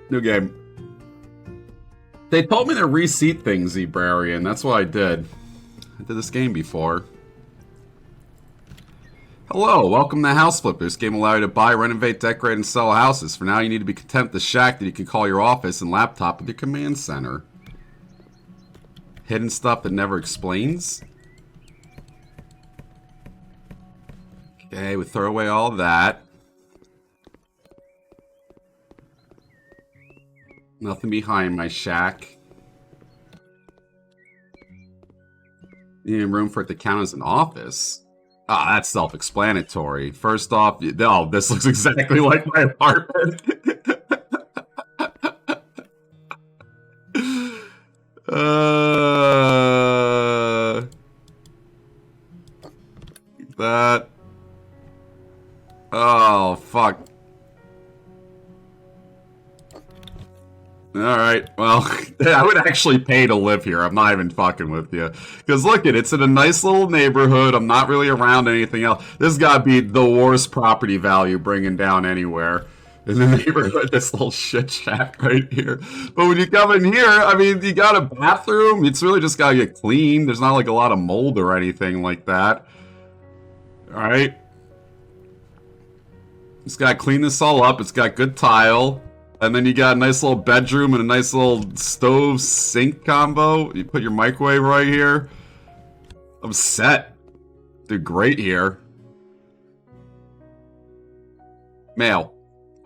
New game. They told me to reseat things, Zebrarian. That's what I did. I did this game before. Hello, welcome to House Flippers. This game will allow you to buy, renovate, decorate, and sell houses. For now, you need to be content with the shack that you can call your office and laptop with your command center. Hidden stuff that never explains. Okay, we throw away all that. Nothing behind my shack. You need room for it to count as an office. Ah, that's self-explanatory. First off, oh, this looks exactly like my apartment. That. Oh, fuck. Alright, well, I would actually pay to live here. I'm not even fucking with you. Because look it's in a nice little neighborhood. I'm not really around anything else. This has got to be the worst property value bringing down anywhere in the neighborhood. This little shit shack right here. But when you come in here, I mean, you got a bathroom. It's really just got to get clean. There's not like a lot of mold or anything like that. Alright. It's got to clean this all up. It's got good tile. And then you got a nice little bedroom and a nice little stove sink combo. You put your microwave right here. I'm set. Did great here. Mail.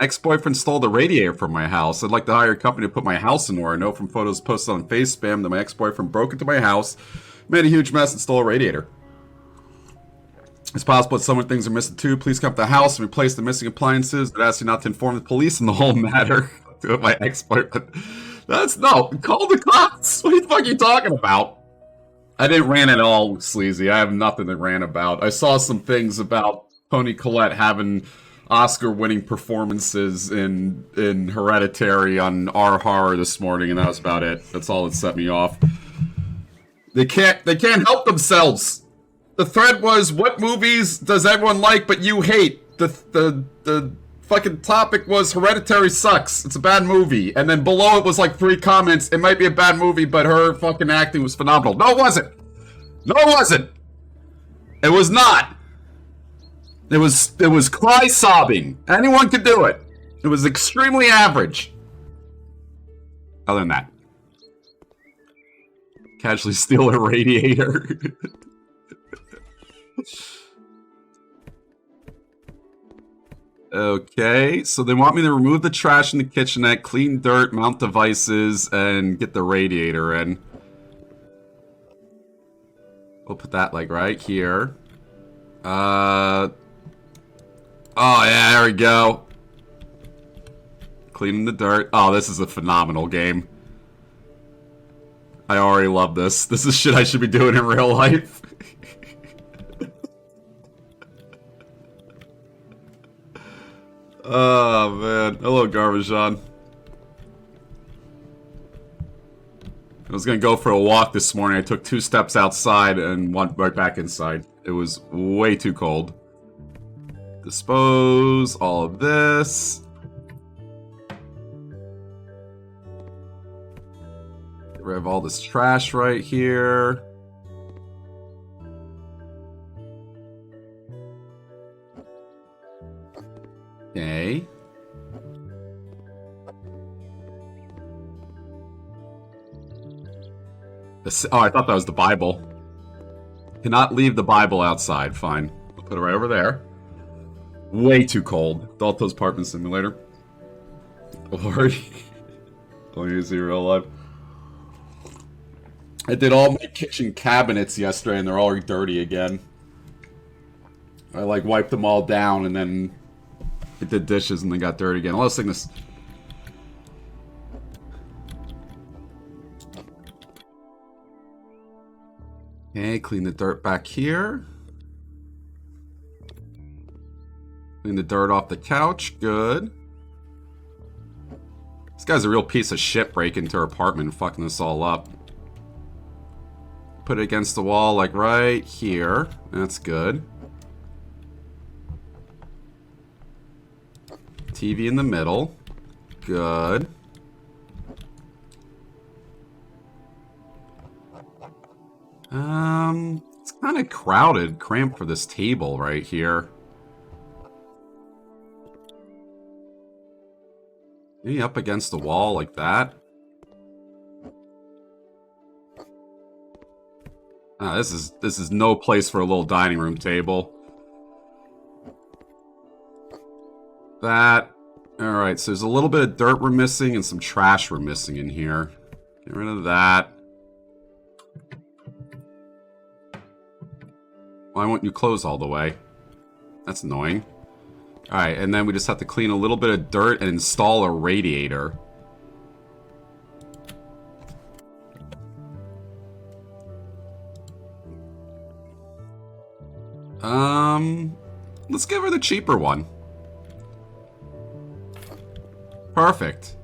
Ex-boyfriend stole the radiator from my house. I'd like to hire a company to put my house in order. I know from photos posted on Face Spam that my ex-boyfriend broke into my house, made a huge mess, and stole a radiator. It's possible that some of the things are missing too. Please come to the house and replace the missing appliances. But ask you not to inform the police in the whole matter. To my ex-boyfriend. No, call the cops. What the fuck are you talking about? I didn't rant at all, Sleazy. I have nothing to rant about. I saw some things about Toni Collette having Oscar-winning performances in Hereditary on R Horror this morning, and that was about it. That's all that set me off. They can't help themselves. The thread was, what movies does everyone like but you hate? The fucking topic was, Hereditary sucks. It's a bad movie. And then below it was like 3 comments. It might be a bad movie, but her fucking acting was phenomenal. No, it wasn't. No, it wasn't. It was not. It was cry sobbing. Anyone could do it. It was extremely average. Other than that. Casually steal a radiator. Okay, so they want me to remove the trash in the kitchenette, clean dirt, mount devices, and get the radiator in. We'll put that, like, right here. Oh, yeah, there we go. Cleaning the dirt. Oh, this is a phenomenal game. I already love this. This is shit I should be doing in real life. Oh, man. Hello, Garbage-On. I was gonna go for a walk this morning. I took 2 steps outside and went right back inside. It was way too cold. Dispose all of this. Get rid of all this trash right here. Okay. Oh, I thought that was the Bible. Cannot leave the Bible outside. Fine. I'll put it right over there. Way too cold. Dalto's Apartment Simulator. Or only use it in real life. I did all my kitchen cabinets yesterday and they're all dirty again. I like wiped them all down and then I did dishes and they got dirty again. Let's sing this. Okay, clean the dirt back here. Clean the dirt off the couch. Good. This guy's a real piece of shit breaking into her apartment and fucking this all up. Put it against the wall, like right here. That's good. TV in the middle. Good. It's kind of crowded, cramped for this table right here. Maybe up against the wall like that. This is no place for a little dining room table. That. Alright, so there's a little bit of dirt we're missing and some trash we're missing in here. Get rid of that. Why won't you close all the way? That's annoying. Alright, and then we just have to clean a little bit of dirt and install a radiator. Let's give her the cheaper one. Perfect.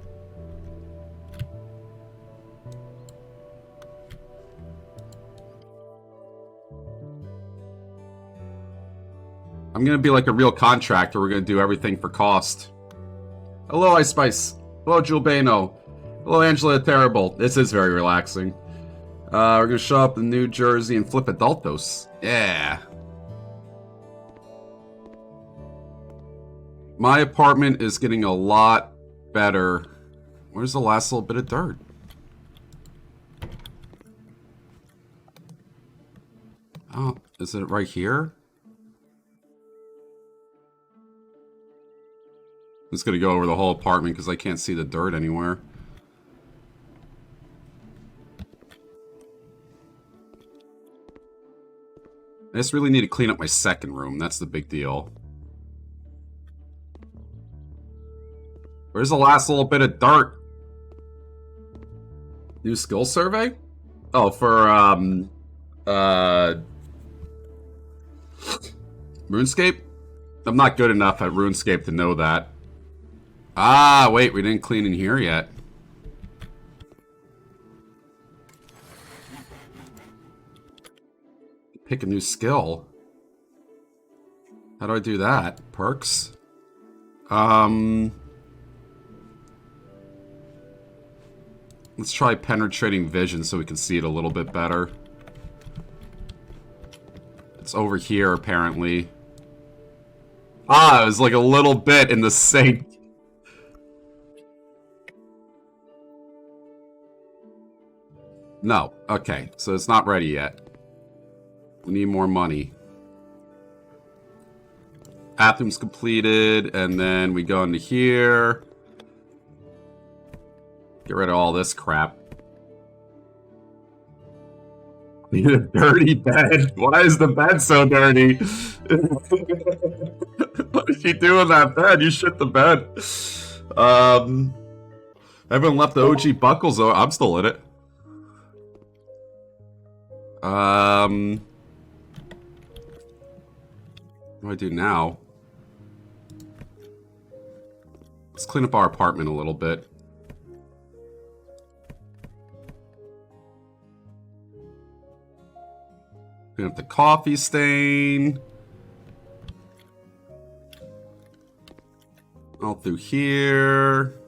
I'm gonna be like a real contractor. We're gonna do everything for cost. Hello, Ice Spice. Hello, Julbano. Hello, Angela Terrible. This is very relaxing. We're gonna show up in New Jersey and flip adultos. Yeah. My apartment is getting a lot better. Where's the last little bit of dirt? Oh, is it right here? I'm just gonna go over the whole apartment because I can't see the dirt anywhere. I just really need to clean up my second room. That's the big deal. Where's the last little bit of dirt? New skill survey? Oh, for, RuneScape? I'm not good enough at RuneScape to know that. Ah, wait, we didn't clean in here yet. Pick a new skill. How do I do that? Perks? Let's try penetrating vision so we can see it a little bit better. It's over here, apparently. Ah, it was like a little bit in the sink. No. Okay, so it's not ready yet. We need more money. Bathroom's completed, and then we go into here. Get rid of all this crap. Need a dirty bed. Why is the bed so dirty? What did you do in that bed? You shit the bed. Everyone left the OG buckles though. I'm still in it. What do I do now? Let's clean up our apartment a little bit. Clean up the coffee stain. All through here.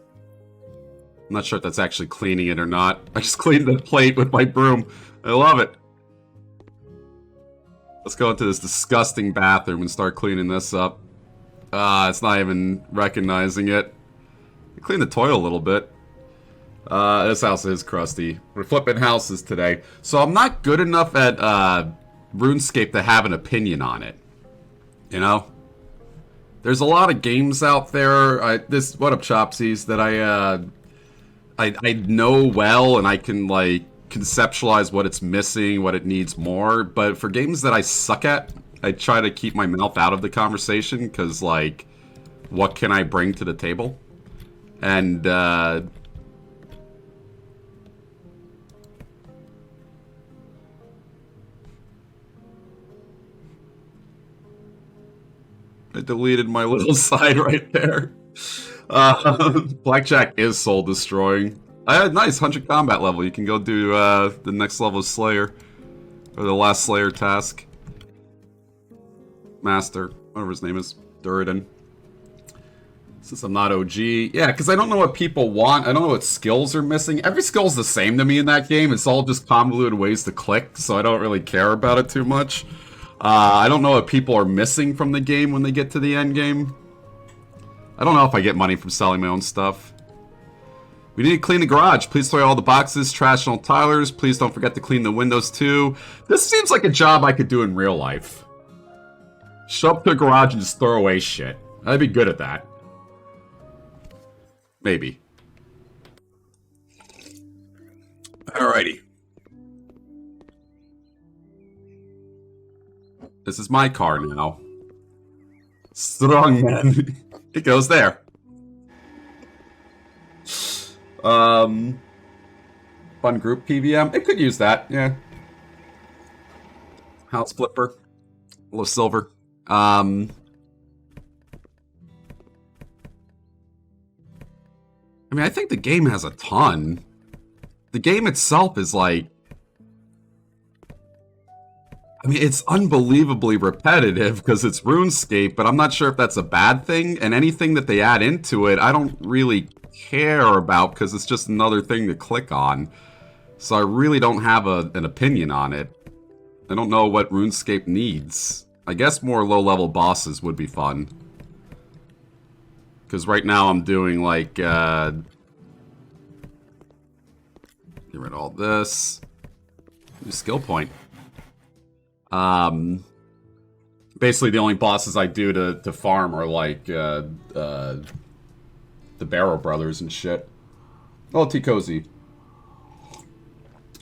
I'm not sure if that's actually cleaning it or not. I just cleaned the plate with my broom. I love it. Let's go into this disgusting bathroom and start cleaning this up. It's not even recognizing it. I cleaned the toilet a little bit. This house is crusty. We're flipping houses today. So I'm not good enough at RuneScape to have an opinion on it. You know? There's a lot of games out there. What up, Chopsies? That I know well, and I can like conceptualize what it's missing, what it needs more. But for games that I suck at, I try to keep my mouth out of the conversation because, like, what can I bring to the table? And I deleted my little side right there. Blackjack is soul destroying. I had a nice 100 combat level. You can go do the next level of Slayer. Or the last Slayer task. Master. Whatever his name is. Durden. Since I'm not OG. Yeah, because I don't know what people want. I don't know what skills are missing. Every skill's the same to me in that game. It's all just convoluted ways to click, so I don't really care about it too much. I don't know what people are missing from the game when they get to the end game. I don't know if I get money from selling my own stuff. We need to clean the garage. Please throw away all the boxes, trash, and all tilers. Please don't forget to clean the windows, too. This seems like a job I could do in real life. Show up to a garage and just throw away shit. I'd be good at that. Maybe. Alrighty. This is my car now. Strong man. It goes there. Fun group PVM. It could use that, yeah. House flipper. A little silver. I mean, I think the game has a ton. The game itself is like... I mean, it's unbelievably repetitive because it's RuneScape, but I'm not sure if that's a bad thing. And anything that they add into it, I don't really care about because it's just another thing to click on. So I really don't have an opinion on it. I don't know what RuneScape needs. I guess more low-level bosses would be fun. Because right now I'm doing, like, get rid of all this. New skill point. Basically the only bosses I do to farm are, like, the Barrow Brothers and shit. Oh, T-Cozy.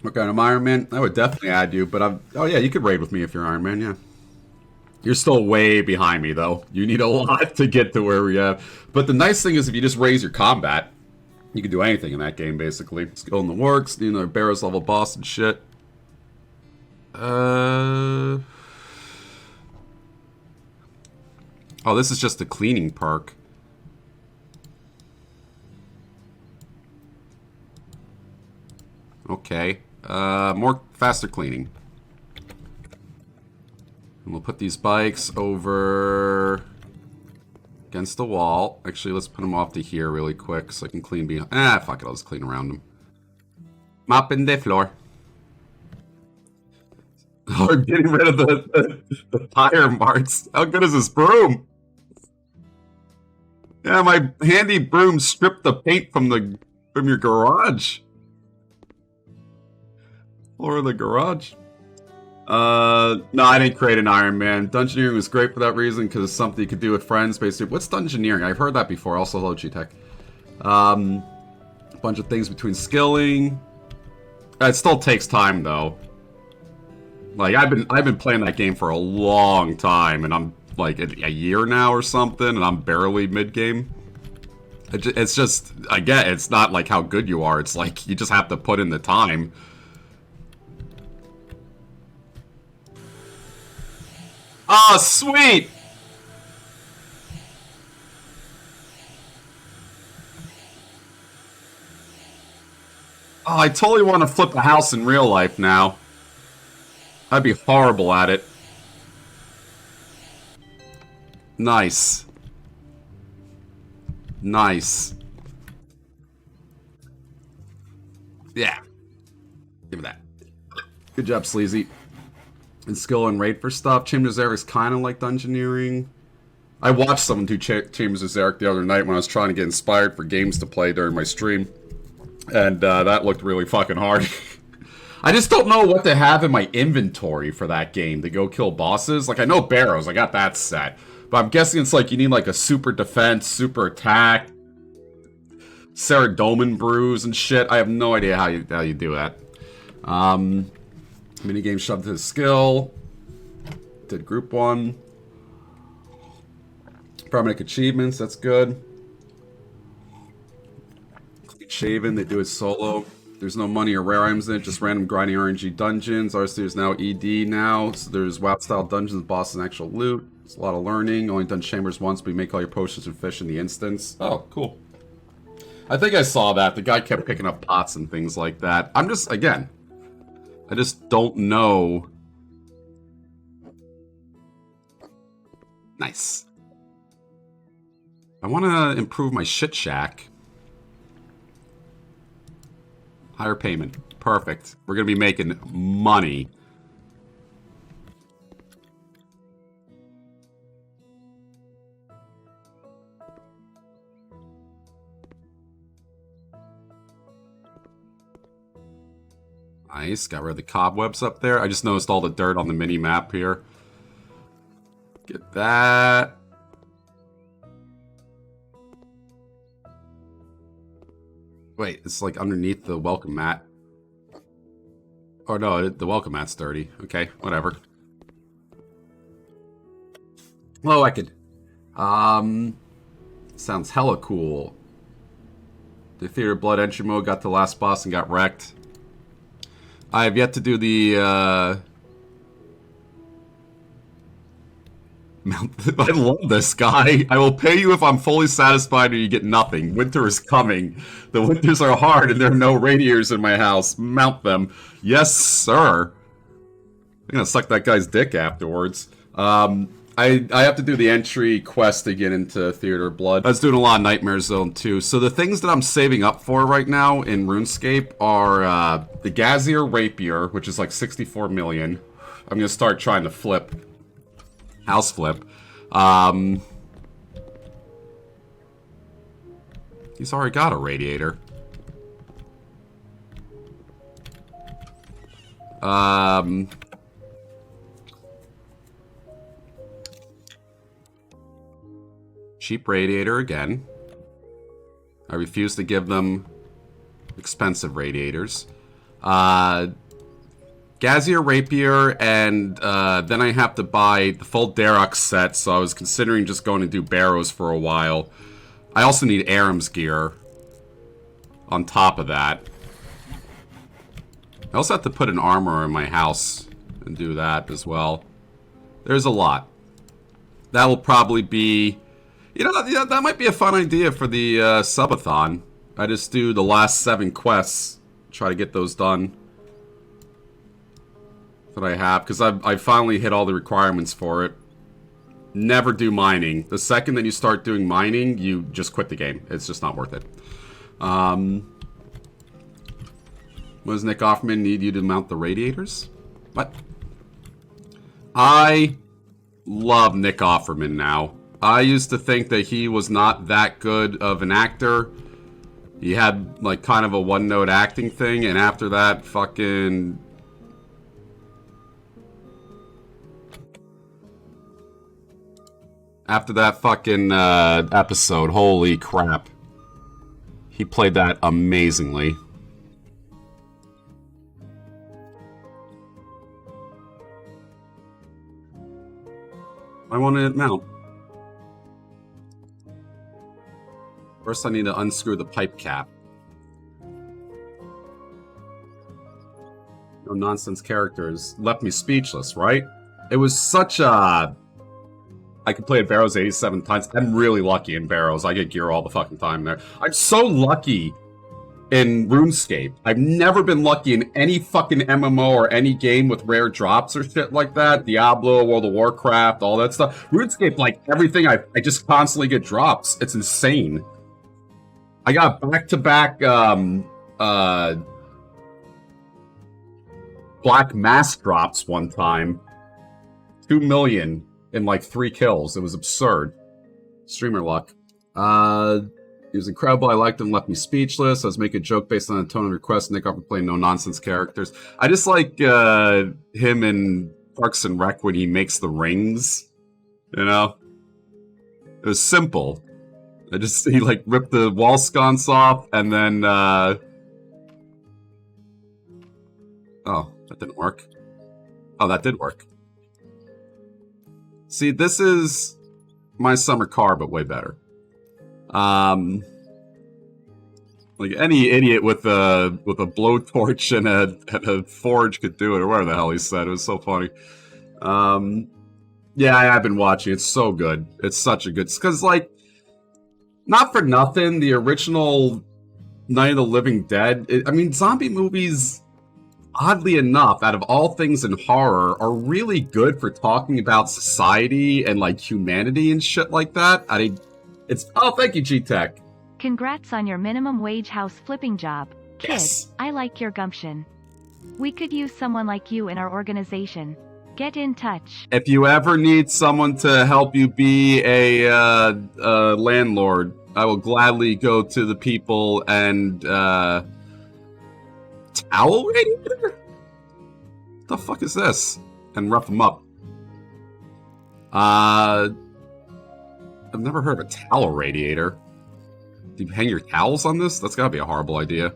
What kind of Iron Man? I would definitely add you, but I'm... Oh, yeah, you could raid with me if you're Iron Man, yeah. You're still way behind me, though. You need a lot to get to where we are. But the nice thing is if you just raise your combat, you can do anything in that game, basically. Skill in the works, you know, Barrow's level boss and shit. Oh, this is just a cleaning perk. Okay. More faster cleaning. And we'll put these bikes over against the wall. Actually, let's put them off to here really quick so I can clean behind. Ah, fuck it. I'll just clean around them. Mopping the floor. Oh, we're getting rid of the tire marks. How good is this broom? Yeah, my handy broom stripped the paint from your garage. Floor of the garage. No, I didn't create an Iron Man. Dungeoneering was great for that reason, because it's something you could do with friends, basically. What's Dungeoneering? I've heard that before. Also, hello, G-Tech. A bunch of things between skilling. It still takes time, though. Like, I've been playing that game for a long time, and I'm, like, a year now or something, and I'm barely mid-game. It's just, I get it's not, like, how good you are. It's, like, you just have to put in the time. Oh, sweet! Oh, I totally want to flip a house in real life now. I'd be horrible at it. Nice. Nice. Yeah. Give me that. Good job, Sleazy. And skill and raid for stuff. Chambers of Zarek is kind of like Dungeoneering. I watched someone do Chambers of Zarek the other night when I was trying to get inspired for games to play during my stream. And that looked really fucking hard. I just don't know what to have in my inventory for that game to go kill bosses. Like, I know Barrows, I got that set. But I'm guessing it's like you need like a super defense, super attack, Saradomin brews and shit. I have no idea how you do that. Minigame shoved to the skill. Did group 1. Permanent achievements, that's good. Clean shaven, they do it solo. There's no money or rare items in it, just random grinding RNG dungeons. RC is now ED now, so there's WoW style dungeons, bosses, and actual loot. It's a lot of learning. Only done chambers once, but you make all your potions and fish in the instance. Oh, cool. I think I saw that. The guy kept picking up pots and things like that. I'm just, again, I just don't know. Nice. I want to improve my shit shack. Higher payment. Perfect. We're going to be making money. Nice. Got rid of the cobwebs up there. I just noticed all the dirt on the mini map here. Get that. Wait, it's like underneath the welcome mat. Oh no, the welcome mat's dirty. Okay, whatever. Hello, I could. Sounds hella cool. The Theater of Blood entry mode, got to the last boss and got wrecked. I have yet to do the, I love this guy. I will pay you if I'm fully satisfied or you get nothing. Winter is coming. The winters are hard and there are no radiators in my house. Mount them. Yes, sir. I'm gonna suck that guy's dick afterwards. I have to do the entry quest to get into Theater of Blood. I was doing a lot of Nightmare Zone too. So the things that I'm saving up for right now in RuneScape are the Gazier Rapier, which is like 64 million. I'm gonna start trying to flip. House flip. He's already got a radiator. Cheap radiator again. I refuse to give them expensive radiators. Gazier Rapier, and then I have to buy the full Darok set, so I was considering just going to do Barrows for a while. I also need Aram's gear on top of that. I also have to put an armor in my house and do that as well. There's a lot. That will probably be... You know, that might be a fun idea for the subathon. I just do the last 7 quests, try to get those done. That I have, because I finally hit all the requirements for it. Never do mining. The second that you start doing mining, you just quit the game. It's just not worth it. What does Nick Offerman need you to mount the radiators? What? I love Nick Offerman now. I used to think that he was not that good of an actor. He had, like, kind of a one-note acting thing, and after that, fucking... After that fucking episode, holy crap. He played that amazingly. I want to mount. First I need to unscrew the pipe cap. No nonsense characters left me speechless, right? It was such a... I could play at Barrows 87 times. I'm really lucky in Barrows. I get gear all the fucking time there. I'm so lucky in RuneScape. I've never been lucky in any fucking MMO or any game with rare drops or shit like that. Diablo, World of Warcraft, all that stuff. RuneScape, like everything, I just constantly get drops. It's insane. I got back-to-back Black Mask drops one time. 2 million. In like 3 kills. It was absurd. Streamer luck. He was incredible. I liked him. Left me speechless. I was making a joke based on a tone of request. Nick offered playing no-nonsense characters. I just like him in Parks and Rec when he makes the rings. You know? It was simple. He like ripped the wall sconce off and then... Oh, that didn't work. Oh, that did work. See, this is my summer car, but way better. Like any idiot with a blowtorch and a forge could do it, or whatever the hell he said. It was so funny. Yeah, I've been watching. It's so good. It's such a good... Because, like, not for nothing, the original Night of the Living Dead... I mean, zombie movies... Oddly enough, out of all things in horror, are really good for talking about society and, like, humanity and shit like that. Oh, thank you, G-Tech. Congrats on your minimum wage house flipping job. Kid, Yes. I like your gumption. We could use someone like you in our organization. Get in touch. If you ever need someone to help you be a landlord, I will gladly go to the people and towel radiator? What the fuck is this? And rough them up. I've never heard of a towel radiator. Do you hang your towels on this? That's gotta be a horrible idea.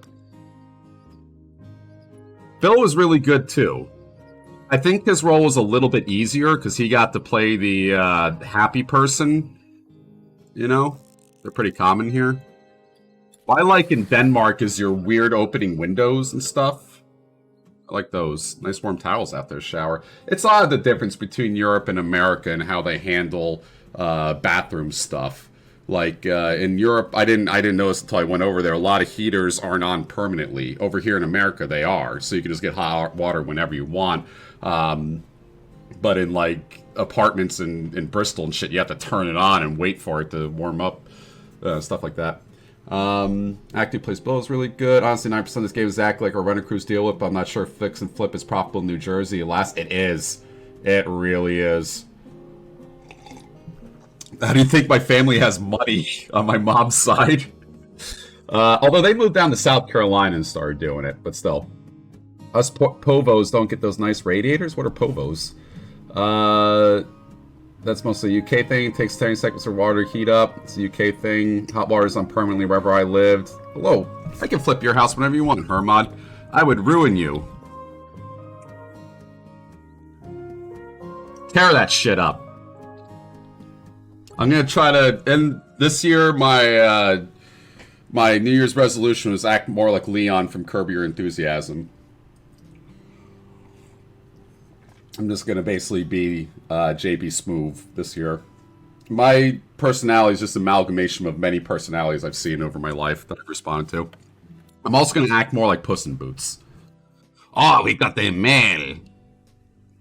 Phil was really good too. I think his role was a little bit easier because he got to play the happy person. You know? They're pretty common here. What I like in Denmark is your weird opening windows and stuff. I like those. Nice warm towels after a shower. It's odd the difference between Europe and America and how they handle bathroom stuff. Like in Europe, I didn't notice until I went over there. A lot of heaters aren't on permanently. Over here in America, they are, so you can just get hot water whenever you want. But in like apartments in Bristol and shit, you have to turn it on and wait for it to warm up, stuff like that. Active Place Bill is really good. Honestly, 9% of this game is exactly like a Rent a Cruise deal with, but I'm not sure if Fix and Flip is profitable in New Jersey. Alas, it is. It really is. How do you think my family has money on my mom's side? Although they moved down to South Carolina and started doing it, but still. Us povos don't get those nice radiators? What are povos? That's mostly a UK thing. It takes 10 seconds for water to heat up. It's a UK thing. Hot water's on permanently wherever I lived. Hello. I can flip your house whenever you want, Hermod. I would ruin you. Tear that shit up. I'm gonna try to end this year. My my New Year's resolution was act more like Leon from Curb Your Enthusiasm. I'm just gonna basically be JB Smoove this year. My personality is just an amalgamation of many personalities I've seen over my life that I've responded to. I'm also gonna act more like Puss in Boots. Oh, we got the mail.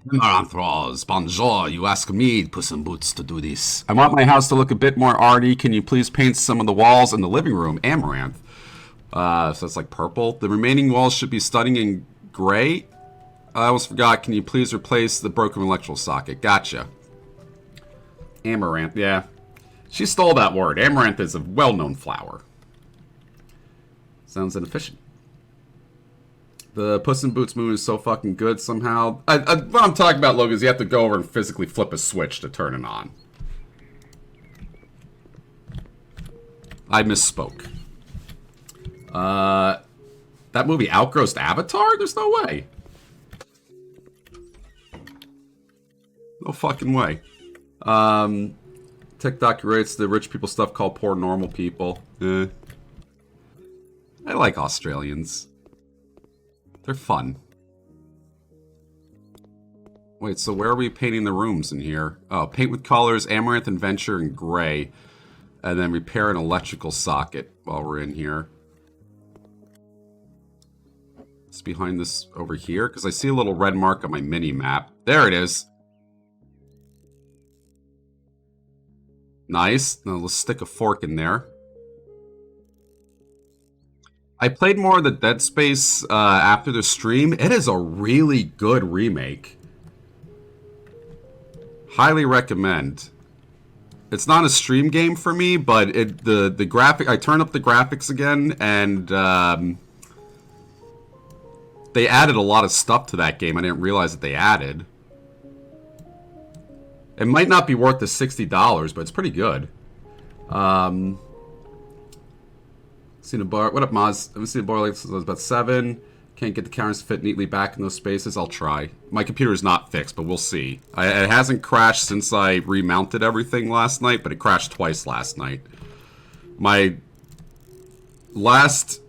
Bonjour, you ask me, Puss in Boots, to do this. I want my house to look a bit more arty. Can you please paint some of the walls in the living room? Amaranth. So it's like purple. The remaining walls should be stunning in gray. I almost forgot. Can you please replace the broken electrical socket? Gotcha. Amaranth, yeah. She stole that word. Amaranth is a well-known flower. Sounds inefficient. The Puss in Boots movie is so fucking good somehow. What I'm talking about, Logan, is you have to go over and physically flip a switch to turn it on. I misspoke. That movie outgrossed Avatar? There's no way. No fucking way. TikTok rates the rich people stuff called poor normal people. I like Australians. They're fun. Wait, so where are we painting the rooms in here? Oh, paint with colors, amaranth and venture and gray. And then repair an electrical socket while we're in here. It's behind this over here, because I see a little red mark on my mini-map. There it is. Nice. Now let's stick a fork in there. I played more of the Dead Space after the stream. It is a really good remake. Highly recommend. It's not a stream game for me, but the graphic. I turned up the graphics again, and they added a lot of stuff to that game. I didn't realize that they added. It might not be worth the $60, but it's pretty good. Seen a bar. What up, Maz? I haven't seen a bar like this since I was about 7. Can't get the counters to fit neatly back in those spaces. I'll try. My computer is not fixed, but we'll see. It hasn't crashed since I remounted everything last night, but it crashed twice last night. My last...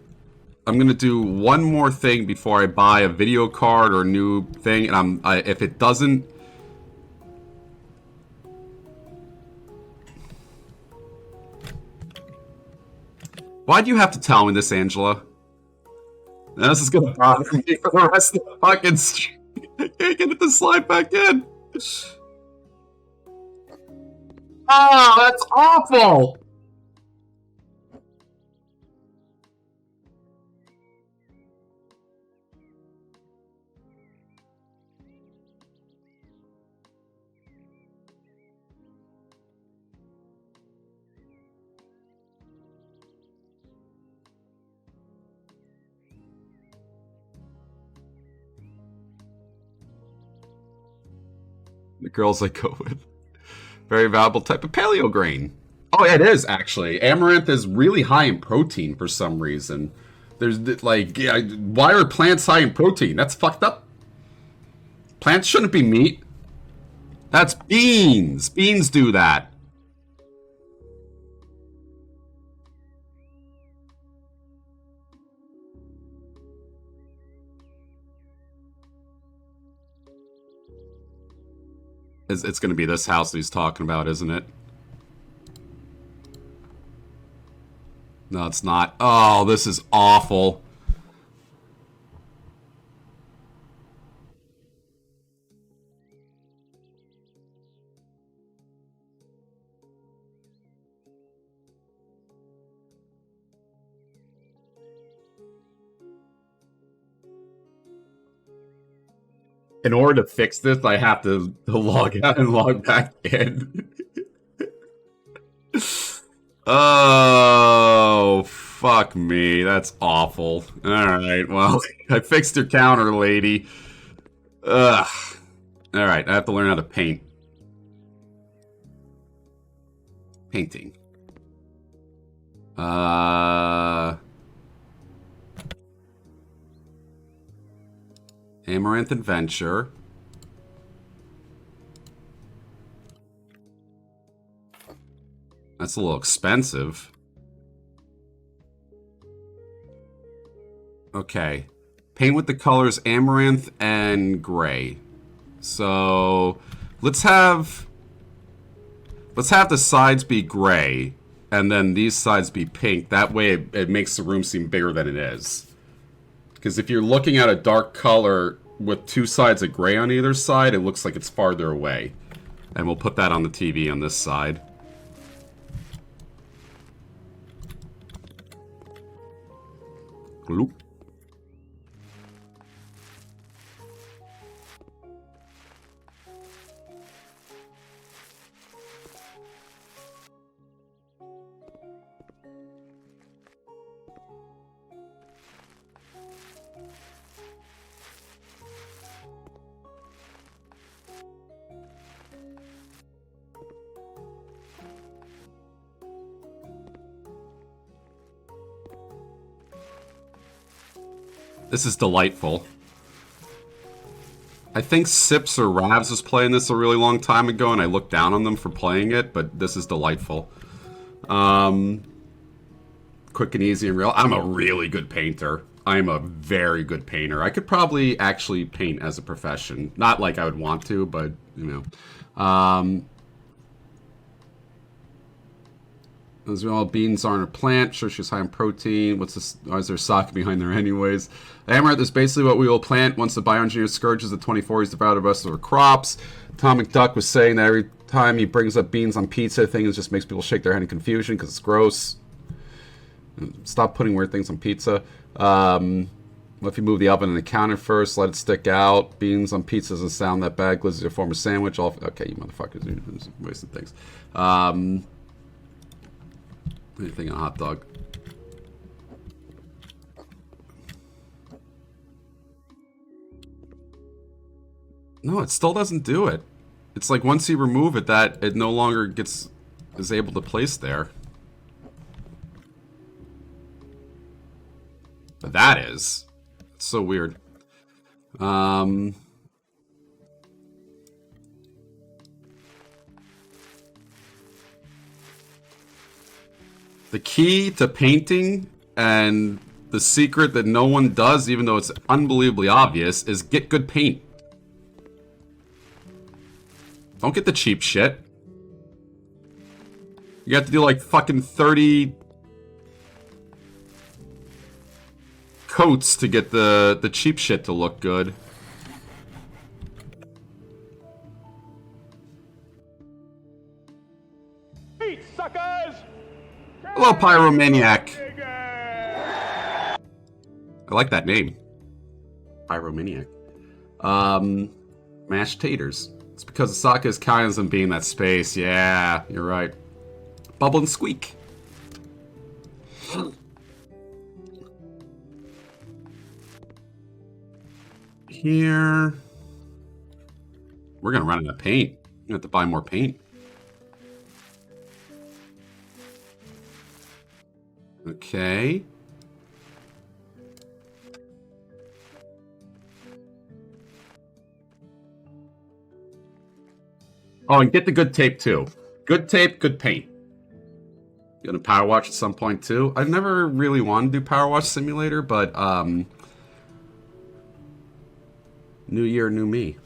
I'm going to do one more thing before I buy a video card or a new thing, and if it doesn't... Why'd you have to tell me this, Angela? Now this is gonna bother me for the rest of the fucking stream. I can't get it to slide back in. Oh, that's awful! The girls I go with. Very valuable type of paleo grain. Oh, yeah, it is, actually. Amaranth is really high in protein for some reason. There's, like, yeah, why are plants high in protein? That's fucked up. Plants shouldn't be meat. That's beans. Beans do that. It's going to be this house that he's talking about, isn't it? No, it's not. Oh, this is awful. In order to fix this, I have to log out and log back in. Oh, fuck me. That's awful. Alright, well, I fixed your counter, lady. Ugh. Alright, I have to learn how to paint. Painting. Amaranth Adventure. That's a little expensive. Okay. Paint with the colors Amaranth and Gray. So let's have the sides be gray and then these sides be pink. That way it makes the room seem bigger than it is. Because if you're looking at a dark color with two sides of gray on either side, it looks like it's farther away. And we'll put that on the TV on this side. Bloop. This is delightful. I think Sips or Ravs was playing this a really long time ago, and I looked down on them for playing it, but this is delightful. Quick and easy and real. I'm a really good painter. I'm a very good painter. I could probably actually paint as a profession. Not like I would want to, but, you know. As well, beans aren't a plant. Sure, she's high in protein. What's this? Why is there sock behind there anyways? Amaranth is basically what we will plant once the bioengineer scourges the 24. He's devoured the rest of our crops. Atomic Duck was saying that every time he brings up beans on pizza, things just makes people shake their head in confusion because it's gross. Stop putting weird things on pizza. What if you move the oven and the counter first? Let it stick out. Beans on pizza doesn't sound that bad. Glizzy your form of sandwich. Okay, you motherfuckers. You're wasting things. Anything on a hot dog? No, it still doesn't do it. It's like once you remove it, that it no longer is able to place there. But that is. It's so weird. The key to painting and the secret that no one does, even though it's unbelievably obvious, is get good paint. Don't get the cheap shit. You have to do like fucking 30 coats to get the cheap shit to look good. Suckers! Hello, Pyromaniac. I like that name. Pyromaniac. Mashed taters. It's because Asaka is counting on being that space. Yeah, you're right. Bubble and squeak. Here. We're gonna run out of paint. We have to buy more paint. Okay. Oh, and get the good tape too. Good tape, good paint. Gonna power wash at some point too. I've never really wanted to do power wash simulator, but new year, new me.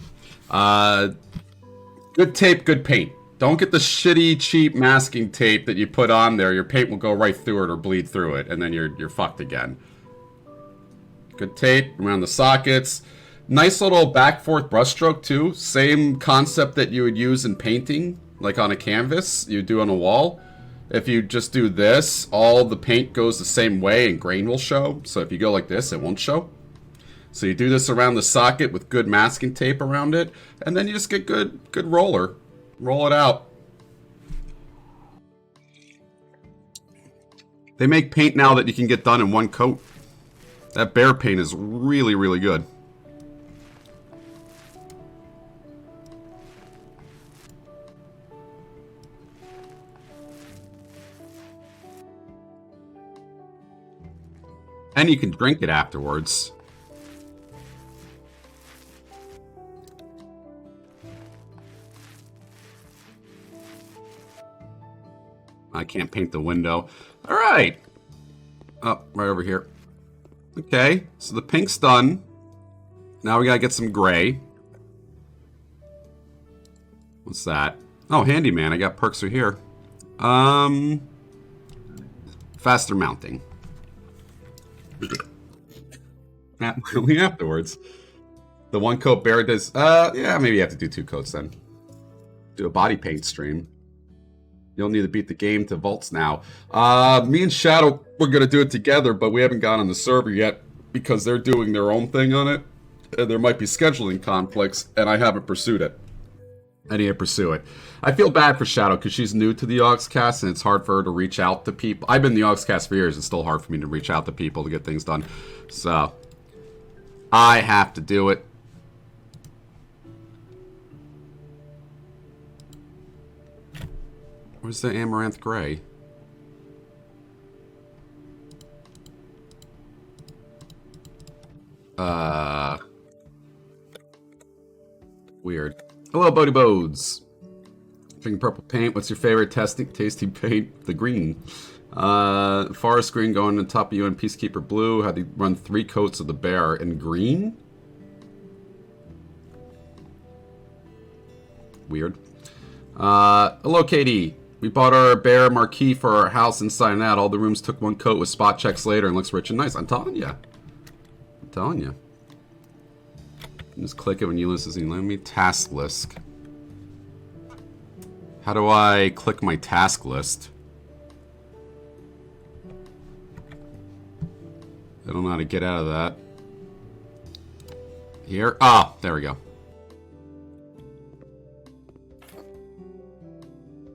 Good tape, good paint. Don't get the shitty, cheap masking tape that you put on there. Your paint will go right through it or bleed through it, and then you're fucked again. Good tape around the sockets. Nice little back-forth brushstroke too. Same concept that you would use in painting, like on a canvas, you do on a wall. If you just do this, all the paint goes the same way and grain will show. So if you go like this, it won't show. So you do this around the socket with good masking tape around it, and then you just get good roller. Roll it out. They make paint now that you can get done in one coat. That bear paint is really, really good. And you can drink it afterwards. I can't paint the window. All right. Oh, right over here. Okay, so the pink's done. Now we gotta get some gray. What's that? Oh, handyman. I got perks right here. Faster mounting. Only afterwards. The one coat bear does. Yeah, maybe you have to do 2 coats then. Do a body paint stream. You'll need to beat the game to vaults now. Me and Shadow, we're going to do it together, but we haven't gone on the server yet because they're doing their own thing on it. And there might be scheduling conflicts, and I haven't pursued it. I need to pursue it. I feel bad for Shadow because she's new to the Yogscast, and it's hard for her to reach out to people. I've been in the Yogscast for years. It's still hard for me to reach out to people to get things done. So, I have to do it. Where's the Amaranth Gray? Weird. Hello, Bodie Bodes. Drinking purple paint. What's your favorite tasty paint? The green. Forest green going on top of you in Peacekeeper blue. Had to run 3 coats of the bear in green. Weird. Hello, Katie. We bought our bear marquee for our house inside and out. All the rooms took 1 coat with spot checks later and looks rich and nice. I'm telling you. I'm telling you. Just click it when Ulysses is in. Let me task list. How do I click my task list? I don't know how to get out of that. Here? Ah, there we go.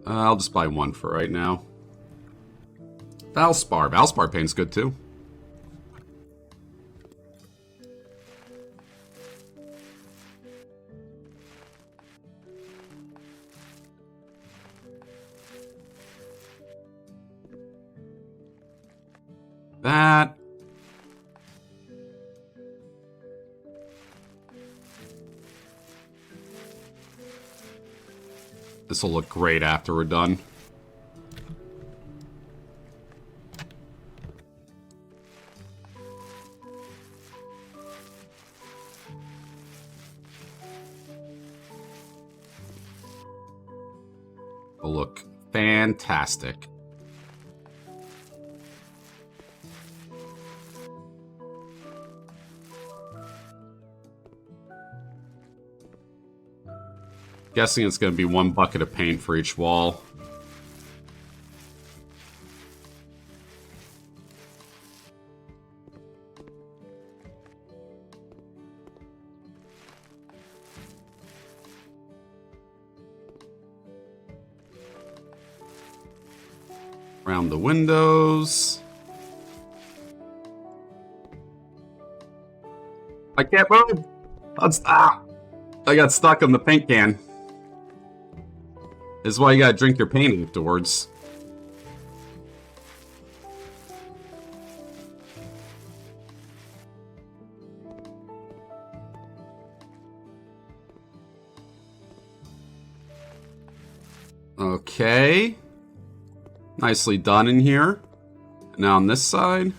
I'll just buy 1 for right now. Valspar. Valspar paint's good too. That. This will look great after we're done. Will look fantastic. Guessing it's going to be 1 bucket of paint for each wall. Around the windows. I can't move. Let's stop. I got stuck on the paint can. This is why you gotta drink your paint afterwards. Okay. Nicely done in here. Now on this side.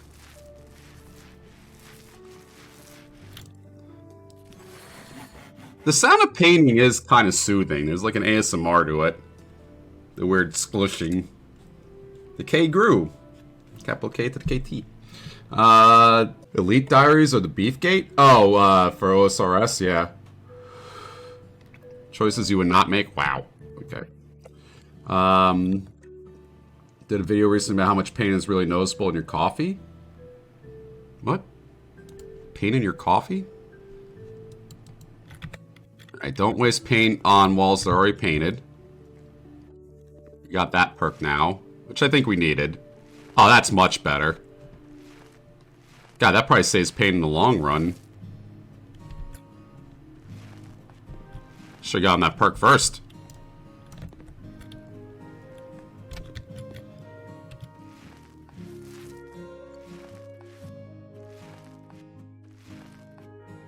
The sound of painting is kind of soothing. There's like an ASMR to it. The weird squishing. The K grew. Capital K to the KT. Elite Diaries or the Beefgate? Oh, for OSRS, yeah. Choices you would not make? Wow. Okay. Did a video recently about how much paint is really noticeable in your coffee? What? Paint in your coffee? Alright, don't waste paint on walls that are already painted. We got that perk now, which I think we needed. Oh, that's much better. God, that probably saves paint in the long run. Should've gotten that perk first.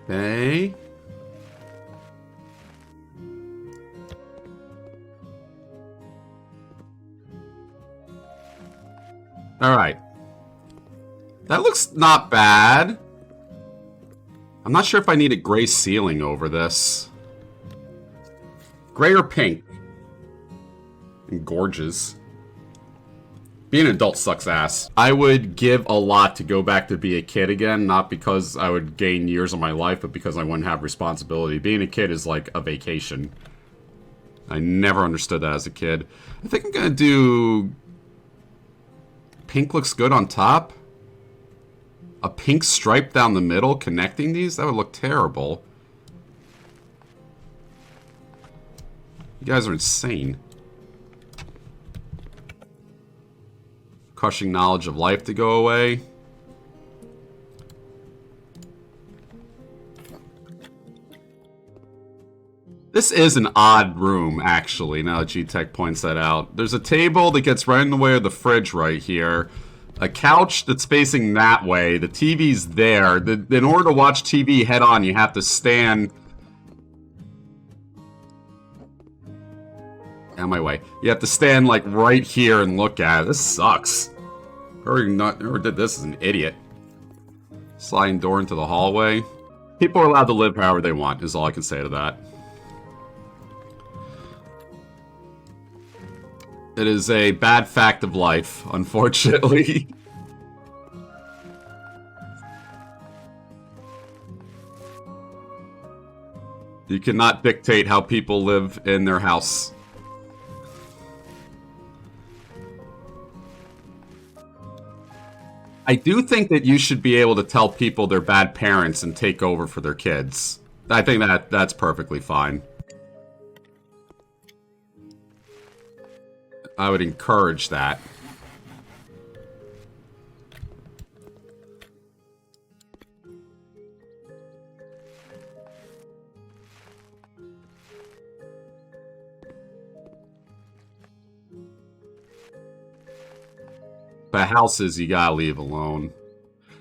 Okay. Alright. That looks not bad. I'm not sure if I need a gray ceiling over this. Gray or pink? And gorgeous. Being an adult sucks ass. I would give a lot to go back to be a kid again, not because I would gain years of my life, but because I wouldn't have responsibility. Being a kid is like a vacation. I never understood that as a kid. I think I'm gonna do... Pink looks good on top. A pink stripe down the middle connecting these? That would look terrible. You guys are insane. Crushing knowledge of life to go away. This is an odd room, actually, now that G-Tech points that out. There's a table that gets right in the way of the fridge right here. A couch that's facing that way. The TV's there. In order to watch TV head-on, you have to stand... Out of my way. You have to stand, like, right here and look at it. This sucks. Whoever did this is an idiot. Sliding door into the hallway. People are allowed to live however they want, is all I can say to that. It is a bad fact of life, unfortunately. You cannot dictate how people live in their house. I do think that you should be able to tell people they're bad parents and take over for their kids. I think that's perfectly fine. I would encourage that. But houses, you gotta leave alone.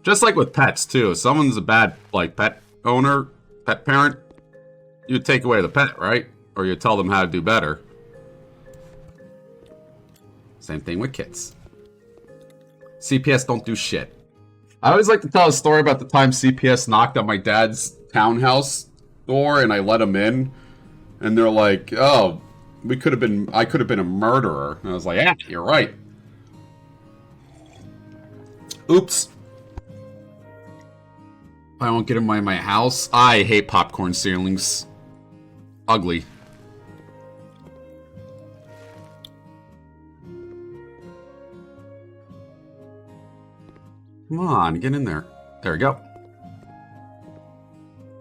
Just like with pets, too. If someone's a bad, like, pet owner, pet parent, you take away the pet, right? Or you tell them how to do better. Same thing with kids. CPS don't do shit. I always like to tell a story about the time CPS knocked on my dad's townhouse door and I let them in. And they're like, oh, I could have been a murderer. And I was like, yeah, you're right. Oops. I won't get in my house. I hate popcorn ceilings. Ugly. Come on, get in there. There we go.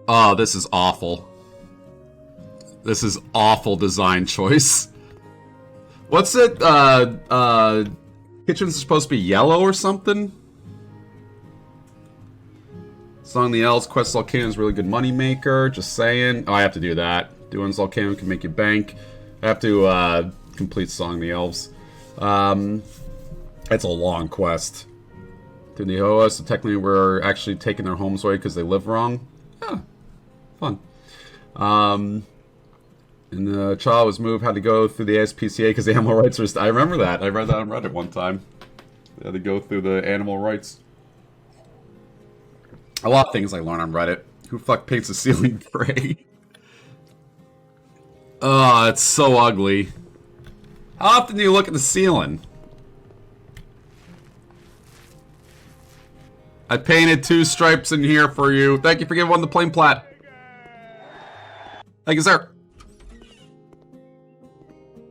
Oh, this is awful. This is awful design choice. What's it? Kitchen's supposed to be yellow or something? Song the Elves, Quest Volcano is a really good money maker. Just saying. Oh, I have to do that. Doing Volcano can make you bank. I have to complete Song the Elves. It's a long quest. To the Hoa, so technically we're actually taking their homes away because they live wrong. Yeah, fun. And the child was moved, had to go through the ASPCA because the animal rights were... I remember that. I read that on Reddit one time. They had to go through the animal rights. A lot of things I learn on Reddit. Who fuck paints the ceiling gray? Oh, it's so ugly. How often do you look at the ceiling? I painted 2 stripes in here for you. Thank you for giving one the plain plat. Thank you, sir.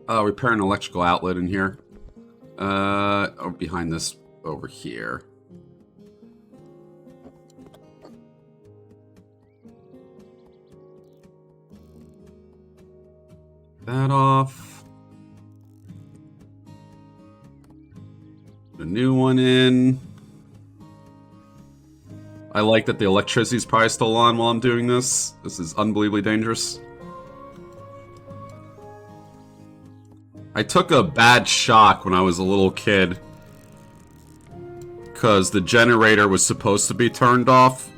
Repair an electrical outlet in here. Behind this over here. That off. Put a new one in. I like that the electricity's probably still on while I'm doing this. This is unbelievably dangerous. I took a bad shock when I was a little kid. Because the generator was supposed to be turned off.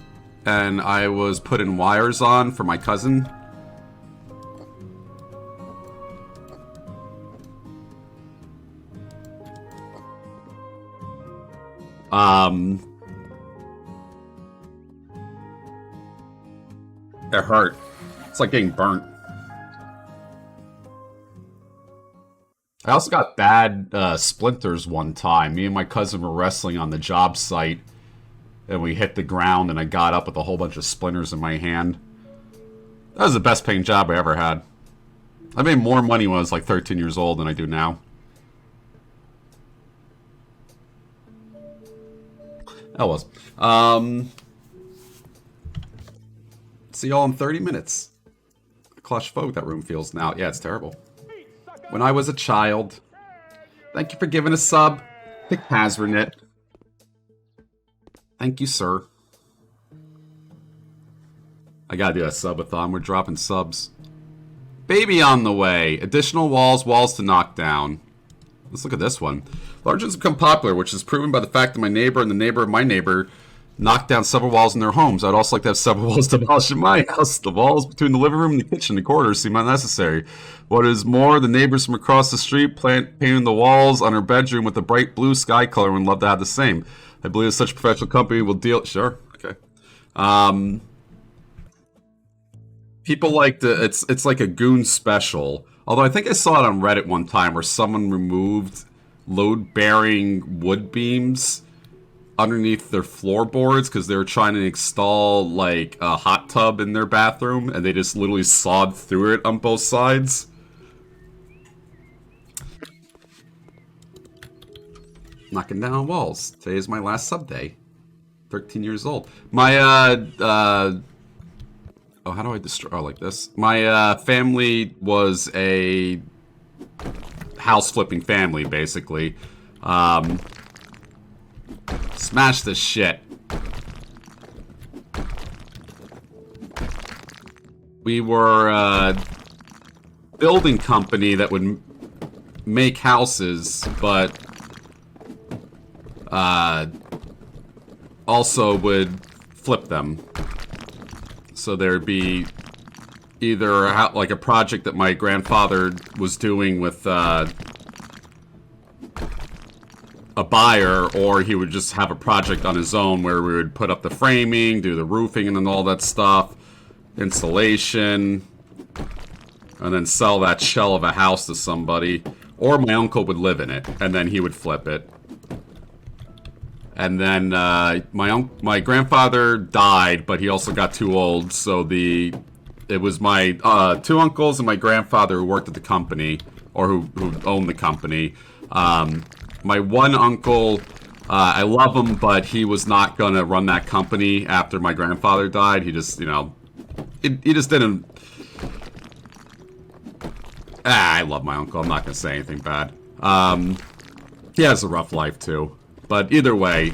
And I was putting wires on for my cousin. It hurt. It's like getting burnt. I also got bad splinters one time. Me and my cousin were wrestling on the job site, and we hit the ground, and I got up with a whole bunch of splinters in my hand. That was the best paying job I ever had. I made more money when I was like 13 years old than I do now. That was. See y'all in 30 minutes. Claustrophobic that room feels now. Yeah, it's terrible. When I was a child. Thank you for giving a sub. Pick Hazardnet. Thank you, sir. I gotta do a subathon. We're dropping subs. Baby on the way. Additional walls to knock down. Let's look at this one. Large has become popular, which is proven by the fact that my neighbor and the neighbor of my neighbor knocked down several walls in their homes. I'd also like to have several walls demolished in my house. The walls between the living room and the kitchen and corridors seem unnecessary. What is more, the neighbors from across the street painting the walls on her bedroom with a bright blue sky color and would love to have the same. I believe such a professional company will deal... Sure, okay. People like to... It's like a goon special. Although I think I saw it on Reddit one time where someone removed load-bearing wood beams underneath their floorboards because they were trying to install like a hot tub in their bathroom, and they just literally sawed through it on both sides. Knocking down walls. Today is my last sub day. 13 years old. My oh, how do I destroy? Oh, like this. My family was a house flipping family, basically. Smash this shit. We were a building company that would make houses, but also would flip them. So there'd be either like a project that my grandfather was doing with a buyer, or he would just have a project on his own where we would put up the framing, do the roofing and then all that stuff, installation, and then sell that shell of a house to somebody. Or my uncle would live in it, and then he would flip it. And then my grandfather died, but he also got too old, so it was my 2 uncles and my grandfather who worked at the company, or who owned the company. My one uncle, I love him, but he was not going to run that company after my grandfather died. He just, you know, he just didn't... I love my uncle. I'm not going to say anything bad. He has a rough life, too. But either way,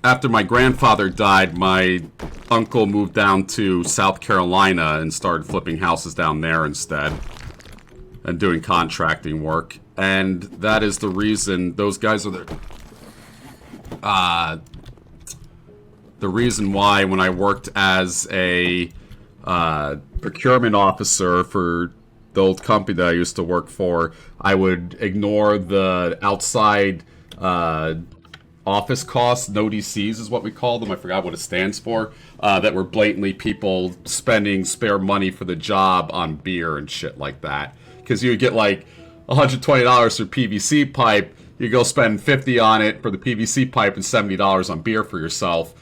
after my grandfather died, my uncle moved down to South Carolina and started flipping houses down there instead. And doing contracting work. And that is the reason those guys are the reason why when I worked as a procurement officer for the old company that I used to work for, I would ignore the outside office costs. No DCs is what we call them. I forgot what it stands for. That were blatantly people spending spare money for the job on beer and shit like that. Because you would get like $120 for PVC pipe, you go spend $50 on it for the PVC pipe and $70 on beer for yourself.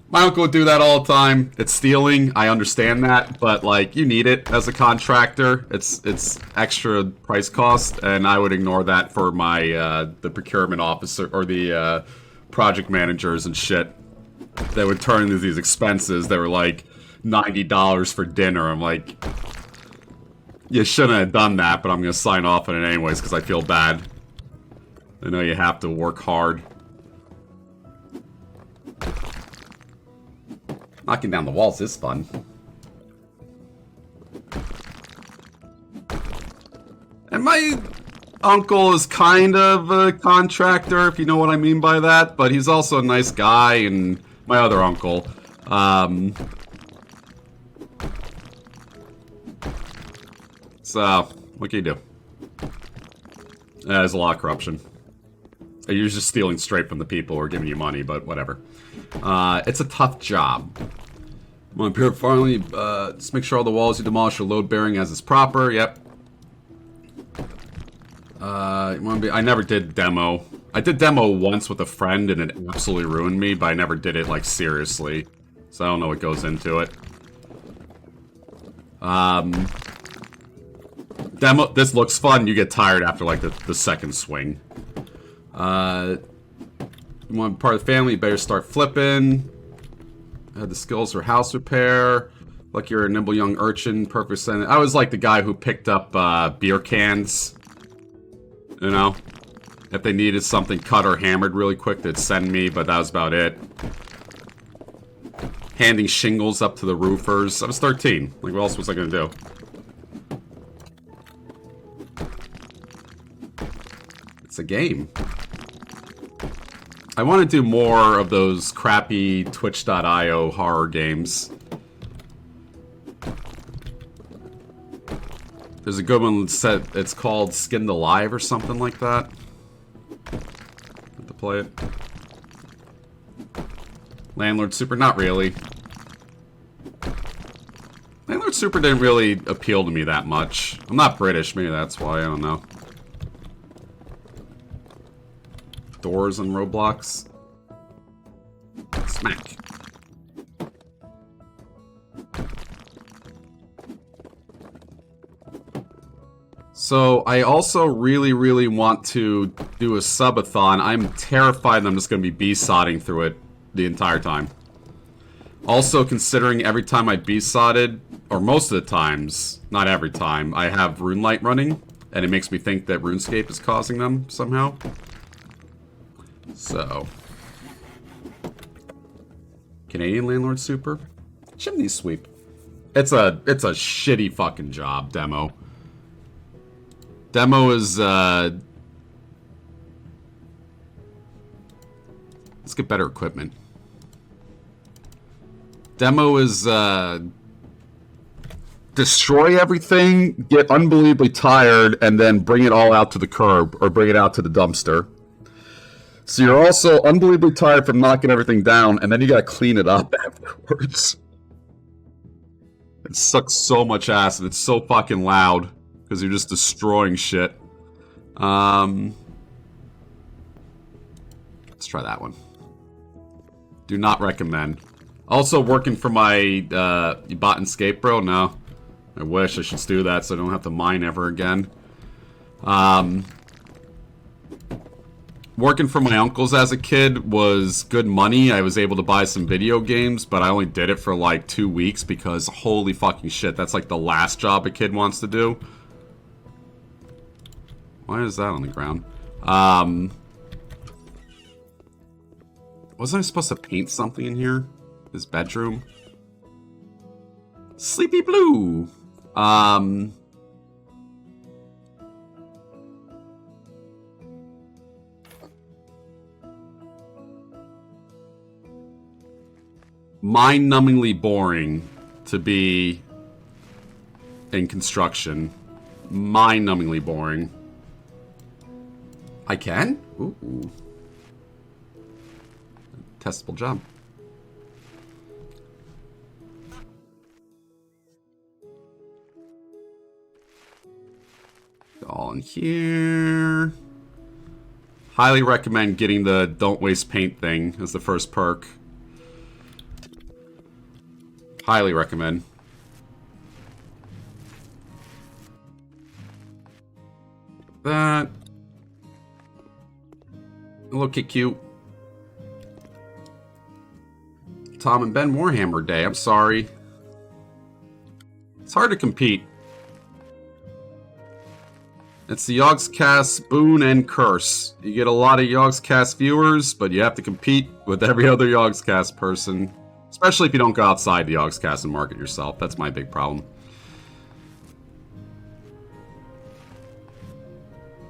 My uncle would do that all the time. It's stealing, I understand that, but like you need it as a contractor. It's extra price cost, and I would ignore that for my the procurement officer or the project managers and shit. They would turn into these expenses that were like $90 for dinner. I'm like, you shouldn't have done that, but I'm going to sign off on it anyways because I feel bad. I know you have to work hard. Knocking down the walls is fun. And my uncle is kind of a contractor, if you know what I mean by that, but he's also a nice guy, and my other uncle. So, what can you do? There's a lot of corruption. You're just stealing straight from the people who are giving you money, but whatever. It's a tough job. I'm up here finally, just make sure all the walls you demolish are load-bearing as is proper. Yep. I never did demo. I did demo once with a friend, and it absolutely ruined me, but I never did it, like, seriously. So I don't know what goes into it. Demo, this looks fun. You get tired after, like, the second swing. You want part of the family, you better start flipping. The skills for house repair. Like you're a nimble young urchin, perfect sense. I was like the guy who picked up beer cans. You know? If they needed something cut or hammered really quick, they'd send me, but that was about it. Handing shingles up to the roofers. I was 13. Like, what else was I gonna do? It's a game. I want to do more of those crappy Twitch.io horror games. There's a good one that said it's called Skinned Alive or something like that. Have to play it. Landlord Super, not really. Landlord Super didn't really appeal to me that much. I'm not British, maybe that's why, I don't know. Doors on Roblox. Smack. So, I also really want to do a subathon. I'm terrified that I'm just going to be B-sodding through it the entire time. Also, considering every time I B-sodded, or most of the times, not every time, I have RuneLite running, and it makes me think that RuneScape is causing them somehow. So, Canadian Landlord Super, Chimney Sweep. It's a shitty fucking job. Demo is let's get better equipment. Demo is destroy everything, get unbelievably tired, and then bring it all out to the curb or bring it out to the dumpster. So you're also unbelievably tired from knocking everything down, and then you gotta clean it up afterwards. It sucks so much ass, and it's so fucking loud, because you're just destroying shit. Let's try that one. Do not recommend. Also working for my, you bought Escape Bro? No. I wish I should do that so I don't have to mine ever again. Working for my uncles as a kid was good money. I was able to buy some video games, but I only did it for like 2 weeks because holy fucking shit, that's like the last job a kid wants to do. Why is that on the ground? Wasn't I supposed to paint something in here? His bedroom? Sleepy Blue. Mind-numbingly boring to be in construction. Mind-numbingly boring. I can? Ooh. Testable job. All in here. Highly recommend getting the don't waste paint thing as the first perk. Highly recommend. That. Look at cute. Tom and Ben Warhammer Day. I'm sorry. It's hard to compete. It's the Yogscast boon and curse. You get a lot of Yogscast viewers, but you have to compete with every other Yogscast person. Especially if you don't go outside the Yogscast and market yourself. That's my big problem.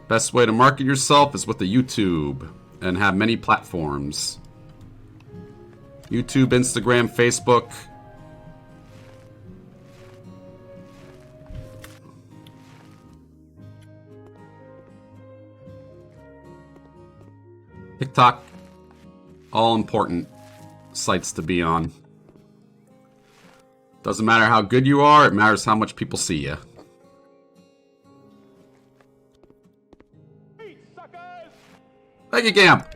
Best way to market yourself is with the YouTube and have many platforms. YouTube, Instagram, Facebook. TikTok. All important sites to be on. Doesn't matter how good you are, it matters how much people see you. Thank you, Gamp.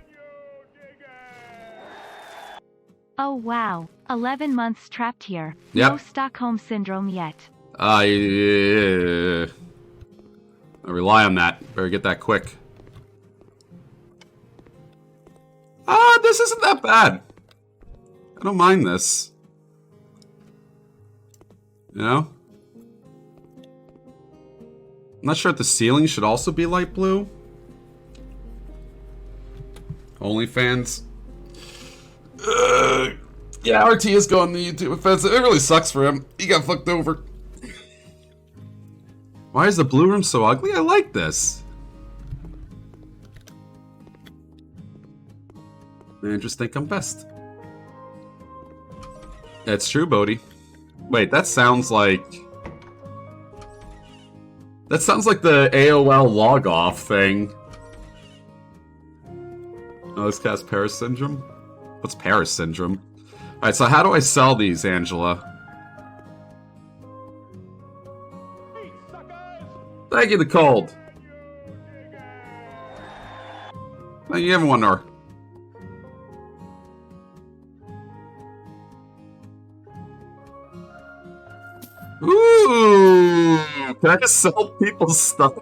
Oh wow, 11 months trapped here. Yep. No Stockholm Syndrome yet. I rely on that. Better get that quick. This isn't that bad. I don't mind this. You know? I'm not sure if the ceiling should also be light blue. OnlyFans. Yeah, RT is going to YouTube offensive. It really sucks for him. He got fucked over. Why is the blue room so ugly? I like this. Managers think I'm best. That's true, Bodhi. Wait, that sounds like... That sounds like the AOL log-off thing. Oh, this guy's Paris Syndrome? What's Paris Syndrome? Alright, so how do I sell these, Angela? Thank you, the cold. Thank you, everyone, or. Ooh! Can I just sell people's stuff?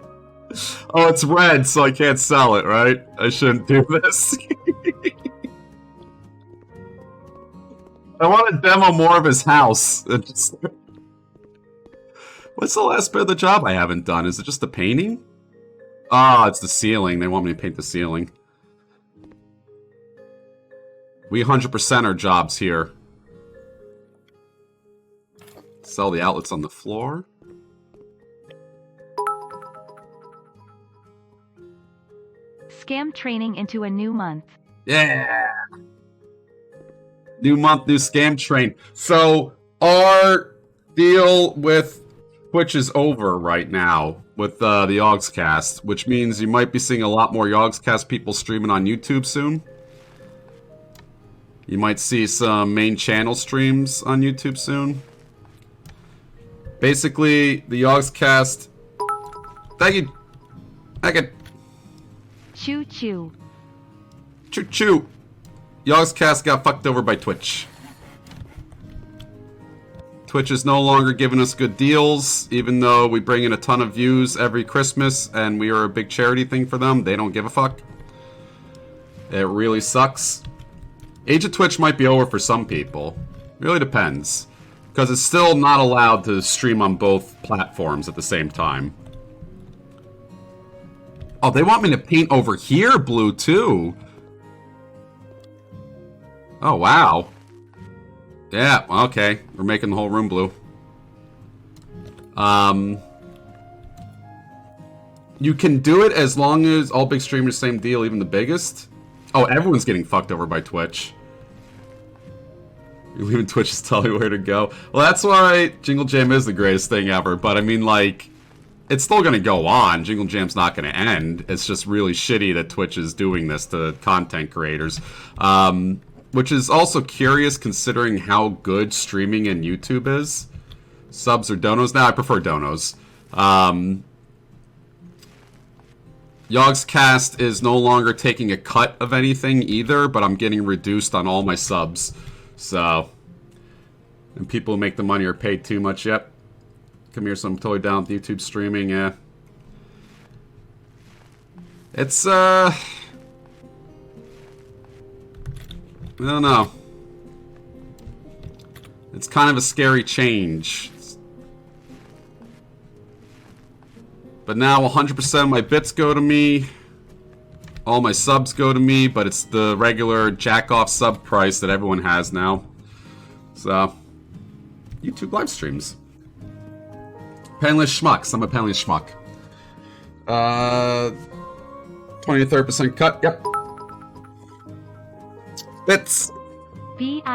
Oh, it's red, so I can't sell it, right? I shouldn't do this. I want to demo more of his house. What's the last bit of the job I haven't done? Is it just the painting? Ah, it's the ceiling. They want me to paint the ceiling. We 100% our jobs here. Sell the outlets on the floor. Scam training into a new month. Yeah! New month, new scam train. So, our deal with Twitch is over right now with the Yogscast, which means you might be seeing a lot more Yogscast people streaming on YouTube soon. You might see some main channel streams on YouTube soon. Basically, the Yogscast... Thank you! Thank you! Choo choo. Choo choo! Yogscast got fucked over by Twitch. Twitch is no longer giving us good deals, even though we bring in a ton of views every Christmas and we are a big charity thing for them. They don't give a fuck. It really sucks. Age of Twitch might be over for some people. It really depends. Because it's still not allowed to stream on both platforms at the same time. Oh, they want me to paint over here blue too. Oh, wow. Yeah, okay. We're making the whole room blue. You can do it as long as all big streamers, same deal, even the biggest. Oh, everyone's getting fucked over by Twitch. You're leaving Twitch to tell you where to go. Well, that's why Jingle Jam is the greatest thing ever. But I mean, like, it's still going to go on. Jingle Jam's not going to end. It's just really shitty that Twitch is doing this to content creators. Which is also curious considering how good streaming and YouTube is. Subs or donos? Now I prefer donos. Yogscast is no longer taking a cut of anything either, but I'm getting reduced on all my subs. So, and people who make the money are paid too much. Yep. Come here, so I'm totally down with YouTube streaming. Yeah. It's, I don't know. It's kind of a scary change. But now 100% of my bits go to me. All my subs go to me, but it's the regular jack-off sub price that everyone has now. So, YouTube live streams. Penless schmucks. I'm a penless schmuck. 20 to 30% cut. Yep. Bits. BIIIIIITS.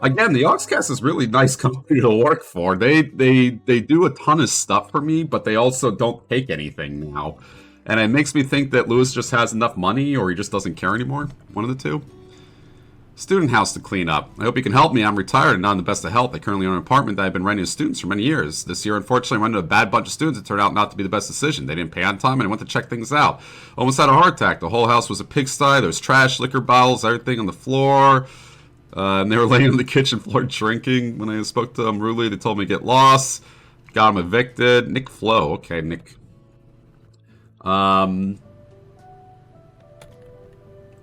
Again, the Yogscast is really nice company to work for. They do a ton of stuff for me, but they also don't take anything now. And it makes me think that Lewis just has enough money or he just doesn't care anymore. One of the two. Student house to clean up. I hope you can help me. I'm retired and not in the best of health. I currently own an apartment that I've been renting to students for many years. This year, unfortunately, I rented a bad bunch of students. It turned out not to be the best decision. They didn't pay on time and I went to check things out. Almost had a heart attack. The whole house was a pigsty. There was trash, liquor bottles, everything on the floor. And they were laying on the kitchen floor drinking. When I spoke to them rudely, they told me to get lost. Got them evicted. Nick Flo. Okay, Nick.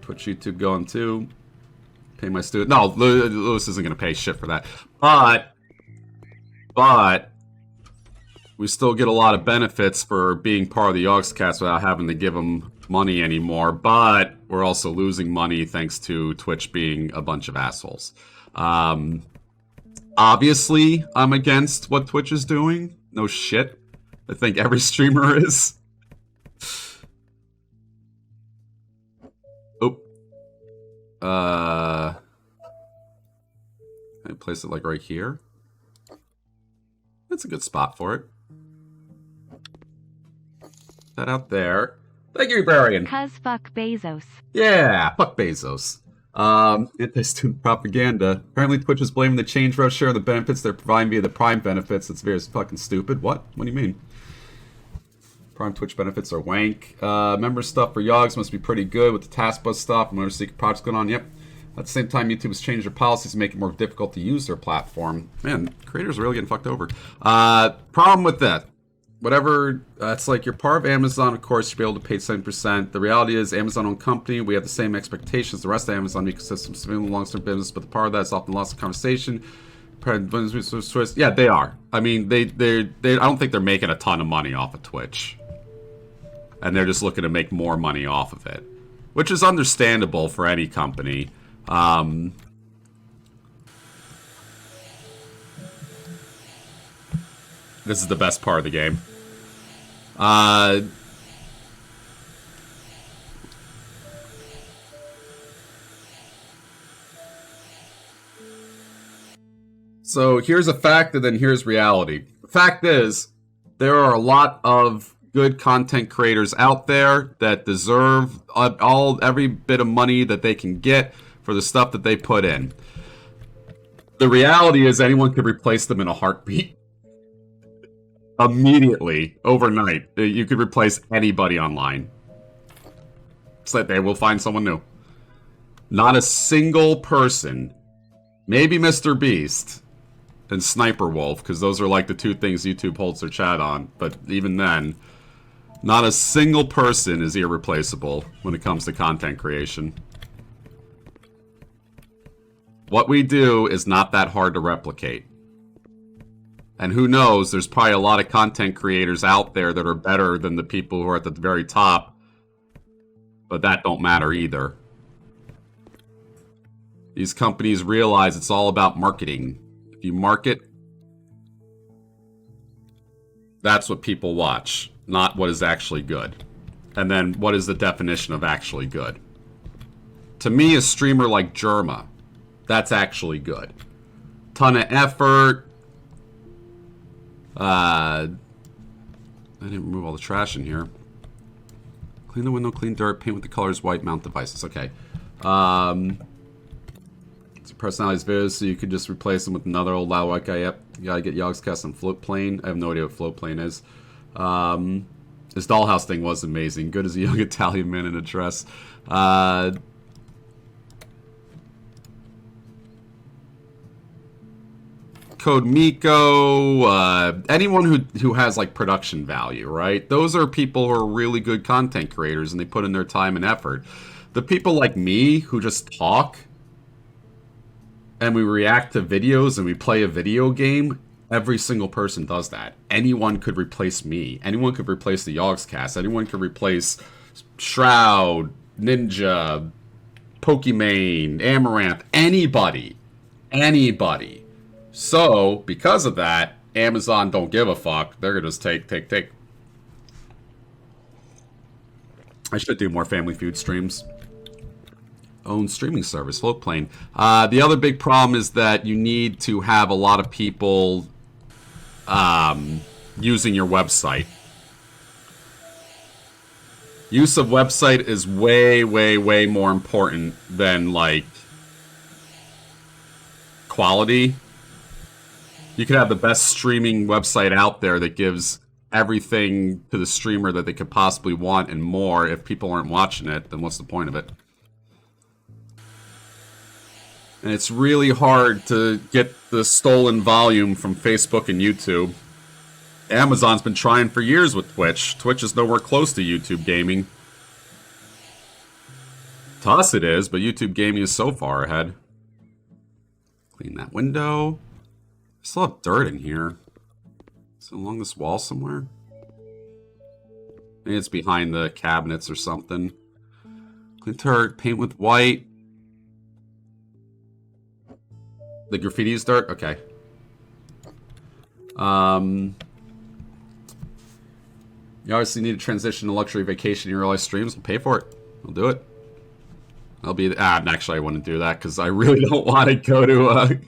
Twitch, YouTube going too. Pay my student. No, Lewis isn't going to pay shit for that. But we still get a lot of benefits for being part of the Yogscast without having to give them money anymore. But we're also losing money thanks to Twitch being a bunch of assholes. Obviously, I'm against what Twitch is doing. No shit. I think every streamer is. I place it like right here. That's a good spot for it. That out there. Thank you, Barian. Cuz fuck Bezos. Yeah, fuck Bezos. Anti-student propaganda. Apparently Twitch is blaming the change row share of the benefits they're providing via the Prime benefits. It's very fucking stupid. What? What do you mean? Prime Twitch benefits are wank. Member stuff for Yogs must be pretty good with the task bus stuff and whatever secret projects going on. Yep. At the same time, YouTube has changed their policies to make it more difficult to use their platform. Man, creators are really getting fucked over. Problem with that. Whatever, it's like you're part of Amazon, of course, you'll be able to pay 7%. The reality is, Amazon-owned company, we have the same expectations as the rest of the Amazon ecosystem, civilian long-term business, but the part of that is often lost in conversation. Yeah, they are. I mean, they I don't think they're making a ton of money off of Twitch. And they're just looking to make more money off of it. Which is understandable for any company. This is the best part of the game. So here's a fact and then here's reality. The fact is, there are a lot of good content creators out there that deserve every bit of money that they can get for the stuff that they put in. The reality is anyone could replace them in a heartbeat. Immediately, overnight, you could replace anybody online. It's like they will find someone new. Not a single person, maybe Mr. Beast and Sniper Wolf, because those are like the two things YouTube holds their chat on, but even then, not a single person is irreplaceable when it comes to content creation. What we do is not that hard to replicate. And who knows, there's probably a lot of content creators out there that are better than the people who are at the very top. But that don't matter either. These companies realize it's all about marketing. If you market, that's what people watch, not what is actually good. And then what is the definition of actually good? To me, a streamer like Germa, that's actually good. Ton of effort. I didn't remove all the trash in here. Clean the window, clean dirt, paint with the colors white, mount devices. Okay. It's personalized videos, so you could just replace them with another old loud white guy. Yep. You gotta get Yogscast on float plane. I have no idea what float plane is. This dollhouse thing was amazing. Good as a young Italian man in a dress. Code Miko, anyone who has like production value, right? Those are people who are really good content creators and they put in their time and effort. The people like me who just talk and we react to videos and we play a video game, every single person does that. Anyone could replace me. Anyone could replace the Yogscast. Anyone could replace Shroud, Ninja, Pokimane, Amaranth, anybody. Anybody. So, because of that, Amazon don't give a fuck. They're gonna just take. I should do more Family Feud streams. Own streaming service, Floatplane. The other big problem is that you need to have a lot of people using your website. Use of website is way, way, way more important than, like, quality. You could have the best streaming website out there that gives everything to the streamer that they could possibly want and more. If people aren't watching it, then what's the point of it? And it's really hard to get the stolen volume from Facebook and YouTube. Amazon's been trying for years with Twitch. Twitch is nowhere close to YouTube gaming. To us it is, but YouTube gaming is so far ahead. Clean that window. I still have dirt in here. Is it along this wall somewhere? Maybe it's behind the cabinets or something. Clean dirt, paint with white. The graffiti is dirt? Okay. You obviously need to transition to luxury vacation in your live streams. We'll pay for it. We'll do it. I'll be... actually, I wouldn't do that because I really don't want to go to...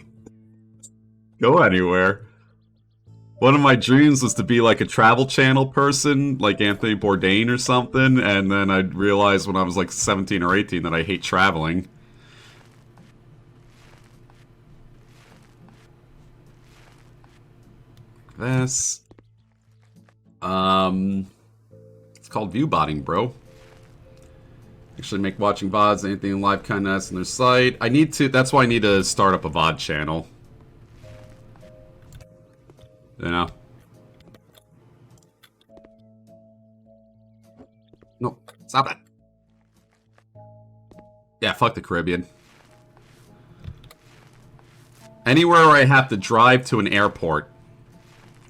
go anywhere. One of my dreams was to be like a travel channel person, like Anthony Bourdain or something, and then I realized when I was like 17 or 18 that I hate traveling. This. It's called view botting, bro. Actually make watching VODs, anything live kind of nice on their site. I need to, that's why I need to start up a VOD channel. You know? No, stop it. Yeah, fuck the Caribbean. Anywhere where I have to drive to an airport.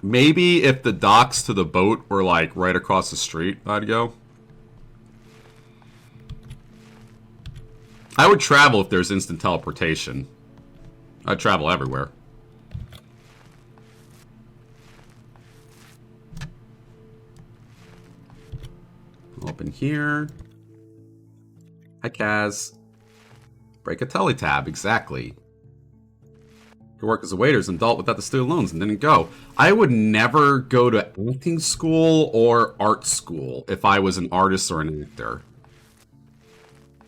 Maybe if the docks to the boat were like right across the street, I'd go. I would travel if there's instant teleportation. I'd travel everywhere. Open here. Hi, Kaz. Break a teletab, exactly. Could work as a waiter as an adult without the student loans and didn't go. I would never go to acting school or art school if I was an artist or an actor.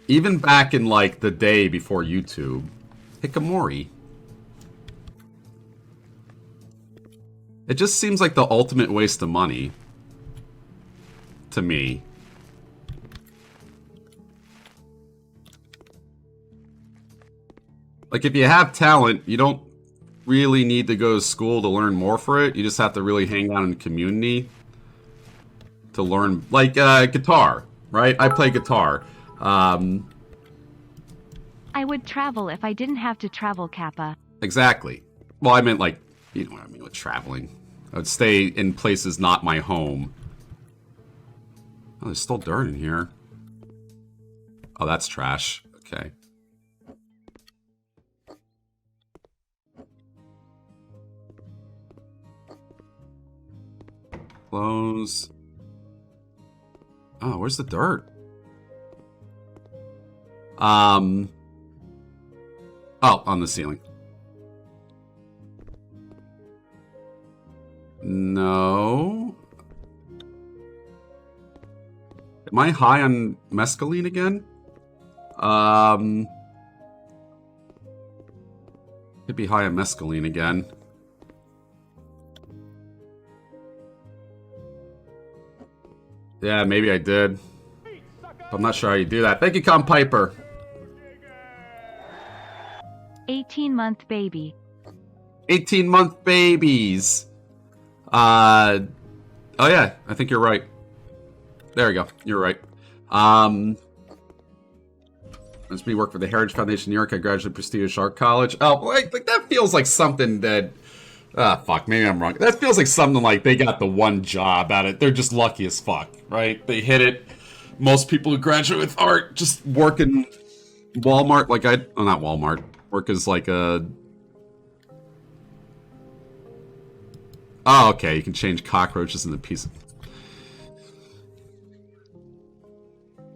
Even back in, like, the day before YouTube. Hikamori. It just seems like the ultimate waste of money. To me. Like, if you have talent, you don't really need to go to school to learn more for it. You just have to really hang out in the community to learn, like, guitar, right? I play guitar. I would travel if I didn't have to travel, Kappa. Exactly. Well, I meant, like, you know what I mean with traveling. I would stay in places not my home. Oh, there's still dirt in here. Oh, that's trash. Okay. Close. Oh, where's the dirt? Oh, on the ceiling. No. Am I high on mescaline again? Could be high on mescaline again. Yeah, maybe I did. I'm not sure how you do that. Thank you, Com Piper. 18-month baby. 18-month babies. Oh yeah, I think you're right. There we go. You're right. That's me work for the Heritage Foundation in New York. I graduated prestigious art college. Oh, like that feels like something that. Fuck, maybe I'm wrong. That feels like something like they got the one job at it. They're just lucky as fuck, right? They hit it. Most people who graduate with art just work in Walmart, like not Walmart. Work as like a. Oh, okay. You can change cockroaches into pieces.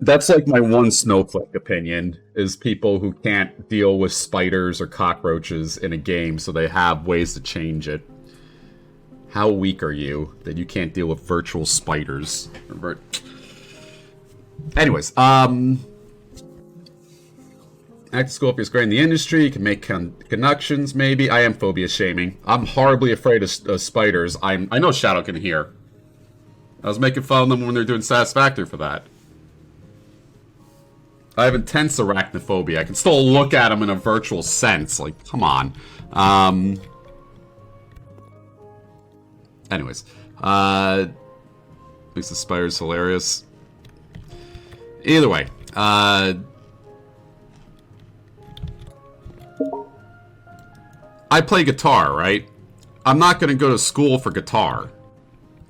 That's like my one snowflake opinion, is people who can't deal with spiders or cockroaches in a game, so they have ways to change it. How weak are you that you can't deal with virtual spiders? Anyways, Actoscopia is great in the industry. You can make connections, maybe. I am phobia shaming. I'm horribly afraid of spiders. I know Shadow can hear. I was making fun of them when they're doing Satisfactory for that. I have intense arachnophobia. I can still look at them in a virtual sense. Like, come on. Anyways. Makes the spiders hilarious. Either way. I play guitar, right? I'm not going to go to school for guitar.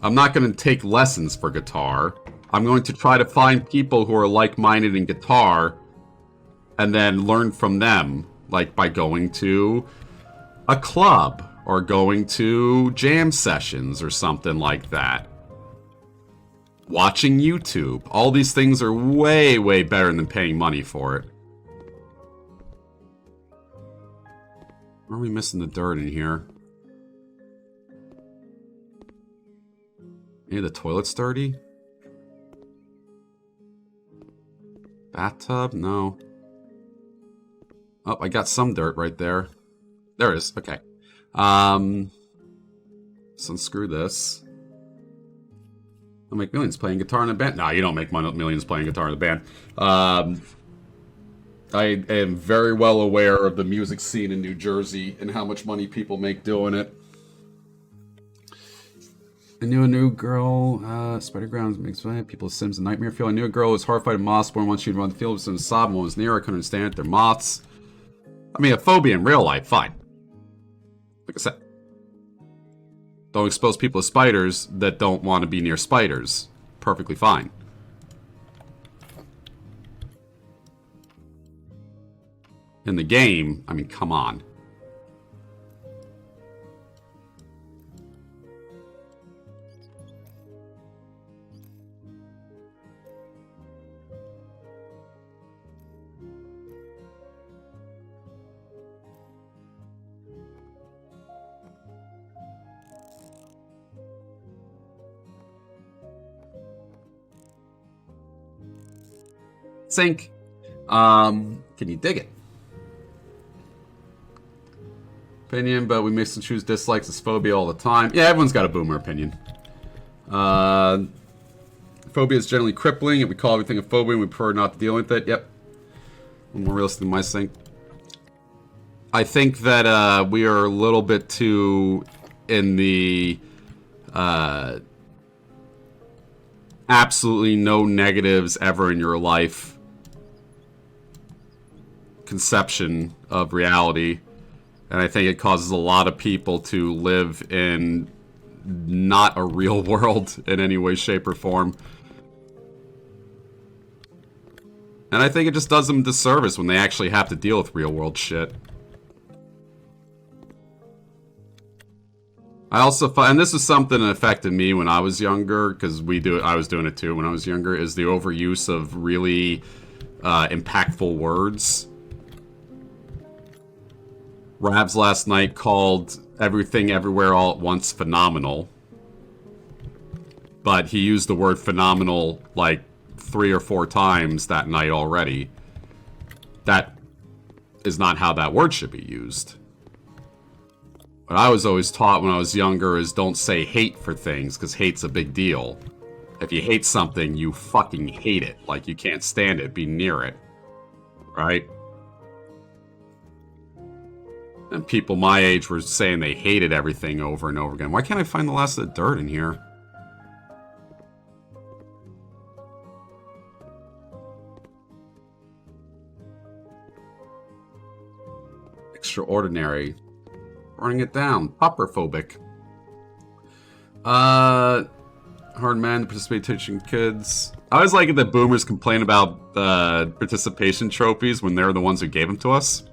I'm not going to take lessons for guitar. I'm going to try to find people who are like-minded in guitar and then learn from them, like by going to a club or going to jam sessions or something like that. Watching YouTube. All these things are way, way better than paying money for it. Where are we missing the dirt in here? Maybe the toilet's dirty? Bathtub? No. Oh, I got some dirt right there. There it is. Okay. Let's unscrew this. I'll make millions playing guitar in a band. No, you don't make millions playing guitar in a band. I am very well aware of the music scene in New Jersey and how much money people make doing it. I knew a new girl, Spider Grounds makes fun of people, Sims a nightmare feel. I knew a girl who was horrified of moths born once she'd run the field with some sob. One was near her, I couldn't understand it. They're moths. I mean, a phobia in real life, fine. Like I said. Don't expose people to spiders that don't want to be near spiders. Perfectly fine. In the game, I mean, come on. Sink. Can you dig it? Opinion, but we mix and choose dislikes as phobia all the time. Yeah, everyone's got a boomer opinion. Phobia is generally crippling. If we call everything a phobia, we prefer not to deal with it. Yep. I'm more realistic than my sink. I think that we are a little bit too in the absolutely no negatives ever in your life conception of reality. And I think it causes a lot of people to live in not a real world in any way, shape, or form. And I think it just does them a disservice when they actually have to deal with real-world shit. I also find, and this is something that affected me when I was younger, because I was doing it too when I was younger, is the overuse of really impactful words. Rabs last night called Everything Everywhere All at Once phenomenal. But he used the word phenomenal like 3 or 4 times that night already. That is not how that word should be used. What I was always taught when I was younger is don't say hate for things, because hate's a big deal. If you hate something, you fucking hate it. Like, you can't stand it, be near it. Right? And people my age were saying they hated everything over and over again. Why can't I find the last of the dirt in here? Extraordinary. Running it down. Popperphobic. Hard man, participation kids. I always like it that boomers complain about participation trophies when they're the ones who gave them to us.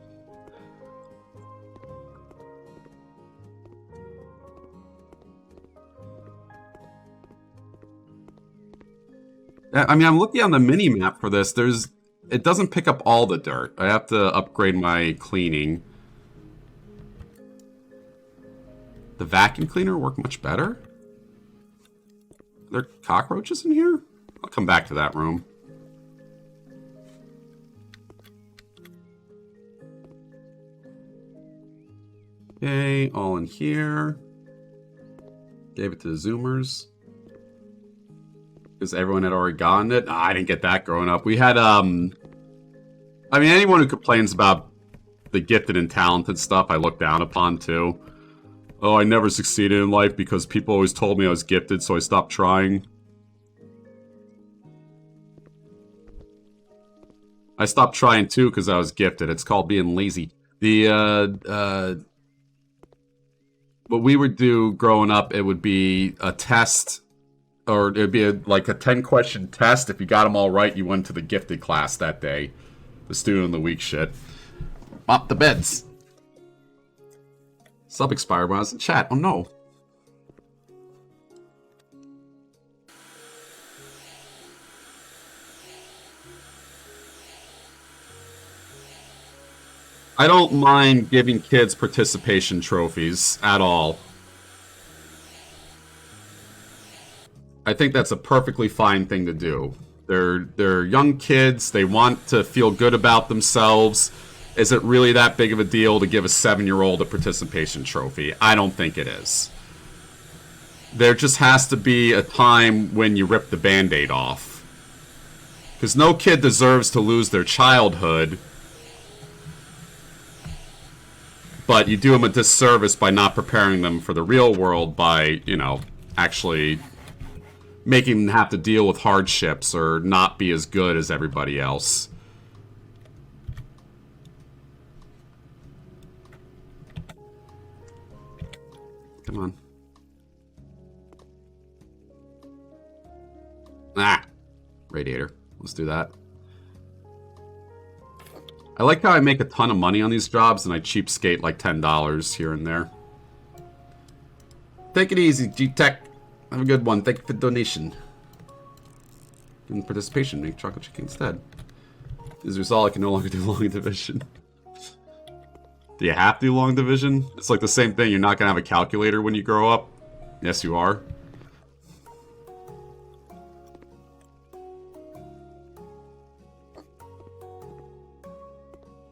I mean, I'm looking on the mini-map for this. It doesn't pick up all the dirt. I have to upgrade my cleaning. The vacuum cleaner work much better? Are there cockroaches in here? I'll come back to that room. Okay, all in here. Gave it to the Zoomers. Because everyone had already gotten it. I didn't get that growing up. We had, I mean, anyone who complains about the gifted and talented stuff, I look down upon, too. Oh, I never succeeded in life because people always told me I was gifted, so I stopped trying. I stopped trying, too, because I was gifted. It's called being lazy. What we would do growing up, it would be a test, or it would be like a 10-question test. If you got them all right, you went to the gifted class that day. The student of the week shit. Mop the beds. Sub expired when I was in chat. Oh no. I don't mind giving kids participation trophies at all. I think that's a perfectly fine thing to do. They're young kids. They want to feel good about themselves. Is it really that big of a deal to give a 7-year-old a participation trophy? I don't think it is. There just has to be a time when you rip the Band-Aid off. Because no kid deserves to lose their childhood. But you do them a disservice by not preparing them for the real world by, you know, actually making them have to deal with hardships or not be as good as everybody else. Come on. Ah! Radiator. Let's do that. I like how I make a ton of money on these jobs and I cheapskate like $10 here and there. Take it easy, G-Tech. Have a good one. Thank you for the donation. In participation, make chocolate chicken instead. As a result, I can no longer do long division. Do you have to do long division? It's like the same thing. You're not going to have a calculator when you grow up. Yes, you are.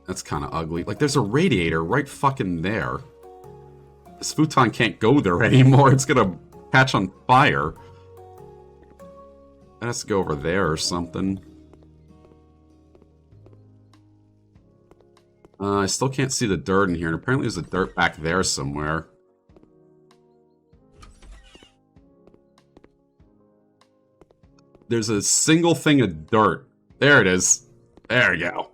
That's kind of ugly. Like, there's a radiator right fucking there. This futon can't go there anymore. It's going to catch on fire. It has to go over there or something. I still can't see the dirt in here, and apparently there's a dirt back there somewhere. There's a single thing of dirt. There it is. There we go.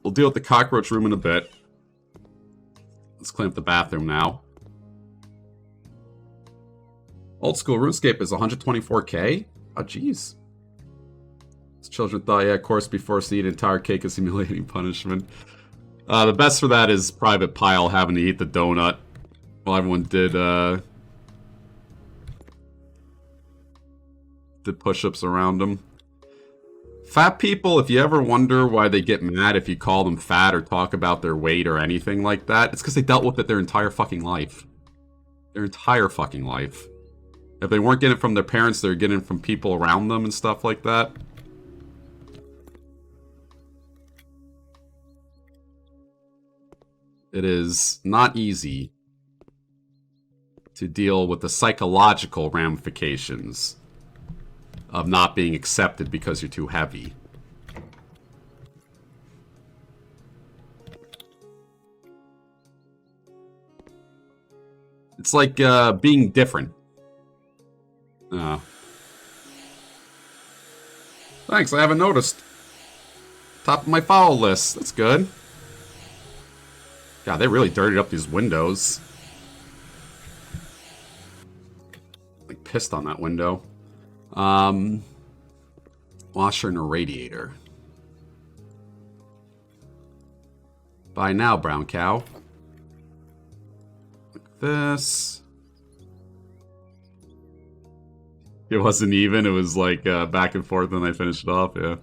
We'll deal with the cockroach room in a bit. Let's clean up the bathroom now. Old school RuneScape is 124k? Oh, jeez. It's Children thought, yeah, of course, be forced to eat an entire cake is humiliating punishment. The best for that is Private Pile having to eat the donut while everyone did push-ups around him. Fat people, if you ever wonder why they get mad if you call them fat or talk about their weight or anything like that, it's because they dealt with it their entire fucking life. Their entire fucking life. If they weren't getting it from their parents, they're getting it from people around them and stuff like that. It is not easy to deal with the psychological ramifications of not being accepted because you're too heavy. It's like being different. Thanks, I haven't noticed. Top of my follow list. That's good. God, they really dirtied up these windows. Like, pissed on that window. Washer and a radiator. Buy now, brown cow. Like this. It wasn't even, it was like back and forth and I finished it off, yeah.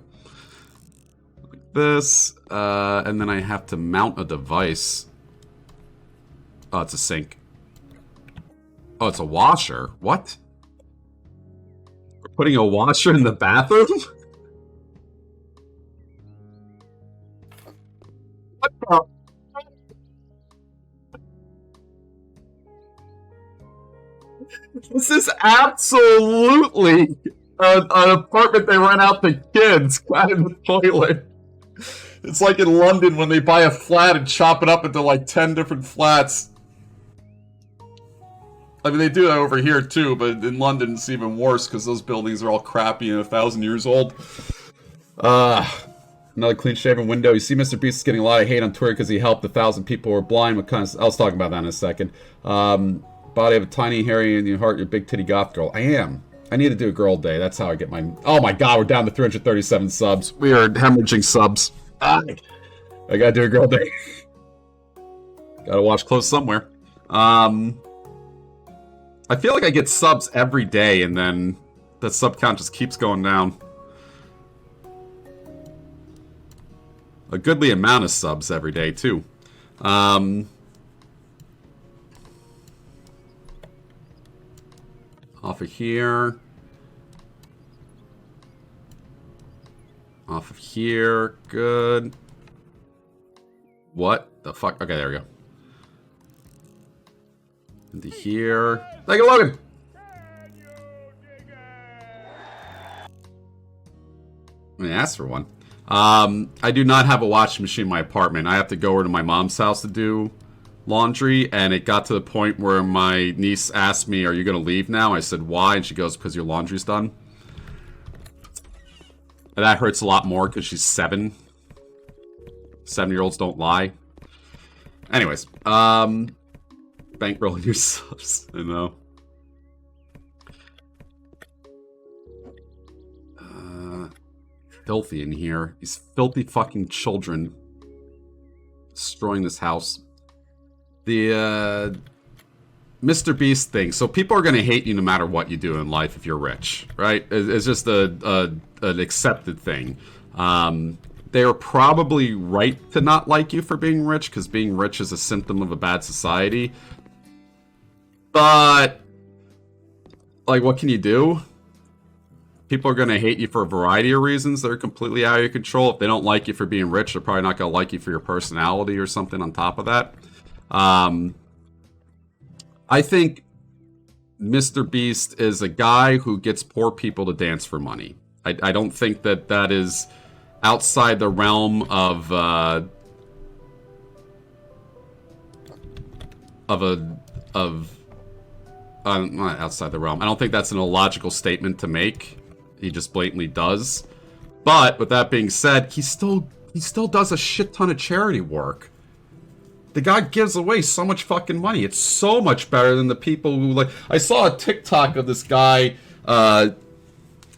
Like this. And then I have to mount a device. Oh, it's a sink. Oh, it's a washer. What? We're putting a washer in the bathroom? What the? This is absolutely an apartment they rent out to kids. Kind of the toilet. It's like in London when they buy a flat and chop it up into like 10 different flats. I mean, they do that over here too, but in London it's even worse because those buildings are all crappy and 1,000 years old. Another clean-shaven window. You see Mr. Beast is getting a lot of hate on Twitter because he helped 1,000 people who were blind. What kind of... I was talking about that in a second. Body of a tiny, hairy, and your heart, you're a big titty goth girl. I am. I need to do a girl day. That's how I get my... Oh my god, we're down to 337 subs. We are hemorrhaging subs. I gotta do a girl day. Gotta watch close somewhere. I feel like I get subs every day, and then the sub count just keeps going down. A goodly amount of subs every day, too. Off of here. Off of here. Good. What the fuck? Okay, there we go. Into here. Thank you, Logan! I mean, ask for one. I do not have a washing machine in my apartment. I have to go over to my mom's house to do laundry, and it got to the point where my niece asked me, "Are you going to leave now?" I said, "Why?" And she goes, "Because your laundry's done." And that hurts a lot more because she's 7. 7-year-olds don't lie. Anyways, bankrolling your subs. I know. Filthy in here. These filthy fucking children destroying this house. The Mr. Beast thing. So people are going to hate you no matter what you do in life if you're rich, right? It's just an accepted thing. They are probably right to not like you for being rich, because being rich is a symptom of a bad society. But, like, what can you do? People are going to hate you for a variety of reasons that are completely out of your control. If they don't like you for being rich, they're probably not going to like you for your personality or something on top of that. I think Mr. Beast is a guy who gets poor people to dance for money. I don't think that that is outside the realm of not outside the realm. I don't think that's an illogical statement to make. He just blatantly does. But with that being said, he still does a shit ton of charity work. The guy gives away so much fucking money. It's so much better than the people who, like... I saw a TikTok of this guy,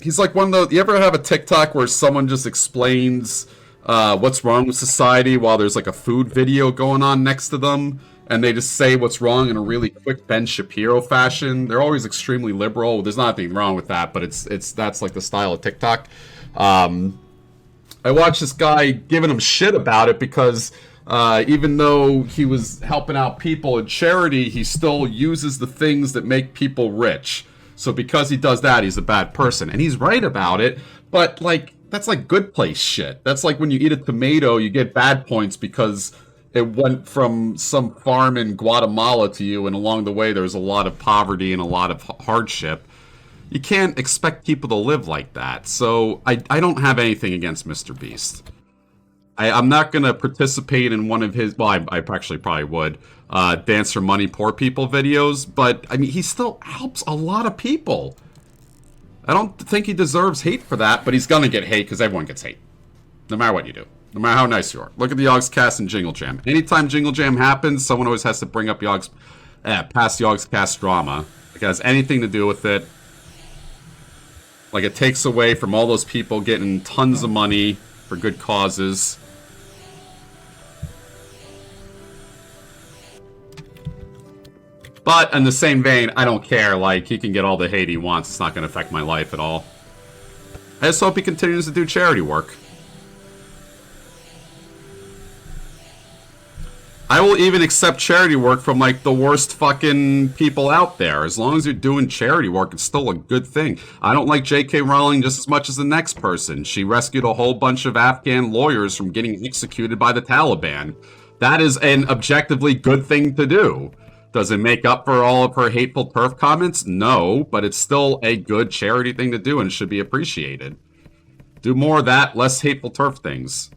He's like one of those. You ever have a TikTok where someone just explains what's wrong with society while there's like a food video going on next to them, and they just say what's wrong in a really quick Ben Shapiro fashion? They're always extremely liberal. There's nothing wrong with that, but that's like the style of TikTok. I watched this guy giving him shit about it because even though he was helping out people in charity, he still uses the things that make people rich. So because he does that, he's a bad person. And he's right about it, but like that's like good place shit. That's like when you eat a tomato, you get bad points because it went from some farm in Guatemala to you, and along the way there's a lot of poverty and a lot of hardship. You can't expect people to live like that. So I don't have anything against Mr. Beast. I'm not going to participate in one of his, well, I actually probably would, Dance for Money Poor People videos, but, I mean, he still helps a lot of people. I don't think he deserves hate for that, but he's going to get hate because everyone gets hate. No matter what you do. No matter how nice you are. Look at the Yogscast and Jingle Jam. Anytime Jingle Jam happens, someone always has to bring up past Yogscast drama. It has anything to do with it. Like, it takes away from all those people getting tons of money for good causes. But in the same vein, I don't care. Like, he can get all the hate he wants. It's not going to affect my life at all. I just hope he continues to do charity work. I will even accept charity work from, like, the worst fucking people out there. As long as you're doing charity work, it's still a good thing. I don't like J.K. Rowling just as much as the next person. She rescued a whole bunch of Afghan lawyers from getting executed by the Taliban. That is an objectively good thing to do. Does it make up for all of her hateful turf comments? No, but it's still a good charity thing to do and should be appreciated. Do more of that, less hateful turf things.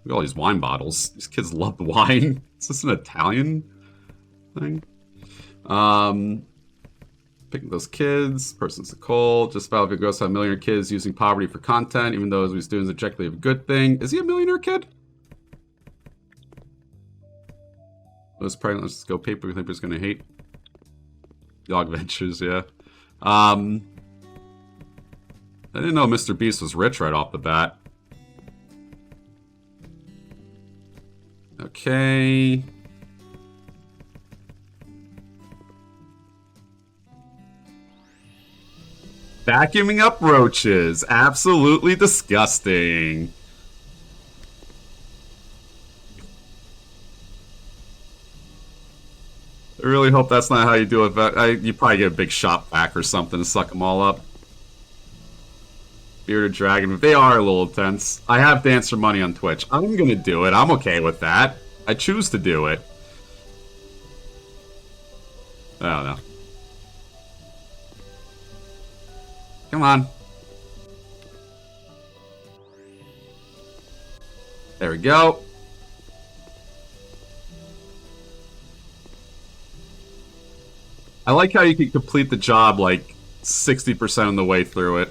Look at all these wine bottles. These kids love wine. Is this an Italian thing? Picking those kids. Person's a cold. Just about if it goes to a millionaire kids using poverty for content, even though he's doing objectively a good thing. Is he a millionaire kid? Let's probably let's go paper. Paper's gonna hate Dog Ventures, yeah. I didn't know Mr. Beast was rich right off the bat. Okay. Vacuuming up roaches. Absolutely disgusting. I really hope that's not how you do it. You probably get a big shop vac or something to suck them all up. Bearded Dragon. They are a little intense. I have Dance for Money on Twitch. I'm gonna do it. I'm okay with that. I choose to do it. I don't know. Come on. There we go. I like how you can complete the job like 60% of the way through it.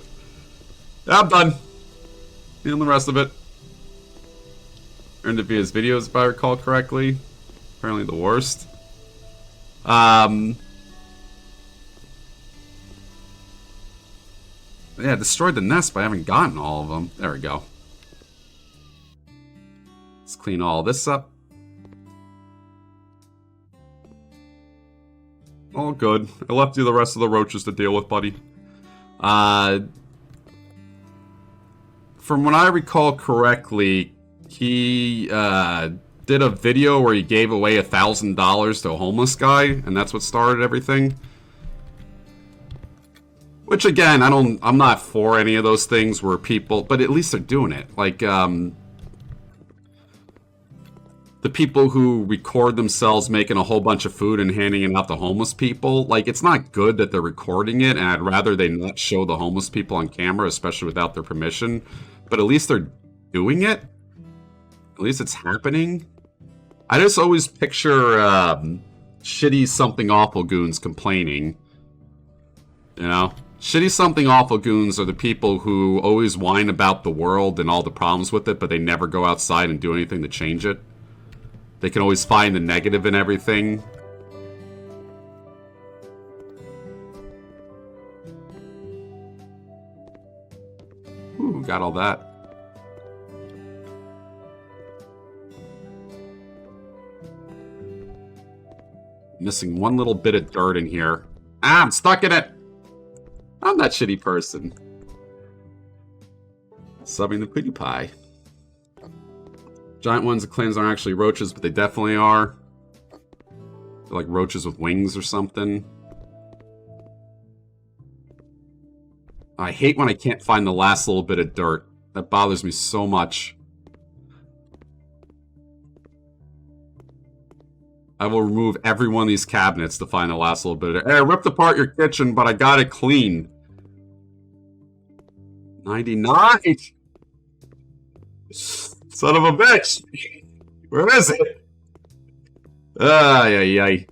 Yeah, I'm done. And the rest of it. Earned it via his videos, if I recall correctly. Apparently the worst. Yeah, destroyed the nest, but I haven't gotten all of them. There we go. Let's clean all this up. All good. I left you the rest of the roaches to deal with, buddy. From what I recall correctly, he did a video where he gave away $1,000 to a homeless guy, and that's what started everything. Which again, I'm not for any of those things where people, but at least they're doing it. Like, the people who record themselves making a whole bunch of food and handing it out to homeless people, like, it's not good that they're recording it, and I'd rather they not show the homeless people on camera, especially without their permission. But at least they're doing it. At least it's happening. I just always picture shitty something awful goons complaining. You know? Shitty something awful goons are the people who always whine about the world and all the problems with it, but they never go outside and do anything to change it. They can always find the negative in everything. Ooh, got all that. Missing one little bit of dirt in here. Ah, I'm stuck in it! I'm that shitty person. Subbing the PewDiePie. Giant ones that claims aren't actually roaches, but they definitely are. They're like roaches with wings or something. I hate when I can't find the last little bit of dirt. That bothers me so much. I will remove every one of these cabinets to find the last little bit of dirt. Hey, I ripped apart your kitchen, but I got it clean. 99! Son of a bitch! Where is it? Ay, ay, ay.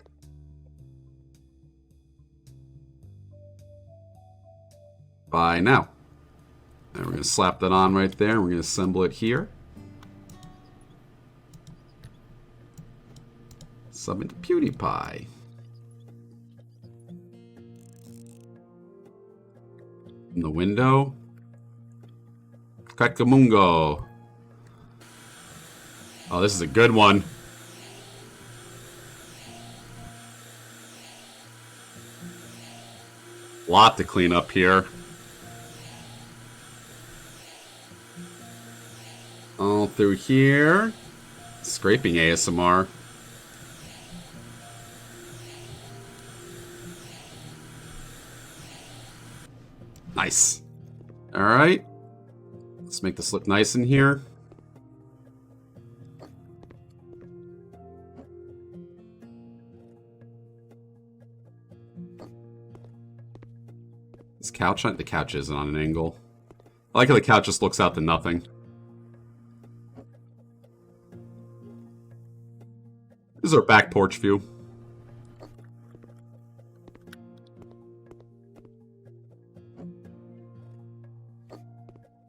By now. And we're going to slap that on right there. We're going to assemble it here. Sub into PewDiePie. In the window. Kakamungo. Oh, this is a good one. Lot to clean up here. All through here. Scraping ASMR. Nice. Alright. Let's make this look nice in here. This couch, the couch isn't on an angle. I like how the couch just looks out to nothing. This is our back porch view.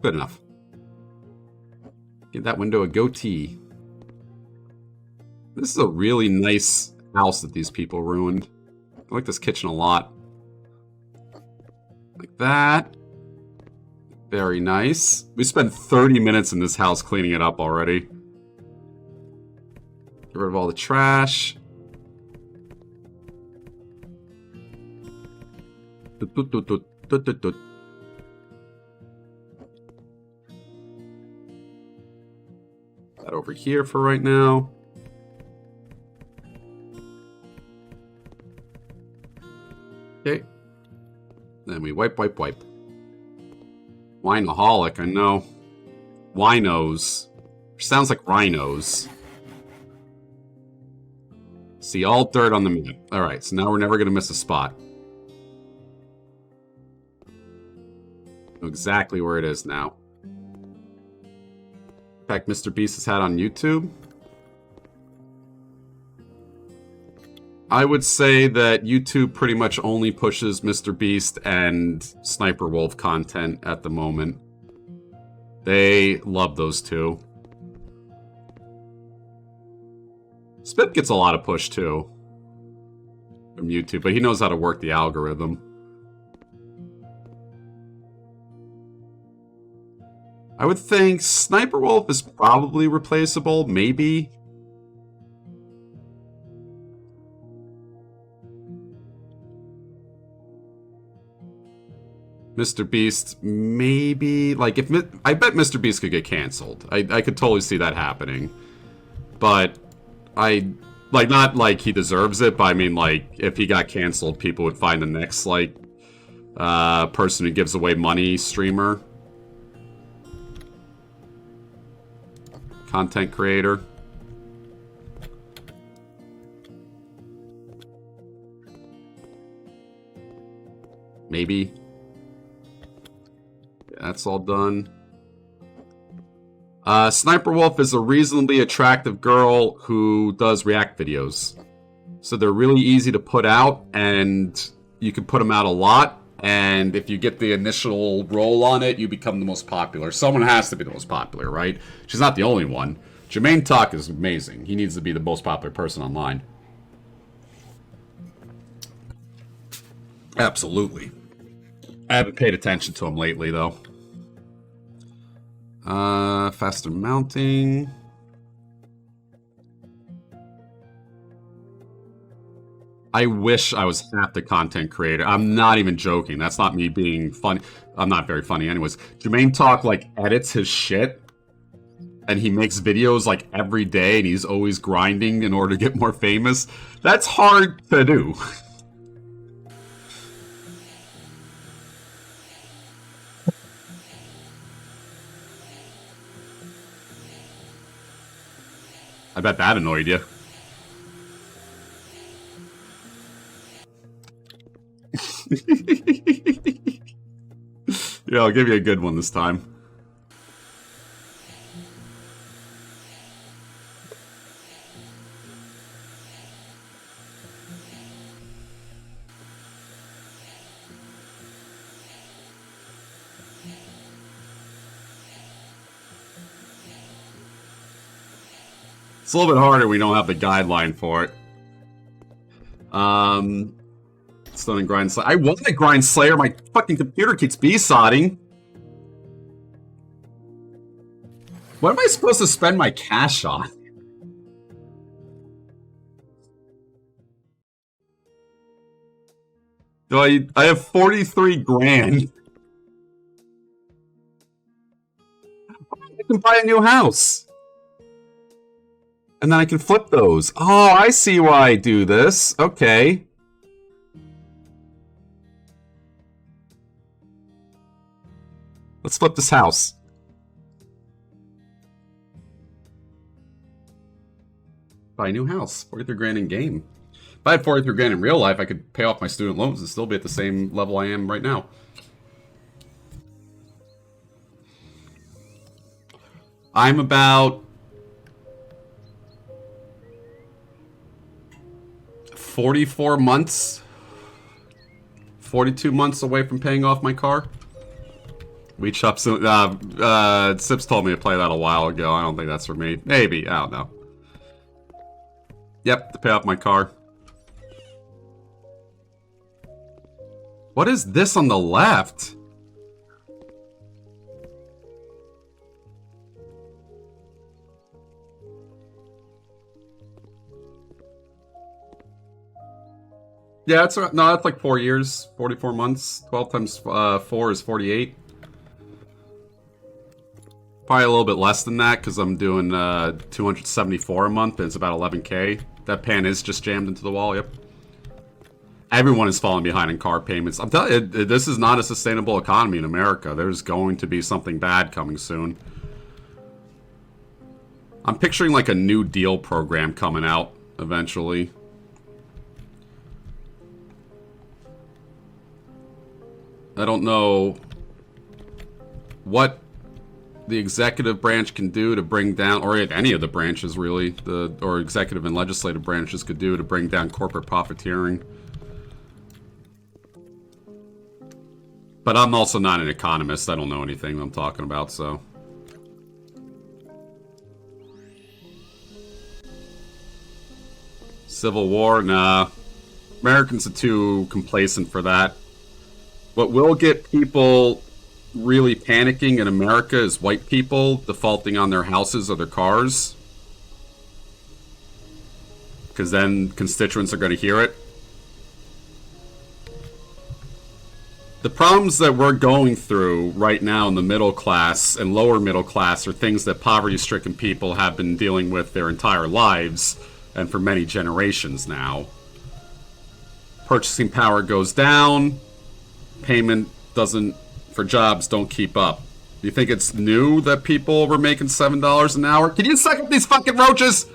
Good enough. Give that window a goatee. This is a really nice house that these people ruined. I like this kitchen a lot. Like that. Very nice. We spent 30 minutes in this house cleaning it up already. Get rid of all the trash. That over here for right now. Okay. Then we wipe, wipe, wipe. Wineaholic, I know. Winos. Sounds like rhinos. See, all dirt on the map. Alright, so now we're never going to miss a spot. Know exactly where it is now. In fact, Mr. Beast has had on YouTube. I would say that YouTube pretty much only pushes Mr. Beast and Sniper Wolf content at the moment. They love those two. Spit gets a lot of push too from YouTube, but he knows how to work the algorithm. I would think Sniper Wolf is probably replaceable, maybe. Mr. Beast, maybe. Like, if I bet Mr. Beast could get canceled. I could totally see that happening. But like, not like he deserves it, but I mean, like, if he got canceled, people would find the next, like, person who gives away money streamer. Content creator. Maybe. Yeah, that's all done. Sniper Wolf is a reasonably attractive girl who does react videos. So they're really easy to put out, and you can put them out a lot. And if you get the initial roll on it, you become the most popular. Someone has to be the most popular, right? She's not the only one. Jermaine Tuck is amazing. He needs to be the most popular person online. Absolutely. I haven't paid attention to him lately, though. Faster mounting. I wish I was half the content creator. I'm not even joking. That's not me being funny. I'm not very funny anyways. Jermaine Talk, like, edits his shit. And he makes videos, like, every day. And he's always grinding in order to get more famous. That's hard to do. I bet that annoyed you. Yeah, I'll give you a good one this time. It's a little bit harder. We don't have the guideline for it. Stone and Grind Slayer. I want to Grind Slayer. My fucking computer keeps B-sodding. What am I supposed to spend my cash on? Do I have 43 grand. I can buy a new house. And then I can flip those. Oh, I see why I do this. Okay. Let's flip this house. Buy a new house. 43 grand in game. If I had 43 grand in real life, I could pay off my student loans and still be at the same level I am right now. I'm about 44 months, 42 months away from paying off my car. We chop some. Sips told me to play that a while ago. I don't think that's for me. Maybe. I don't know. Yep, to pay off my car. What is this on the left? Yeah, it's no, that's like 4 years, 44 months. 12 times 4 is 48. Probably a little bit less than that because I'm doing 274 a month. And it's about 11K. That pan is just jammed into the wall. Yep. Everyone is falling behind in car payments. I'm telling you, this is not a sustainable economy in America. There's going to be something bad coming soon. I'm picturing like a New Deal program coming out eventually. I don't know what the executive branch can do to bring down, or any of the branches really, or executive and legislative branches could do to bring down corporate profiteering. But I'm also not an economist. I don't know anything I'm talking about, so. Civil War? Nah. Americans are too complacent for that. What will get people really panicking in America is white people defaulting on their houses or their cars. Because then constituents are going to hear it. The problems that we're going through right now in the middle class and lower middle class are things that poverty-stricken people have been dealing with their entire lives and for many generations now. Purchasing power goes down. Payment for jobs don't keep up. Do you think it's new that people were making $7 an hour? Can you suck up these fucking roaches?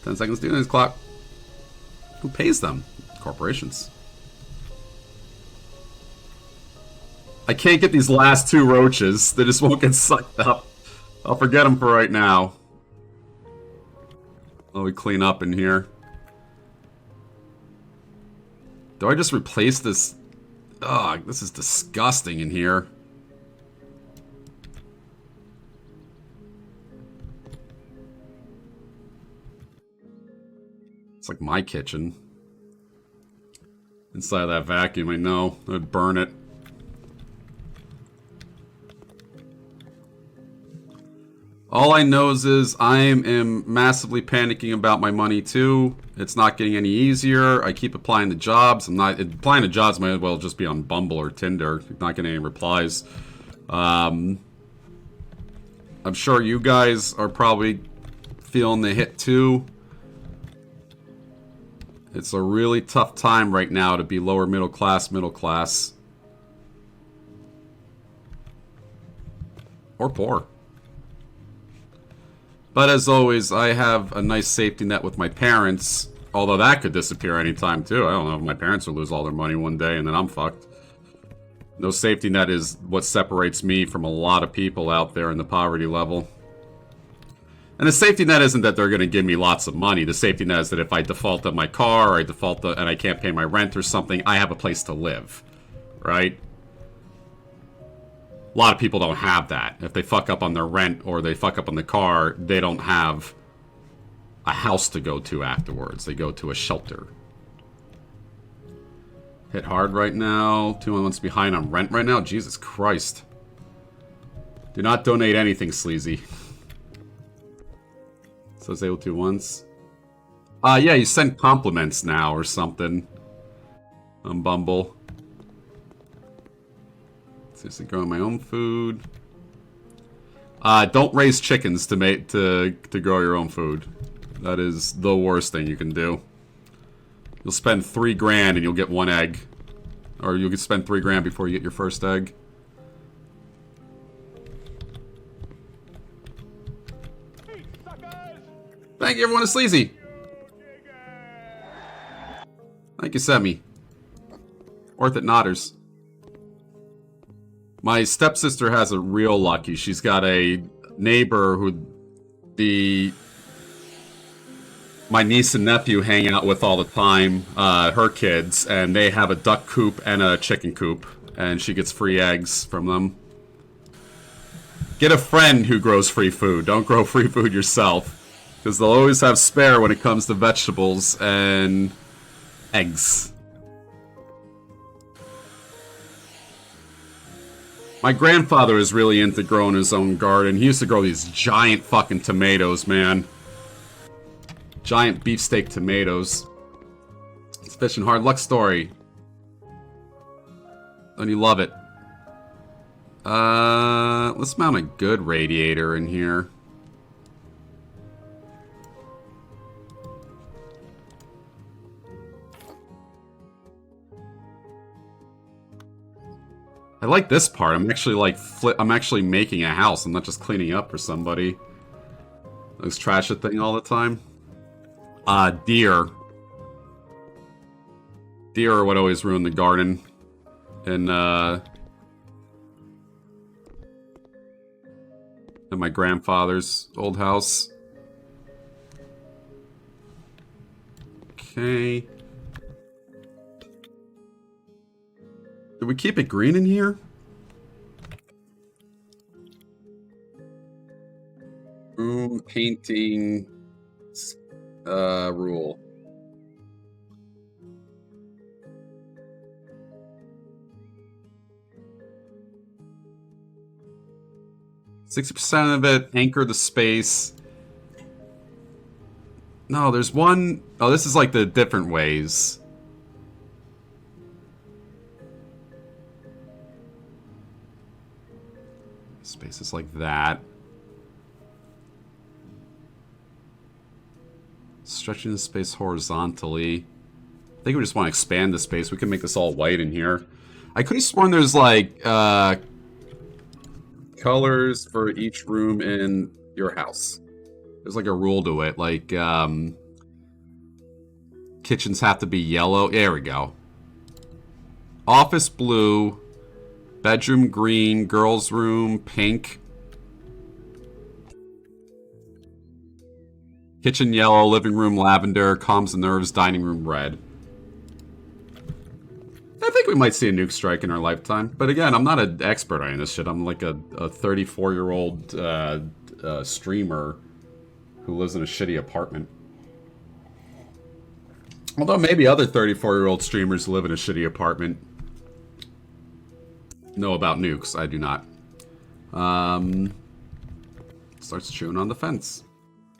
10 seconds to do this clock. Who pays them? Corporations. I can't get these last two roaches. They just won't get sucked up. I'll forget them for right now. Let me clean up in here. Do I just replace this? Ugh, this is disgusting in here. It's like my kitchen. Inside of that vacuum, I know. I'd burn it. All I know is I am massively panicking about my money too. It's not getting any easier. I keep applying to jobs. I'm not applying to jobs. Might as well just be on Bumble or Tinder. Not getting any replies. I'm sure you guys are probably feeling the hit too. It's a really tough time right now to be lower middle class, or poor. But as always, I have a nice safety net with my parents, although that could disappear anytime too. I don't know if my parents will lose all their money one day and then I'm fucked. No safety net is what separates me from a lot of people out there in the poverty level. And the safety net isn't that they're going to give me lots of money. The safety net is that if I default on my car, or I default and I can't pay my rent or something, I have a place to live. Right? A lot of people don't have that. If they fuck up on their rent or they fuck up on the car, they don't have a house to go to afterwards. They go to a shelter. Hit hard right now. 2 months behind on rent right now. Jesus Christ. Do not donate anything, sleazy. Says able to once. Yeah, you send compliments now or something. On Bumble. Seriously, growing my own food. Don't raise chickens to grow your own food. That is the worst thing you can do. You'll spend $3 grand and you'll get 1 egg. Or you'll spend $3 grand before you get your first egg. Thank you, everyone. It's Sleazy. Thank you, Semi. Worth it, Nodders. My stepsister has a real lucky. She's got a neighbor who my niece and nephew hang out with all the time, her kids, and they have a duck coop and a chicken coop, and she gets free eggs from them. Get a friend who grows free food. Don't grow free food yourself, because they'll always have spare when it comes to vegetables and eggs. My grandfather is really into growing his own garden. He used to grow these giant fucking tomatoes, man. Giant beefsteak tomatoes. It's fishing hard luck story. And you love it. Let's mount a good radiator in here. I like this part. I'm actually I'm actually making a house. I'm not just cleaning up for somebody. I just trash a thing all the time. Deer. Deer are what always ruin the garden. In my grandfather's old house. Okay. Did we keep it green in here? Room painting rule. %60 of it, anchor the space. No, there's one... Oh, this is like the different ways. Spaces like that. Stretching the space horizontally. I think we just want to expand the space. We can make this all white in here. I could have sworn there's like colors for each room in your house. There's like a rule to it. Like kitchens have to be yellow. There we go. Office blue. Bedroom green, girls' room pink, kitchen yellow, living room lavender, calms the nerves, dining room red. I think we might see a nuke strike in our lifetime, but again, I'm not an expert on this shit. I'm like a 34-year-old streamer who lives in a shitty apartment. Although maybe other 34-year-old streamers live in a shitty apartment. Know about nukes. I do not. Starts chewing on the fence.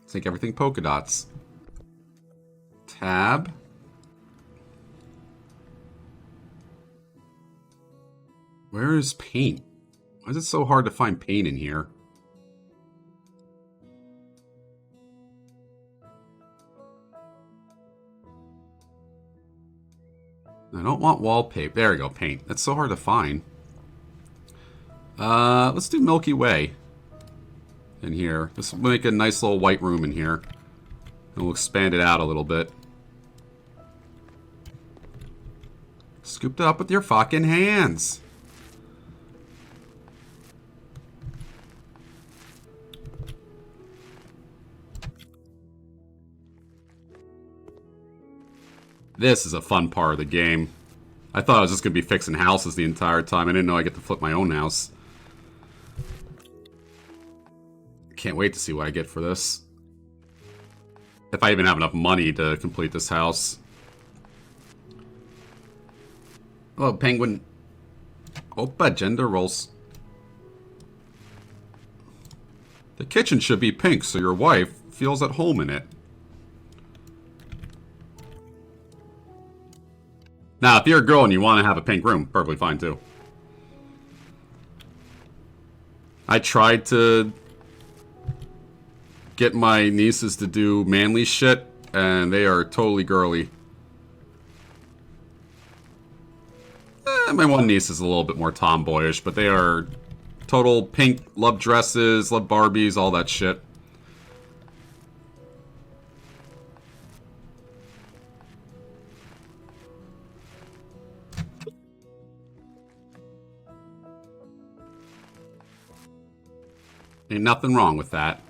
Let's make everything polka dots. Tab. Where is paint? Why is it so hard to find paint in here? I don't want wallpaper. There we go, paint. That's so hard to find. Let's do Milky Way in here. Let's make a nice little white room in here. And we'll expand it out a little bit. Scoop it up with your fucking hands. This is a fun part of the game. I thought I was just going to be fixing houses the entire time. I didn't know I get to flip my own house. Can't wait to see what I get for this. If I even have enough money to complete this house. Hello, penguin. Opa, gender roles. The kitchen should be pink so your wife feels at home in it. Now, if you're a girl and you want to have a pink room, perfectly fine too. I tried to get my nieces to do manly shit, and they are totally girly. My one niece is a little bit more tomboyish, but they are total pink, love dresses, love Barbies, all that shit. Ain't nothing wrong with that.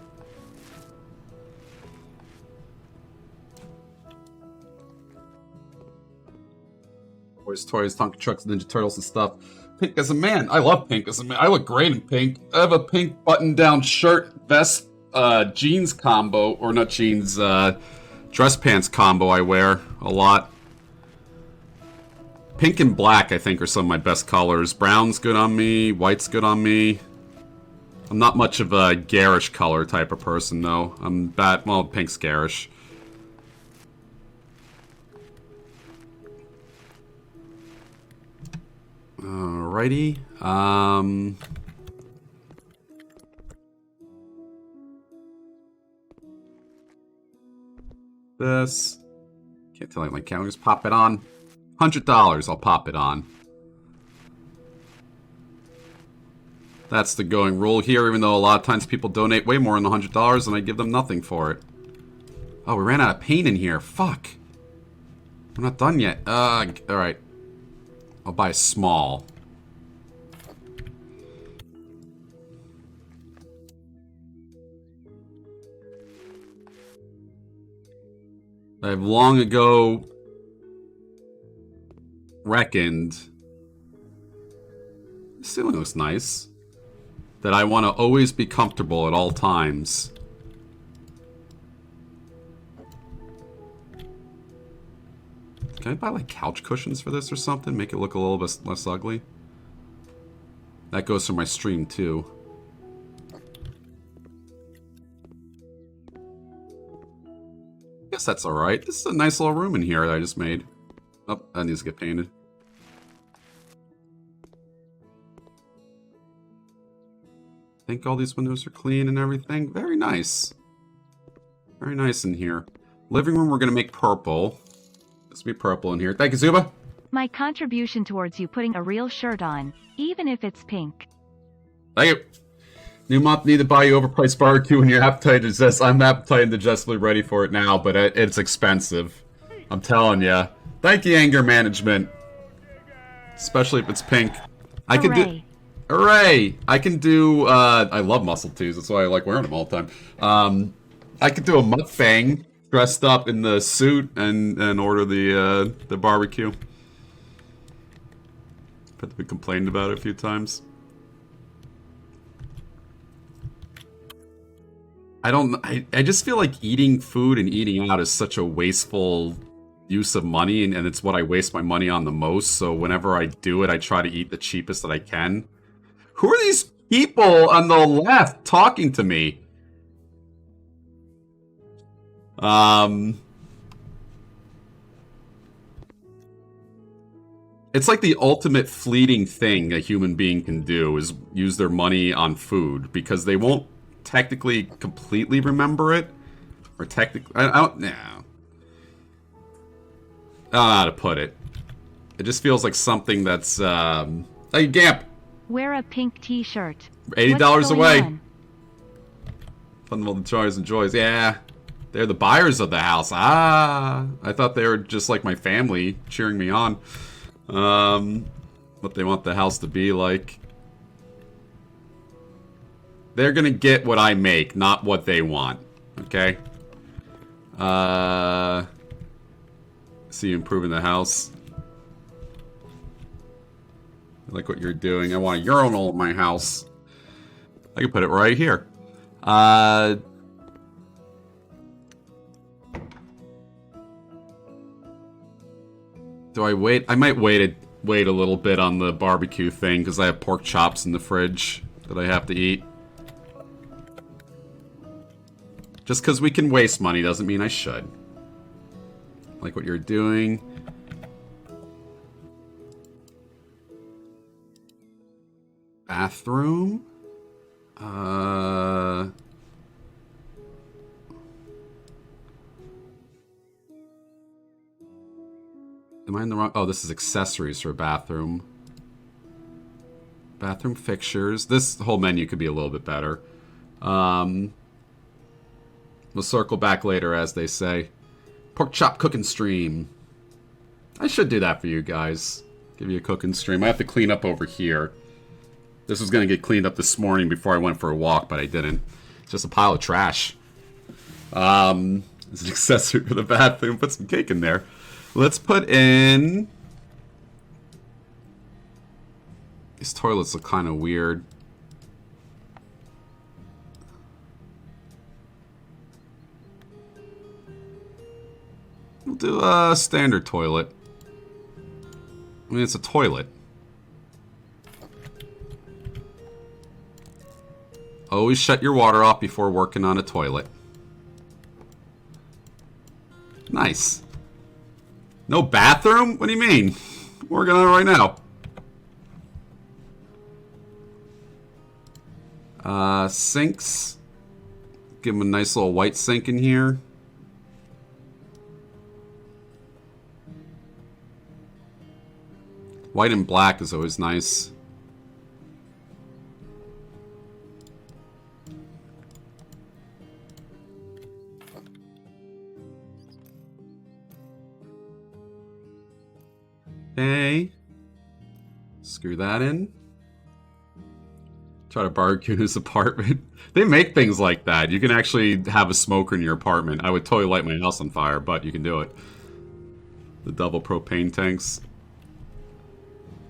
Boys, toys, Tonka trucks, Ninja Turtles and stuff. Pink as a man. I love pink as a man. I look great in pink. I have a pink button-down shirt, vest, jeans combo. Or not jeans, dress pants combo I wear a lot. Pink and black, I think, are some of my best colors. Brown's good on me. White's good on me. I'm not much of a garish color type of person, though. I'm bad. Well, pink's garish. Alrighty. This. Can't tell you my count. Just pop it on. $100. I'll pop it on. That's the going rule here, even though a lot of times people donate way more than $100 and I give them nothing for it. Oh, we ran out of paint in here. Fuck. We're not done yet. Alright. I'll buy a small. I've long ago reckoned, the ceiling looks nice, that I want to always be comfortable at all times. Can I buy like couch cushions for this or something? Make it look a little bit less ugly. That goes for my stream too. Guess that's alright. This is a nice little room in here that I just made. Oh, that needs to get painted. I think all these windows are clean and everything. Very nice. Very nice in here. Living room we're going to make purple. Let's be purple in here. Thank you, Zuba. My contribution towards you putting a real shirt on, even if it's pink. Thank you. New month, need to buy you overpriced barbecue when your appetite is this. I'm appetite and digestibly ready for it now, but it's expensive. I'm telling you. Thank you, anger management. Especially if it's pink. I can do... Hooray! I can do, I love muscle tees, that's why I like wearing them all the time. I could do a mukbang dressed up in the suit and order the barbecue. But we complained about it a few times. I just feel like eating food and eating out is such a wasteful use of money, and it's what I waste my money on the most, so whenever I do it, I try to eat the cheapest that I can. Who are these people on the left talking to me? It's like the ultimate fleeting thing a human being can do is use their money on food, because they won't technically completely remember it. Or technically... I don't know how to put it. It just feels like something that's... Hey, Gamp! Wear a pink t-shirt. $80 away. On? Fundamental joys and joys. Yeah. They're the buyers of the house. Ah! I thought they were just like my family cheering me on. What they want the house to be like. They're gonna get what I make, not what they want. Okay? See you improving the house. I like what you're doing. I want a urinal in my house. I can put it right here. Do I wait? I might wait a little bit on the barbecue thing, because I have pork chops in the fridge that I have to eat. Just because we can waste money doesn't mean I should. Like what you're doing. Bathroom? Am I in the wrong? Oh, this is accessories for a bathroom. Bathroom fixtures. This whole menu could be a little bit better. We'll circle back later, as they say. Pork chop cooking stream. I should do that for you guys. Give you a cooking stream. I have to clean up over here. This was going to get cleaned up this morning before I went for a walk, but I didn't. It's just a pile of trash. It's an accessory for the bathroom. Put some cake in there. Let's put in... These toilets look kind of weird. We'll do a standard toilet. I mean, it's a toilet. Always shut your water off before working on a toilet. Nice. No bathroom? What do you mean? I'm working on it right now. Sinks. Give them a nice little white sink in here. White and black is always nice. Okay. Screw that in. Try to barbecue in his apartment. They make things like that. You can actually have a smoker in your apartment. I would totally light my house on fire, but you can do it. The double propane tanks.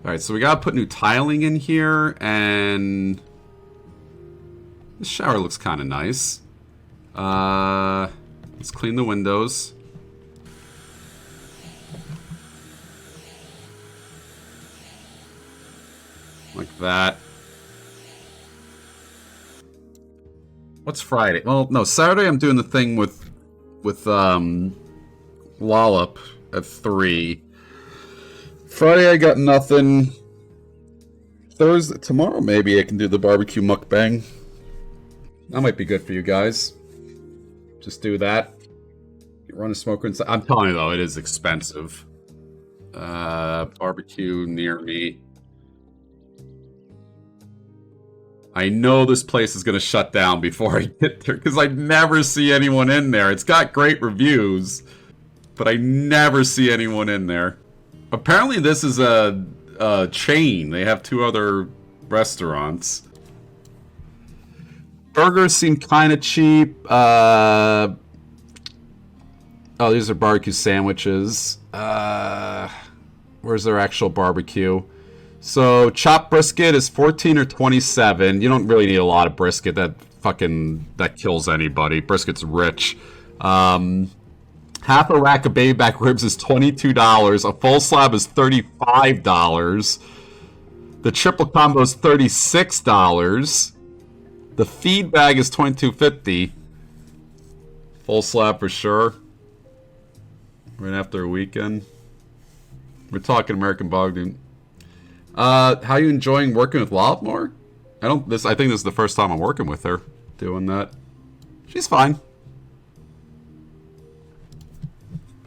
Alright, so we gotta put new tiling in here, and... This shower looks kind of nice. Let's clean the windows. Like that. What's Friday? Well, no, Saturday I'm doing the thing with Lollop at 3. Friday I got nothing. Thursday, tomorrow maybe I can do the barbecue mukbang. That might be good for you guys. Just do that. Run a smoker inside. I'm telling you though, it is expensive. Barbecue near me. I know this place is going to shut down before I get there, because I never see anyone in there. It's got great reviews, but I never see anyone in there. Apparently this is a chain. They have 2 other restaurants. Burgers seem kind of cheap. Oh, these are barbecue sandwiches. Where's their actual barbecue? So, chopped brisket is 14 or 27. You don't really need a lot of brisket. That kills anybody. Brisket's rich. Half a rack of baby back ribs is $22. A full slab is $35. The triple combo is $36. The feed bag is $22.50. Full slab for sure. Right after a weekend. We're talking American Bogdan. How you enjoying working with Wildmore? I think this is the first time I'm working with her doing that. She's fine.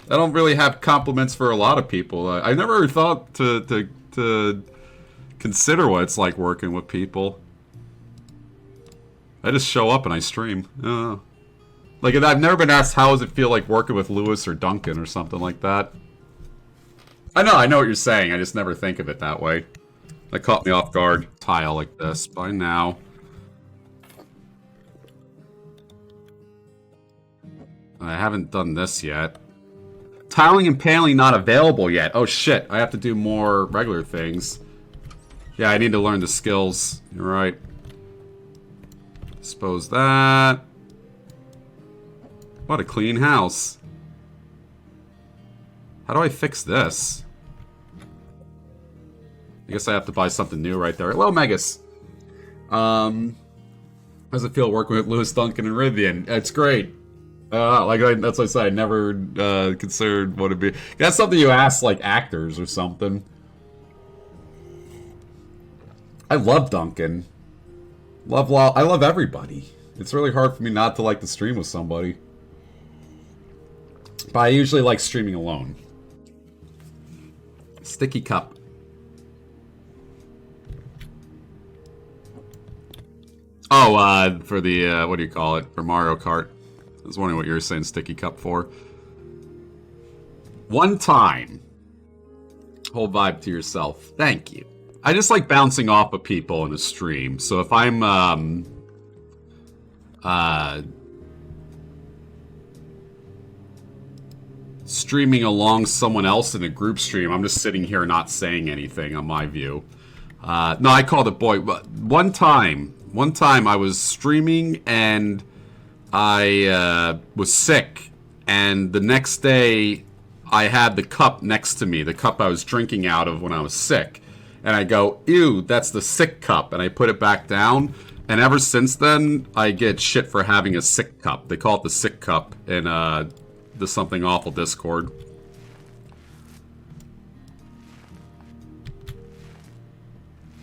I don't really have compliments for a lot of people. I never thought to consider what it's like working with people. I just show up and I stream. I don't know. Like, I've never been asked how does it feel like working with Lewis or Duncan or something like that. I know what you're saying. I just never think of it that way. That caught me off guard. Tile like this by now. I haven't done this yet. Tiling and paneling not available yet. Oh shit, I have to do more regular things. Yeah, I need to learn the skills. You're right. Dispose that. What a clean house. How do I fix this? I guess I have to buy something new right there. Hello, Megas. How does it feel working with Lewis, Duncan, and Rythian? It's great. That's what I said. I never considered what it'd be. That's something you ask like actors or something. I love Duncan. I love everybody. It's really hard for me not to like to stream with somebody. But I usually like streaming alone. Sticky cup. Oh, for the, what do you call it? For Mario Kart. I was wondering what you were saying sticky cup for. One time. Whole vibe to yourself. Thank you. I just like bouncing off of people in a stream. So if I'm, streaming along someone else in a group stream, I'm just sitting here not saying anything on my view. No, I called it boy. One time I was streaming and I was sick, and the next day I had the cup next to me, the cup I was drinking out of when I was sick, and I go, ew, that's the sick cup, and I put it back down, and ever since then I get shit for having a sick cup. They call it the sick cup in the Something Awful Discord.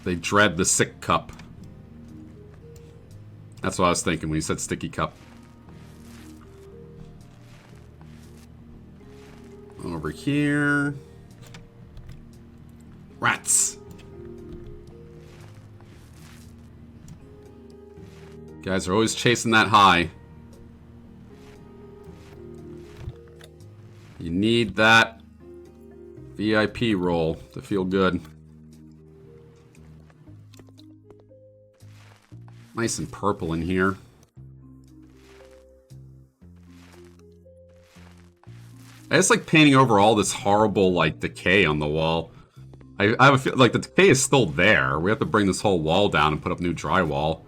They dread the sick cup. That's what I was thinking when you said sticky cup. Over here. Rats. Guys are always chasing that high. You need that VIP roll to feel good. Nice and purple in here. I just like painting over all this horrible, like, decay on the wall. I have a feel like the decay is still there. We have to bring this whole wall down and put up new drywall.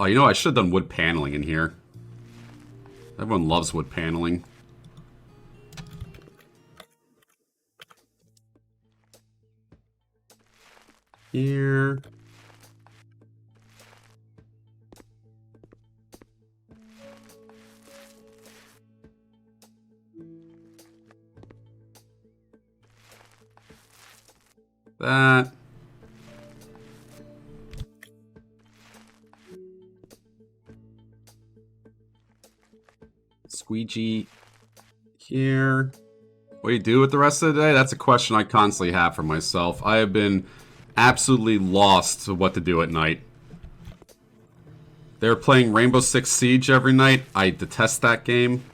Oh, you know, I should have done wood paneling in here. Everyone loves wood paneling. Here. That. Squeegee here. What do you do with the rest of the day? That's a question I constantly have for myself. I have been absolutely lost to what to do at night. They're playing Rainbow Six Siege every night. I detest that game.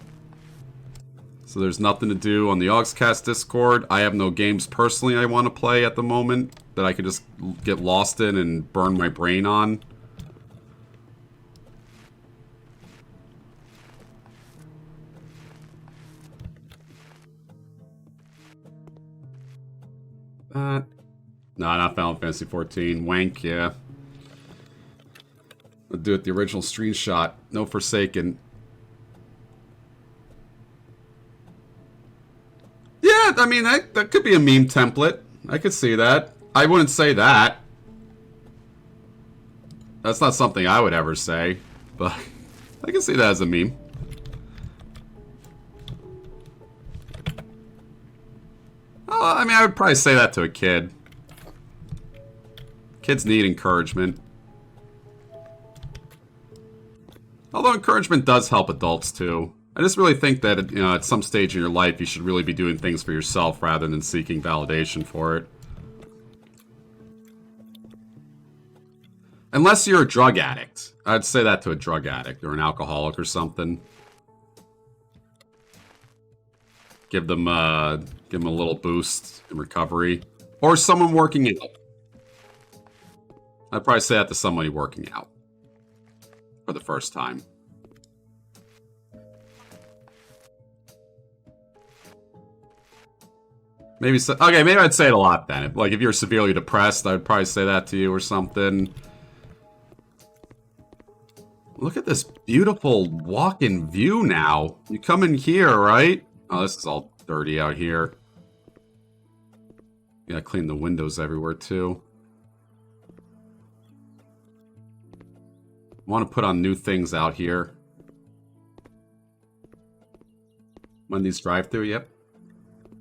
So there's nothing to do on the Augscast Discord. I have no games personally I want to play at the moment that I could just get lost in and burn my brain on. No, not Final Fantasy 14. Wank, yeah. I'll do it the original screenshot. No Forsaken. Yeah, I mean, that could be a meme template. I could see that. I wouldn't say that. That's not something I would ever say, but I can see that as a meme. Oh, I mean, I would probably say that to a kid. Kids need encouragement. Although encouragement does help adults too. I just really think that, you know, at some stage in your life, you should really be doing things for yourself rather than seeking validation for it. Unless you're a drug addict. I'd say that to a drug addict or an alcoholic or something. Give them a little boost in recovery. Or someone working out. I'd probably say that to somebody working out. For the first time. Maybe so, okay, maybe I'd say it a lot then. Like, if you're severely depressed, I'd probably say that to you or something. Look at this beautiful walk-in view now. You come in here, right? Oh, this is all dirty out here. You gotta clean the windows everywhere, too. I want to put on new things out here. Wendy's drive-thru, yep.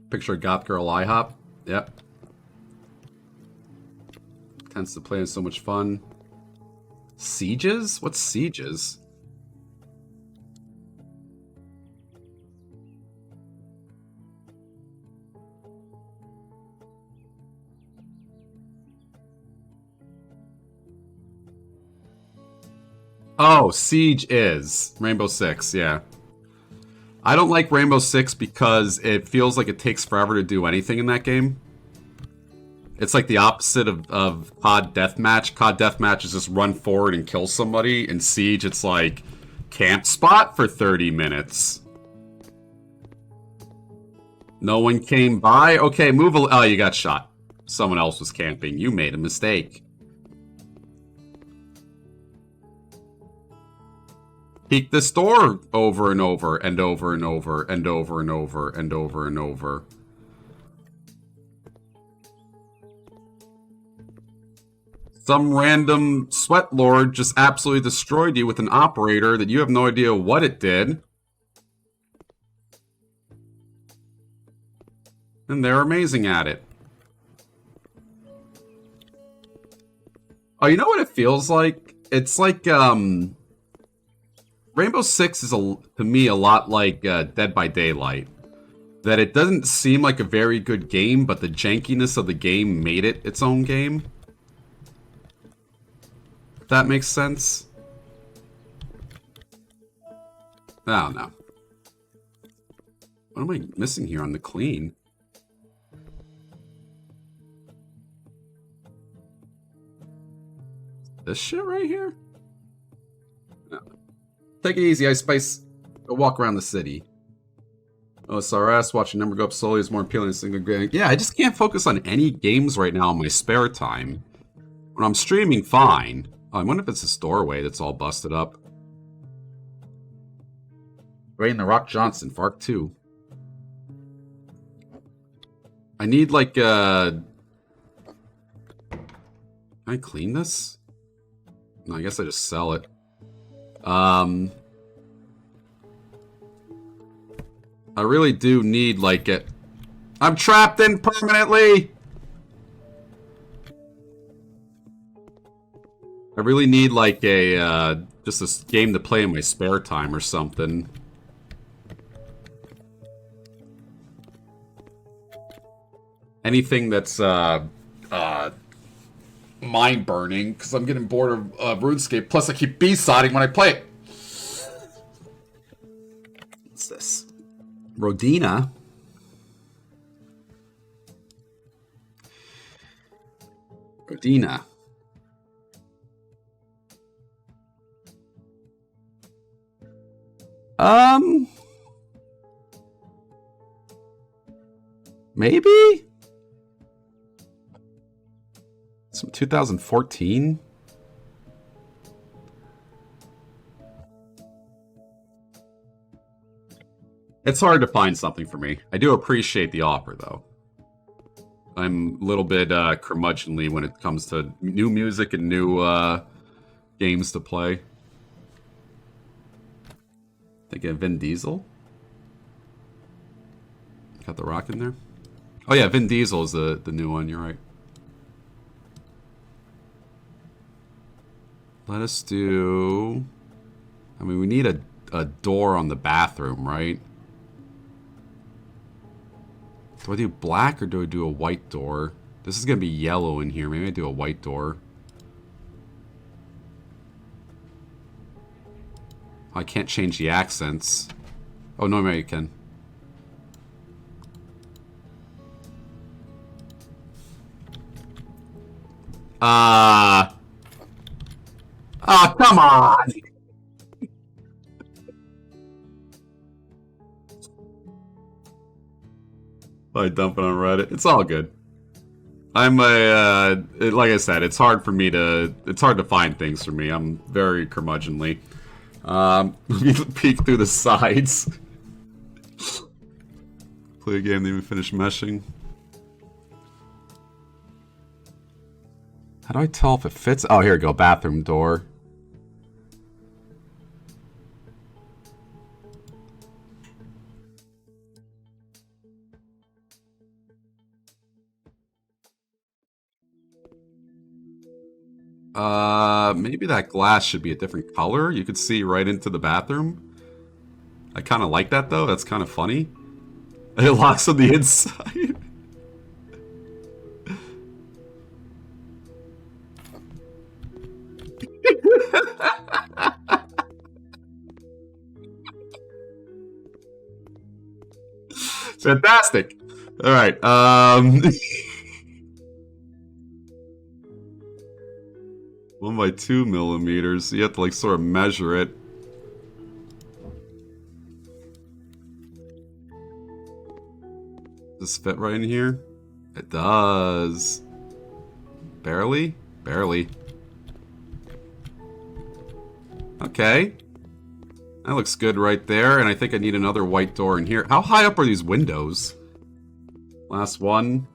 Picture of Goth Girl IHOP, yep. Tends to play in so much fun. Sieges? What's Sieges? Oh, Siege is. Rainbow Six, yeah. I don't like Rainbow Six because it feels like it takes forever to do anything in that game. It's like the opposite of COD Deathmatch. COD Deathmatch is just run forward and kill somebody. In Siege, it's like camp spot for 30 minutes. No one came by? Okay, move a... Oh, you got shot. Someone else was camping. You made a mistake. Peek this door over and over and over and over and over and over and over and over. Some random sweat lord just absolutely destroyed you with an operator that you have no idea what it did. And they're amazing at it. Oh, you know what it feels like? It's like, Rainbow Six is, to me, a lot like Dead by Daylight. That it doesn't seem like a very good game, but the jankiness of the game made it its own game. If that makes sense. I don't know. What am I missing here on the clean? This shit right here? No. Take it easy, Ice Spice. Go walk around the city. OSRS, watching number go up slowly is more appealing than single game. Yeah, I just can't focus on any games right now in my spare time. When I'm streaming, fine. Oh, I wonder if it's this doorway that's all busted up. Dwayne The Rock Johnson, Fark 2. I need, like, Can I clean this? No, I guess I just sell it. I really do need, like, it. I'm trapped in permanently! I really need, like, a, just a game to play in my spare time or something. Anything that's, mind-burning, because I'm getting bored of RuneScape, plus I keep B-sodding when I play it. What's this? Rodina. Rodina. Maybe? It's from 2014? It's hard to find something for me. I do appreciate the offer, though. I'm a little bit curmudgeonly when it comes to new music and new games to play. Thinking of Vin Diesel. Got The Rock in there. Oh yeah, Vin Diesel is the new one. You're right. Let us do... I mean, we need a door on the bathroom, right? Do I do black or do I do a white door? This is going to be yellow in here. Maybe I do a white door. Oh, I can't change the accents. Oh, no, maybe I can. Oh, come on! I dump it on Reddit. It's all good. I'm a, like I said, it's hard to find things for me. I'm very curmudgeonly. Let me peek through the sides. Play a game, then even finish meshing. How do I tell if it fits? Oh, here we go. Bathroom door. Maybe that glass should be a different color. You could see right into the bathroom. I kind of like that, though. That's kind of funny. It locks on the inside. Fantastic. All right. 1 by 2 millimeters. So you have to like sort of measure it. Does this fit right in here? It does. Barely? Barely. Okay. That looks good right there, and I think I need another white door in here. How high up are these windows? Last one.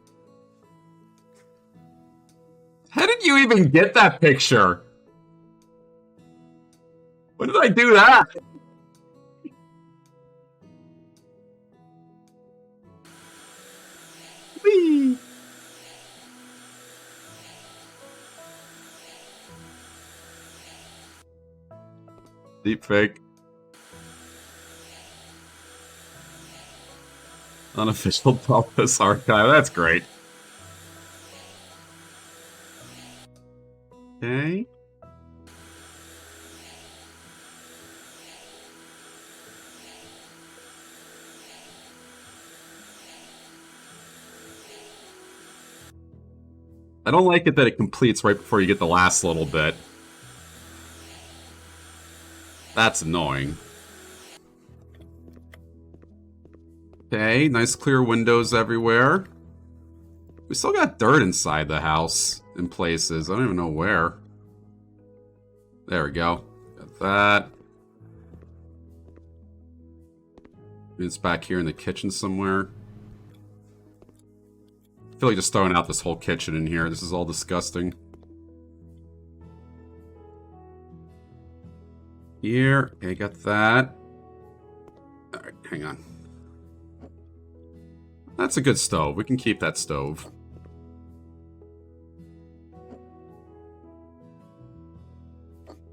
How did you even get that picture? When did I do that? Whee! Deep fake. Unofficial Delphus archive. That's great. Okay. I don't like it that it completes right before you get the last little bit. That's annoying. Okay, nice clear windows everywhere. We still got dirt inside the house in places. I don't even know where. There we go. Got that. It's back here in the kitchen somewhere. I feel like just throwing out this whole kitchen in here. This is all disgusting. Here. Okay, got that. Alright, hang on. That's a good stove. We can keep that stove.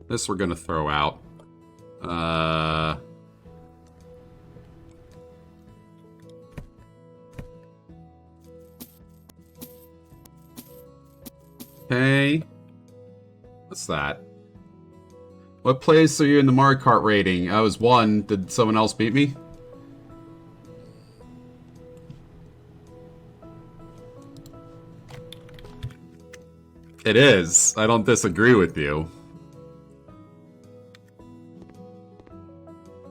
This we're gonna throw out. Okay. What's that? What place are you in the Mario Kart rating? I was 1. Did someone else beat me? It is. I don't disagree with you.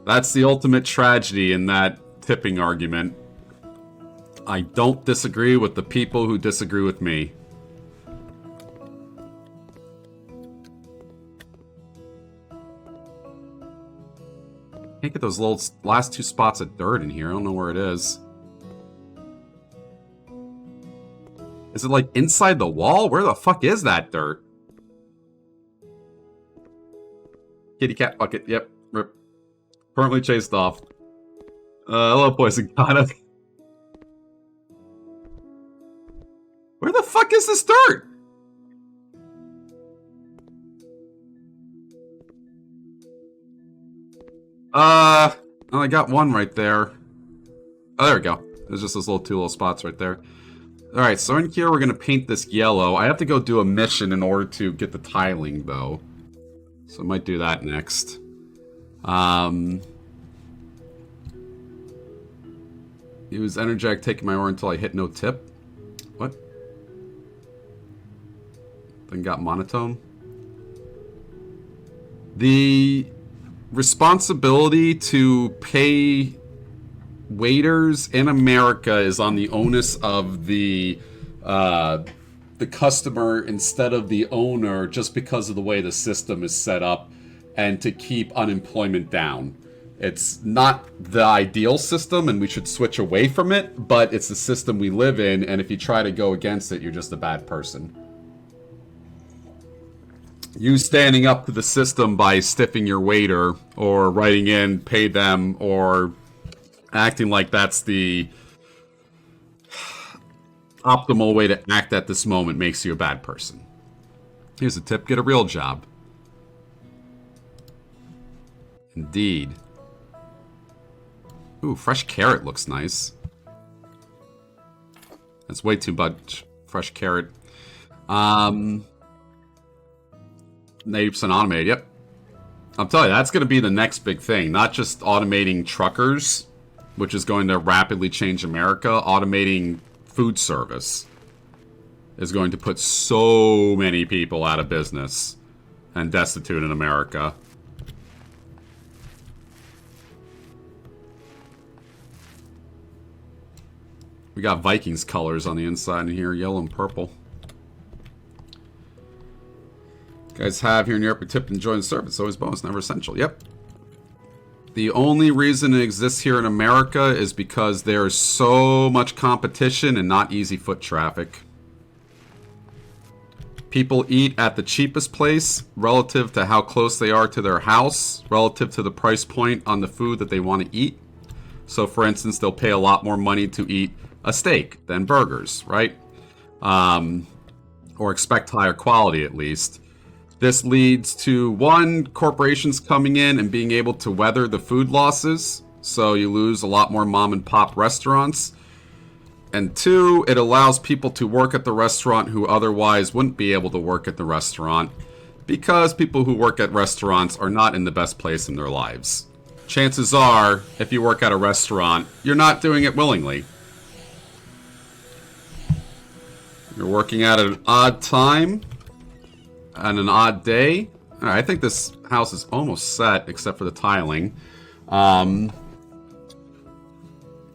That's the ultimate tragedy in that tipping argument. I don't disagree with the people who disagree with me. Can't get those little last 2 spots of dirt in here. I don't know where it is. Is it like inside the wall? Where the fuck is that dirt? Kitty cat bucket. Yep. Rip. Permanently chased off. Hello, Poison Kana. Where the fuck is this dirt? Oh, I got one right there. Oh, there we go. There's just those two little spots right there. Alright, so in here we're going to paint this yellow. I have to go do a mission in order to get the tiling, though. So I might do that next. Use energetic taking my ore until I hit no tip. What? Then got monotone. The responsibility to pay waiters in America is on the onus of the customer instead of the owner, just because of the way the system is set up and to keep unemployment down. It's not the ideal system and we should switch away from it, but it's the system we live in, and if you try to go against it, you're just a bad person. You standing up to the system by stiffing your waiter or writing in, pay them, or acting like that's the optimal way to act at this moment makes you a bad person. Here's a tip: get a real job. Indeed. Ooh, fresh carrot looks nice. That's way too much fresh carrot. 80% automated, yep. I'm telling you, that's going to be the next big thing. Not just automating truckers, which is going to rapidly change America. Automating food service is going to put so many people out of business and destitute in America. We got Vikings colors on the inside in here, yellow and purple. Guys have here in Europe a tip and join the service. Always bonus, never essential. Yep. The only reason it exists here in America is because there's so much competition and not easy foot traffic. People eat at the cheapest place relative to how close they are to their house, relative to the price point on the food that they want to eat. So, for instance, they'll pay a lot more money to eat a steak than burgers, right? Or expect higher quality, at least. This leads to, one, corporations coming in and being able to weather the food losses, so you lose a lot more mom and pop restaurants. And two, it allows people to work at the restaurant who otherwise wouldn't be able to work at the restaurant, because people who work at restaurants are not in the best place in their lives. Chances are, if you work at a restaurant, you're not doing it willingly. You're working at an odd time, on an odd day. All right, I think this house is almost set, except for the tiling. Though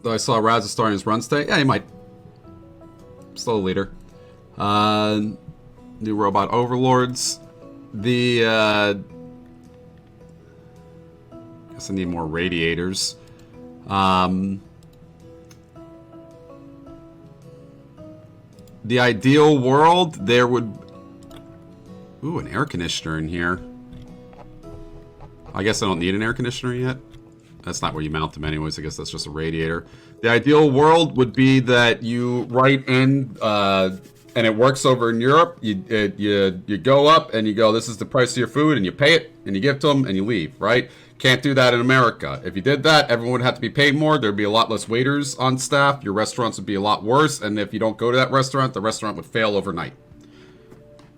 I saw Raz starting his run stay. Yeah, he might. Slow leader. New robot overlords. Guess I need more radiators. The ideal world, there would... Ooh, an air conditioner in here. I guess I don't need an air conditioner yet. That's not where you mount them anyways. I guess that's just a radiator. The ideal world would be that you write in, and it works over in Europe. You go up and you go, this is the price of your food, and you pay it, and you give it to them, and you leave, right? Can't do that in America. If you did that, everyone would have to be paid more. There'd be a lot less waiters on staff. Your restaurants would be a lot worse. And if you don't go to that restaurant, the restaurant would fail overnight.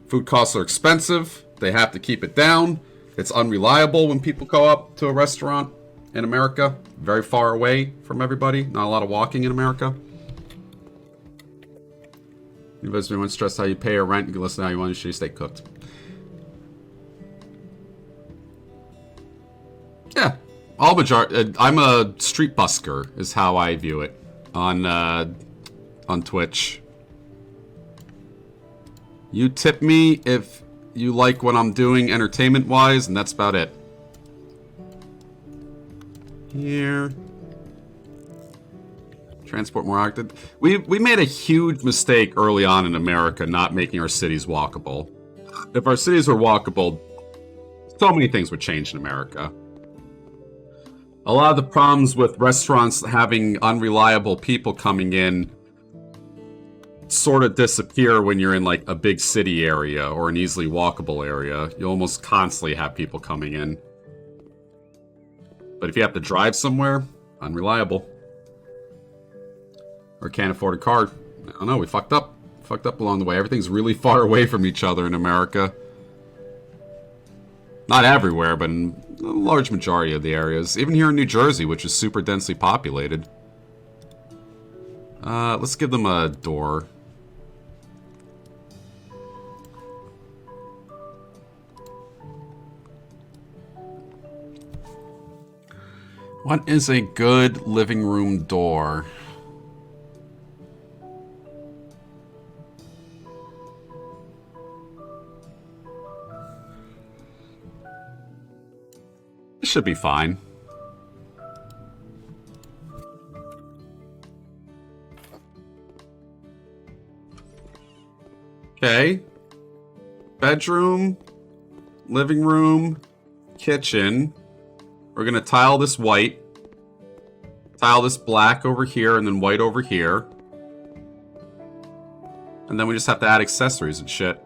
Food costs are expensive. They have to keep it down. It's unreliable when people go up to a restaurant in America. Very far away from everybody. Not a lot of walking in America. You guys don't stress how you pay your rent. You can listen to how you want your shitty steak cooked. Yeah, I'm a street busker, is how I view it on Twitch. You tip me if you like what I'm doing entertainment-wise, and that's about it. Here. Transport more active. We made a huge mistake early on in America not making our cities walkable. If our cities were walkable, So many things would change in America. A lot of the problems with restaurants having unreliable people coming in sort of disappear when you're in like a big city area or an easily walkable area. You almost constantly have people coming in. But if you have to drive somewhere, unreliable. Or can't afford a car. I don't know, we fucked up. Fucked up along the way. Everything's really far away from each other in America. Not everywhere, but in a large majority of the areas. Even here in New Jersey, which is super densely populated. Let's give them a door. What is a good living room door? This should be fine. Okay. Bedroom, living room, kitchen. We're gonna tile this white. Tile this black over here and then white over here. And then we just have to add accessories and shit.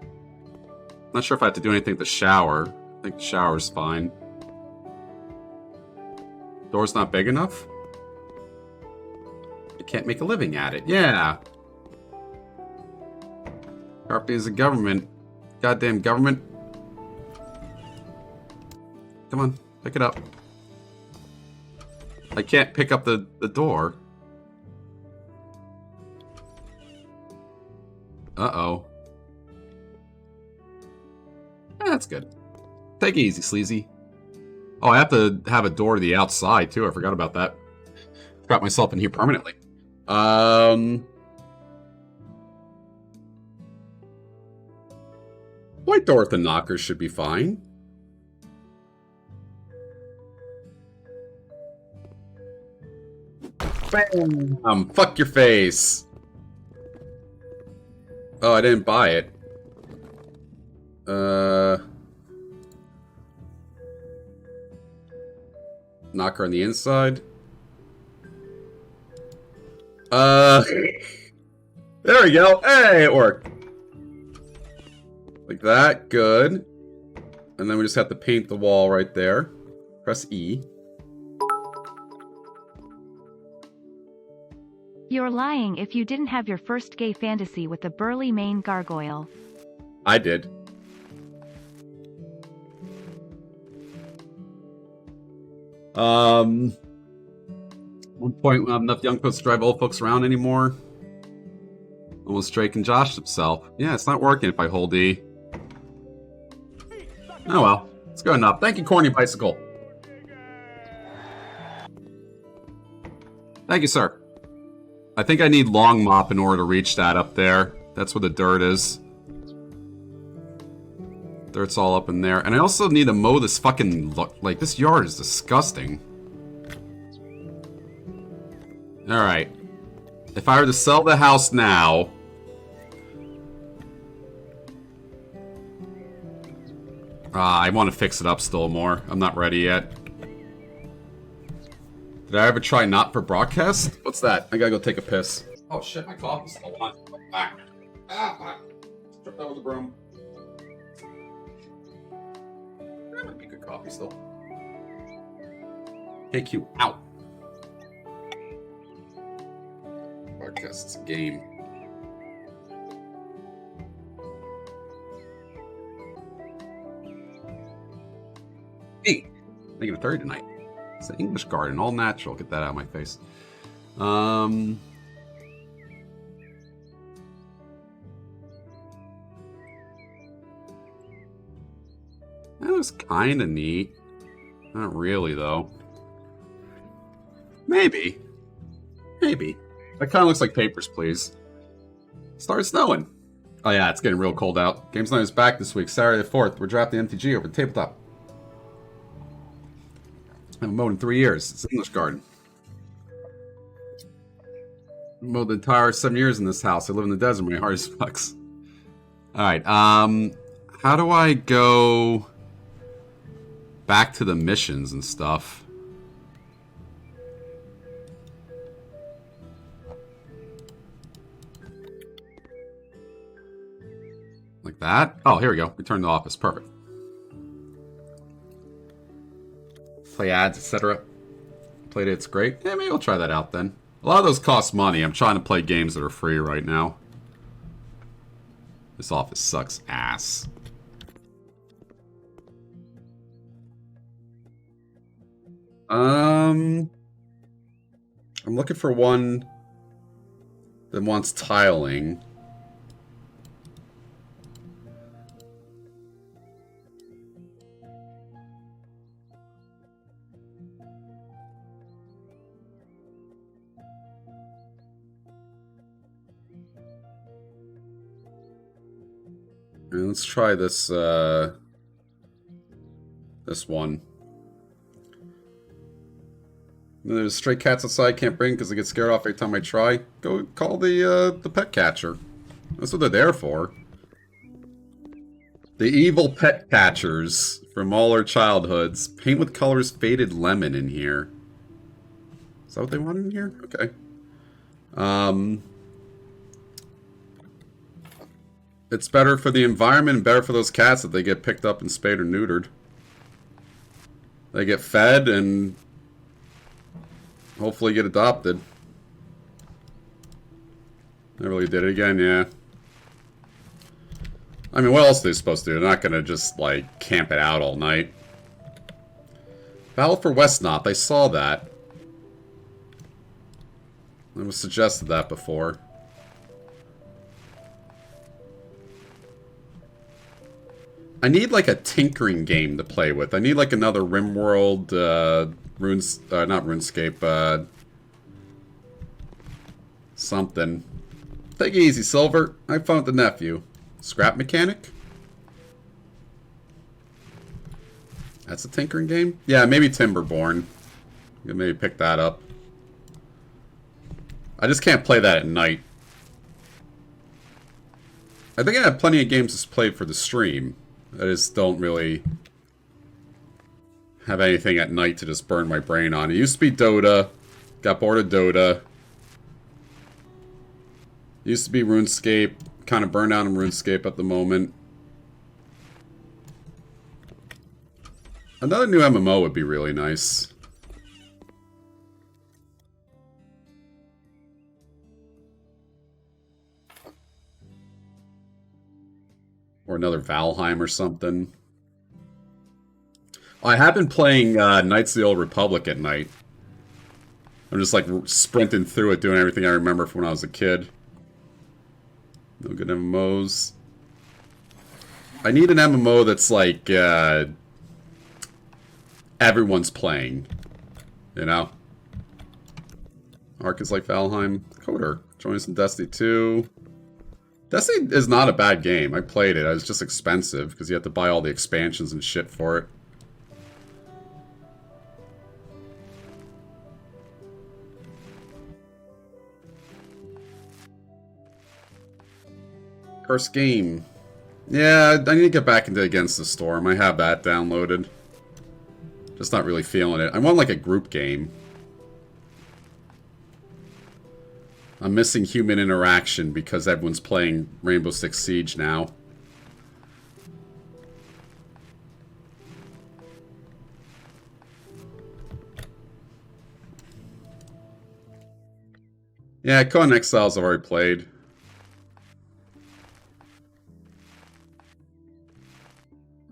Not sure if I have to do anything with the shower. I think the shower's fine. Door's not big enough? I can't make a living at it. Yeah. Property is a government. Goddamn government. Come on, pick it up. I can't pick up the door. Uh-oh. That's good. Take it easy, sleazy. Oh, I have to have a door to the outside, too. I forgot about that. Got myself in here permanently. White door with the knockers should be fine. Bam! Fuck your face. Oh, I didn't buy it. Knocker on the inside. There we go. Hey, it worked. Like that. Good. And then we just have to paint the wall right there. Press E. You're lying if you didn't have your first gay fantasy with the burly mane gargoyle. I did. One point, we don't have enough young folks to drive old folks around anymore. Almost Drake and Josh himself. Yeah, it's not working if I hold E. Oh well, it's good enough. Thank you, Corny Bicycle. Thank you, sir. I think I need long mop in order to reach that up there. That's where the dirt is. Dirt's all up in there. And I also need to mow this fucking... Like, this yard is disgusting. Alright. If I were to sell the house now... I want to fix it up still more. I'm not ready yet. Did I ever try not for broadcast? What's that? I gotta go take a piss. Oh shit, my coffee's still on. Tripped over the broom. That might be good coffee still. KQ out. Broadcast is a game. Hey, making a 30 tonight. It's the English garden, all natural. Get that out of my face. That was kind of neat. Not really, though. Maybe. Maybe. That kind of looks like Papers, Please. Started snowing. Oh yeah, it's getting real cold out. Games Night is back this week, Saturday the 4th. We're drafting MTG over the tabletop. I haven't mowed in 3 years. It's English garden. I mowed the entire 7 years in this house. I live in the desert. My heart sucks. Alright, how do I go... back to the missions and stuff. Like that. Oh, here we go. Return to office. Perfect. Play ads, etc. Play date's great. Yeah, maybe I'll try that out then. A lot of those cost money. I'm trying to play games that are free right now. This office sucks ass. I'm looking for one that wants tiling. Let's try this, this one. There's stray cats outside, can't bring because they get scared off every time I try. Go call the pet catcher. That's what they're there for. The evil pet catchers from all our childhoods. Paint with colors faded lemon in here. Is that what they want in here? Okay. It's better for the environment and better for those cats that they get picked up and spayed or neutered. They get fed and hopefully get adopted. I really did it again, yeah. I mean, what else are they supposed to do? They're not gonna just, like, camp it out all night. Battle for Westnoth, I saw that. I was suggested that before. I need, like, a tinkering game to play with. I need, like, another RimWorld, not RuneScape, something. Take it easy, Silver. I found the nephew. Scrap mechanic? That's a tinkering game? Yeah, maybe Timberborn. You can maybe pick that up. I just can't play that at night. I think I have plenty of games to play for the stream. I just don't really have anything at night to just burn my brain on. It used to be Dota. Got bored of Dota. It used to be RuneScape. Kind of burned out on RuneScape at the moment. Another new MMO would be really nice. Or another Valheim or something. I have been playing Knights of the Old Republic at night. I'm just like sprinting through it, doing everything I remember from when I was a kid. No good MMOs. I need an MMO that's like everyone's playing. You know? Ark is like Valheim. Coder. Join us in Destiny 2. Destiny is not a bad game. I played it. It was just expensive because you have to buy all the expansions and shit for it. First game. Yeah, I need to get back into Against the Storm. I have that downloaded. Just not really feeling it. I want like a group game. I'm missing human interaction because everyone's playing Rainbow Six Siege now. Yeah, Conan Exiles I've already played.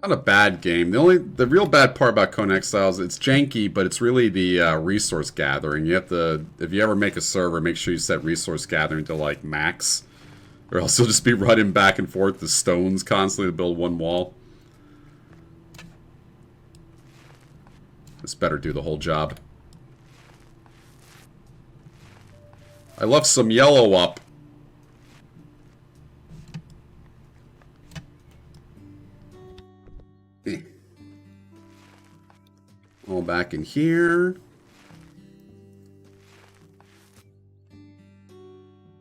Not a bad game. The real bad part about Conan Exiles, it's janky, but it's really the resource gathering. You have to, if you ever make a server, make sure you set resource gathering to like max, or else you'll just be running back and forth the stones constantly to build one wall. This better do the whole job. I left some yellow up. All back in here.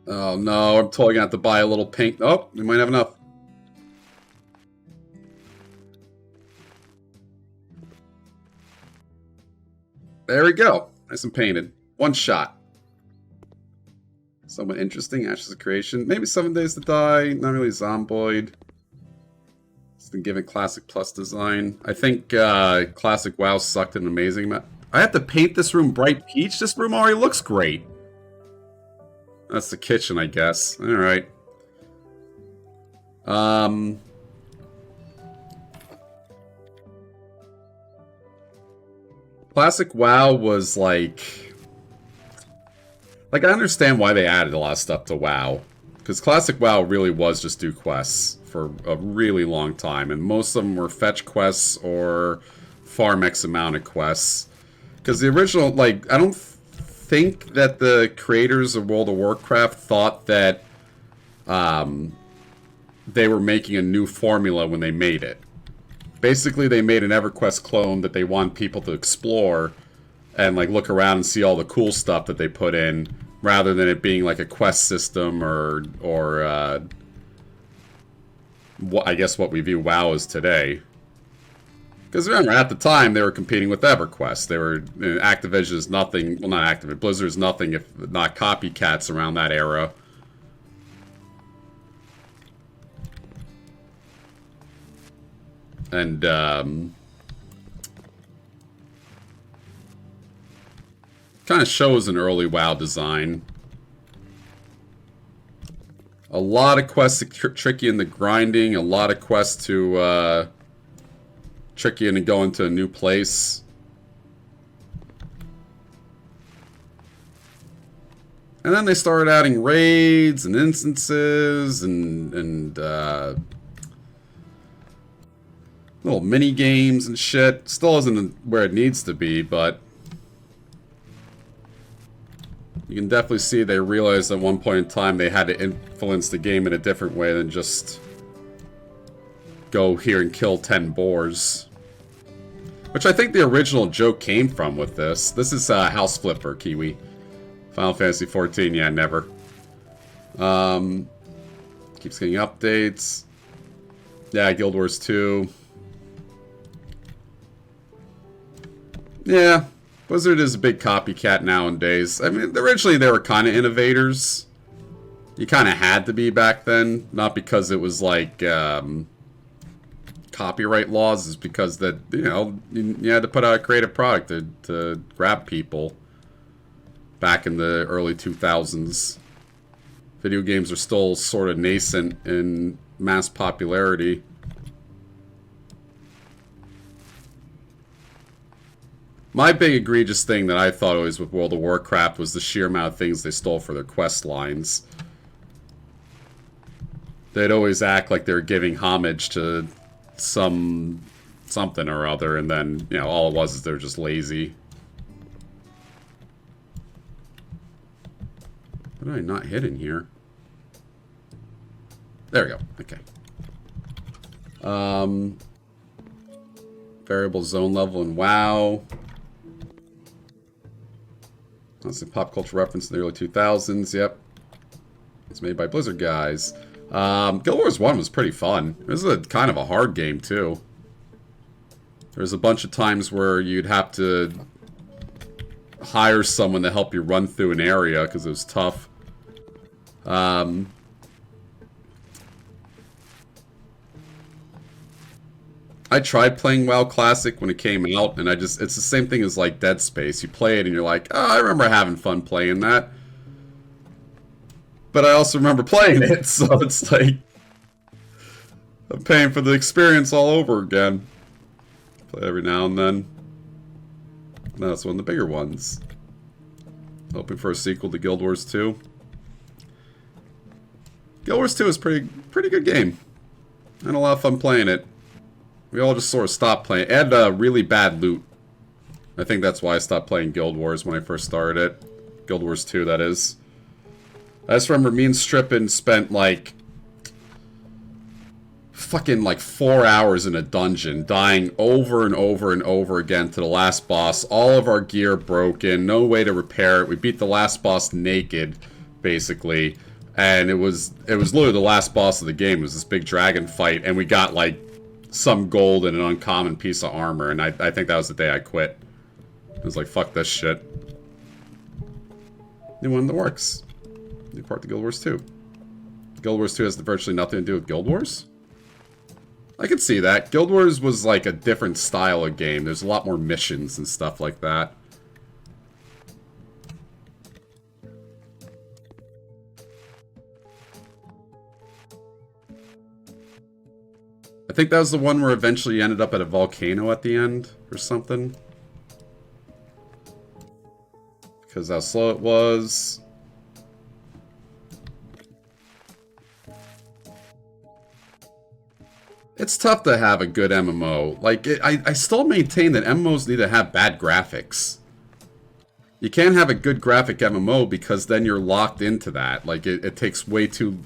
Oh no, I'm totally gonna have to buy a little paint. Oh, we might have enough. There we go. Nice and painted. One shot. Somewhat interesting. Ashes of Creation. Maybe 7 Days to Die. Not really Zomboid. It's been given Classic Plus design. I think Classic WoW sucked an amazing amount. I have to paint this room bright peach? This room already looks great. That's the kitchen, I guess. Alright. Classic WoW was like... Like, I understand why they added a lot of stuff to WoW. Because Classic WoW really was just do quests for a really long time. And most of them were fetch quests or farm X amount of quests. Because the original, like, I don't think that the creators of World of Warcraft thought that they were making a new formula when they made it. Basically, they made an EverQuest clone that they want people to explore and, like, look around and see all the cool stuff that they put in, rather than it being, like, a quest system or I guess what we view WoW as today. Because remember, at the time, they were competing with EverQuest. They were, Activision is nothing, well, not Activision, Blizzard is nothing if not copycats around that era. And, kind of shows an early WoW design. A lot of quests to trick you into grinding, a lot of quests to trick you into going to a new place. And then they started adding raids and instances and little mini games and shit. Still isn't where it needs to be, but you can definitely see they realized at one point in time they had to influence the game in a different way than just go here and kill 10 boars. Which I think the original joke came from with this. This is House Flipper, Kiwi. Final Fantasy XIV, yeah, never. Keeps getting updates. Yeah, Guild Wars 2. Yeah, Blizzard is a big copycat nowadays. I mean, originally they were kind of innovators. You kind of had to be back then. Not because it was like copyright laws. It's because that, you know, you had to put out a creative product to grab people. Back in the early 2000s. Video games are still sort of nascent in mass popularity. My big egregious thing that I thought always with World of Warcraft was the sheer amount of things they stole for their quest lines. They'd always act like they were giving homage to something or other, and then, you know, all it was is they're just lazy. What did I not hit in here? There we go. Okay. Variable zone level in WoW. That's a pop culture reference in the early 2000s. Yep. It's made by Blizzard guys. Guild Wars 1 was pretty fun. It was a kind of a hard game, too. There's a bunch of times where you'd have to hire someone to help you run through an area because it was tough. I tried playing WoW Classic when it came out, and it's the same thing as like Dead Space. You play it and you're like, oh, I remember having fun playing that. But I also remember playing it, so it's like I'm paying for the experience all over again. Play every now and then. No, that's one of the bigger ones. Hoping for a sequel to Guild Wars 2. Guild Wars 2 is pretty good game. I had a lot of fun playing it. We all just sort of stopped playing. It had really bad loot. I think that's why I stopped playing Guild Wars when I first started it. Guild Wars 2, that is. I just remember me and Strippin spent like fucking like 4 hours in a dungeon, dying over and over and over again to the last boss. All of our gear broken, no way to repair it. We beat the last boss naked, basically. And it was literally the last boss of the game. It was this big dragon fight, and we got like some gold and an uncommon piece of armor, and I think that was the day I quit. It was like, fuck this shit. New one in the works. New part to Guild Wars 2. Guild Wars 2 has virtually nothing to do with Guild Wars? I could see that. Guild Wars was like a different style of game. There's a lot more missions and stuff like that. I think that was the one where eventually you ended up at a volcano at the end or something. Because how slow it was. It's tough to have a good MMO. Like, I still maintain that MMOs need to have bad graphics. You can't have a good graphic MMO because then you're locked into that. Like, it takes way too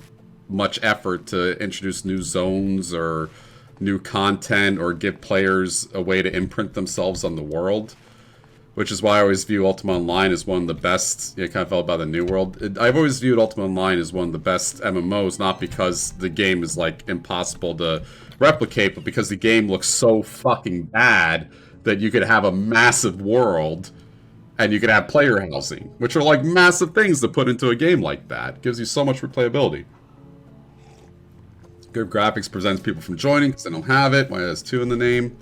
much effort to introduce new zones or new content or give players a way to imprint themselves on the world. Which is why I always view Ultima Online as one of the best. You kind of felt about the New World. I've always viewed Ultima Online as one of the best MMOs, not because the game is like impossible to replicate, but because the game looks so fucking bad that you could have a massive world and you could have player housing, which are like massive things to put into a game like that. It gives you so much replayability. Good graphics prevents people from joining because they don't have it. Why it has 2 in the name.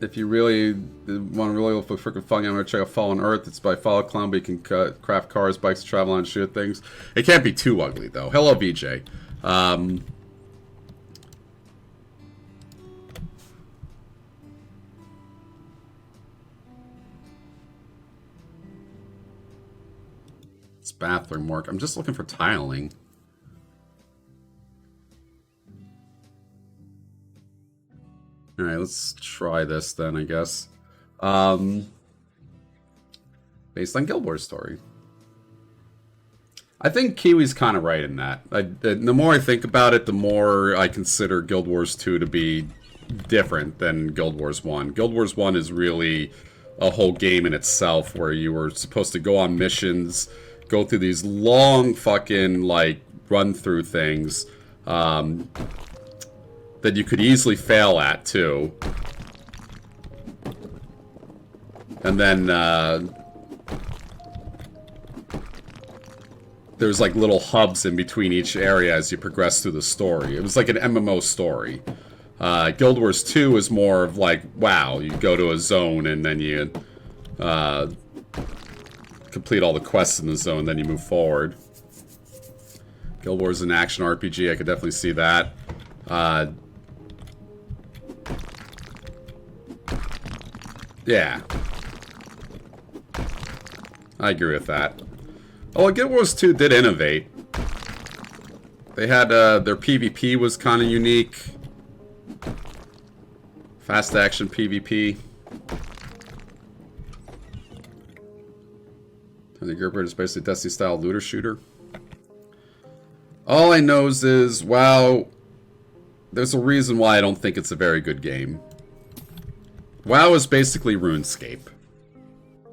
If you really want to really look for freaking fun, I'm going to check out Fallen Earth. It's by Follow Clown, but you can craft cars, bikes, travel on, shoot things. It can't be too ugly, though. Hello, VJ. It's bathroom work. I'm just looking for tiling. Alright, let's try this then, I guess. Based on Guild Wars story. I think Kiwi's kind of right in that. The more I think about it, the more I consider Guild Wars 2 to be different than Guild Wars 1. Guild Wars 1 is really a whole game in itself where you were supposed to go on missions, go through these long fucking, like, run-through things. That you could easily fail at, too. And then, there's like little hubs in between each area as you progress through the story. It was like an MMO story. Guild Wars 2 is more of like, wow, you go to a zone and then you complete all the quests in the zone, then you move forward. Guild Wars is an action RPG, I could definitely see that. Yeah. I agree with that. Oh, Guild Wars 2 did innovate. They had, their PvP was kind of unique. Fast action PvP. And the Gerber is basically a Destiny-style looter shooter. All I know is, wow, there's a reason why I don't think it's a very good game. WoW is basically RuneScape.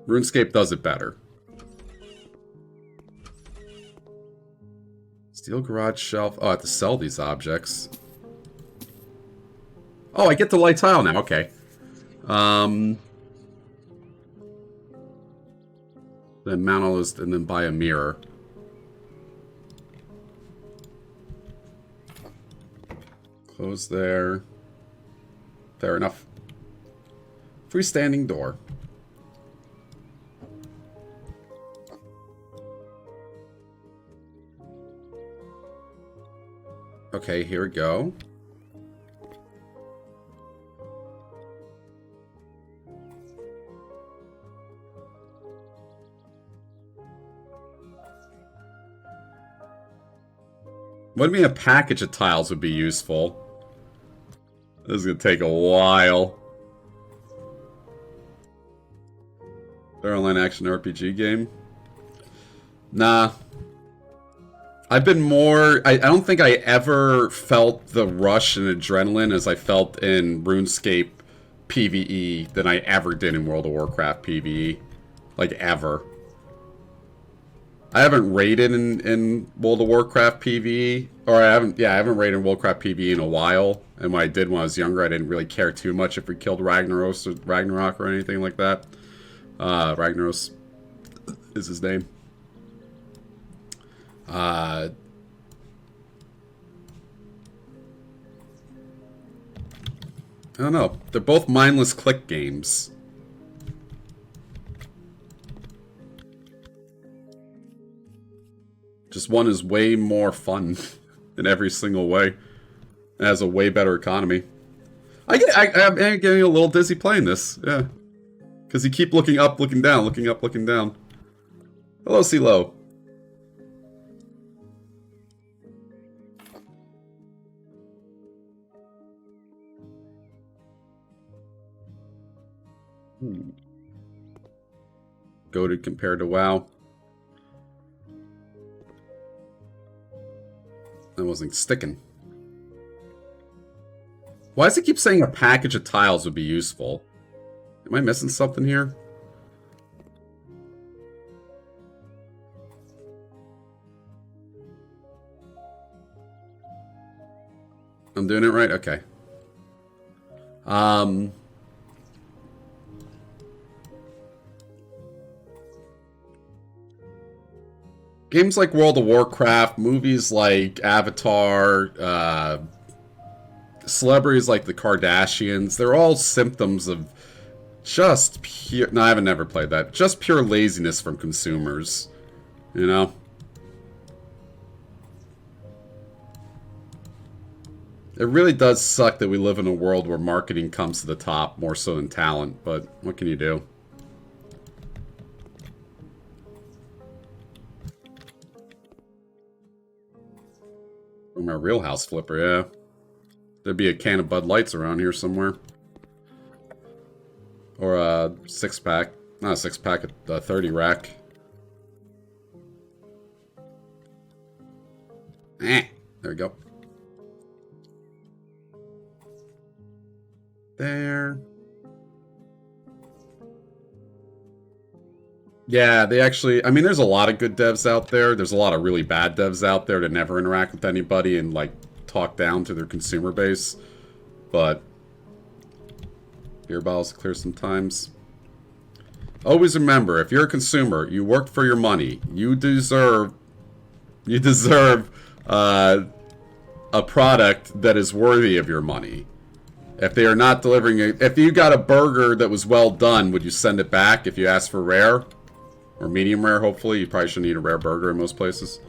RuneScape does it better. Steel garage shelf. Oh, I have to sell these objects. Oh, I get the light tile now. Okay. Then mount all this and then buy a mirror. Close there. Fair enough. Freestanding door. Okay, here we go. What do you mean a package of tiles would be useful? This is gonna take a while. Their online action RPG game? Nah. I've been more... I don't think I ever felt the rush and adrenaline as I felt in RuneScape PvE than I ever did in World of Warcraft PvE. Like, ever. I haven't raided in World of Warcraft PvE, or I haven't raided in World of Warcraft PvE in a while. And when I did when I was younger, I didn't really care too much if we killed Ragnarok or anything like that. Ragnaros is his name. I don't know. They're both mindless click games. Just one is way more fun in every single way. It has a way better economy. I'm getting a little dizzy playing this, yeah. Because you keep looking up, looking down, looking up, looking down. Hello, CeeLo. Goated compared to WoW. That wasn't sticking. Why does it keep saying a package of tiles would be useful? Am I missing something here? I'm doing it right? Okay. Games like World of Warcraft, movies like Avatar, celebrities like the Kardashians, they're all symptoms of just pure... No, I haven't never played that. Just pure laziness from consumers. You know? It really does suck that we live in a world where marketing comes to the top more so than talent, but what can you do? My real house flipper, yeah. There'd be a can of Bud Lights around here somewhere. Or a 6-pack. Not a 6-pack, a 30 rack. There we go. There. Yeah, they actually... I mean, there's a lot of good devs out there. There's a lot of really bad devs out there that never interact with anybody and, like, talk down to their consumer base. But... beer bottles clear sometimes. Always remember, if you're a consumer, you worked for your money. You deserve... a product that is worthy of your money. If they are not delivering... if you got a burger that was well done, would you send it back if you asked for rare? Or medium rare, hopefully. You probably shouldn't eat a rare burger in most places.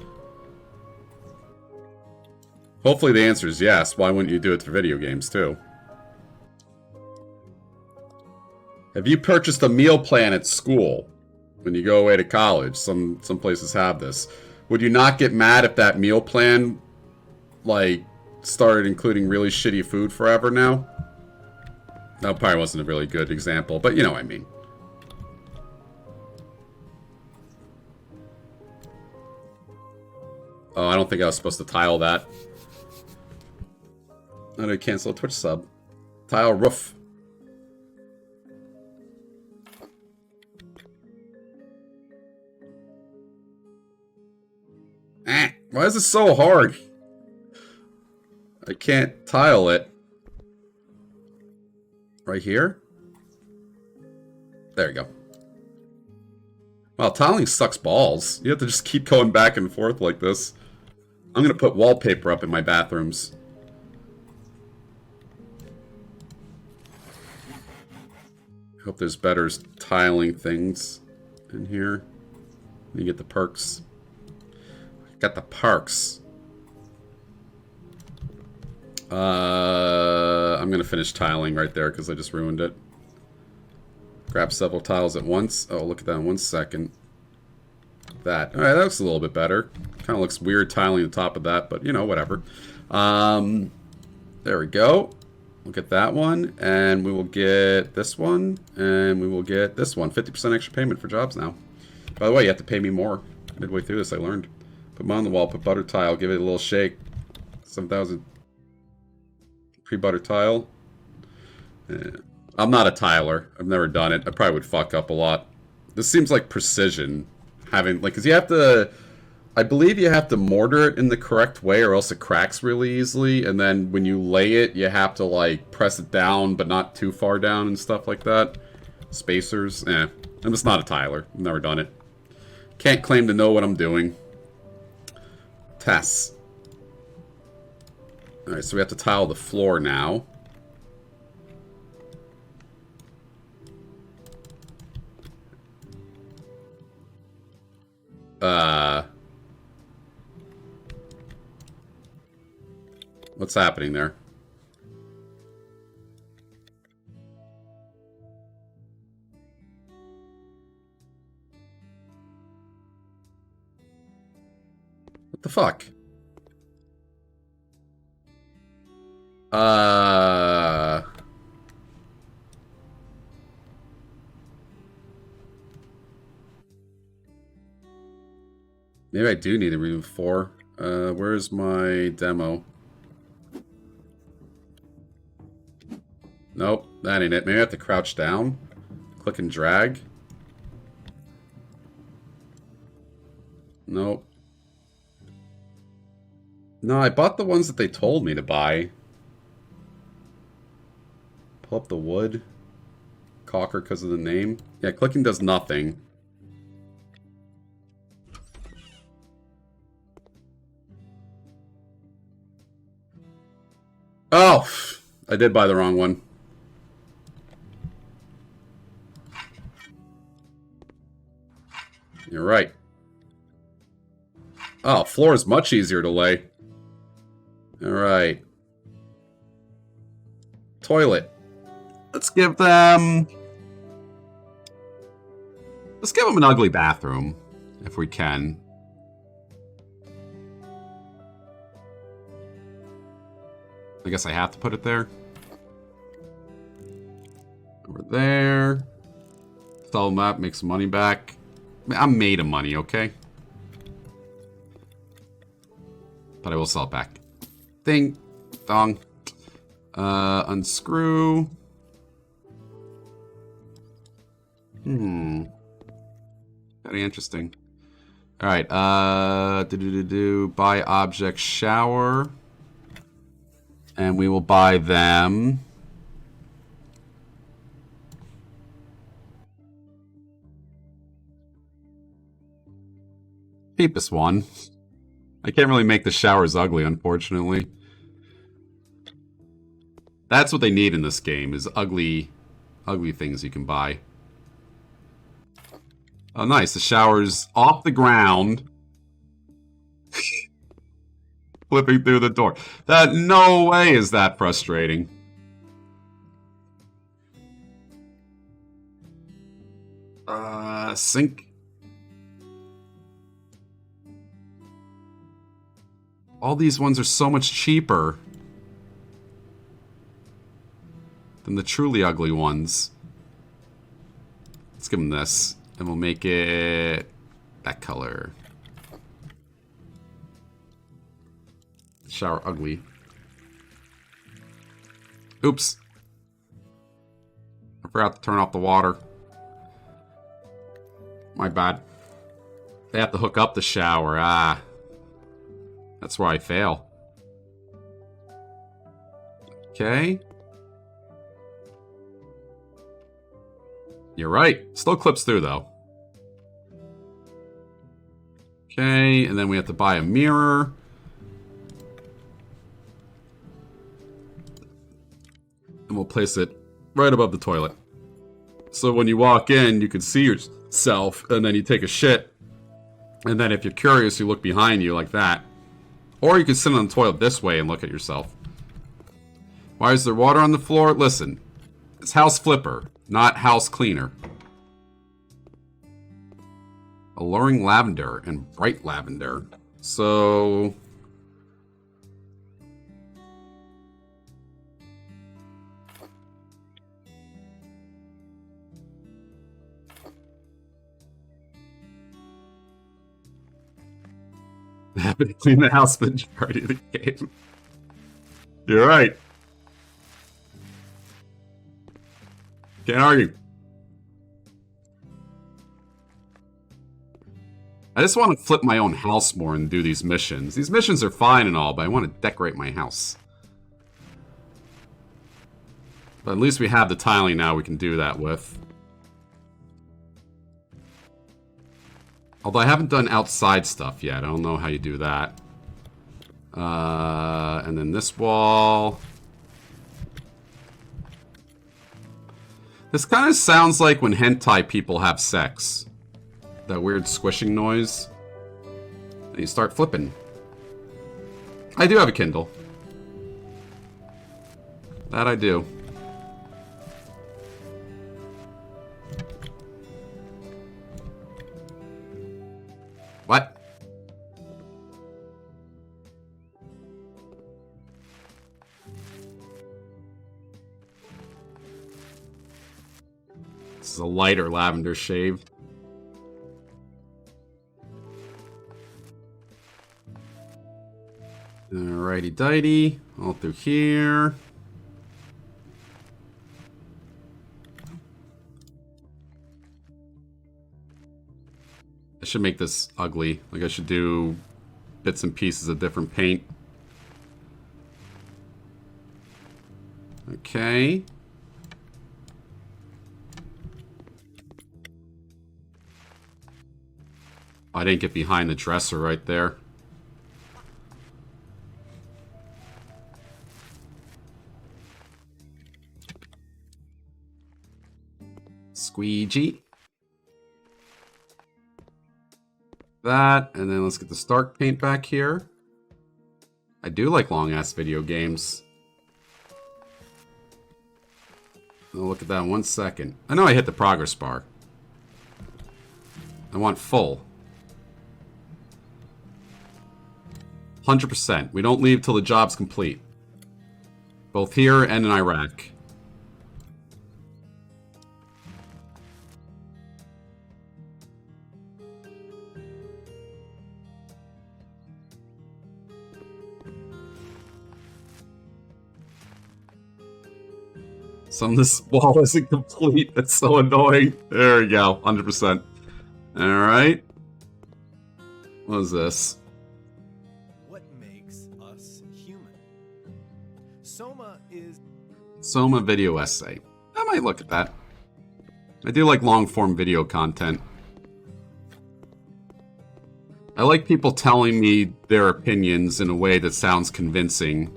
Hopefully the answer is yes. Why wouldn't you do it for video games, too? Have you purchased a meal plan at school when you go away to college? Some places have this. Would you not get mad if that meal plan, like, started including really shitty food forever now? That probably wasn't a really good example, but you know what I mean. Oh, I don't think I was supposed to tile that. How did I cancel a Twitch sub? Tile roof. Why is it so hard? I can't tile it. Right here? There you go. Wow, tiling sucks balls. You have to just keep going back and forth like this. I'm gonna put wallpaper up in my bathrooms. Hope there's better tiling things in here. You get the perks. Got the perks. I'm gonna finish tiling right there because I just ruined it. Grab several tiles at once. Oh, look at that in 1 second. That. Alright, that looks a little bit better. Kind of looks weird tiling the top of that, but you know, whatever. There we go. We'll get that one, and we will get this one, and we will get this one. 50% extra payment for jobs now. By the way, you have to pay me more. Midway through this, I learned. Put them on the wall, put butter tile, give it a little shake. 7,000. Pre-butter tile. I'm not a tiler. I've never done it. I probably would fuck up a lot. This seems like precision. having, like, because you have to, I believe you have to mortar it in the correct way or else it cracks really easily, and then when you lay it, you have to, like, press it down, but not too far down and stuff like that. Spacers, I'm just not a tiler. I've never done it. Can't claim to know what I'm doing. Tests. Alright, so we have to tile the floor now. What's happening there? What the fuck? Maybe I do need to remove 4. Where's my demo? Nope, that ain't it. Maybe I have to crouch down. Click and drag. Nope. No, I bought the ones that they told me to buy. Pull up the wood. Caulker because of the name. Yeah, clicking does nothing. Oh! I did buy the wrong one. You're right. Oh, floor is much easier to lay. Alright. Toilet. Let's give them an ugly bathroom, if we can. I guess I have to put it there. Over there. Sell them up, make some money back. I'm made of money, okay? But I will sell it back. Ding. Dong. Unscrew. Very interesting. Alright, buy object shower. And we will buy them. Cheapest one. I can't really make the showers ugly, unfortunately. That's what they need in this game, is ugly things you can buy. Oh, nice. The shower's off the ground. Flipping through the door. That, no way is that frustrating. Sink. All these ones are so much cheaper than the truly ugly ones. Let's give them this. And we'll make it that color. Shower ugly. Oops. I forgot to turn off the water. My bad. They have to hook up the shower. Ah. That's where I fail. Okay. You're right. Still clips through, though. Okay, and then we have to buy a mirror. And we'll place it right above the toilet. So when you walk in, you can see yourself, and then you take a shit. And then if you're curious, you look behind you like that. Or you can sit on the toilet this way and look at yourself. Why is there water on the floor? Listen, it's house flipper, not house cleaner. Alluring lavender and bright lavender. So... happen to clean the house the majority of the game. You're right. Can't argue. I just want to flip my own house more and do these missions. These missions are fine and all, but I want to decorate my house. But at least we have the tiling now we can do that with. Although I haven't done outside stuff yet. I don't know how you do that. And then this wall. This kind of sounds like when hentai people have sex. That weird squishing noise. And you start flipping. I do have a Kindle. That I do. What? This is a lighter lavender shave. Alrighty dighty. All through here. I should make this ugly. Like I should do bits and pieces of different paint. Okay. I didn't get behind the dresser right there. Squeegee. That, and then let's get the Stark paint back here. I do like long-ass video games. I'll look at that in 1 second. I know I hit the progress bar. I want full. 100%. We don't leave till the job's complete. Both here and in Iraq. Some of this wall isn't complete. That's so annoying. There we go. 100%. Alright. What is this? What makes us human? Soma is... Soma video essay. I might look at that. I do like long-form video content. I like people telling me their opinions in a way that sounds convincing.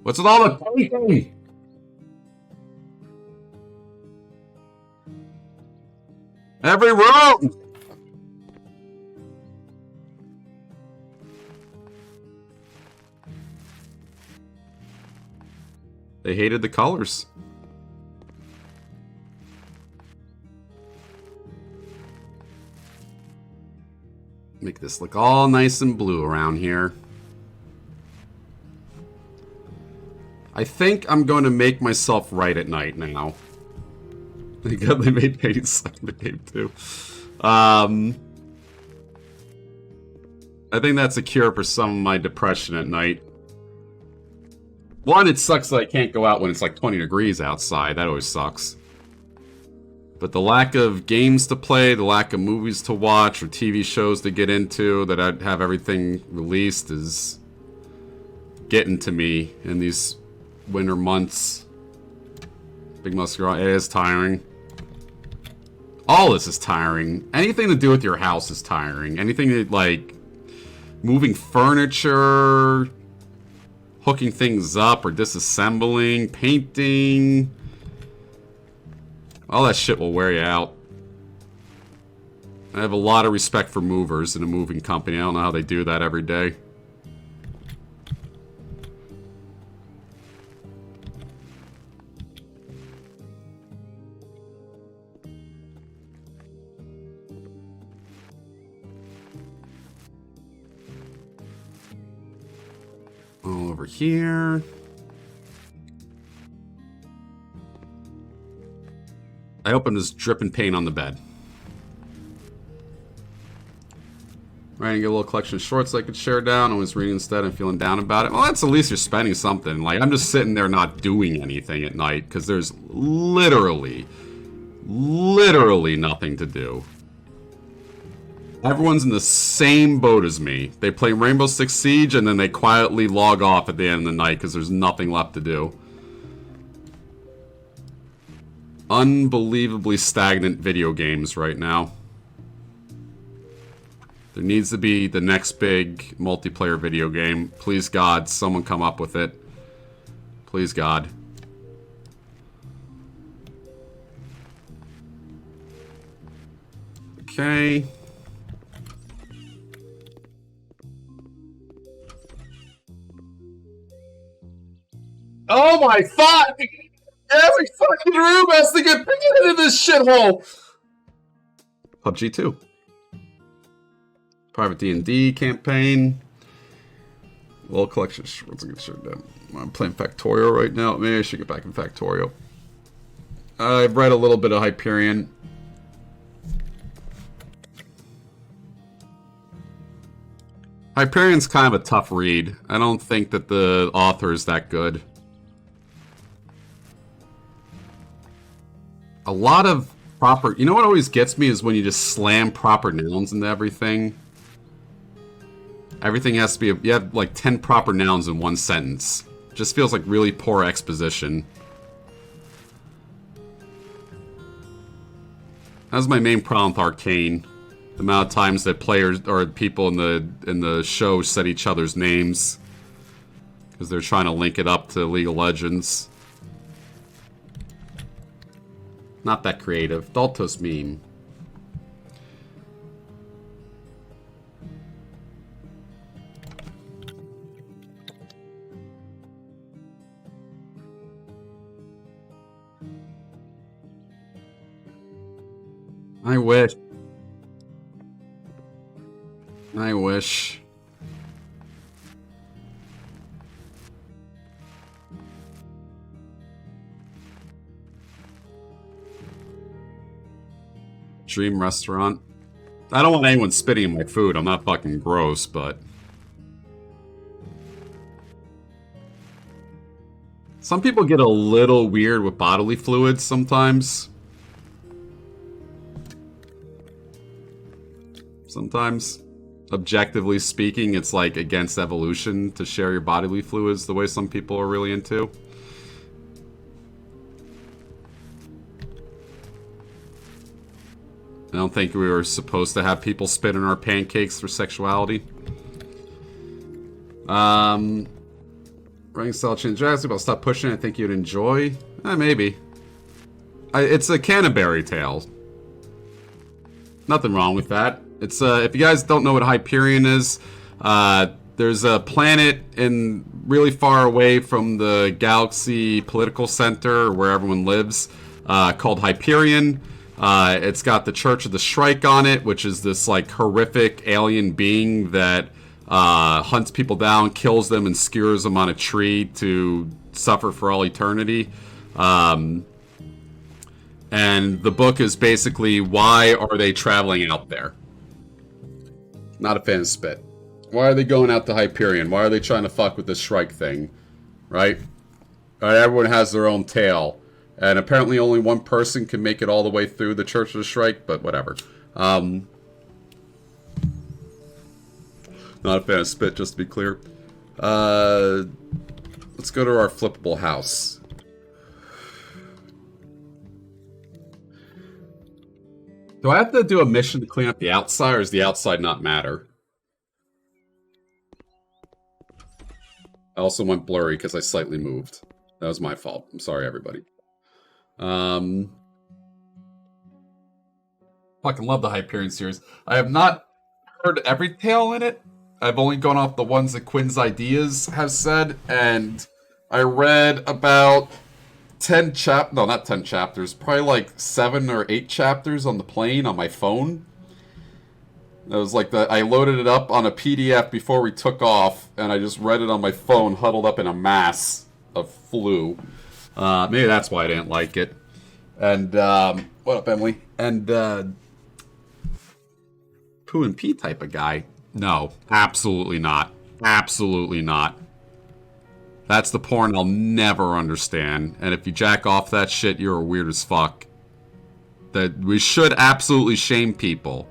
What's with all the painting? Every room! They hated the colors. Make this look all nice and blue around here. I think I'm going to make myself right at night now. Thank God they made painting suck in the game too. I think that's a cure for some of my depression at night. One, it sucks that I can't go out when it's like 20 degrees outside. That always sucks. But the lack of games to play, the lack of movies to watch or TV shows to get into that I'd have everything released is getting to me in these winter months. Big muscular, it is tiring. All this is tiring. Anything to do with your house is tiring. Anything that, like, moving furniture, hooking things up or disassembling, painting. All that shit will wear you out. I have a lot of respect for movers in a moving company. I don't know how they do that every day. All over here. I hope I'm just dripping paint on the bed. Right, and get a little collection of shorts I could share down. I was reading instead and feeling down about it. Well, that's at least you're spending something. Like, I'm just sitting there not doing anything at night because there's literally nothing to do. Everyone's in the same boat as me. They play Rainbow Six Siege and then they quietly log off at the end of the night because there's nothing left to do. Unbelievably stagnant video games right now. There needs to be the next big multiplayer video game. Please God, someone come up with it. Please God. Okay. Oh my fuck! Every fucking room has to get painted in this shithole! PUBG 2. Private D&D campaign. Little collection. What's a good shirt down? I'm playing Factorio right now. Maybe I should get back in Factorio. I've read a little bit of Hyperion. Hyperion's kind of a tough read. I don't think that the author is that good. A lot of proper... You know what always gets me is when you just slam proper nouns into everything. Everything has to be... You have like 10 proper nouns in one sentence. Just feels like really poor exposition. That's my main problem with Arcane. The amount of times that players or people in the show said each other's names. Because they're trying to link it up to League of Legends. Not that creative. Daltos meme. I wish. I wish. Dream restaurant. I don't want anyone spitting in my food. I'm not fucking gross, but... Some people get a little weird with bodily fluids sometimes. Sometimes, objectively speaking, it's like against evolution to share your bodily fluids the way some people are really into. I don't think we were supposed to have people spit in our pancakes for sexuality. Running style change drastically, but I'll stop pushing it. I think you'd enjoy. Maybe. It's a Canterbury Tale. Nothing wrong with that. It's if you guys don't know what Hyperion is, there's a planet in really far away from the galaxy political center where everyone lives, called Hyperion. It's got the Church of the Shrike on it, which is this like horrific alien being that hunts people down, kills them, and skewers them on a tree to suffer for all eternity. And the book is basically, why are they traveling out there? Not a fan of spit. Why are they going out to Hyperion? Why are they trying to fuck with this Shrike thing? Right? Everyone has their own tale. And apparently only one person can make it all the way through the Church of the Shrike, but whatever. Not a fan of spit, just to be clear. Let's go to our flippable house. Do I have to do a mission to clean up the outside, or does the outside not matter? I also went blurry because I slightly moved. That was my fault. I'm sorry, everybody. Fucking love the Hyperion series. I have not heard every tale in it. I've only gone off the ones that Quinn's Ideas has said, and I read about 10 no, not 10 chapters, probably like 7 or 8 chapters on the plane on my phone. It was like I loaded it up on a PDF before we took off, and I just read it on my phone, huddled up in a mass of flu. Maybe that's why I didn't like it. And, what up, Emily? And, Pooh and Pee type of guy. No, absolutely not. Absolutely not. That's the porn I'll never understand. And if you jack off that shit, you're weird as fuck. That we should absolutely shame people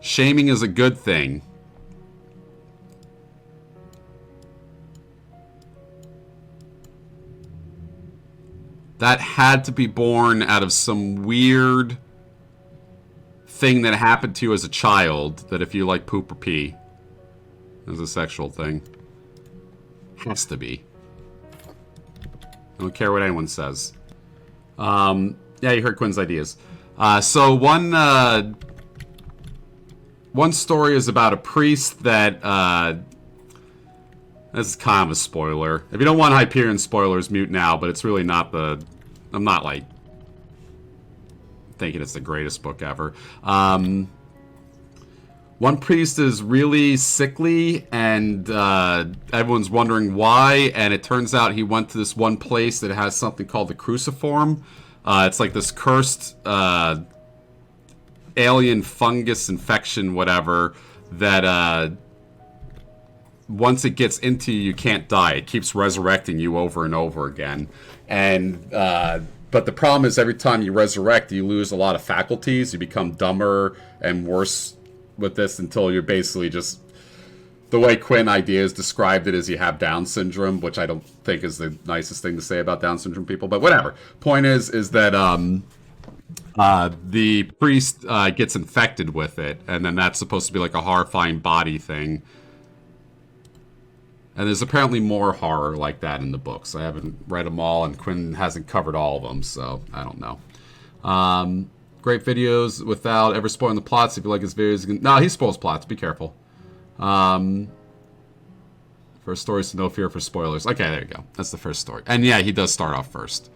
Shaming is a good thing. That had to be born out of some weird thing that happened to you as a child, that if you like poop or pee, is a sexual thing. Has to be. I don't care what anyone says. Yeah, you heard Quinn's ideas. So one story is about a priest that... this is kind of a spoiler. If you don't want Hyperion spoilers, mute now, but it's really not the... I'm not, like, thinking it's the greatest book ever. One priest is really sickly, and everyone's wondering why, and it turns out he went to this one place that has something called the Cruciform. It's like this cursed alien fungus infection, whatever, that once it gets into you, you can't die. It keeps resurrecting you over and over again. And but the problem is every time you resurrect, you lose a lot of faculties. You become dumber and worse with this until you're basically just... The way Quinn Ideas described it is you have Down syndrome, which I don't think is the nicest thing to say about Down syndrome people, but whatever. Point is that the priest gets infected with it, and then that's supposed to be like a horrifying body thing. And there's apparently more horror like that in the books. I haven't read them all, and Quinn hasn't covered all of them, so I don't know. Great videos without ever spoiling the plots. If you like his videos, you can... No, he spoils plots. Be careful. First story, so no fear for spoilers. Okay, there you go. That's the first story. And yeah, he does start off first.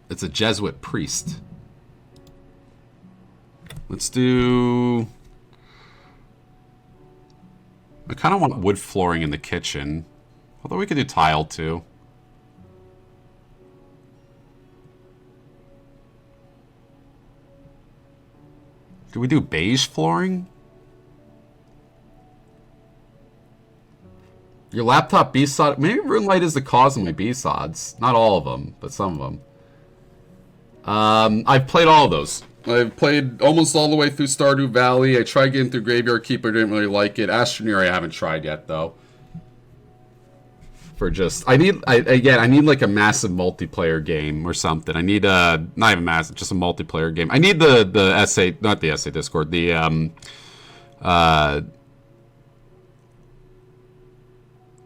It's a Jesuit priest. Let's do... I kind of want wood flooring in the kitchen. Although we could do tile, too. Do we do beige flooring? Your laptop B-sod... Maybe RuneLight is the cause of my B-sods. Not all of them, but some of them. I've played all of those. I've played almost all the way through Stardew Valley. I tried getting through Graveyard Keeper, didn't really like it. Astroneer I haven't tried yet, though. For just... I need like a massive multiplayer game or something. I need not even massive, just a multiplayer game. I need the essay... Not the essay Discord. The,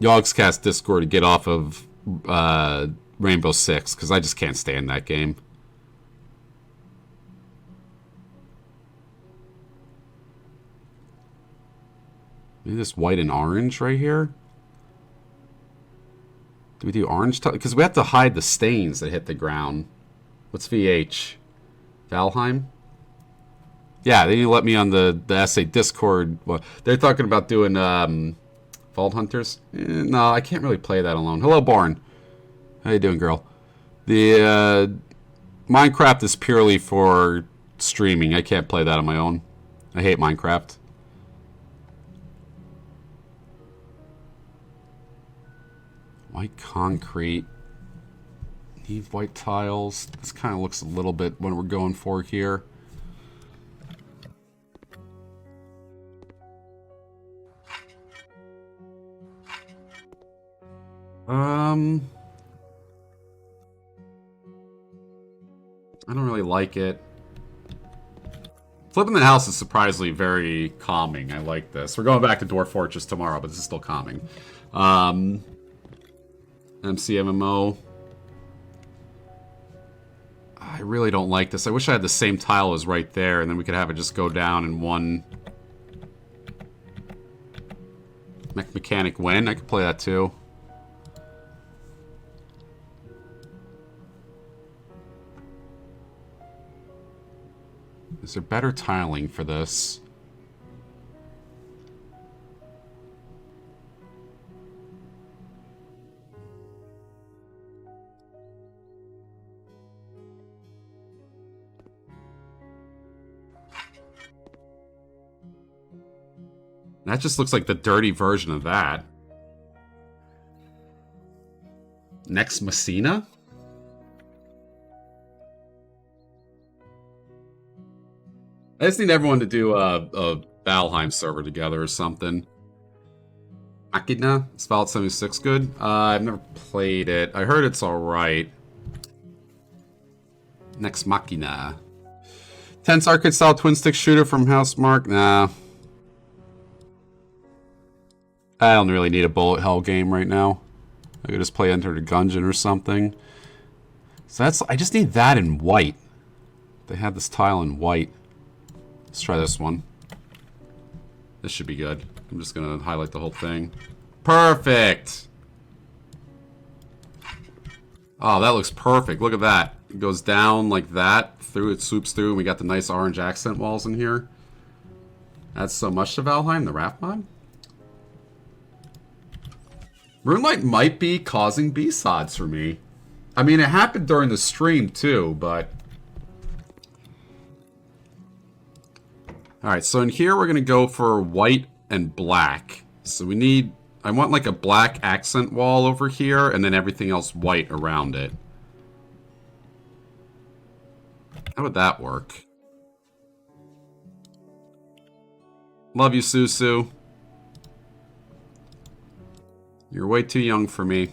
Yogscast Discord to get off of Rainbow Six, because I just can't stand that game. Maybe this white and orange right here? Do we do orange? Because we have to hide the stains that hit the ground. What's VH? Valheim? Yeah, they didn't let me on the essay Discord. Well, they're talking about doing Vault Hunters. No, I can't really play that alone. Hello, Born. How you doing, girl? The Minecraft is purely for streaming. I can't play that on my own. I hate Minecraft. White concrete. Need white tiles. This kind of looks a little bit what we're going for here. I don't really like it. Flipping the house is surprisingly very calming. I like this. We're going back to Dwarf Fortress tomorrow, but this is still calming. MCMMO. I really don't like this. I wish I had the same tile as right there, and then we could have it just go down in one... Mech Mechanic win. I could play that too. Is there better tiling for this? That just looks like the dirty version of that. Next Messina? I just need everyone to do a Valheim server together or something. Machina? Is Fallout 76 good? I've never played it. I heard it's alright. Next Machina. Tense arcade style twin stick shooter from Housemarque? Nah. I don't really need a bullet hell game right now. I could just play Enter the Gungeon or something. So that's, I just need that in white. They had this tile in white. Let's try this one. This should be good. I'm just gonna highlight the whole thing. Perfect! Oh, that looks perfect. Look at that. It goes down like that, through, it swoops through, and we got the nice orange accent walls in here. Adds so much to Valheim, the raft mod. Moonlight might be causing B-sods for me. I mean, it happened during the stream, too, but... Alright, so in here we're going to go for white and black. So we need... I want like a black accent wall over here, and then everything else white around it. How would that work? Love you, Susu. You're way too young for me.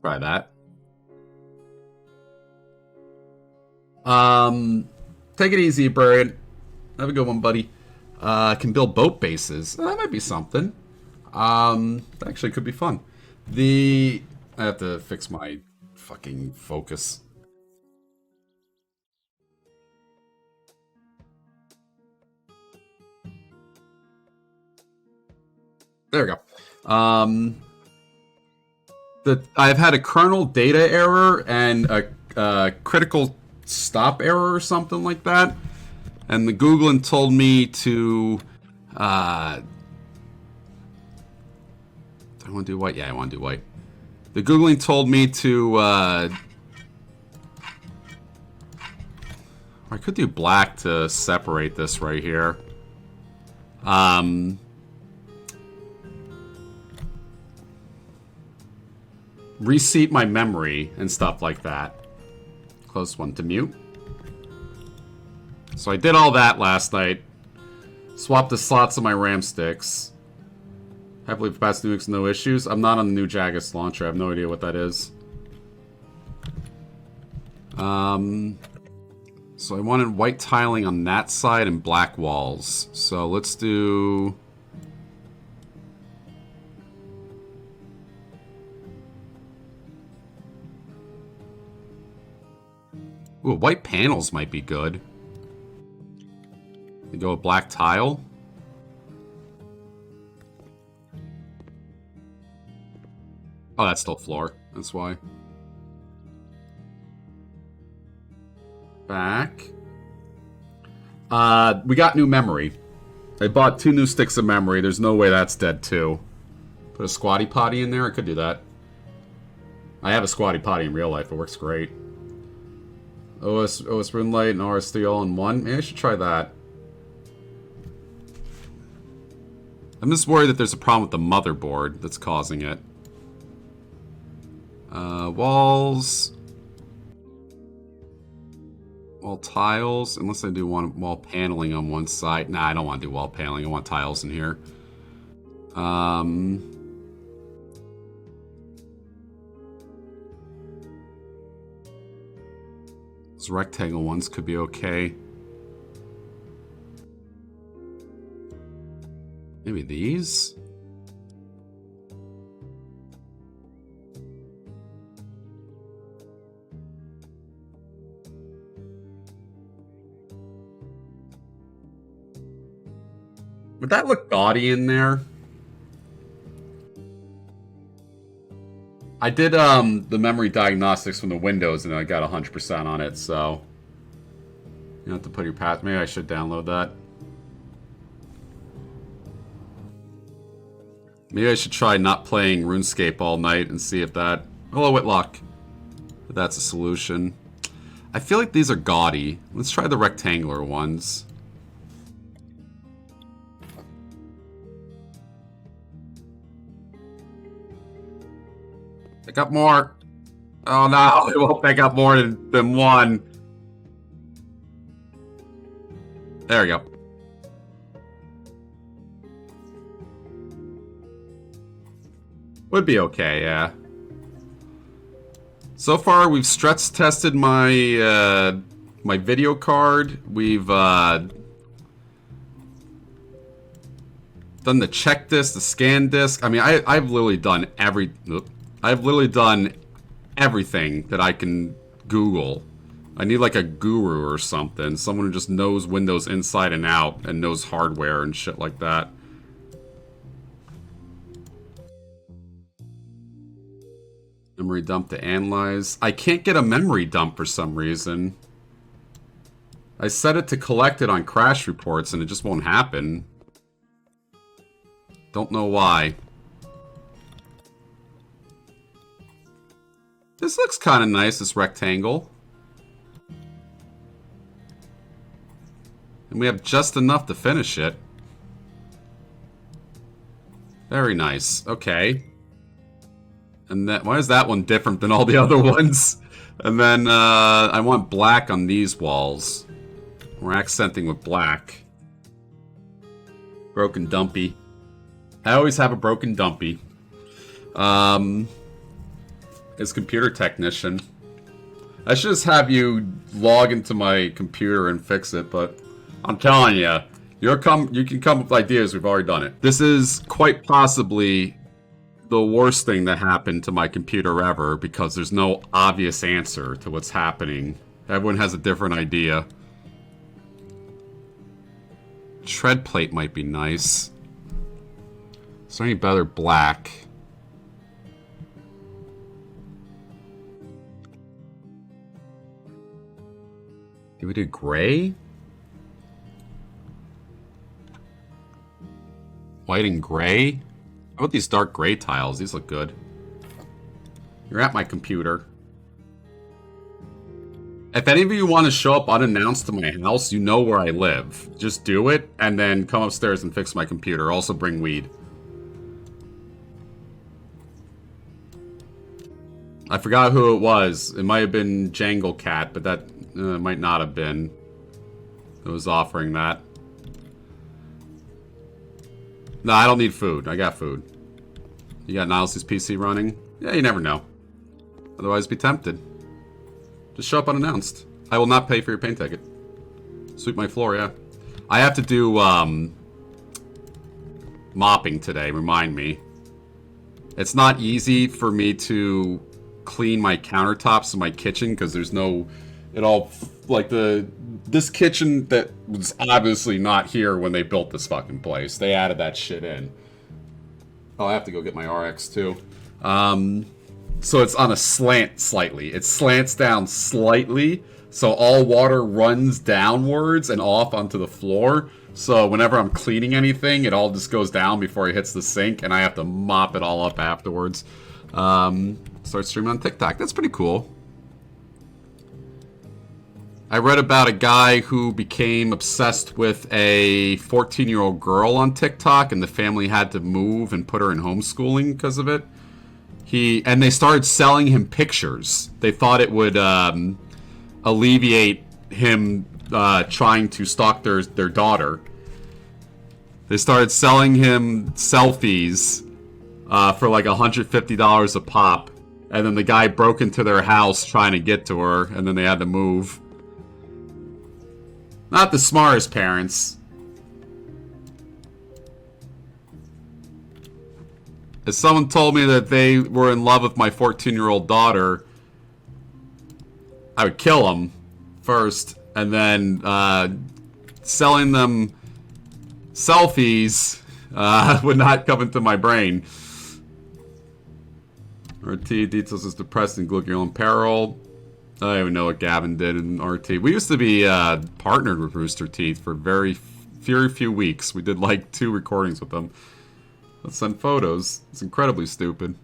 Try that. Take it easy, Bird. Have a good one, buddy. Can build boat bases. That might be something. Actually could be fun. I have to fix my fucking focus. There we go. I've had a kernel data error and a critical stop error or something like that. And the Googling told me to... do I want to do white? Yeah, I want to do white. The Googling told me to... I could do black to separate this right here. Reseat my memory and stuff like that. Close one to mute. So I did all that last night. Swapped the slots of my RAM sticks. Happily for past Nukes, no issues. I'm not on the new Jagus launcher. I have no idea what that is. So I wanted white tiling on that side and black walls. So let's do... Ooh, white panels might be good. You go with black tile. Oh, that's still floor. That's why. Back. We got new memory. I bought 2 new sticks of memory. There's no way that's dead too. Put a squatty potty in there. I could do that. I have a squatty potty in real life. It works great. OS RuneLite and RS3 all in one. Maybe I should try that. I'm just worried that there's a problem with the motherboard that's causing it. Walls. Wall tiles. Unless I do want wall paneling on one side. Nah, I don't want to do wall paneling. I want tiles in here. Those rectangle ones could be okay. Maybe these? Would that look gaudy in there? I did the memory diagnostics from the Windows and I got 100% on it, so you don't have to put your path. Maybe I should download that. Maybe I should try not playing RuneScape all night and see if that... Hello, Whitlock. But that's a solution. I feel like these are gaudy. Let's try the rectangular ones. Pick up more. Oh no, it won't pick up more than one. There we go. Would be okay, yeah. So far, we've stress tested my my video card. We've done the check disc, the scan disc. I mean, I've literally done everything that I can Google. I need like a guru or something, someone who just knows Windows inside and out and knows hardware and shit like that. Memory dump to analyze. I can't get a memory dump for some reason. I set it to collect it on crash reports and it just won't happen. Don't know why. This looks kind of nice, this rectangle. And we have just enough to finish it. Very nice. Okay. And that, why is that one different than all the other ones? And then I want black on these walls. We're accenting with black. Broken dumpy. I always have a broken dumpy. As computer technician. I should just have you log into my computer and fix it, but I'm telling you, you can come up with ideas. We've already done it. This is quite possibly the worst thing that happened to my computer ever because there's no obvious answer to what's happening. Everyone has a different idea. Tread plate might be nice. Is there any better black? Did we do gray? White and gray? How about these dark gray tiles? These look good. You're at my computer. If any of you want to show up unannounced to my house, you know where I live. Just do it, and then come upstairs and fix my computer. Also bring weed. I forgot who it was. It might have been Jangle Cat, but that might not have been. It was offering that. No, I don't need food. I got food. You got Niles' PC running? Yeah, you never know. Otherwise, be tempted. Just show up unannounced. I will not pay for your paint ticket. Sweep my floor, yeah. I have to do, mopping today, remind me. It's not easy for me to clean my countertops in my kitchen, because there's no... It all... Like, this kitchen that was obviously not here when they built this fucking place. They added that shit in. Oh, I have to go get my RX, too. So it's on a slant slightly. It slants down slightly, so all water runs downwards and off onto the floor. So whenever I'm cleaning anything, it all just goes down before it hits the sink, and I have to mop it all up afterwards. Start streaming on TikTok. That's pretty cool. I read about a guy who became obsessed with a 14-year-old girl on TikTok, and the family had to move and put her in homeschooling because of it. And they started selling him pictures. They thought it would alleviate him trying to stalk their daughter. They started selling him selfies for like $150 a pop. And then the guy broke into their house trying to get to her, and then they had to move. Not the smartest parents. If someone told me that they were in love with my 14-year-old daughter, I would kill them first, and then selling them selfies would not come into my brain. RT details is depressing, look your own peril. I don't even know what Gavin did in RT. We used to be partnered with Rooster Teeth for very few weeks. We did like 2 recordings with them. Let's send photos. It's incredibly stupid.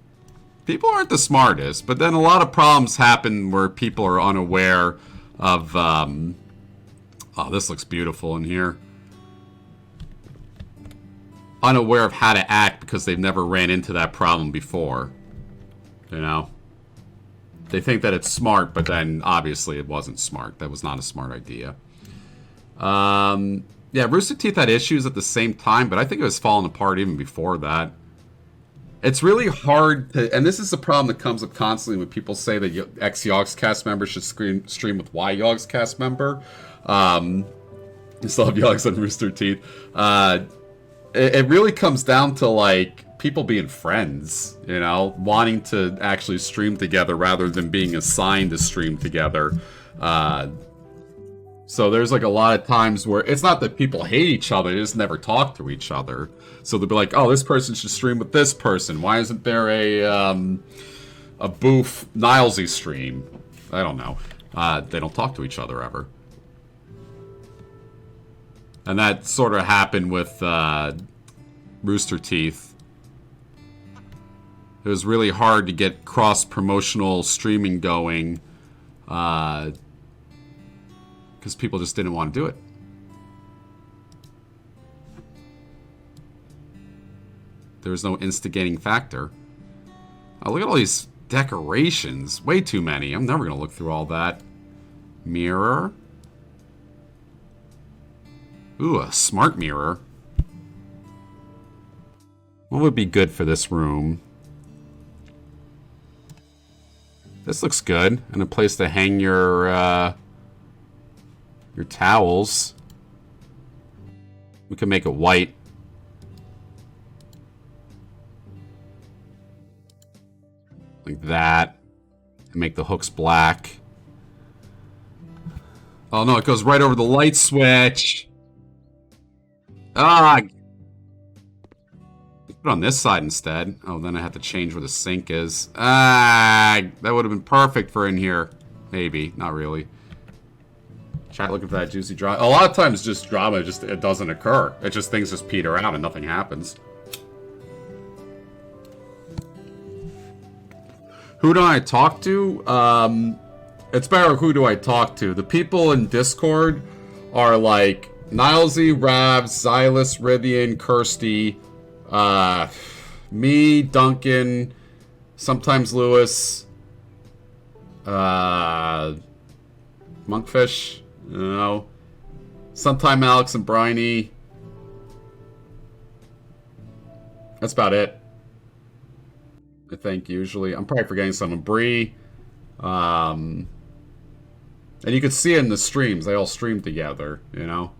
People aren't the smartest, but then a lot of problems happen where people are unaware of, oh, this looks beautiful in here. Unaware of how to act because they've never ran into that problem before. You know? They think that it's smart, but then obviously it wasn't smart. That was not a smart idea. Yeah, Rooster Teeth had issues at the same time, but I think it was falling apart even before that. It's really hard to, and this is the problem that comes up constantly when people say that ex-Yogscast member should stream with Y-Yogscast member. You still have Yogs on Rooster Teeth. It really comes down to, like, people being friends, you know, wanting to actually stream together rather than being assigned to stream together. So there's, like, a lot of times where it's not that people hate each other, they just never talk to each other. So they'll be like, oh, this person should stream with this person. Why isn't there a Boof Nilesy stream? I don't know. They don't talk to each other ever. And that sort of happened with Rooster Teeth. It was really hard to get cross-promotional streaming going because people just didn't want to do it. There was no instigating factor. Oh, look at all these decorations. Way too many. I'm never going to look through all that. Mirror. Ooh, a smart mirror. What would be good for this room? This looks good. And a place to hang your towels. We can make it white. Like that. And make the hooks black. Oh no, it goes right over the light switch. Ah! Put it on this side instead. Oh, then I have to change where the sink is. Ah! That would have been perfect for in here. Maybe. Not really. Chat looking for that juicy drama. A lot of times just drama, it doesn't occur. It just things just peter out and nothing happens. Who do I talk to? It's better who do I talk to. The people in Discord are like Nilesy, Ravs, Xylus, Rythian, Kirsty, me, Duncan, sometimes Lewis, Monkfish, no, sometime Alex and Briney. That's about it. I think usually. I'm probably forgetting someone. Bree. And you can see it in the streams. They all stream together, you know?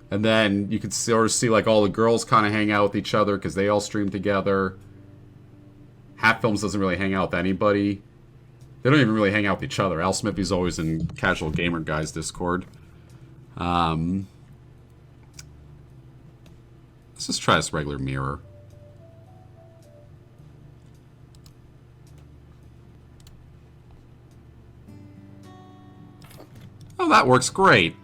And then you can sort of see like all the girls kind of hang out with each other because they all stream together. Hat Films doesn't really hang out with anybody. They don't even really hang out with each other. Al Smithy's always in Casual Gamer Guys Discord. Let's just try this regular mirror. Oh, that works great.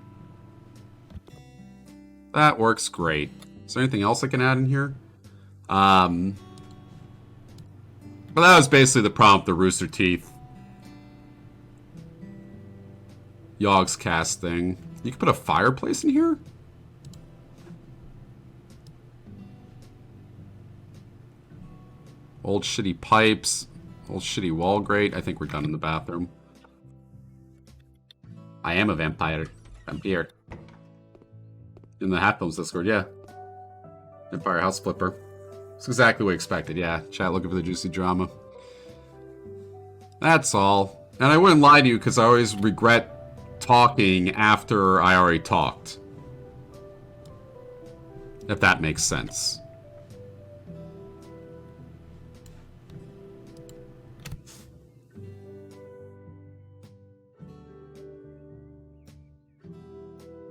That works great. Is there anything else I can add in here? But that was basically the problem with the Rooster Teeth Yogscast thing. You can put a fireplace in here? Old shitty pipes. Old shitty wall grate. I think we're done in the bathroom. I am a vampire. Vampire. In the Hat Films Discord, yeah. Vampire House Flipper. It's exactly what I expected, yeah. Chat looking for the juicy drama. That's all. And I wouldn't lie to you because I always regret talking after I already talked. If that makes sense.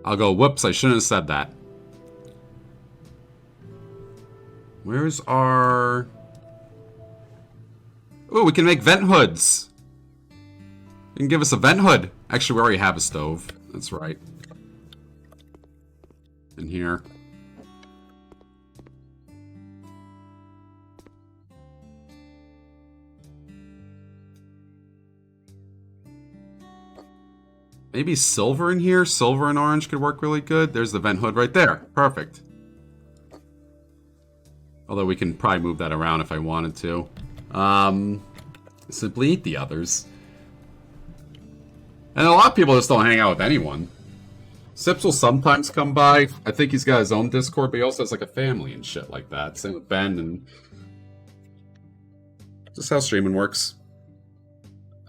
I'll go, whoops, I shouldn't have said that. Where's our... Ooh, we can make vent hoods. You can give us a vent hood. Actually, we already have a stove. That's right. In here. Maybe silver in here. Silver and orange could work really good. There's the vent hood right there. Perfect. Although we can probably move that around if I wanted to. Simply eat the others. And a lot of people just don't hang out with anyone. Sips will sometimes come by. I think he's got his own Discord, but he also has like a family and shit like that. Same with Ben and... Just how streaming works.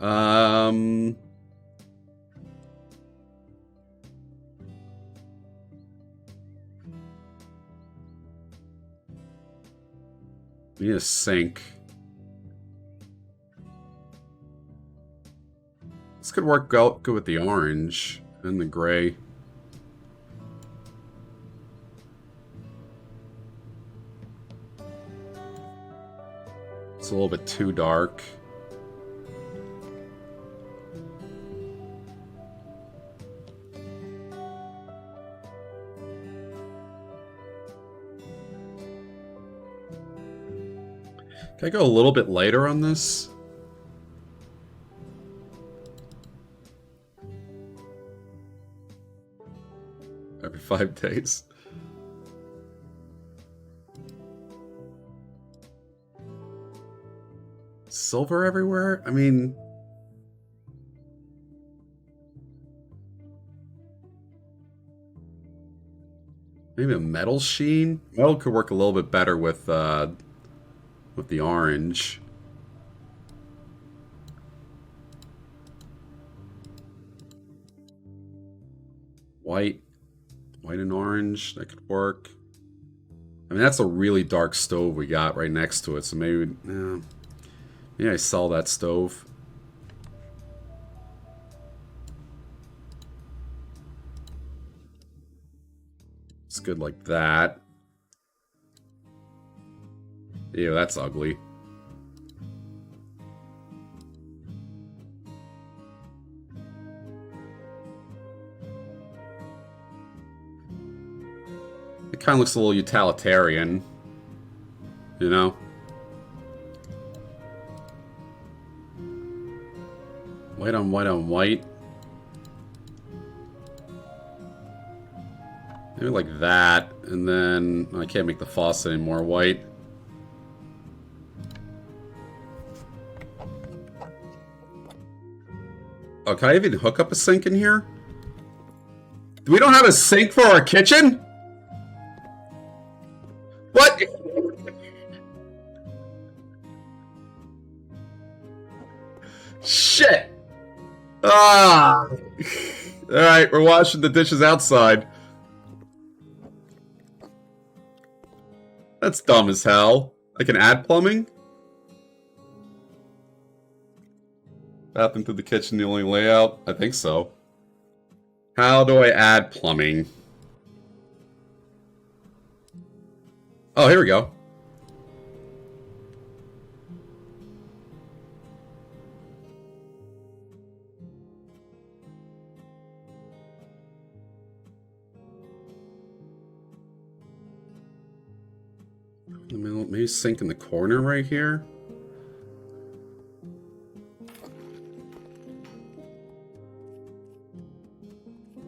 We need a sink. This could work out good with the orange and the gray. It's a little bit too dark. Can I go a little bit later on this? Every 5 days. Silver everywhere? I mean... Maybe a metal sheen? Metal could work a little bit better with the orange. White and orange, that could work. I mean, that's a really dark stove we got right next to it, so maybe, maybe I sell that stove. It's good like that. Ew, that's ugly. It kind of looks a little utilitarian, you know? White on white on white. Maybe like that, and then I can't make the faucet any more white. Oh, can I even hook up a sink in here? We don't have a sink for our kitchen? What? Shit! Ah! Alright, we're washing the dishes outside. That's dumb as hell. I can add plumbing? Bathroom to the kitchen, the only layout? I think so. How do I add plumbing? Oh, here we go. Maybe sink in the corner right here.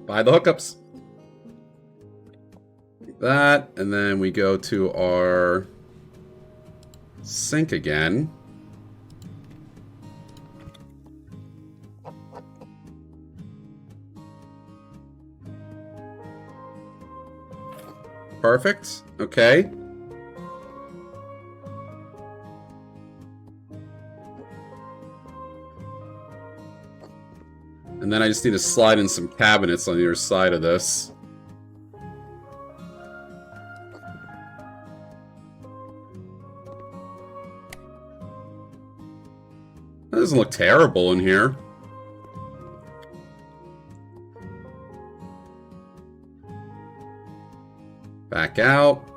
Buy the hookups. Like that, and then we go to our sink again. Perfect. Okay. And then I just need to slide in some cabinets on either side of this. That doesn't look terrible in here. Back out.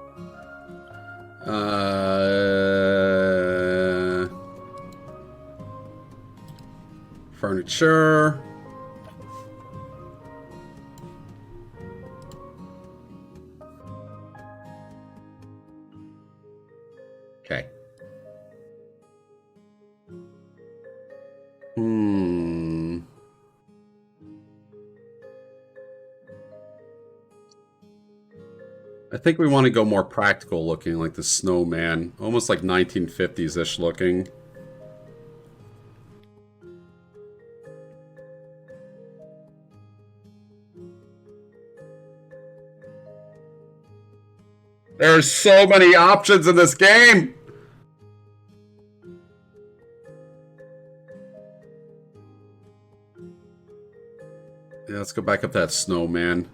Furniture. Okay. I think we want to go more practical looking, like the snowman. Almost like 1950s-ish looking. There's so many options in this game! Yeah, let's go back up that snowman.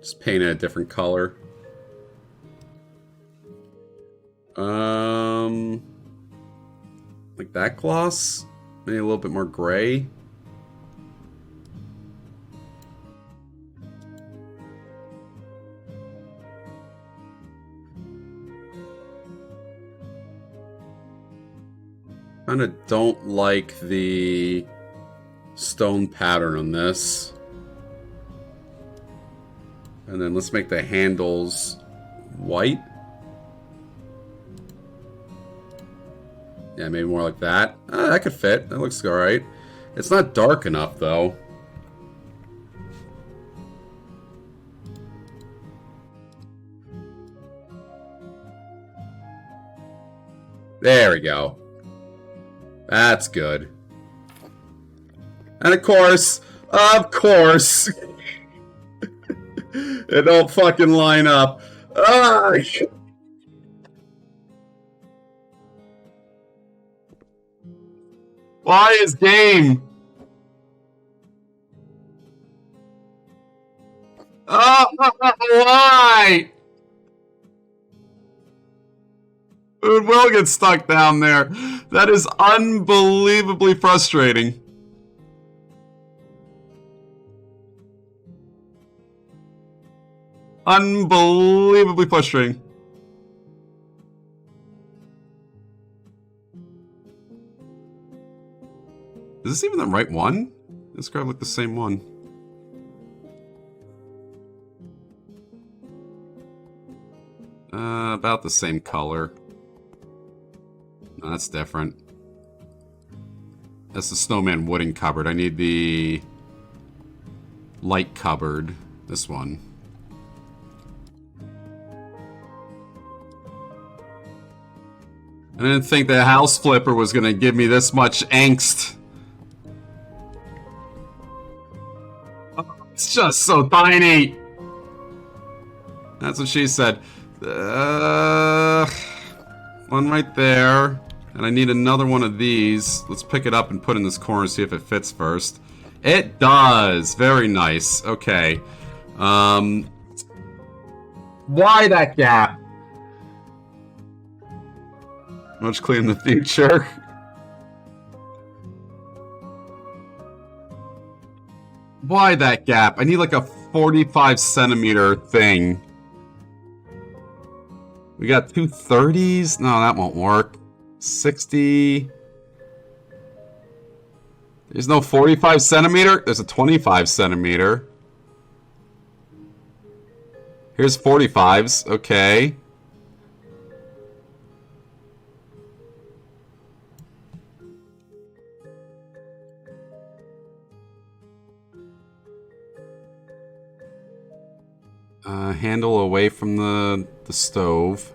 Just paint it a different color. Like that gloss? Maybe a little bit more gray. Kinda don't like the stone pattern on this. And then let's make the handles white. Yeah, maybe more like that. That could fit. That looks alright. It's not dark enough, though. There we go. That's good. And of course, it don't fucking line up. Ah! Why is game? Oh, why? It will get stuck down there. That is unbelievably frustrating. Unbelievably frustrating. Is this even the right one? This guy looked the same one. About the same color. No, that's different. That's the snowman wooden cupboard. I need the light cupboard. This one. I didn't think the house flipper was going to give me this much angst. It's just so tiny. That's what she said. One right there. And I need another one of these. Let's pick it up and put it in this corner and see if it fits first. It does. Very nice. Okay. Why that gap? Much cleaner in the future. Why that gap? I need like a 45 centimeter thing. We got two 30s? No, that won't work. 60. There's no 45 centimeter? There's a 25 centimeter. Here's 45s. Okay. Handle away from the stove.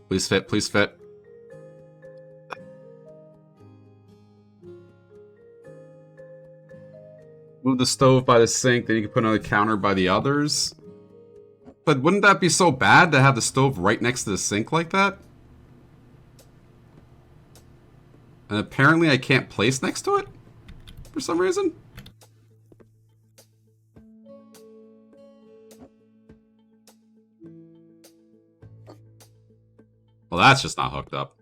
Please fit, please fit. Move the stove by the sink, then you can put another counter by the others. But wouldn't that be so bad to have the stove right next to the sink like that? And apparently I can't place next to it? For some reason? Well, that's just not hooked up.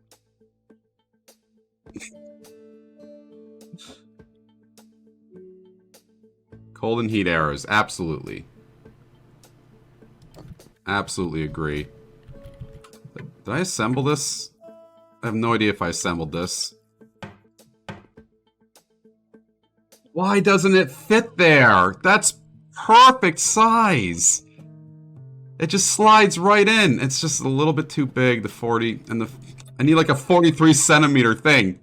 Cold and heat arrows, absolutely. Absolutely agree. Did I assemble this? I have no idea if I assembled this. Why doesn't it fit there? That's perfect size. It just slides right in. It's just a little bit too big, the 40 and the... I need like a 43 centimeter thing.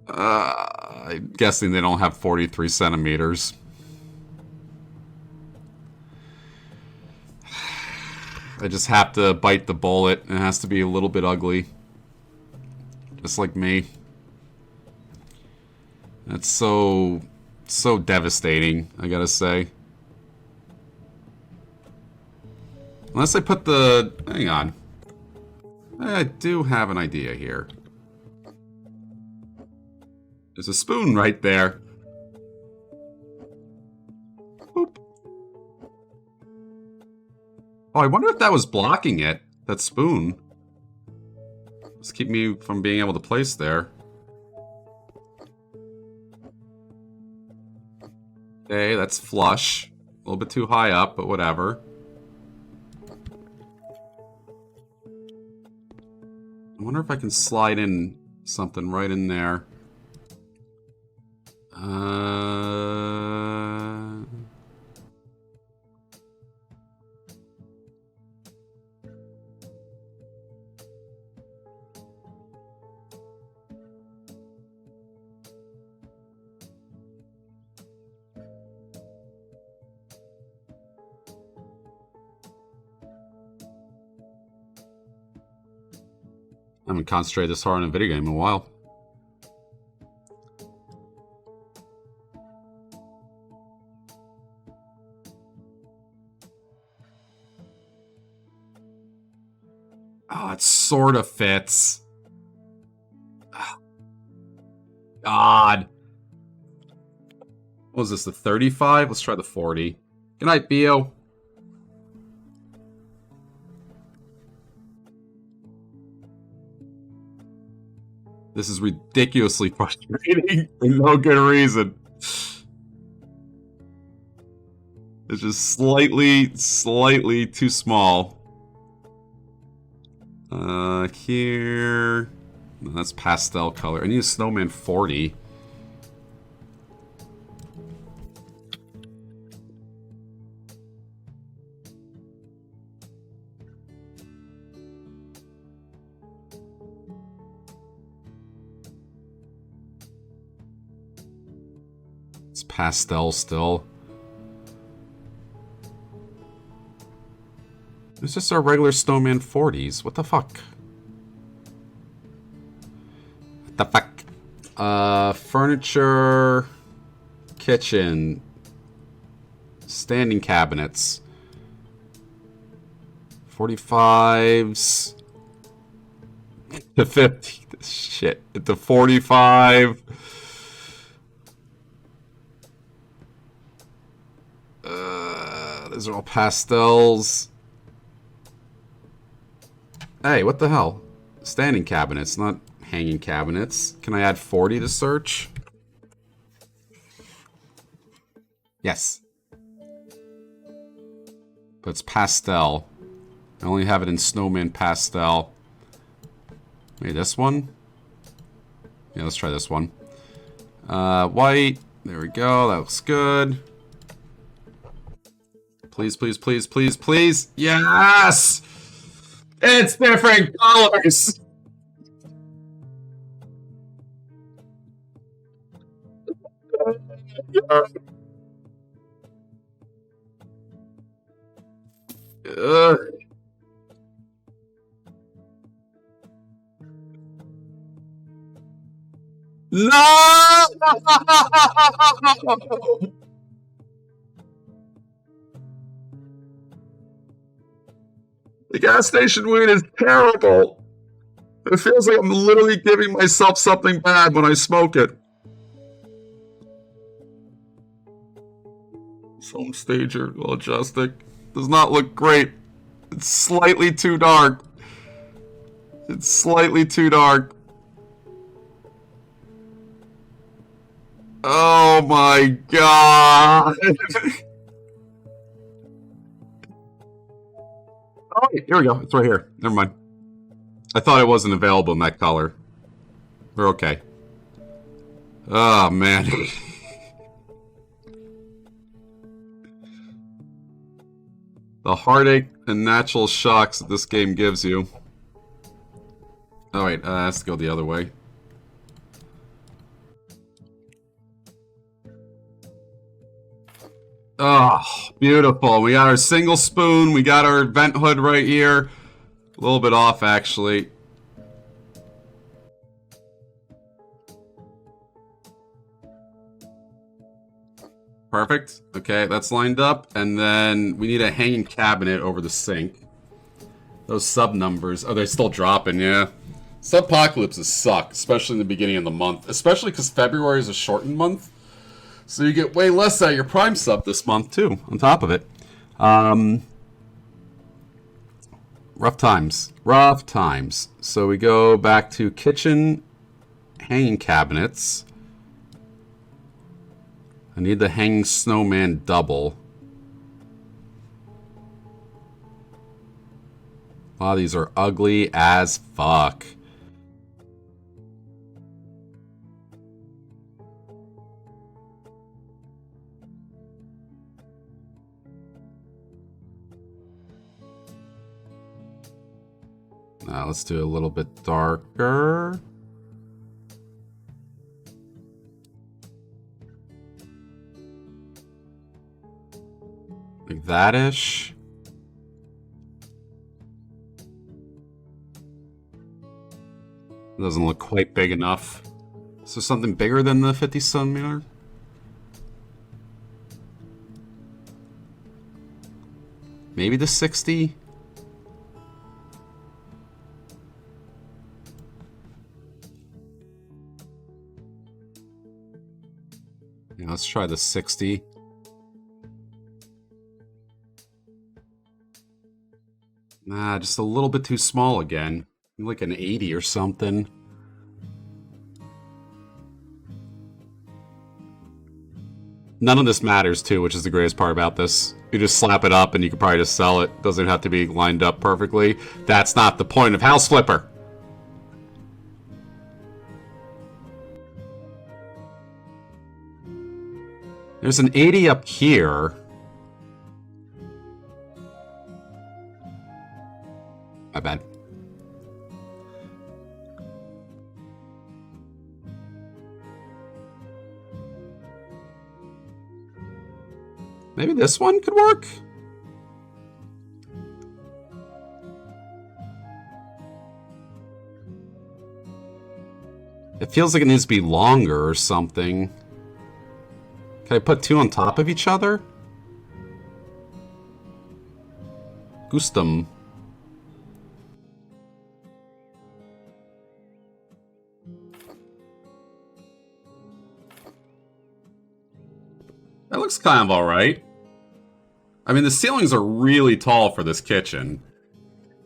I'm guessing they don't have 43 centimeters. I just have to bite the bullet. It has to be a little bit ugly. Just like me. That's so devastating, I gotta say. Unless I put the... Hang on. I do have an idea here. There's a spoon right there. Boop. Oh, I wonder if that was blocking it. That spoon. Just keep me from being able to place there. Okay, that's flush. A little bit too high up, but whatever. I wonder if I can slide in something right in there. I haven't concentrated this hard on a video game in a while. Oh, it sort of fits. God. What was this, the 35? Let's try the 40. Good night, Bio. This is ridiculously frustrating for no good reason. It's just slightly too small. Here... No, that's pastel color. I need a snowman 40. It's pastel still. It's just our regular snowman 40s. What the fuck? What the fuck? Furniture, kitchen, standing cabinets, 45s to 50. Shit, to 45. These are all pastels. Hey, what the hell? Standing cabinets, not hanging cabinets. Can I add 40 to search? Yes. But it's pastel. I only have it in snowman pastel. Maybe this one? Yeah, let's try this one. White. There we go. That looks good. Please, please, please, please, please. Yes! It's different colors! Ugh. No! The gas station weed is terrible. It feels like I'm literally giving myself something bad when I smoke it. Foam stager, well adjusted. Does not look great. It's slightly too dark. It's slightly too dark. Oh my god. Oh, here we go. It's right here. Never mind. I thought it wasn't available in that color. We're okay. Oh, man. The heartache and natural shocks that this game gives you. Oh wait, it has to go the other way. Oh, beautiful. We got our single spoon. We got our vent hood right here. A little bit off, actually. Perfect. Okay, that's lined up. And then we need a hanging cabinet over the sink. Those sub numbers. Oh, they're still dropping, yeah. Subpocalypses suck, especially in the beginning of the month. Especially because February is a shortened month. So you get way less out of your Prime sub this month, too, on top of it. Rough times. Rough times. So we go back to kitchen hanging cabinets. I need the hanging snowman double. Wow, these are ugly as fuck. Now let's do a little bit darker. Like that-ish. Doesn't look quite big enough. Is there something bigger than the 50 centimeter? Maybe the 60? Yeah, let's try the 60. Nah, just a little bit too small again. Like an 80 or something. None of this matters, too, which is the greatest part about this. You just slap it up and you can probably just sell it. Doesn't have to be lined up perfectly. That's not the point of House Flipper. There's an 80 up here. My bad. Maybe this one could work? It feels like it needs to be longer or something. Can I put two on top of each other? Gustum. That looks kind of alright. I mean, the ceilings are really tall for this kitchen.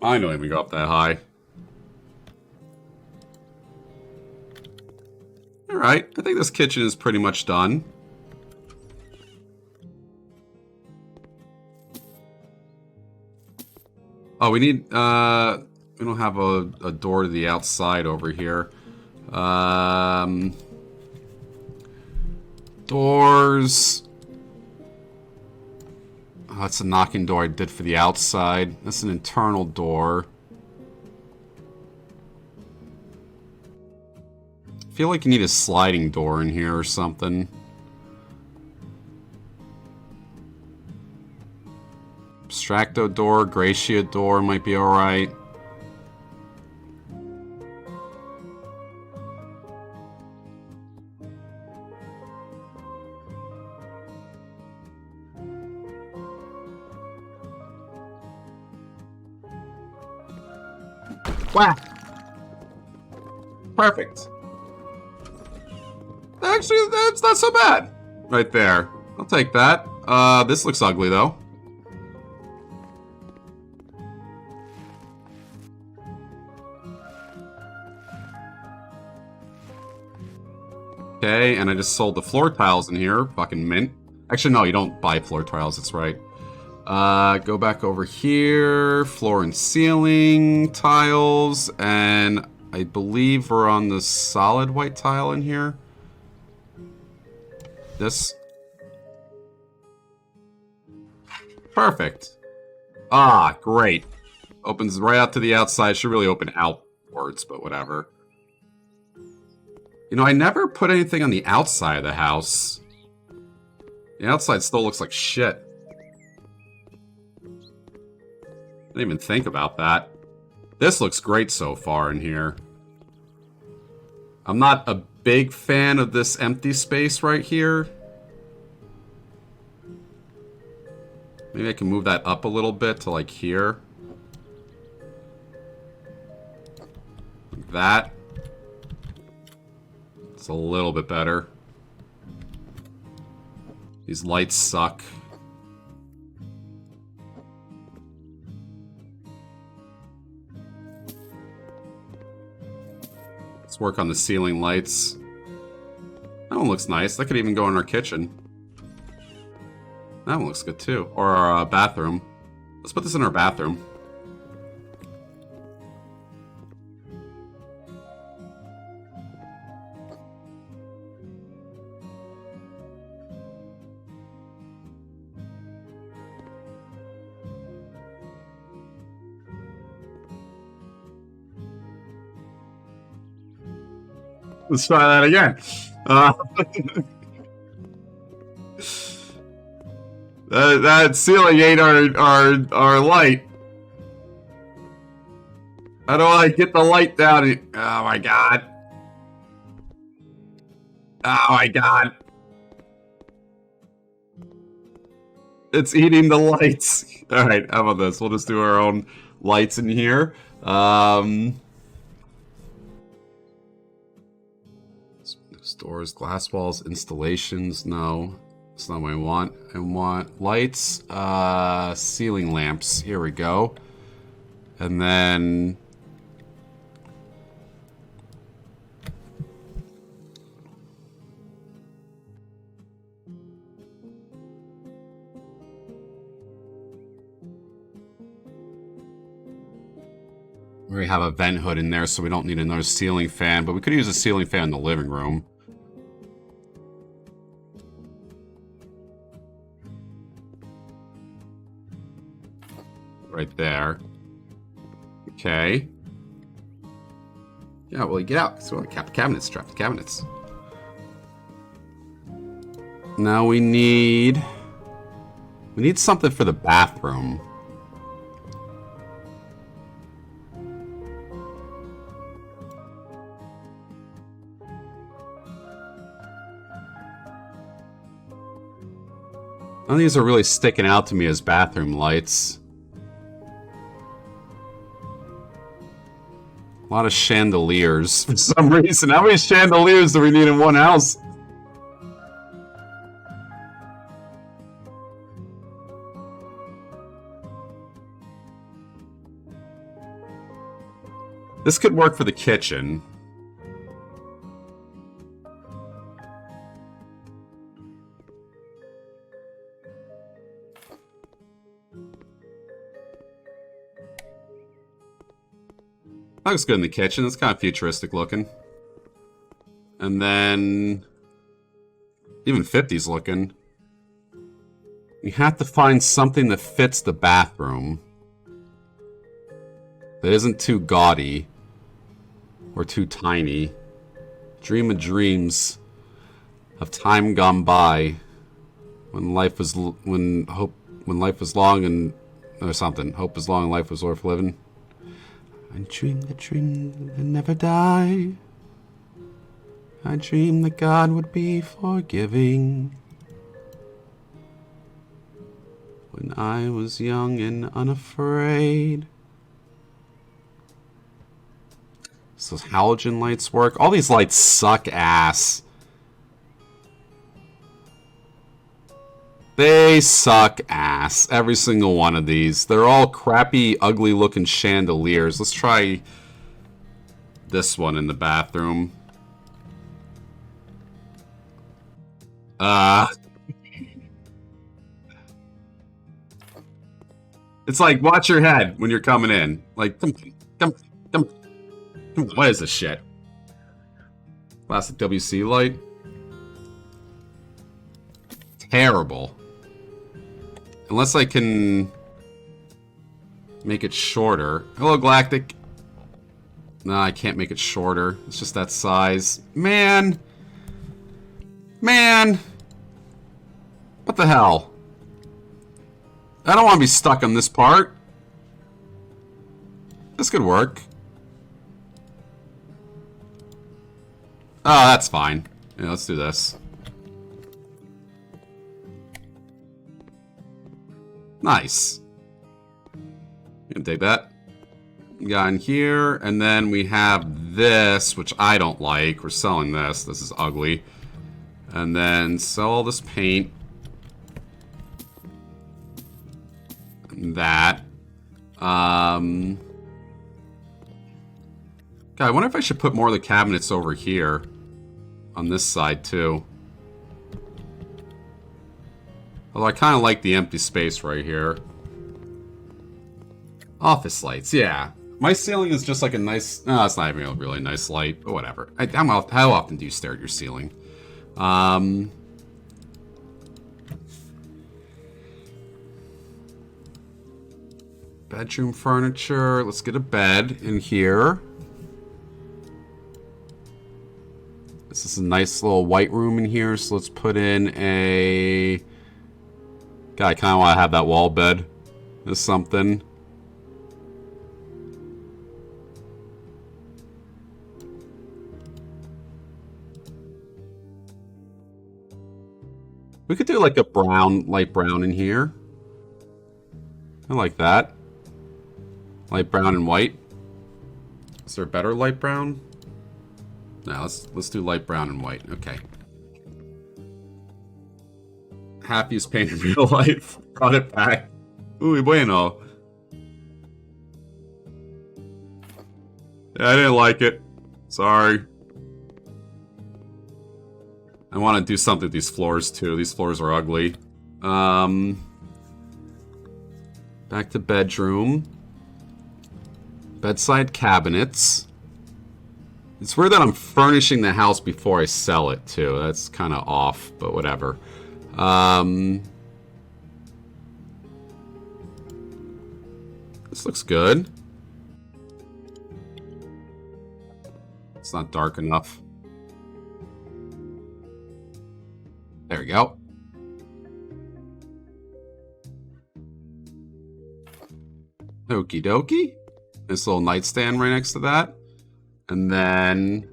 I don't even go up that high. Alright, I think this kitchen is pretty much done. Oh, we need, we don't have a door to the outside over here. Doors. Oh, that's a knocking door I did for the outside. That's an internal door. I feel like you need a sliding door in here or something. Abstracto door, Gracia door might be alright. Wow. Perfect. Actually, that's not so bad. Right there. I'll take that. This looks ugly, though. Okay, and I just sold the floor tiles in here. Fucking mint. Actually, no, you don't buy floor tiles. That's right. Go back over here. Floor and ceiling tiles. And I believe we're on the solid white tile in here. This. Perfect. Ah, great. Opens right out to the outside. Should really open outwards, but whatever. You know, I never put anything on the outside of the house. The outside still looks like shit. Didn't even think about that. This looks great so far in here. I'm not a big fan of this empty space right here. Maybe I can move that up a little bit to like here. Like that. It's a little bit better. These lights suck. Let's work on the ceiling lights. That one looks nice. That could even go in our kitchen. That one looks good too. Or our bathroom. Let's put this in our bathroom. Let's try that again. That ceiling ain't our light. How do I get the light down? Oh my god. Oh my god. It's eating the lights. Alright, how about this? We'll just do our own lights in here. Stores, glass walls, installations. No, that's not what I want. I want lights, ceiling lamps. Here we go. And then we already have a vent hood in there, so we don't need another ceiling fan, but we could use a ceiling fan in the living room. Right there. Okay. Yeah, well, get out. So, cabinets, trap the cabinets. Now we need something for the bathroom. None of these are really sticking out to me as bathroom lights. A lot of chandeliers for some reason. How many chandeliers do we need in one house? This could work for the kitchen. That looks good in the kitchen. It's kind of futuristic looking. And then even 50s looking. You have to find something that fits the bathroom. That isn't too gaudy. Or too tiny. Dream of dreams of time gone by. When life was life was long and or something. Hope was long and life was worth living. I dreamed the dream that never die. I dreamed that God would be forgiving. When I was young and unafraid. So those halogen lights work. All these lights suck ass. They suck ass. Every single one of these. They're all crappy, ugly looking chandeliers. Let's try this one in the bathroom. It's like, watch your head when you're coming in. Like, come. What is this shit? Classic WC light. Terrible. Unless I can Make it shorter. Hello, Galactic. No, I can't make it shorter. It's just that size. Man! Man! What the hell? I don't want to be stuck on this part. This could work. Oh, that's fine. Yeah, let's do this. Nice. You can take that. You got in here, and then we have this, which I don't like. We're selling this. This is ugly. And then sell all this paint. And that. God, I wonder if I should put more of the cabinets over here. On this side, too. Although I kind of like the empty space right here. Office lights, yeah. My ceiling is just like a nice... No, it's not even a really nice light, but whatever. How often do you stare at your ceiling? Bedroom furniture. Let's get a bed in here. This is a nice little white room in here, so let's put in a... God, I kind of want to have that wall bed as something. We could do like a brown, light brown in here. I like that. Light brown and white. Is there a better light brown? No, let's do light brown and white. Okay. Happiest paint in real life. Brought it back. Uy bueno. Yeah, I didn't like it. Sorry. I want to do something with these floors too. These floors are ugly. Back to bedroom. Bedside cabinets. It's weird that I'm furnishing the house before I sell it too. That's kind of off, but whatever. This looks good. It's not dark enough. There we go. Okie dokie. This little nightstand right next to that. And then...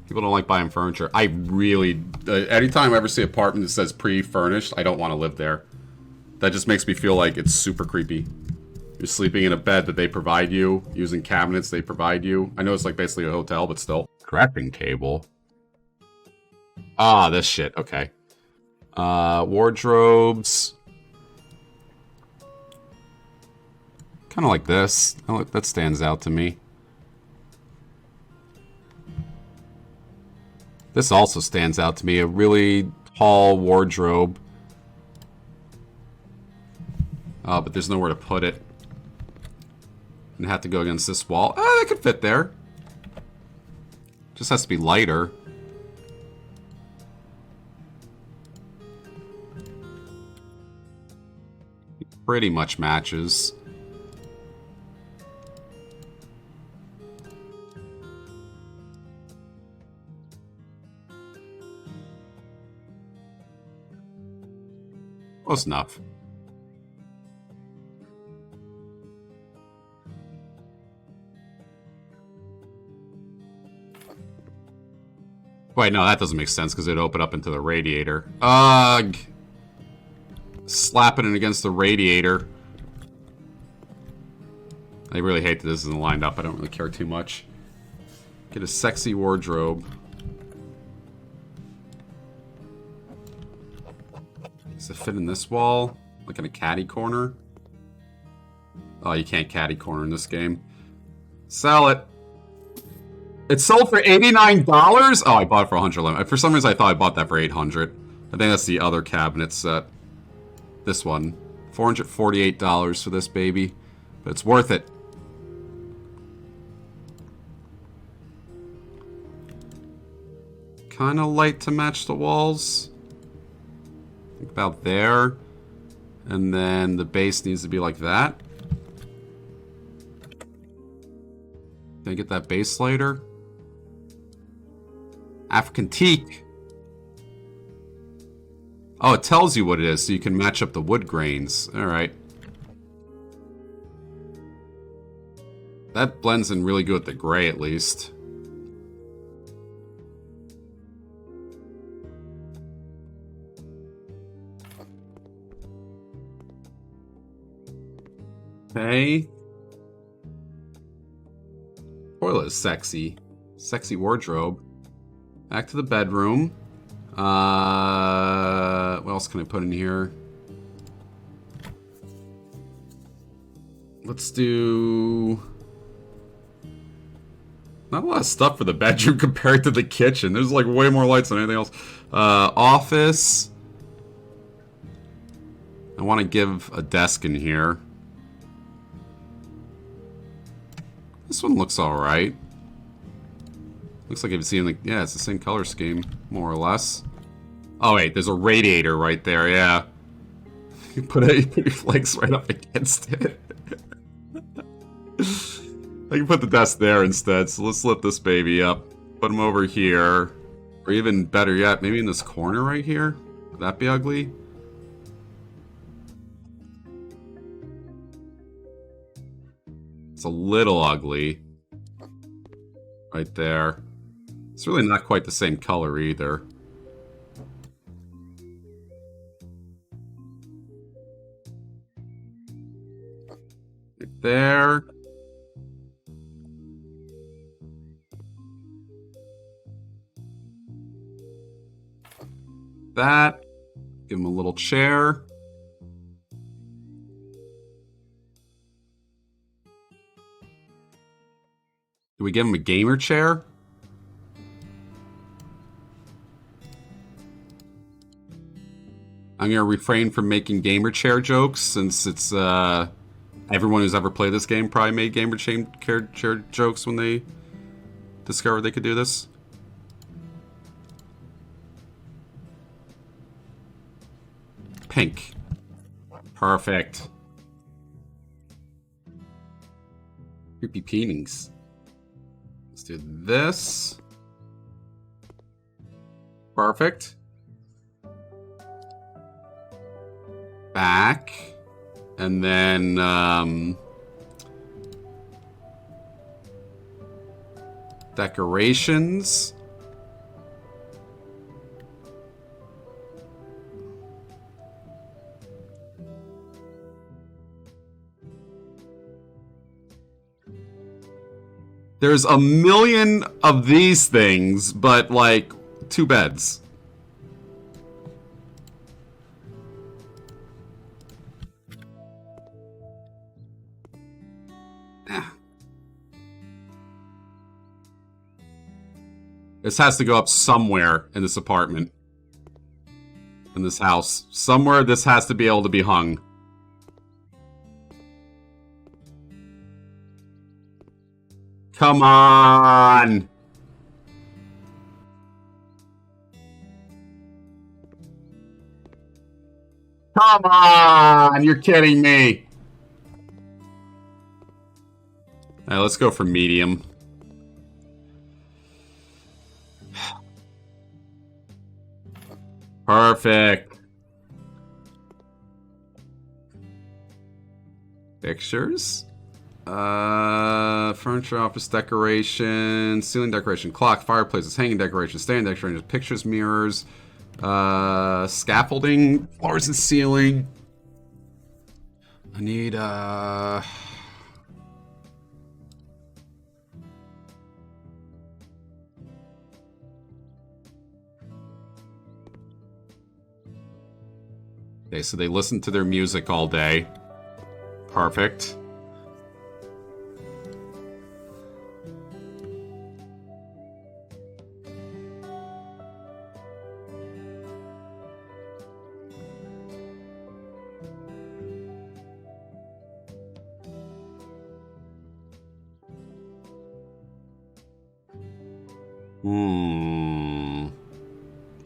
People don't like buying furniture. I really... anytime I ever see an apartment that says pre-furnished, I don't want to live there. That just makes me feel like it's super creepy. You're sleeping in a bed that they provide you, using cabinets they provide you. I know it's like basically a hotel, but still. Crafting table. Ah, this shit. Okay. Wardrobes. Kind of like this. Oh, that stands out to me. This also stands out to me. A really tall wardrobe. But there's nowhere to put it. And have to go against this wall. Ah, that could fit there. Just has to be lighter. Pretty much matches. Close enough. Wait, no, that doesn't make sense because it'd open up into the radiator. Ugh! Slapping it against the radiator. I really hate that this isn't lined up. I don't really care too much. Get a sexy wardrobe. Does it fit in this wall? Like in a caddy corner? Oh, you can't caddy corner in this game. Sell it! It sold for $89? Oh, I bought it for $111. For some reason, I thought I bought that for $800. I think that's the other cabinet set. This one. $448 for this baby. But it's worth it. Kind of light to match the walls. Think about there. And then the base needs to be like that. Can I get that base later? African teak. Oh, it tells you what it is, so you can match up the wood grains. Alright. That blends in really good with the gray, at least. Okay. Toilet is sexy. Sexy wardrobe. Back to the bedroom. What else can I put in here? Let's do... Not a lot of stuff for the bedroom compared to the kitchen. There's like way more lights than anything else. Office. I want to give a desk in here. This one looks alright. Looks like I've seen, like, yeah, it's the same color scheme, more or less. Oh, wait, there's a radiator right there, yeah. You put your legs right up against it. I can put the desk there instead, so let's lift this baby up. Put him over here. Or even better yet, maybe in this corner right here? Would that be ugly? It's a little ugly. Right there. It's really not quite the same color either. Right there. That. Give him a little chair. Do we give him a gamer chair? I'm going to refrain from making gamer chair jokes since it's, everyone who's ever played this game probably made gamer chair jokes when they discovered they could do this. Pink. Perfect. Creepy paintings. Let's do this. Perfect. Back. And then, decorations. There's a million of these things, but like 2 beds. This has to go up somewhere in this apartment. In this house. Somewhere this has to be able to be hung. Come on! Come on! You're kidding me! Alright, let's go for medium. Perfect. Pictures. Furniture, office decoration, ceiling decoration, clock, fireplaces, hanging decorations, standing decorations, pictures, mirrors, scaffolding, floors and ceiling. I need, Okay, so they listen to their music all day. Perfect.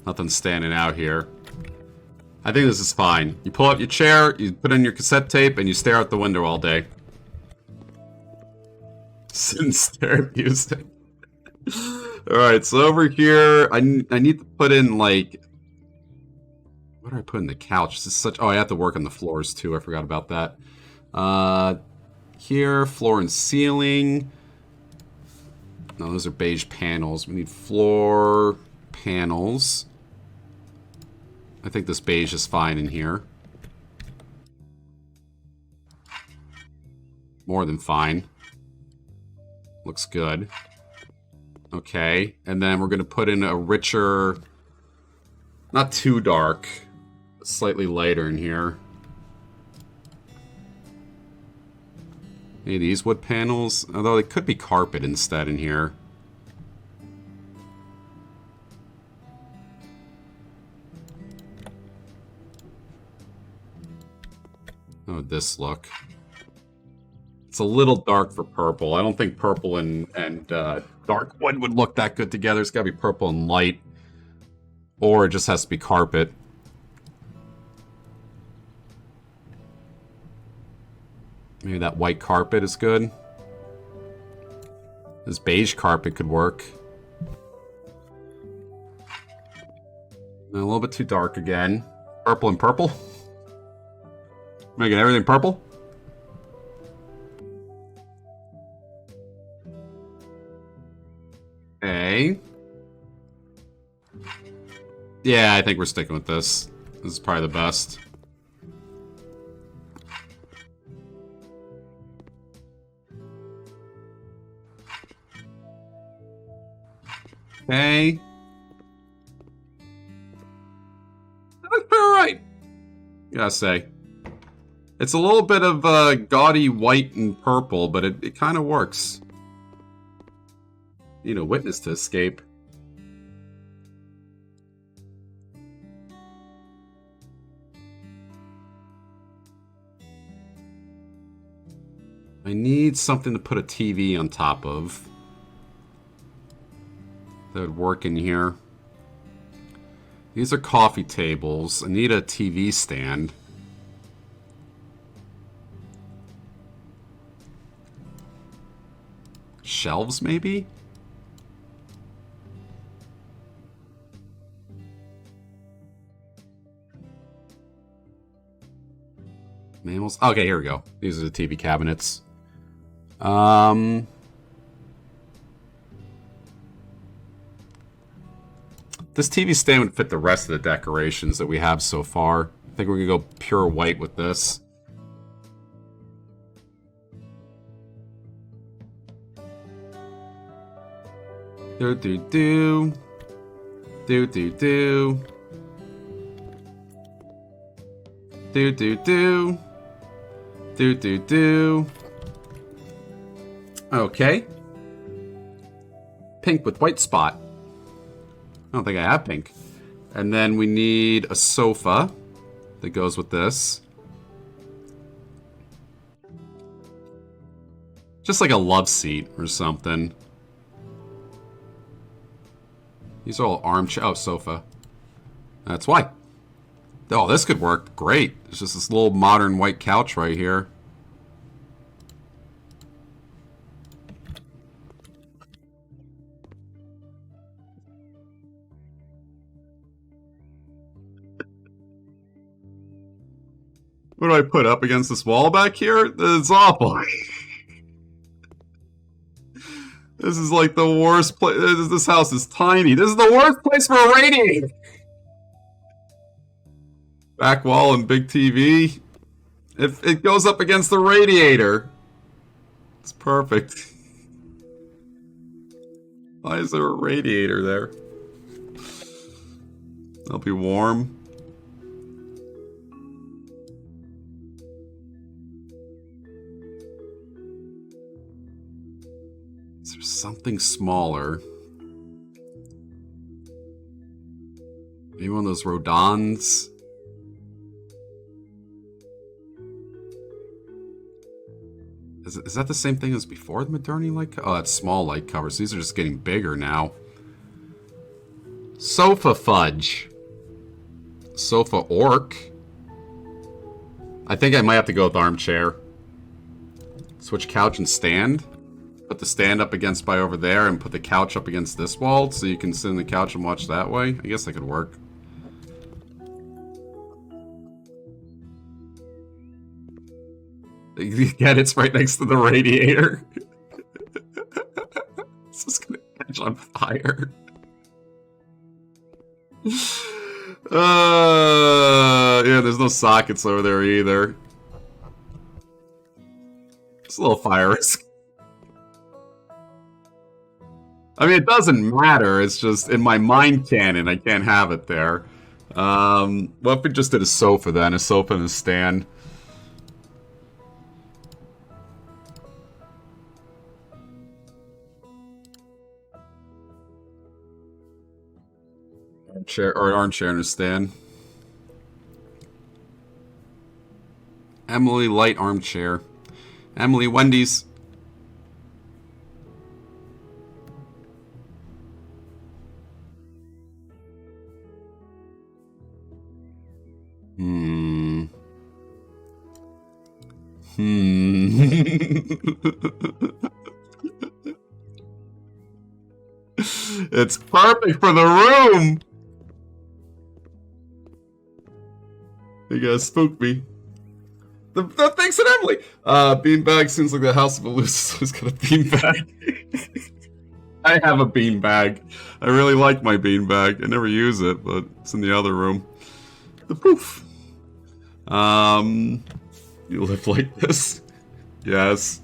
Nothing's standing out here. I think this is fine. You pull out your chair, you put in your cassette tape, and you stare out the window all day. Sit and stare at music. Alright, so over here, I need to put in, like... What do I put in the couch? This is such... Oh, I have to work on the floors, too. I forgot about that. Here, floor and ceiling. No, those are beige panels. We need floor panels. I think this beige is fine in here. More than fine. Looks good. Okay, and then we're going to put in a richer... Not too dark. Slightly lighter in here. Any of these wood panels? Although they could be carpet instead in here. How would this look? It's a little dark for purple. I don't think purple and dark wood would look that good together. It's got to be purple and light. Or it just has to be carpet. Maybe that white carpet is good. This beige carpet could work. A little bit too dark again. Purple and purple. Making everything purple. Okay. Yeah, I think we're sticking with this. This is probably the best. Okay. That's alright. Gotta say. It's a little bit of gaudy white and purple, but it kind of works. Need a witness to escape. I need something to put a TV on top of. That would work in here. These are coffee tables. I need a TV stand. Shelves, maybe? Mammals? Okay, here we go. These are the TV cabinets. This TV stand would fit the rest of the decorations that we have so far. I think we're gonna go pure white with this. Do do do. Do do do. Do do do. Do do do. Okay. Pink with white spot. I don't think I have pink. And then we need a sofa that goes with this. Just like a love seat or something. These are all armchair. Oh, sofa. That's why. Oh, this could work great. It's just this little modern white couch right here. What do I put up against this wall back here? It's awful. This is like the worst place. This house is tiny. This is the worst place for a radiator. Back wall and big TV. It goes up against the radiator. It's perfect. Why is there a radiator there? It'll be warm. Is there something smaller? Maybe one of those Rodons? Is that the same thing as before the Modernity light cover? Oh, that's small light covers. These are just getting bigger now. Sofa fudge. Sofa orc. I think I might have to go with armchair. Switch couch and stand. put the stand up against by over there and put the couch up against this wall so you can sit on the couch and watch that way. I guess that could work. Yeah, it's right next to the radiator. It's just gonna catch on fire. Yeah, there's no sockets over there either. It's a little fire risk. I mean, it doesn't matter. It's just in my mind canon, I can't have it there. What if we just did a sofa then? A sofa and a stand. Armchair and a stand. Emily, light armchair. Emily, Wendy's. It's perfect for the room. You guys spooked me. Thanks to Emily. Beanbag seems like the House of Elusive has got a beanbag. I have a beanbag. I really like my beanbag. I never use it, but it's in the other room. Poof. You live like this? Yes.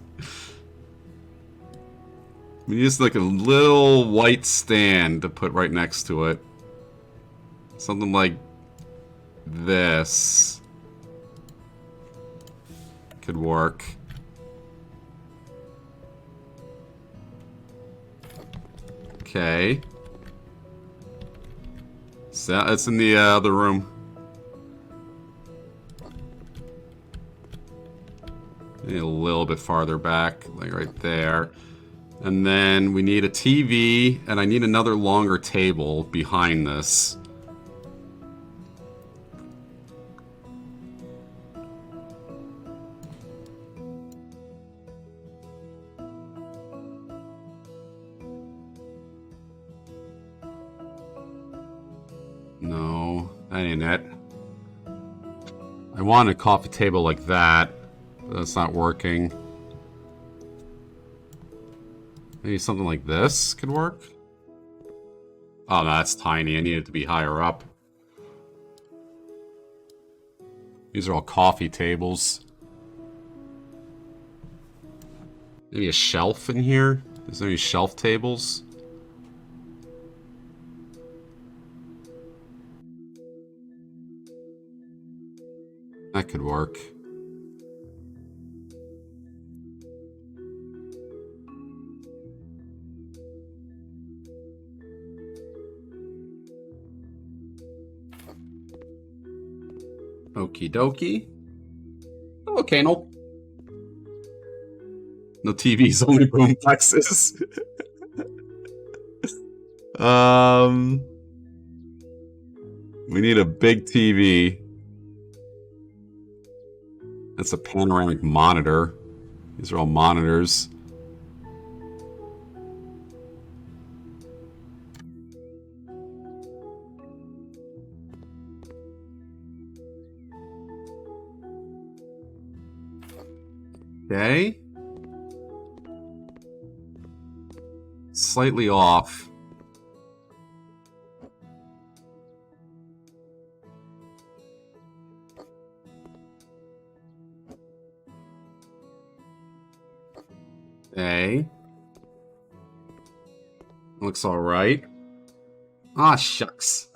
We use like a little white stand to put right next to it. Something like this could work. Okay. So it's in the other room. Maybe a little bit farther back, like right there. And then we need a TV, and I need another longer table behind this. No, that ain't it. I want a coffee table like that, but that's not working. Maybe something like this could work? Oh, no, that's tiny. I need it to be higher up. These are all coffee tables. Maybe a shelf in here? Is there any shelf tables? That could work. Okie dokie. Okay, no. No TVs, only boomboxes. We need a big TV. That's a panoramic monitor. These are all monitors. Okay. Slightly off. Okay. Looks alright. Ah, shucks.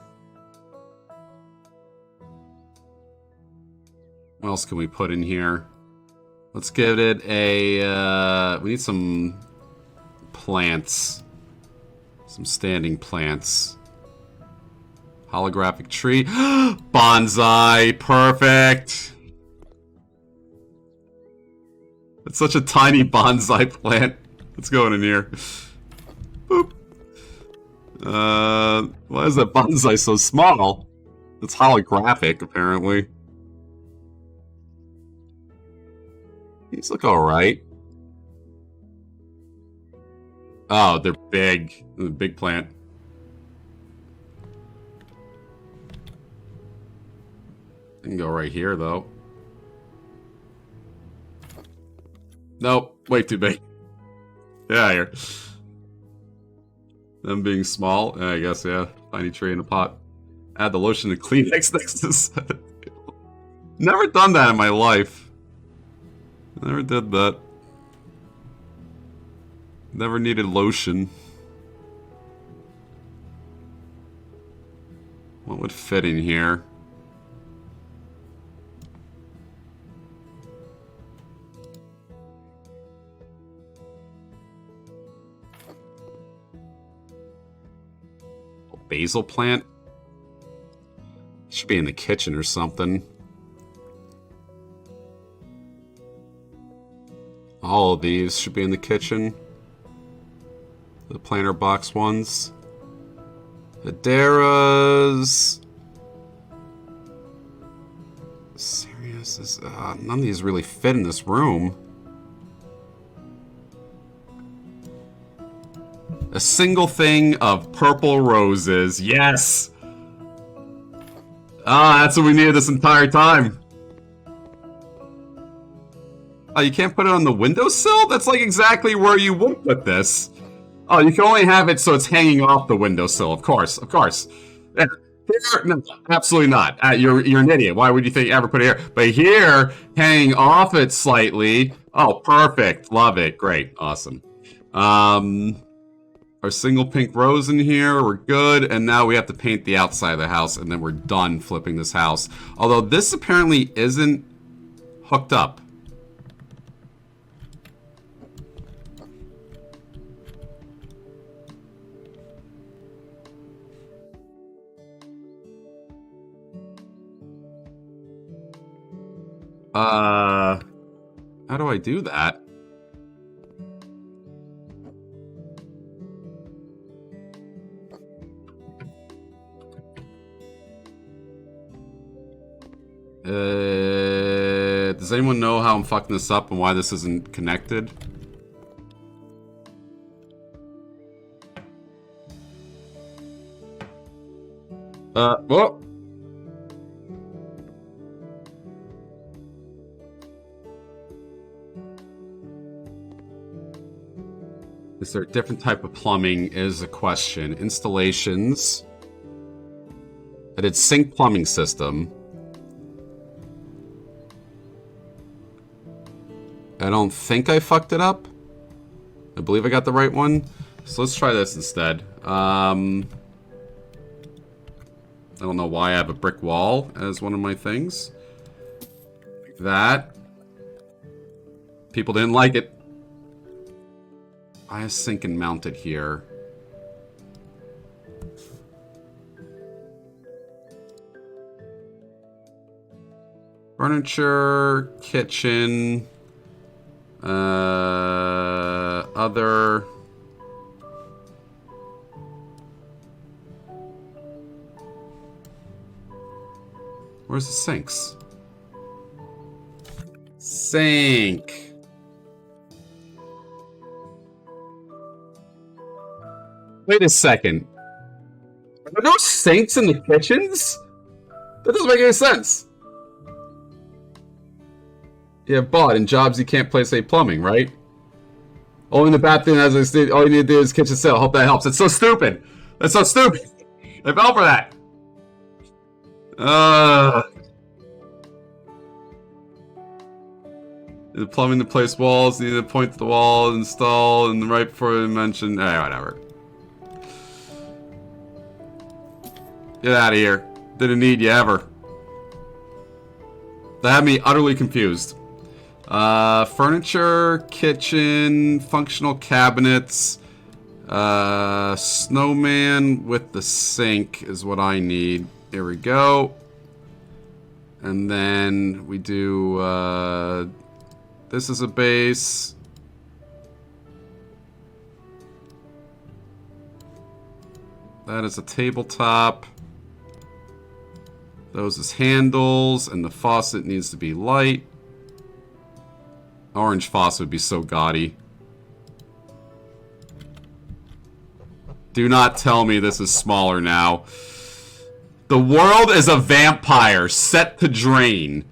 What else can we put in here? Let's give it a, we need some plants. Some standing plants. Holographic tree. Bonsai! Perfect! It's such a tiny bonsai plant. Let's go in here. Boop. Why is that bonsai so small? It's holographic, apparently. These look alright. Oh, they're big. Big plant. I can go right here, though. Nope, way too big. Get out of here. Them being small, I guess, yeah. Tiny tree in a pot. Add the lotion to Kleenex next to this. Never done that in my life. Never did that. Never needed lotion. What would fit in here? Basil plant? Should be in the kitchen or something. All of these should be in the kitchen. The planter box ones. Hedera's. Serious? None of these really fit in this room. A single thing of purple roses. Yes! Ah, that's what we needed this entire time. Oh, you can't put it on the windowsill? That's like exactly where you would put this. Oh, you can only have it so it's hanging off the windowsill. Of course, of course. Yeah. Here, no, absolutely not. You're an idiot. Why would you think ever put it here? But here, hanging off it slightly. Oh, perfect. Love it. Great. Awesome. Our single pink rose in here, we're good, and now we have to paint the outside of the house, and then we're done flipping this house. Although this apparently isn't hooked up. How do I do that? Does anyone know how I'm fucking this up and why this isn't connected? Whoa! Is there a different type of plumbing is a question. Installations. I did sink plumbing system. I don't think I fucked it up. I believe I got the right one. So let's try this instead. I don't know why I have a brick wall as one of my things. Like that. People didn't like it. I sink and mount it here. Furniture, kitchen, other. Where's the sinks? Sink. Wait a second. Are there no sinks in the kitchens? That doesn't make any sense. Yeah, but in jobs you can't place any plumbing, right? Only the bathroom as I stated, all you need to do is kitchen sale. Hope that helps. It's so stupid. That's so stupid. I fell for that. The plumbing to place walls, need to point to the wall, install, and right before I mentioned, whatever. Get out of here. Didn't need you ever. That had me utterly confused. Furniture, kitchen, functional cabinets, snowman with the sink is what I need. Here we go. And then we do, this is a base. That is a tabletop. Those is handles, and the faucet needs to be light. Orange faucet would be so gaudy. Do not tell me this is smaller now. The world is a vampire set to drain.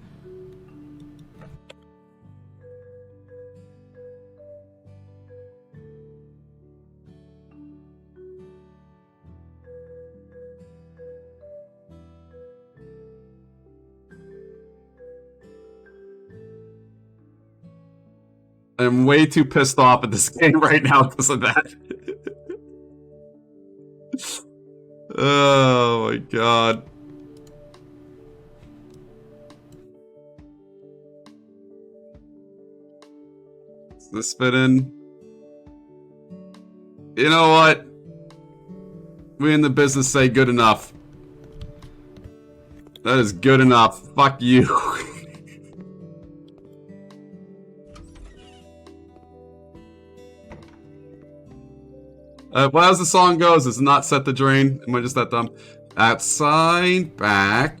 I'm way too pissed off at this game right now because of that. Oh my god. Does this fit in? You know what? We in the business say good enough. That is good enough. Fuck you. Well, as the song goes, it's not set the drain. Am I just that dumb? Outside, back,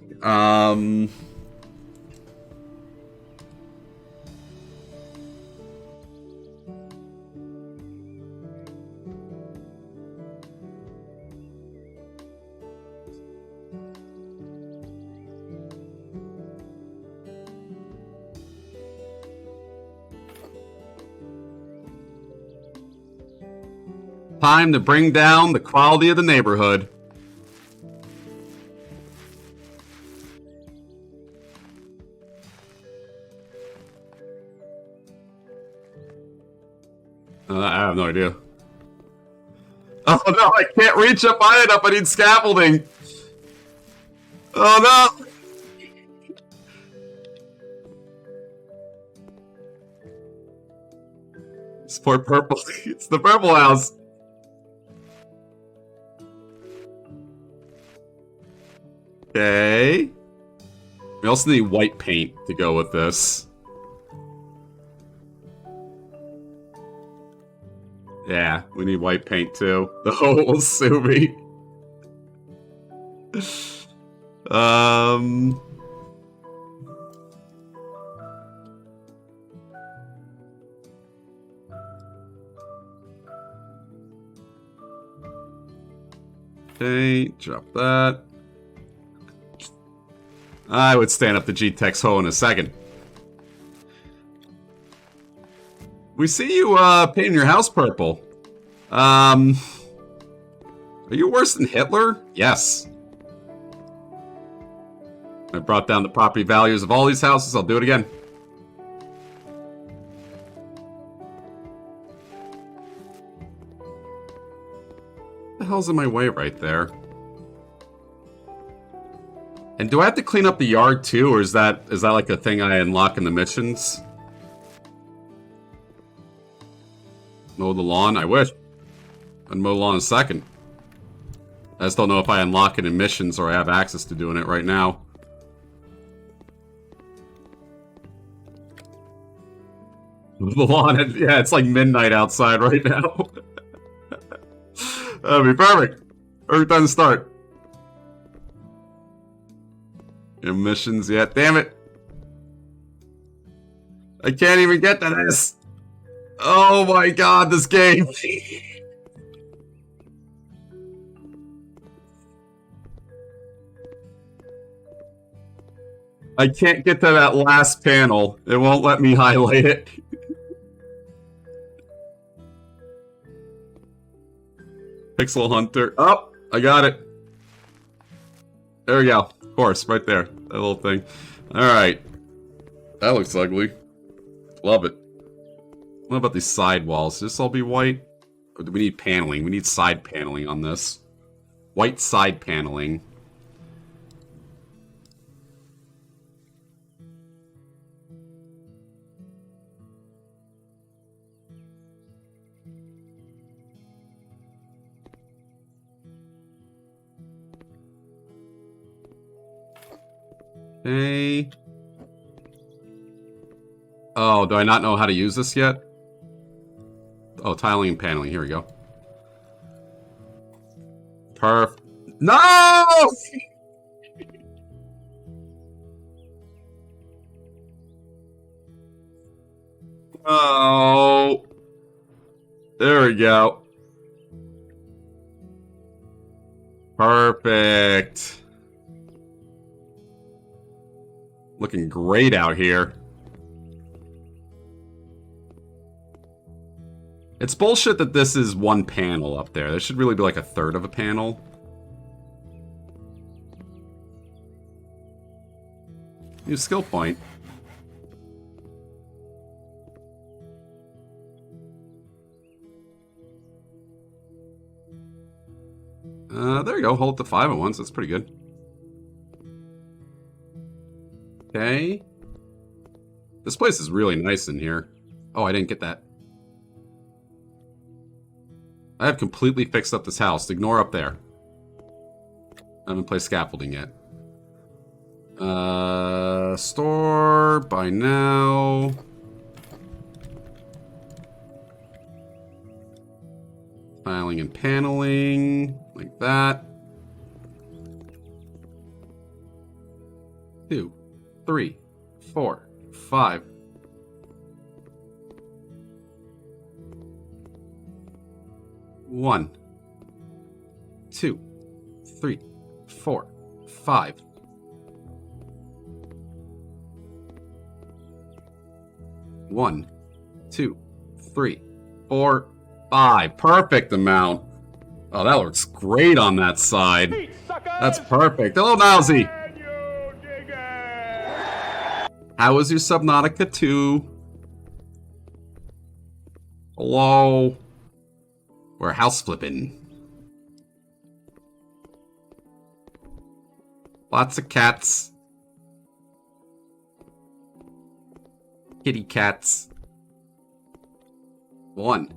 time to bring down the quality of the neighborhood. I have no idea. Oh no, I can't reach up high enough. I need scaffolding. Oh no. It's poor purple. It's the purple house. Okay. We also need white paint to go with this. Yeah, we need white paint too. The whole sue me. Okay, drop that. I would stand up the G-Tex hoe in a second. We see you painting your house purple. Are you worse than Hitler? Yes. I brought down the property values of all these houses. I'll do it again. What the hell's in my way right there? And do I have to clean up the yard too, or is that like a thing I unlock in the missions? Mow the lawn? I wish. I'd mow the lawn in a second. I just don't know if I unlock it in missions or I have access to doing it right now. The lawn, yeah, it's like midnight outside right now. That'd be perfect. Perfect time to start. Missions yet, damn it. I can't even get to this. Oh my god, this game. I can't get to that last panel. It won't let me highlight it. Pixel Hunter. Oh, I got it. There we go. Of course, right there. That little thing. Alright. That looks ugly. Love it. What about these side walls? Does this all be white? Or do we need paneling? We need side paneling on this. White side paneling. Okay. Oh, do I not know how to use this yet? Oh, tiling and paneling. Here we go. Perf. No! Oh. There we go. Perfect. Looking great out here. It's bullshit that this is one panel up there. There should really be like a third of a panel. New skill point. There you go. Hold the 5 at once. That's pretty good. Okay. This place is really nice in here. Oh, I didn't get that. I have completely fixed up this house. Ignore up there. I haven't placed scaffolding yet. Store, buy now. Tiling and paneling, like that. 2, 3, 4, 5. One, 2, 3, 4, 5. One, 2, 3, 4, 5. Perfect amount. Oh, that looks great on that side. Eat, suckers! That's perfect. Hello, Mousy. Can you dig it? How is your Subnautica 2? Hello. We're house flipping. Lots of cats. Kitty cats. 1.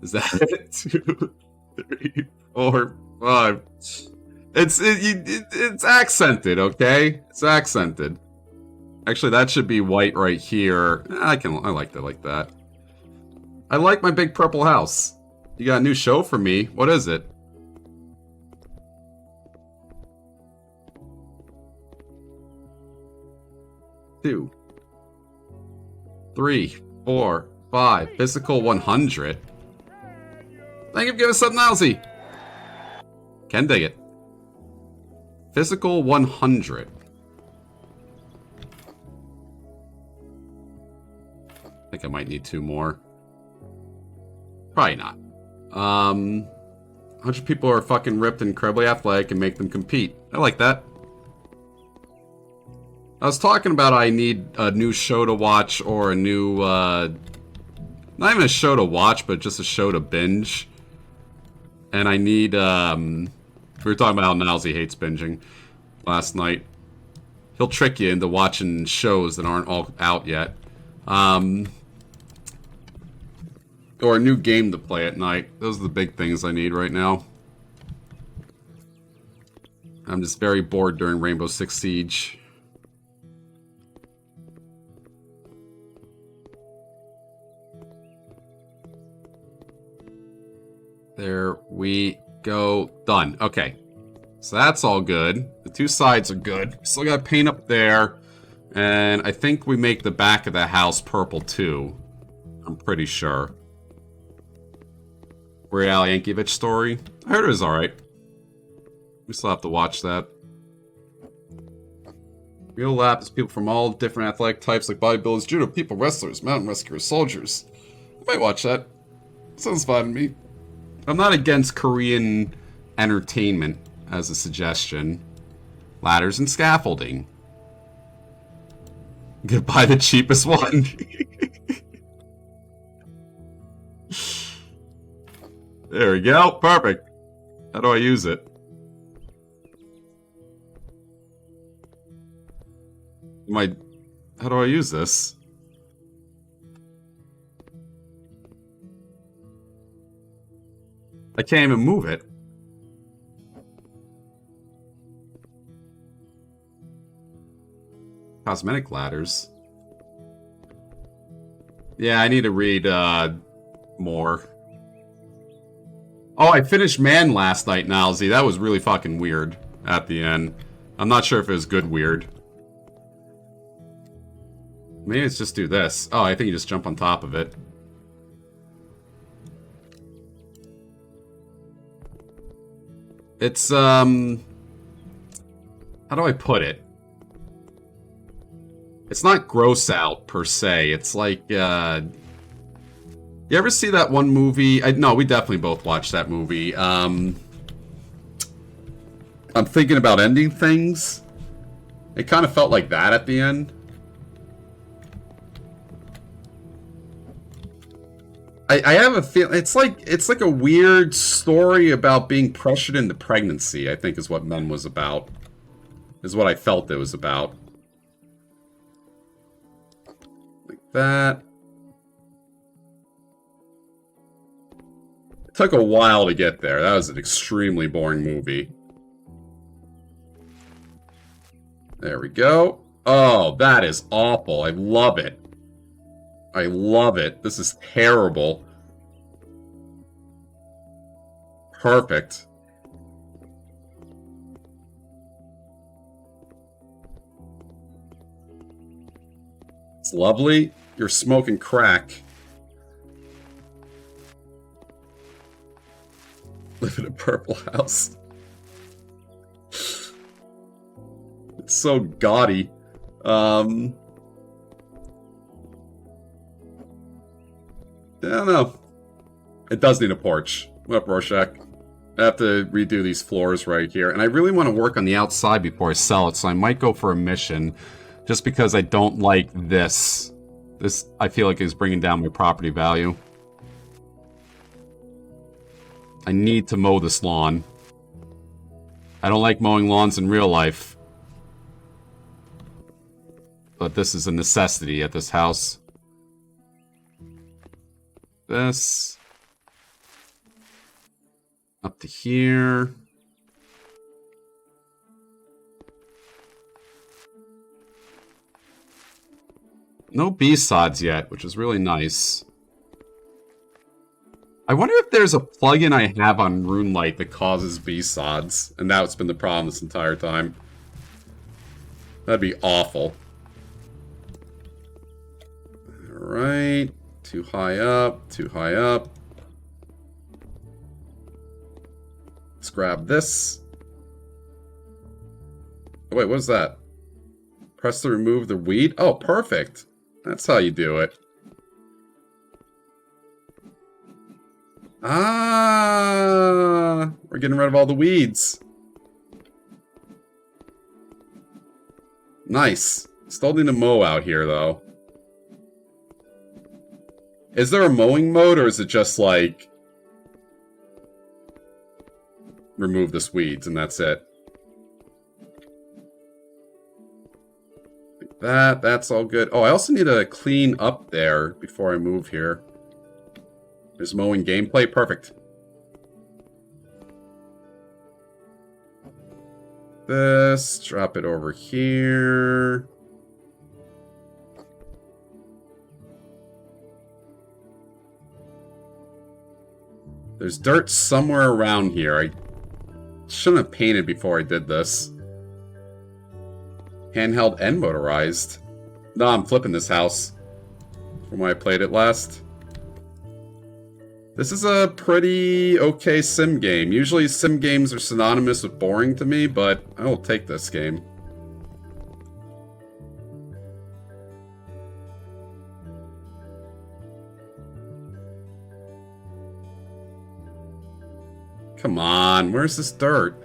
Is that it? 2, 3, 4, 5. It's accented, okay? It's accented. Actually, that should be white right here. I like that like that. I like my big purple house. You got a new show for me. What is it? Two, 3, 4, 5. Physical 100. Thank you for giving us something lousy. Can dig it. Physical 100. I think I might need 2 more. Probably not. 100 people are fucking ripped and incredibly athletic and make them compete. I like that. I was talking about I need a new show to watch or a new, not even a show to watch, but just a show to binge. And I need, we were talking about how Nowsy hates binging last night. He'll trick you into watching shows that aren't all out yet. Or a new game to play at night. Those are the big things I need right now. I'm just very bored during Rainbow Six Siege. There we go. Done. Okay. So that's all good. The 2 sides are good. Still got paint up there. And I think we make the back of the house purple too. I'm pretty sure. Real Yankovic story. I heard it was alright. We still have to watch that. Real lap is people from all different athletic types like bodybuilders, judo people, wrestlers, mountain rescuers, soldiers. I might watch that. Sounds fine to me. I'm not against Korean entertainment as a suggestion. Ladders and scaffolding. Goodbye the cheapest one. There we go. Perfect. How do I use it? How do I use this? I can't even move it. Cosmetic ladders. Yeah, I need to read more. Oh, I finished Man last night, Nowsy. That was really fucking weird at the end. I'm not sure if it was good weird. Maybe let's just do this. Oh, I think you just jump on top of it. It's, how do I put it? It's not gross out, per se. It's like, you ever see that one movie? No, we definitely both watched that movie. I'm thinking about ending things. It kind of felt like that at the end. I have a feel it's like a weird story about being pressured into pregnancy, I think is what Men was about. Is what I felt it was about. Like that. It took a while to get there. That was an extremely boring movie. There we go. Oh, that is awful. I love it. I love it. This is terrible. Perfect. It's lovely. You're smoking crack. Live in a purple house. It's so gaudy. I don't know. It does need a porch. What up, Rorschach? I have to redo these floors right here. And I really want to work on the outside before I sell it, so I might go for a mission. Just because I don't like this. This, I feel like, is bringing down my property value. I need to mow this lawn. I don't like mowing lawns in real life. But this is a necessity at this house. This. Up to here. No B-sods yet, which is really nice. I wonder if there's a plugin I have on RuneLite that causes B-sods, and that's been the problem this entire time. That'd be awful. Alright. Too high up, too high up. Let's grab this. Oh, wait, what is that? Press to remove the weed? Oh, perfect. That's how you do it. Ah, we're getting rid of all the weeds. Nice. Still need to mow out here, though. Is there a mowing mode, or is it just like remove this weeds and that's it? Like that, that's all good. Oh, I also need to clean up there before I move here. There's mowing gameplay, perfect. This, drop it over here. There's dirt somewhere around here. I shouldn't have painted before I did this. Handheld and motorized. No, I'm flipping this house from when I played it last. This is a pretty okay sim game. Usually sim games are synonymous with boring to me, but I will take this game. Come on, where's this dirt?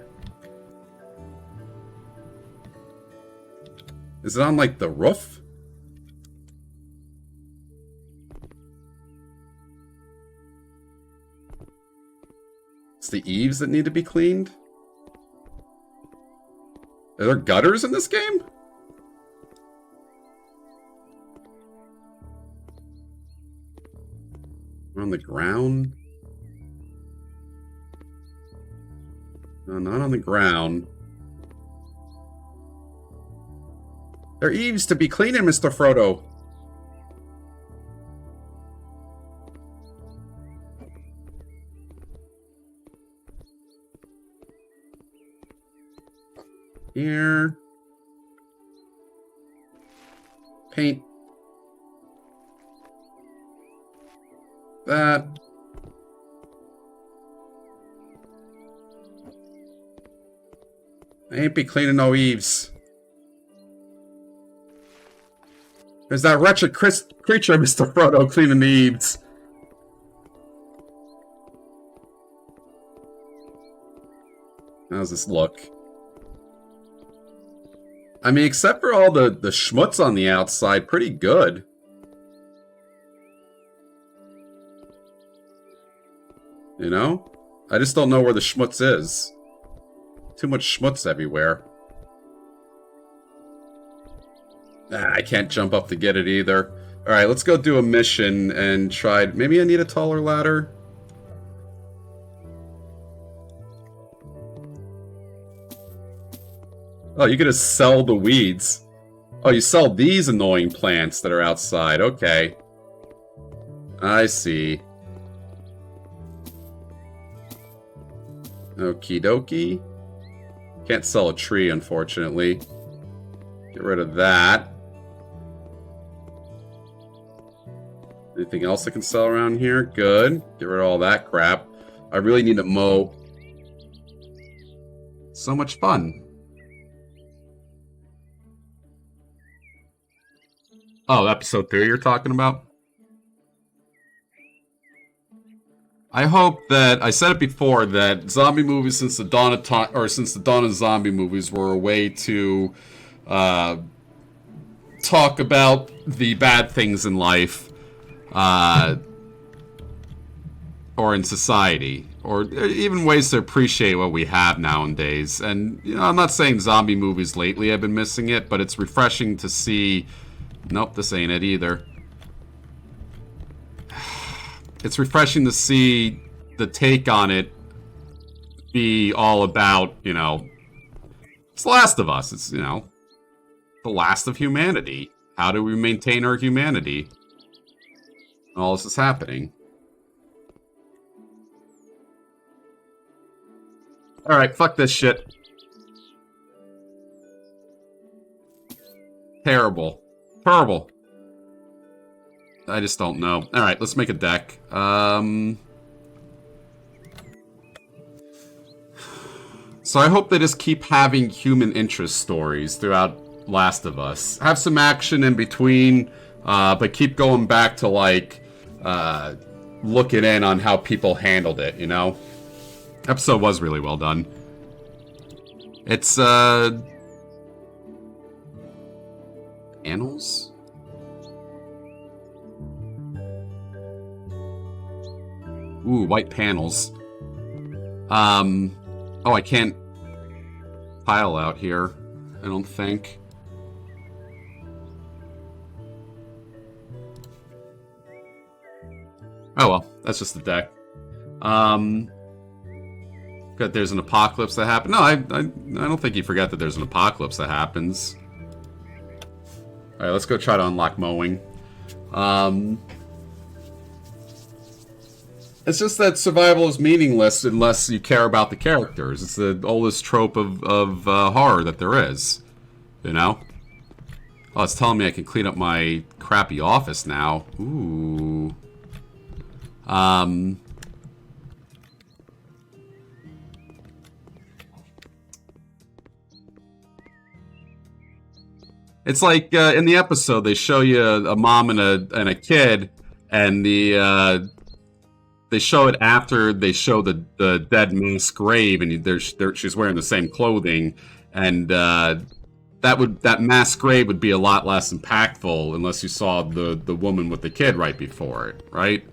Is it on, like, the roof? It's the eaves that need to be cleaned? Are there gutters in this game? We're on the ground? No, not on the ground. They're eaves to be cleaning, Mr. Frodo. Here. Paint. That. I ain't be cleaning no eaves. There's that wretched creature, Mr. Frodo, cleaning the eaves. How's this look? I mean, except for all the schmutz on the outside, pretty good. You know? I just don't know where the schmutz is. Too much schmutz everywhere. Ah, I can't jump up to get it either. Alright, let's go do a mission and try... Maybe I need a taller ladder? Oh, you can just sell the weeds. Oh, you sell these annoying plants that are outside. Okay. I see. Okie dokie. Can't sell a tree, unfortunately. Get rid of that. Anything else I can sell around here? Good. Get rid of all that crap. I really need to mow. So much fun. Oh, episode 3 you're talking about? I hope that, I said it before, that zombie movies since the dawn of time, or since the dawn of zombie movies were a way to talk about the bad things in life, or in society, or even ways to appreciate what we have nowadays. And, you know, I'm not saying zombie movies lately have been missing it, but it's refreshing to see... Nope, this ain't it either. It's refreshing to see the take on it be all about, you know, it's The Last of Us. It's, you know, the last of humanity. How do we maintain our humanity? All this is happening. Alright, fuck this shit. Terrible. Terrible. I just don't know. Alright, let's make a deck. So I hope they just keep having human interest stories throughout Last of Us. Have some action in between, but keep going back to, like, looking in on how people handled it, you know? Episode was really well done. It's, Annals? Ooh, white panels. Oh, I can't tile out here, I don't think. Oh well, that's just the deck. Good, there's an apocalypse that happened. No, I don't think you forget that there's an apocalypse that happens. Alright, let's go try to unlock mowing. It's just that survival is meaningless unless you care about the characters. It's the oldest trope of horror that there is. You know? Oh, it's telling me I can clean up my crappy office now. Ooh. It's like in the episode they show you a mom and a kid, and they show it after they show the dead mass grave, and she's wearing the same clothing, and that mass grave would be a lot less impactful unless you saw the woman with the kid right before it, right?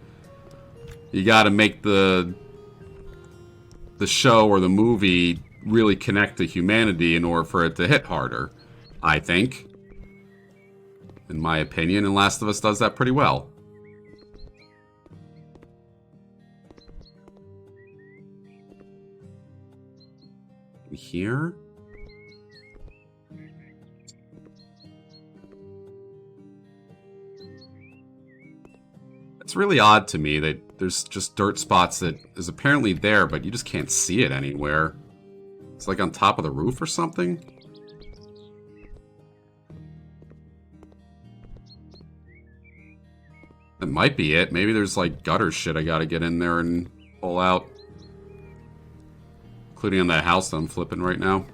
You got to make the show or the movie really connect to humanity in order for it to hit harder, I think. In my opinion, and Last of Us does that pretty well. Here? It's really odd to me that there's just dirt spots that is apparently there, but you just can't see it anywhere. It's like on top of the roof or something? That might be it. Maybe there's like gutter shit I gotta get in there and pull out. Including on that house that I'm flipping right now.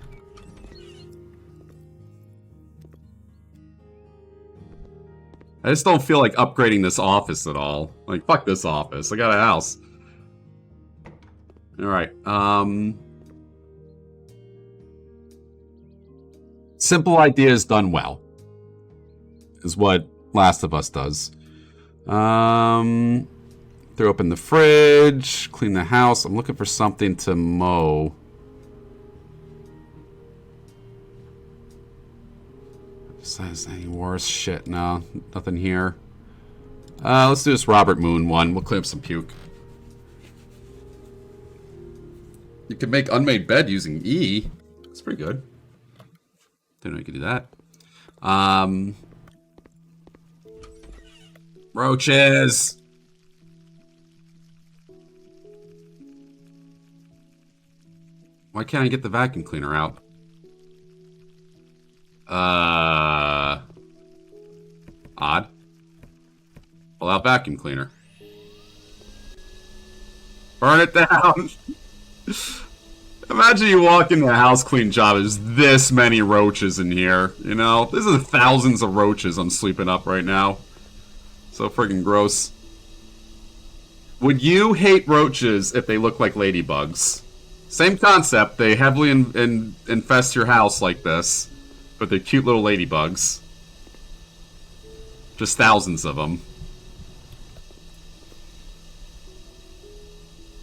just don't feel like upgrading this office at all. Like, fuck this office. I got a house. Alright, simple ideas done well. Is what Last of Us does. Throw open the fridge, clean the house. I'm looking for something to mow. Besides any worse shit, no, nothing here. Let's do this Robert Moon one. We'll clean up some puke. You can make unmade bed using E. That's pretty good. Didn't know you could do that. Roaches! Why can't I get the vacuum cleaner out? Odd. Pull out vacuum cleaner. Burn it down! Imagine you walk into a house clean job, there's this many roaches in here, you know? This is thousands of roaches I'm sleeping up right now. So friggin' gross. Would you hate roaches if they look like ladybugs? Same concept, they heavily infest your house like this, but they're cute little ladybugs. Just thousands of them.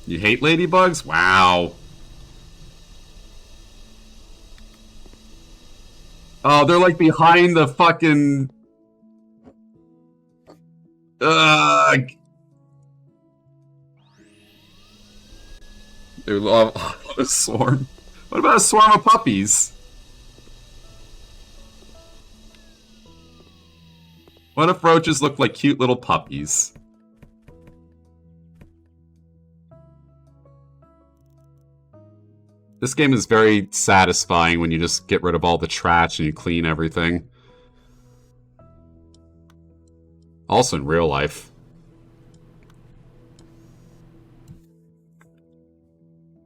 You hate ladybugs? Wow. Oh, they're like behind the fucking... Ugh. Dude, a swarm. What about a swarm of puppies? What if roaches look like cute little puppies? This game is very satisfying when you just get rid of all the trash and you clean everything. Also in real life.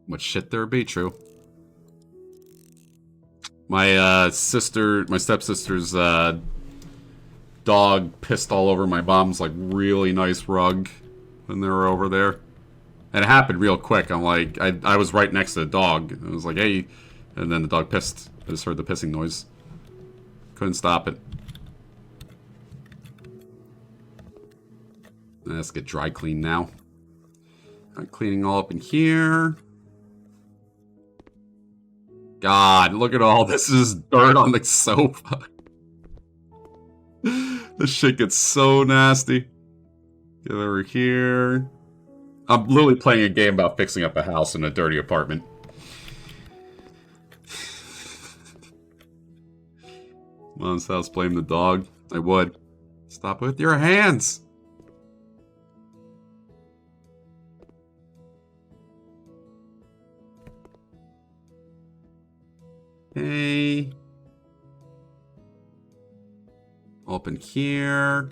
What shit there be true. My stepsister's dog pissed all over my mom's like really nice rug when they were over there. And it happened real quick. I'm like, I was right next to the dog. I was like, hey. And then the dog pissed. I just heard the pissing noise. Couldn't stop it. Let's get dry clean now. I'm cleaning all up in here. God, look at all this. Is dirt on the sofa. This shit gets so nasty. Get over here. I'm literally playing a game about fixing up a house in a dirty apartment. Mom's house, blame the dog. I would. Stop with your hands. Okay. Open here.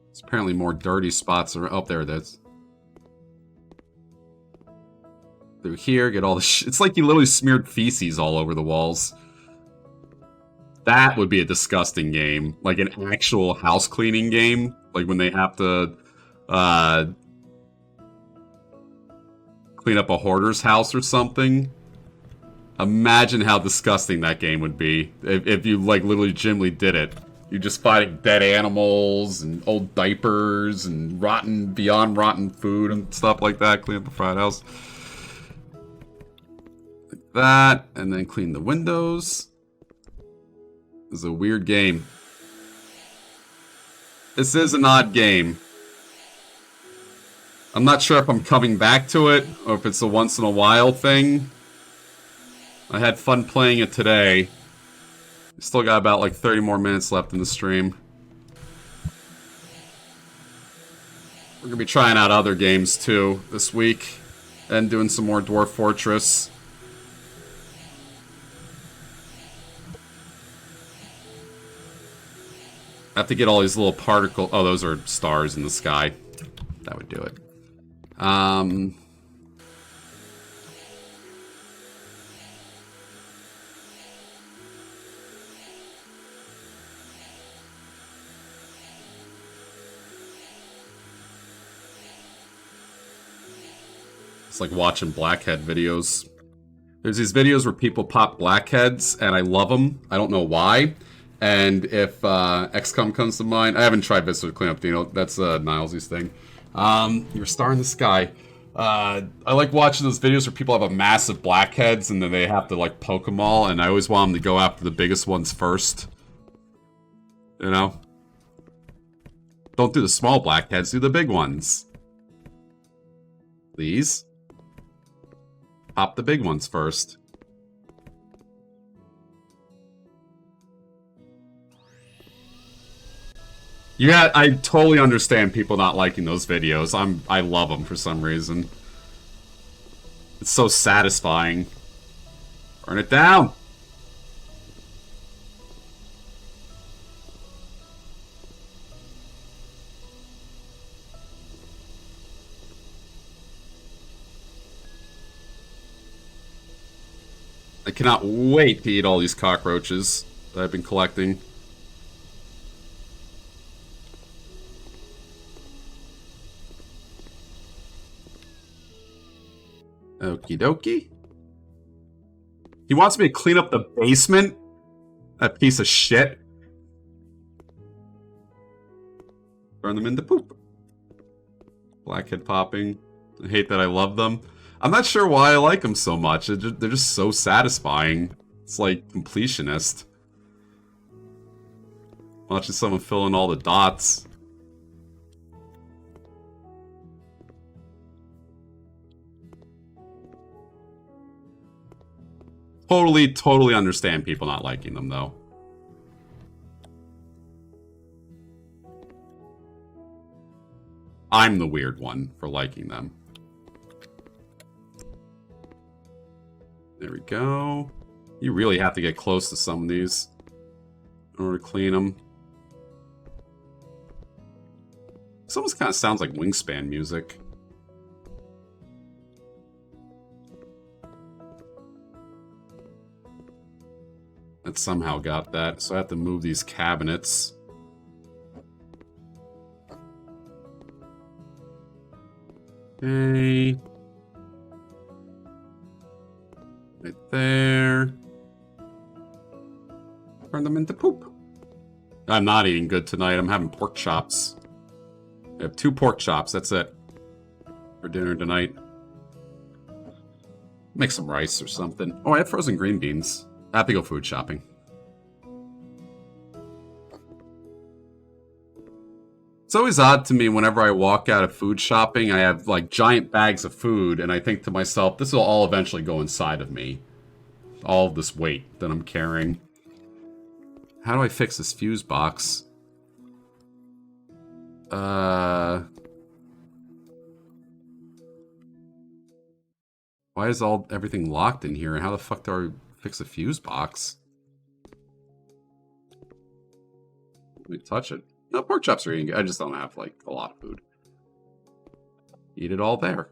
There's apparently more dirty spots around. Oh, there it is. Through here, get all the shit. It's like you literally smeared feces all over the walls. That would be a disgusting game. Like an actual house cleaning game. Like when they have to clean up a hoarder's house or something. Imagine how disgusting that game would be if you like literally legitimately did it. You're just finding dead animals and old diapers and beyond rotten food and stuff like that. Clean up the fried house. Like that, and then clean the windows. This is a weird game. This is an odd game. I'm not sure if I'm coming back to it, or if it's a once in a while thing. I had fun playing it today. Still got about like 30 more minutes left in the stream. We're gonna be trying out other games too this week. And doing some more Dwarf Fortress. I have to get all these little particles. Oh, those are stars in the sky. That would do it. It's like watching blackhead videos. There's these videos where people pop blackheads, and I love them. I don't know why. And if XCOM comes to mind, I haven't tried Vista to clean up Dino. That's Niles' thing. You're a star in the sky. I like watching those videos where people have a massive blackheads, and then they have to like poke them all. And I always want them to go after the biggest ones first. You know? Don't do the small blackheads, do the big ones. Please. Pop the big ones first. Yeah, I totally understand people not liking those videos. I love them for some reason. It's so satisfying. Burn it down! I cannot wait to eat all these cockroaches that I've been collecting. Okie dokie. He wants me to clean up the basement? That piece of shit. Turn them into poop. Blackhead popping. I hate that I love them. I'm not sure why I like them so much. They're just so satisfying. It's like completionist. Watching someone fill in all the dots. Totally understand people not liking them, though. I'm the weird one for liking them. There we go. You really have to get close to some of these in order to clean them. This almost kind of sounds like Wingspan music. That somehow got that, so I have to move these cabinets. Okay. Right there. Turn them into poop. I'm not eating good tonight. I'm having pork chops. I have 2 pork chops. That's it. For dinner tonight. Make some rice or something. Oh, I have frozen green beans. I have to go food shopping. It's always odd to me whenever I walk out of food shopping, I have like giant bags of food, and I think to myself, this will all eventually go inside of me. All of this weight that I'm carrying. How do I fix this fuse box? Why is everything locked in here? And how the fuck do I fix a fuse box? Let me touch it. No, pork chops are eating good. I just don't have, like, a lot of food. Eat it all there.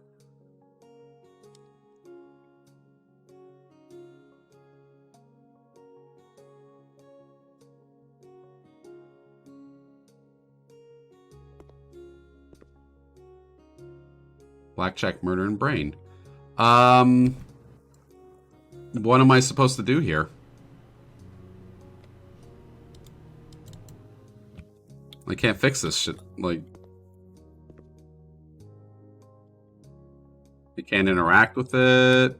Blackjack, murder, and brain. What am I supposed to do here? I can't fix this shit. Like, you can't interact with it.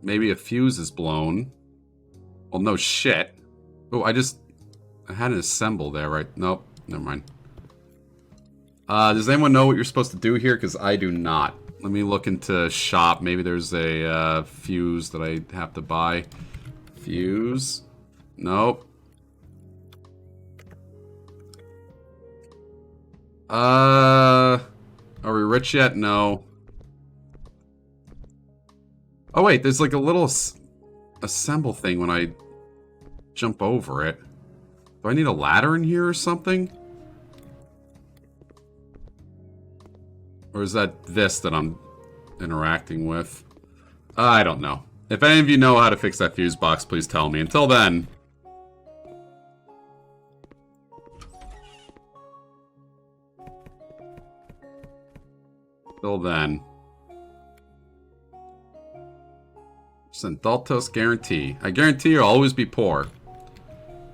Maybe a fuse is blown. Well, no shit. Oh, I had an assemble there, right? Nope, never mind. Does anyone know what you're supposed to do here? Because I do not. Let me look into shop. Maybe there's a fuse that I have to buy. Fuse? Nope. Are we rich yet? No. Oh wait, there's like a little assemble thing when I jump over it. Do I need a ladder in here or something? Or is that this that I'm interacting with? I don't know. If any of you know how to fix that fuse box, please tell me. Until then... Daltos guarantee. I guarantee you'll always be poor.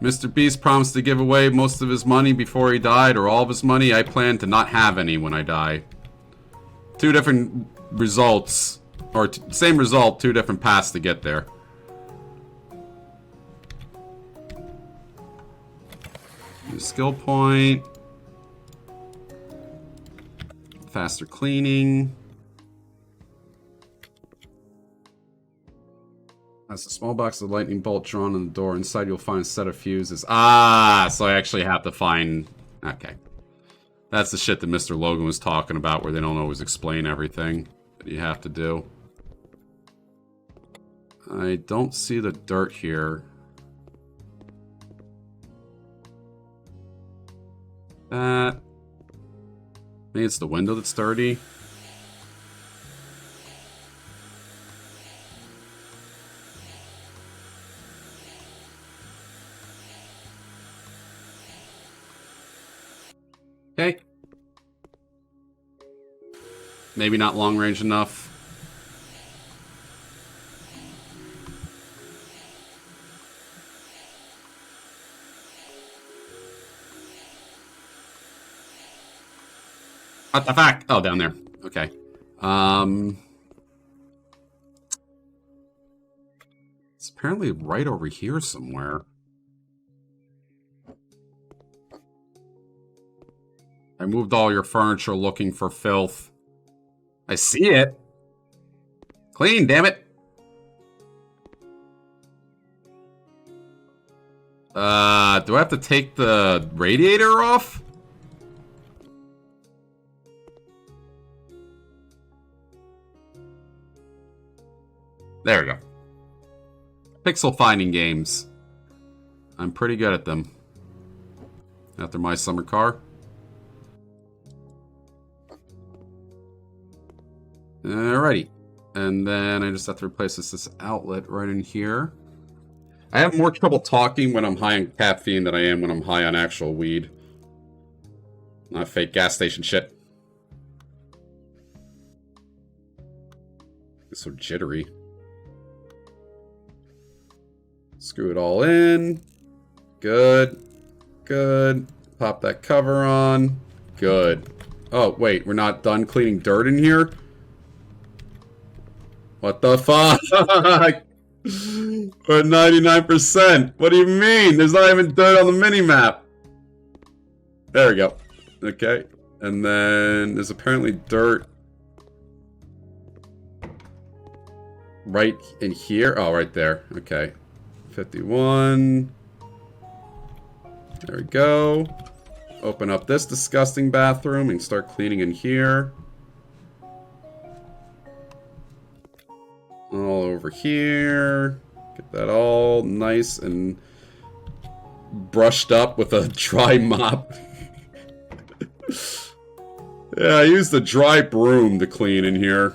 Mr. Beast promised to give away most of his money before he died, or all of his money. I plan to not have any when I die. Two different results, or same result, two different paths to get there. New skill point. Faster cleaning. That's a small box of lightning bolt drawn on the door. Inside you'll find a set of fuses. Ah, so I actually have to find... Okay. That's the shit that Mr. Logan was talking about, where they don't always explain everything that you have to do. I don't see the dirt here. Maybe it's the window that's dirty. Okay. Maybe not long range enough. What the fuck? Oh, down there. Okay. It's apparently right over here somewhere. I moved all your furniture looking for filth. I see it. Clean, damn it. Do I have to take the radiator off? There we go. Pixel finding games. I'm pretty good at them. After my summer car. Alrighty. And then I just have to replace this outlet right in here. I have more trouble talking when I'm high on caffeine than I am when I'm high on actual weed. Not fake gas station shit. It's so jittery. Screw it all in. Good. Good. Pop that cover on. Good. Oh, wait. We're not done cleaning dirt in here? What the fuck? We're at 99%. What do you mean? There's not even dirt on the mini-map. There we go. Okay. And then there's apparently dirt right in here. Oh, right there. Okay. 51. There we go. Open up this disgusting bathroom and start cleaning in here. All over here. Get that all nice and brushed up with a dry mop. Yeah, I used the dry broom to clean in here.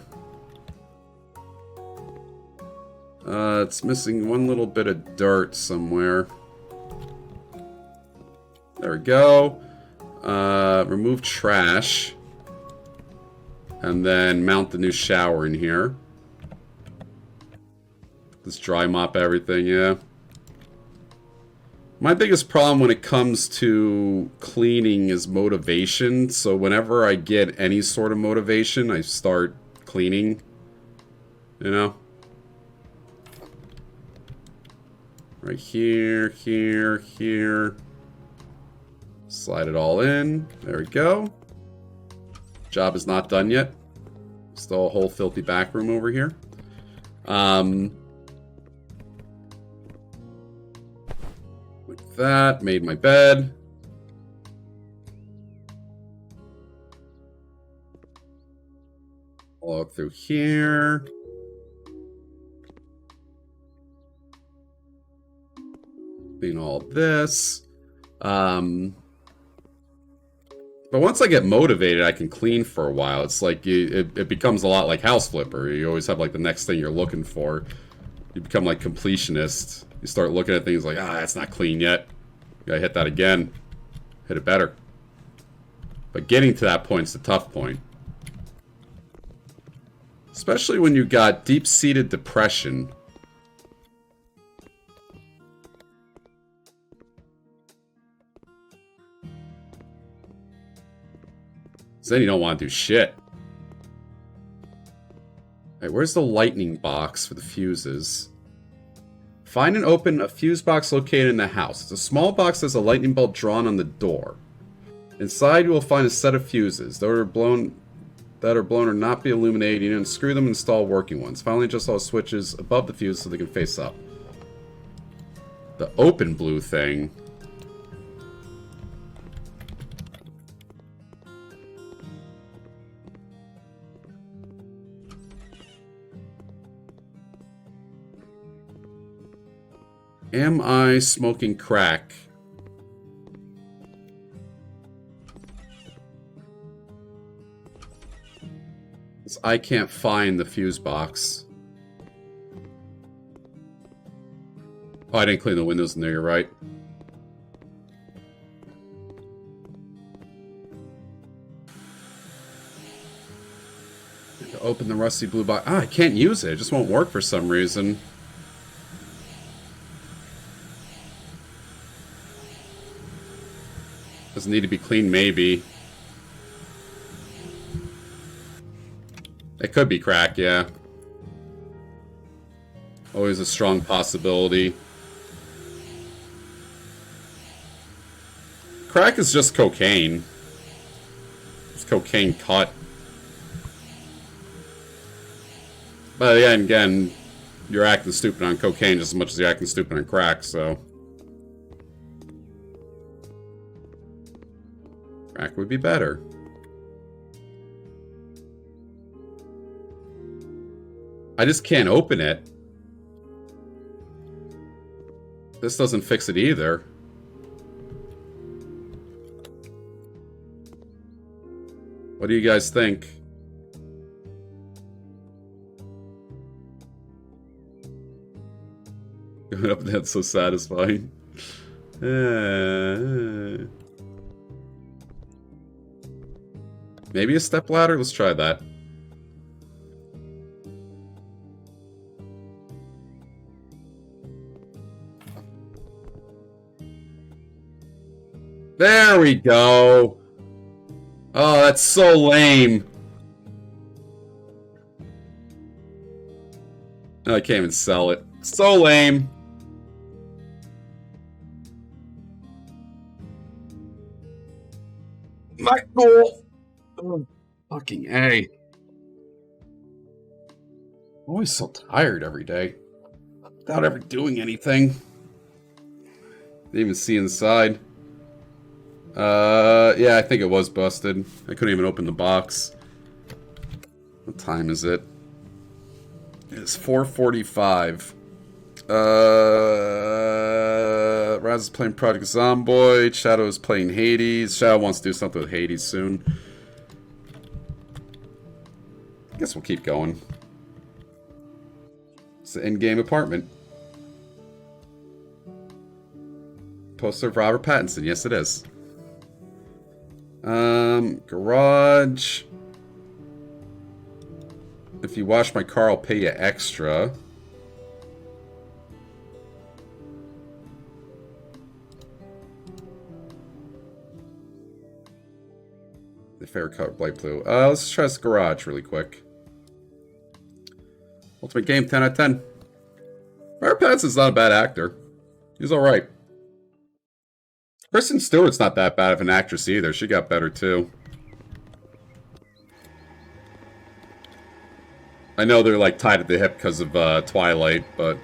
It's missing one little bit of dirt somewhere. There we go. Remove trash. And then mount the new shower in here. Let's dry mop everything, yeah. My biggest problem when it comes to cleaning is motivation. So whenever I get any sort of motivation, I start cleaning. You know? Right here, here, here. Slide it all in. There we go. Job is not done yet. Still a whole filthy back room over here. Like that. Made my bed. All through here. Clean all this. But once I get motivated, I can clean for a while. It's like it becomes a lot like House Flipper. You always have like the next thing you're looking for. You become like completionist. You start looking at things like, that's not clean yet. You gotta hit that again. Hit it better. But getting to that point's the tough point. Especially when you got deep-seated depression. So then you don't want to do shit. Alright, where's the lightning box for the fuses? Find and open a fuse box located in the house. It's a small box that has a lightning bolt drawn on the door. Inside you will find a set of fuses that are blown or not be illuminated. You unscrew them and install working ones. Finally, adjust all the switches above the fuse so they can face up. The open blue thing. Am I smoking crack? I can't find the fuse box. Oh, I didn't clean the windows in there, you're right. To open the rusty blue box. Ah, I can't use it. It just won't work for some reason. Doesn't need to be cleaned, maybe. It could be crack, yeah. Always a strong possibility. Crack is just cocaine. It's cocaine cut. But again, you're acting stupid on cocaine just as much as you're acting stupid on crack, so... Crack would be better. I just can't open it. This doesn't fix it either. What do you guys think? Going up and down, so satisfying. Maybe a step ladder? Let's try that. There we go. Oh, that's so lame. I can't even sell it. So lame. Not cool. Oh, fucking A. Always so tired every day. Without ever doing anything. Didn't even see inside. Yeah, I think it was busted. I couldn't even open the box. What time is it? It's 4:45. Raz is playing Project Zomboid. Shadow is playing Hades. Shadow wants to do something with Hades soon. I guess we'll keep going. It's the in-game apartment. Poster of Robert Pattinson. Yes, it is. Garage. If you wash my car, I'll pay you extra. The favorite color, light blue. Let's try this garage really quick. Ultimate game, 10 out of 10. Robert Pattinson's not a bad actor. He's alright. Kristen Stewart's not that bad of an actress either. She got better too. I know they're like tied at the hip because of Twilight, but...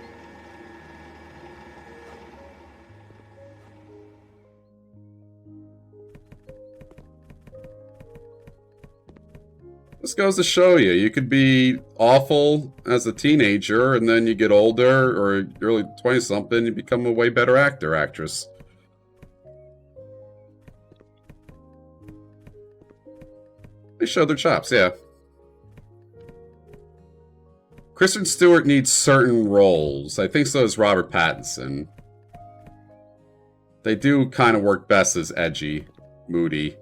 This goes to show you, you could be awful as a teenager, and then you get older, or early 20-something, you become a way better actor, actress. They show their chops, yeah. Kristen Stewart needs certain roles. I think so does Robert Pattinson. They do kind of work best as edgy, moody.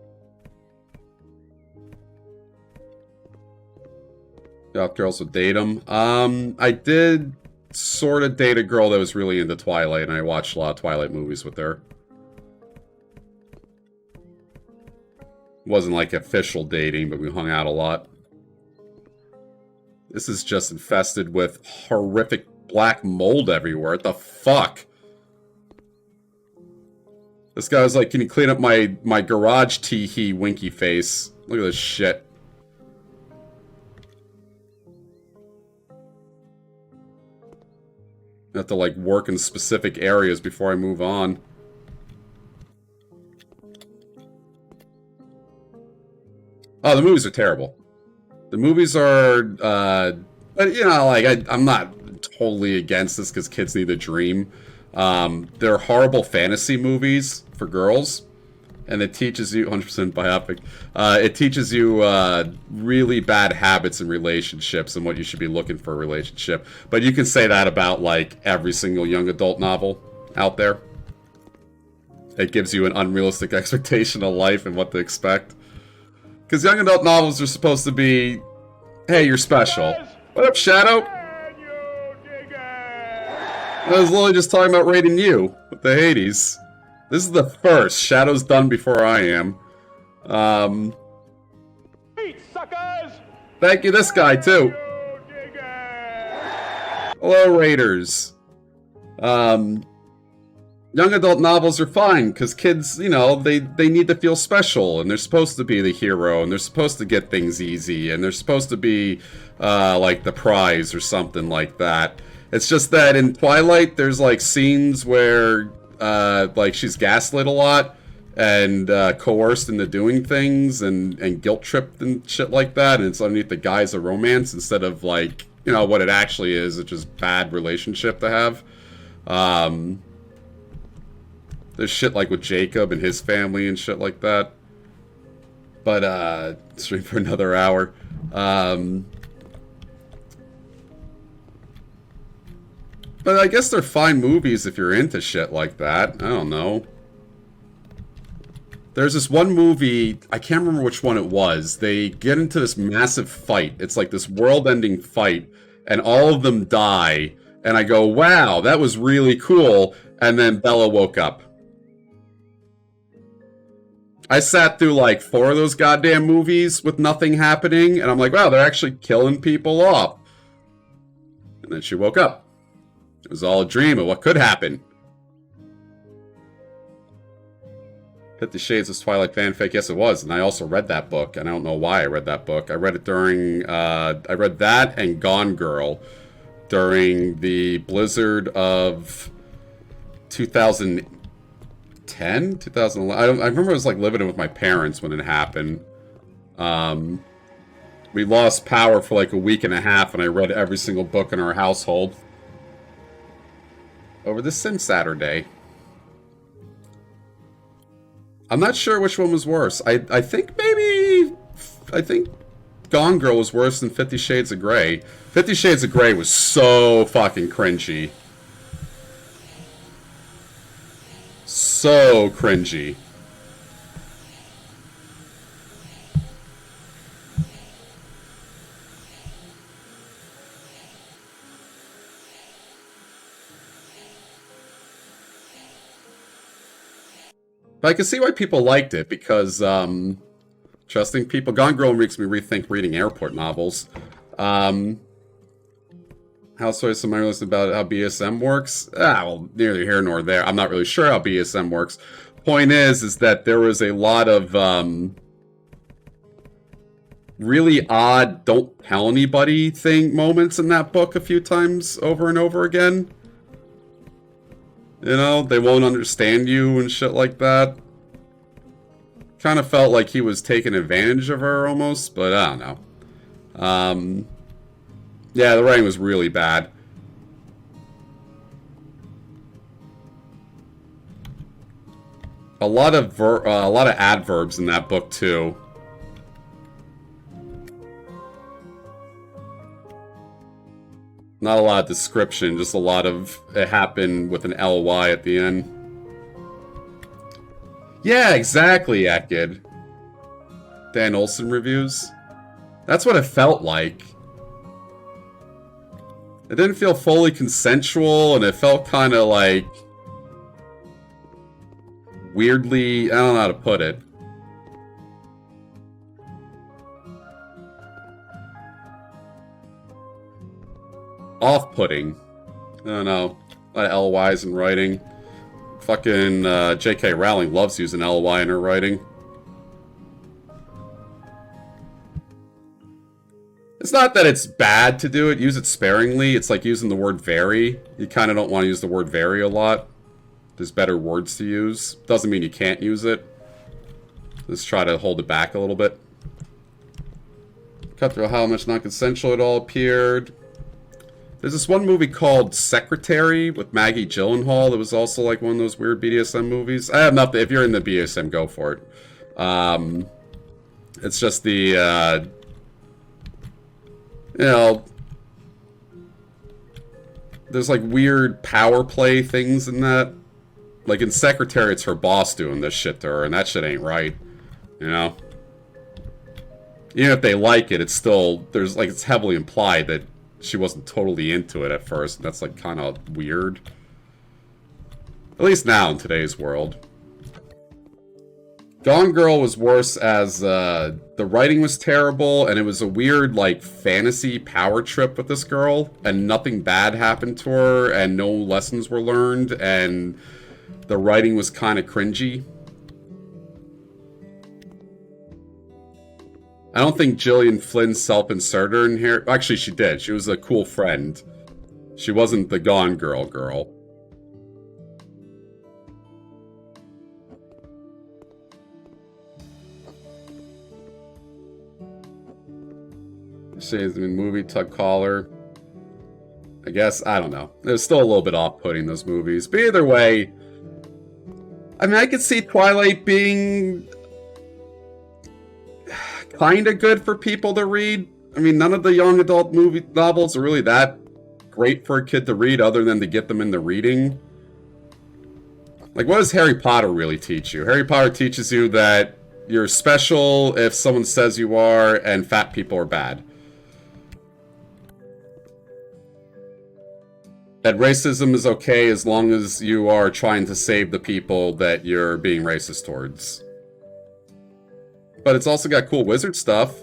Goth girls would date him. I did sort of date a girl that was really into Twilight, and I watched a lot of Twilight movies with her. Wasn't like official dating, but we hung out a lot. This is just infested with horrific black mold everywhere. What the fuck? This guy was like, can you clean up my garage tee-hee winky face? Look at this shit. I have to like work in specific areas before I move on. Oh, the movies are terrible. The movies are, but you know, like I'm not totally against this because kids need a dream. They're horrible fantasy movies for girls, and it teaches you 100% biopic. It teaches you really bad habits in relationships and what you should be looking for a relationship. But you can say that about like every single young adult novel out there. It gives you an unrealistic expectation of life and what to expect. Because young adult novels are supposed to be, hey, you're special. What up, Shadow? I was literally just talking about rating you with the Hades. This is the first. Shadow's done before I am. Thank you, this guy, too. Hello, Raiders. Young adult novels are fine, because kids, you know, they need to feel special, and they're supposed to be the hero, and they're supposed to get things easy, and they're supposed to be, like, the prize or something like that. It's just that in Twilight, there's, like, scenes where, like, she's gaslit a lot, and, coerced into doing things, and guilt-tripped and shit like that, and it's underneath the guise of romance, instead of, like, you know, what it actually is, which is bad relationship to have. There's shit like with Jacob and his family and shit like that. But, stream for another hour. But I guess they're fine movies if you're into shit like that. I don't know. There's this one movie, I can't remember which one it was. They get into this massive fight. It's like this world-ending fight, and all of them die. And I go, wow, that was really cool. And then Bella woke up. I sat through like 4 of those goddamn movies with nothing happening, and I'm like, wow, they're actually killing people off. And then she woke up. It was all a dream of what could happen. 50 Shades of Twilight fanfic, yes it was, and I also read that book, and I don't know why I read that book. I read it during, I read that and Gone Girl during the blizzard of 2010, 2011. I remember I was like living with my parents when it happened. We lost power for like a week and a half, and I read every single book in our household over the Sim Saturday. I'm not sure which one was worse. I think Gone Girl was worse than 50 Shades of Grey. 50 Shades of Grey was so fucking cringy. So cringy. But I can see why people liked it, because, trusting people. Gone Girl makes me rethink reading airport novels. How so some I listened about how BSM works? Well, neither here nor there. I'm not really sure how BSM works. Point is that there was a lot of, really odd don't tell anybody thing moments in that book a few times over and over again. You know, they won't understand you and shit like that. Kind of felt like he was taking advantage of her almost, but I don't know. Yeah, the writing was really bad. A lot of adverbs in that book too. Not a lot of description, just a lot of it happened with an LY at the end. Yeah, exactly, Akid. Dan Olsen reviews. That's what it felt like. It didn't feel fully consensual, and it felt kind of like weirdly, I don't know how to put it. off-putting. I don't know. A lot of LYs in writing. Fucking J.K. Rowling loves using LY in her writing. It's not that it's bad to do it. Use it sparingly. It's like using the word very. You kind of don't want to use the word very a lot. There's better words to use. Doesn't mean you can't use it. Let's try to hold it back a little bit. Cut through how much non-consensual it all appeared. There's this one movie called Secretary with Maggie Gyllenhaal. It was also like one of those weird BDSM movies. I have nothing. If you're in the BDSM, go for it. It's just the, you know, there's like weird power play things in that. Like in Secretary, it's her boss doing this shit to her, and that shit ain't right. You know? Even if they like it, it's still, there's like, it's heavily implied that she wasn't totally into it at first. And that's like kind of weird. At least now in today's world. Gone Girl was worse as the writing was terrible, and it was a weird like fantasy power trip with this girl, and nothing bad happened to her, and no lessons were learned, and the writing was kind of cringy. I don't think Gillian Flynn self-inserted her in here. Actually, she did. She was a cool friend. She wasn't the Gone Girl girl. She is in the movie Tug Collar. I guess, I don't know. There's still a little bit off-putting those movies. But either way, I mean, I could see Twilight being kind of good for people to read. I mean, none of the young adult movie novels are really that great for a kid to read other than to get them into reading. Like, what does Harry Potter really teach you? Harry Potter teaches you that you're special if someone says you are, and fat people are bad. That racism is okay as long as you are trying to save the people that you're being racist towards. But it's also got cool wizard stuff.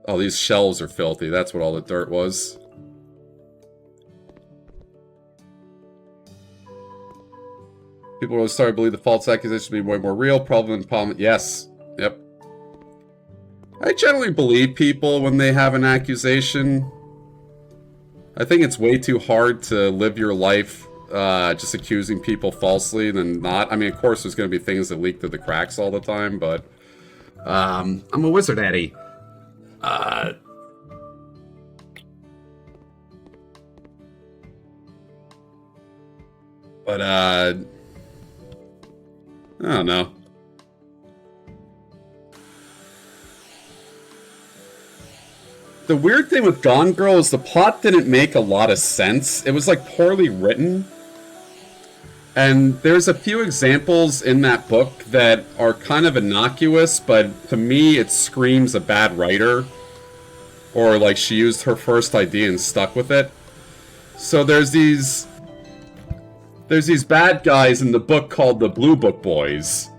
Oh, these shelves are filthy. That's what all the dirt was. People will start to believe the false accusation to be way more real. Problem. Yes. Yep. I generally believe people when they have an accusation. I think it's way too hard to live your life just accusing people falsely than not. I mean, of course, there's going to be things that leak through the cracks all the time, but I'm a wizard, Eddie. But I don't know. The weird thing with Gone Girl is the plot didn't make a lot of sense. It was like poorly written. And there's a few examples in that book that are kind of innocuous, but to me it screams a bad writer. Or like she used her first idea and stuck with it. So there's these bad guys in the book called the Blue Book Boys.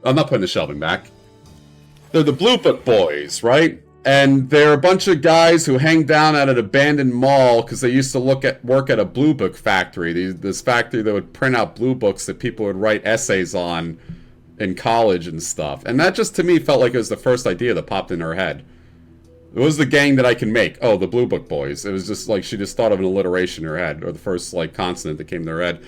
I'm not putting the shelving back. They're the Blue Book Boys, right? And they're a bunch of guys who hang down at an abandoned mall because they used to work at a blue book factory. This factory that would print out blue books that people would write essays on in college and stuff. And that just to me felt like it was the first idea that popped in her head. It was the gang that I can make. Oh, the Blue Book Boys. It was just like she just thought of an alliteration in her head, or the first like consonant that came to her head.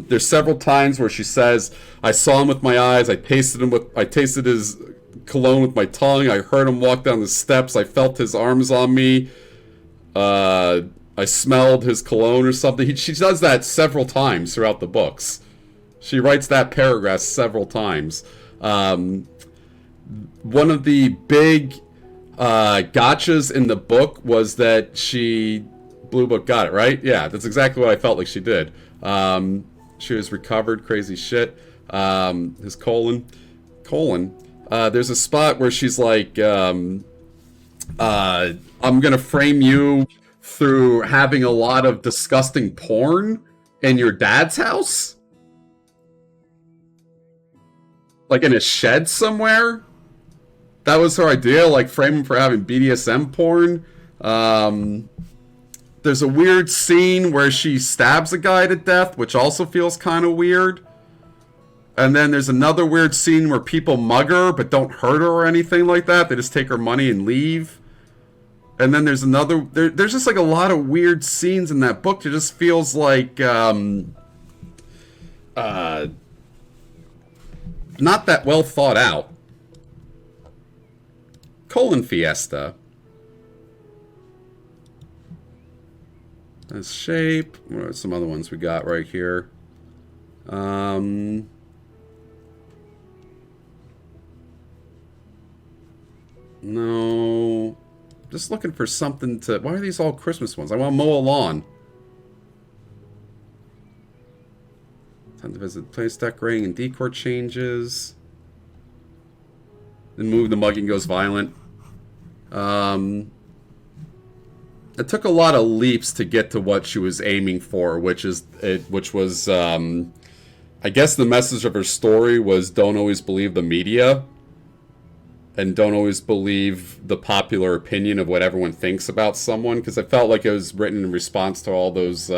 There's several times where she says, "I saw him with my eyes. I tasted his cologne with my tongue. I heard him walk down the steps. I felt his arms on me. I smelled his cologne or something." She does that several times throughout the books. She writes that paragraph several times. One of the big gotchas in the book was that Blue Book got it, right? Yeah, that's exactly what I felt like she did. She was recovered, crazy shit. His colon. There's a spot where she's like, I'm gonna frame you through having a lot of disgusting porn in your dad's house? Like in a shed somewhere? that was her idea, like frame him for having BDSM porn. There's a weird scene where she stabs a guy to death, which also feels kind of weird. And then there's another weird scene where people mug her but don't hurt her or anything like that. They just take her money and leave. And then there's another... There's just like a lot of weird scenes in that book. It just feels like... not that well thought out. Colon Fiesta. That's shape. What are some other ones we got right here? No. Just looking for something to... Why are these all Christmas ones? I want to mow a lawn. Time to visit place decorating and decor changes. Then move the mugging goes violent. It took a lot of leaps to get to what she was aiming for, which was, I guess the message of her story was don't always believe the media. And don't always believe the popular opinion of what everyone thinks about someone. Because I felt like it was written in response to all those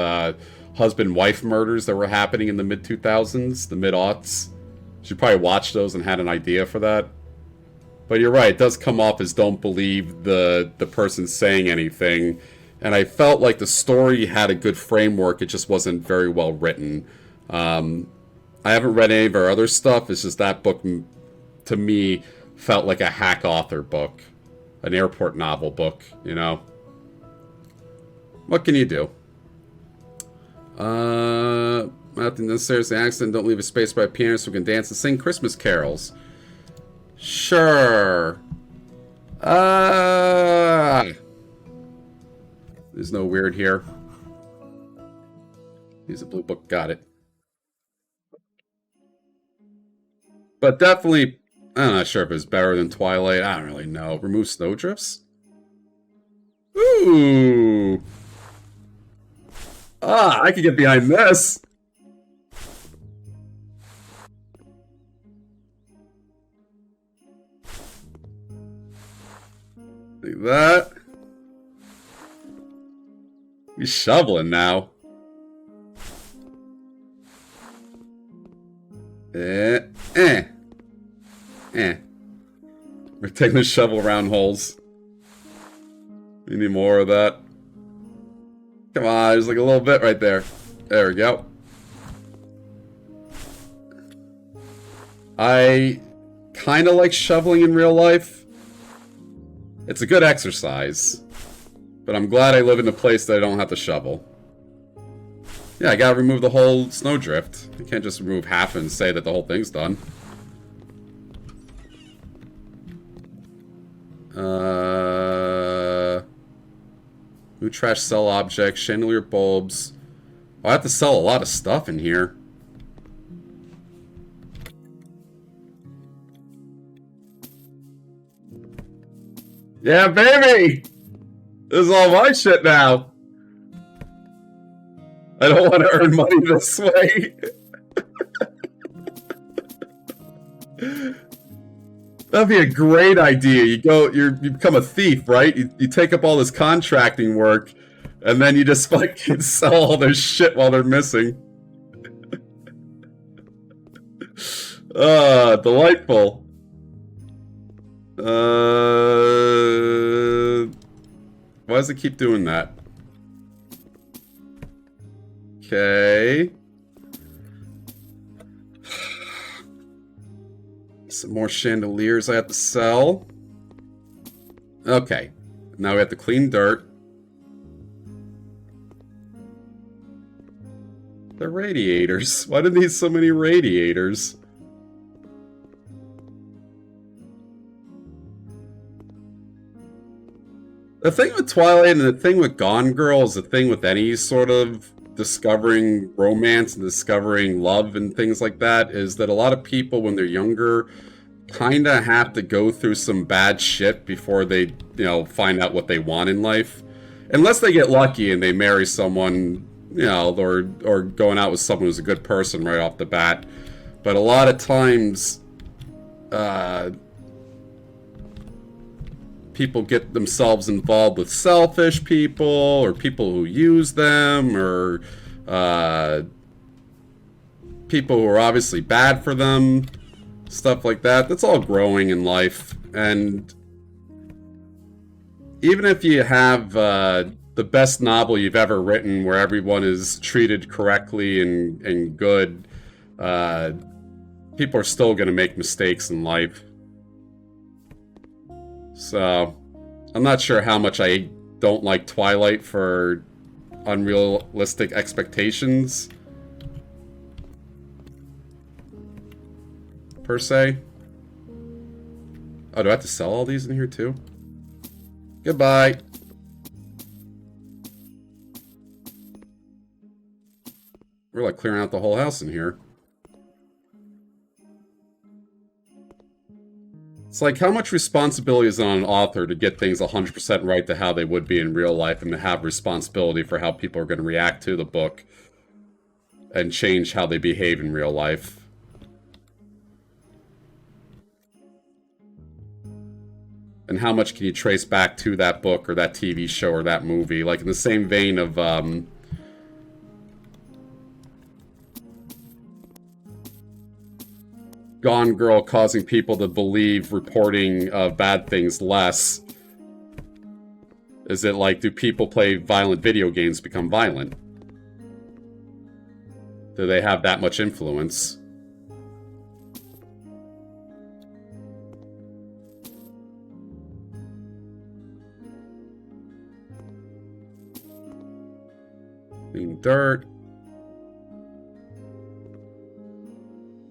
husband-wife murders that were happening in the mid-2000s, the mid-aughts. She probably watched those and had an idea for that. But you're right, it does come off as don't believe the person saying anything. And I felt like the story had a good framework, it just wasn't very well written. I haven't read any of her other stuff, it's just that book, to me, felt like a hack author book. An airport novel book, you know? What can you do? Nothing necessarily an accident, don't leave a space by a piano so we can dance and sing Christmas carols. Sure. There's no weird here. Use a blue book, got it. But definitely, I'm not sure if it's better than Twilight. I don't really know. Remove snowdrifts? Ooh. I could get behind this. Like that. He's shoveling now. We're taking the shovel around holes. We need more of that. Come on, there's like a little bit right there. There we go. I kind of like shoveling in real life. It's a good exercise. But I'm glad I live in a place that I don't have to shovel. Yeah, I gotta remove the whole snowdrift. I can't just remove half and say that the whole thing's done. New trash sell objects, chandelier bulbs. Oh, I have to sell a lot of stuff in here. Yeah, baby! This is all my shit now. I don't want to earn money this way. That'd be a great idea. You become a thief, right? You take up all this contracting work, and then you just fucking sell all their shit while they're missing. Delightful. Why does it keep doing that? Okay. Some more chandeliers I have to sell. Okay. Now we have to clean dirt. The radiators. Why do they need so many radiators? The thing with Twilight and the thing with Gone Girl is the thing with any sort of discovering romance and discovering love and things like that is that a lot of people when they're younger kind of have to go through some bad shit before they, you know, find out what they want in life. Unless they get lucky and they marry someone, you know, or going out with someone who's a good person right off the bat. But a lot of times, people get themselves involved with selfish people, or people who use them, or people who are obviously bad for them, stuff like that. That's all growing in life. And even if you have the best novel you've ever written, where everyone is treated correctly and good, people are still going to make mistakes in life. So, I'm not sure how much I don't like Twilight for unrealistic expectations, per se. Oh, do I have to sell all these in here too? Goodbye. We're like clearing out the whole house in here. It's like, how much responsibility is on an author to get things 100% right to how they would be in real life, and to have responsibility for how people are going to react to the book and change how they behave in real life? And how much can you trace back to that book or that TV show or that movie? Like, in the same vein of Gone Girl causing people to believe reporting of bad things less. Is it like, do people play violent video games become violent? Do they have that much influence? Clean dirt.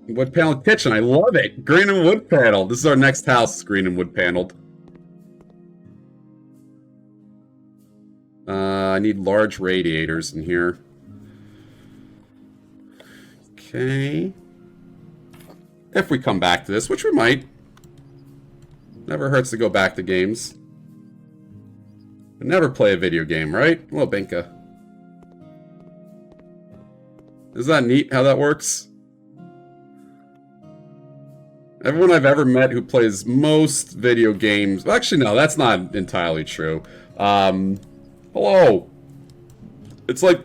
Wood paneled kitchen, I love it! Green and wood paneled. This is our next house, is green and wood paneled. I need large radiators in here. Okay. If we come back to this, which we might. Never hurts to go back to games. But never play a video game, right? Well, Binka. Isn't that neat how that works? Everyone I've ever met who plays most video games... Actually, no, that's not entirely true. Hello! It's like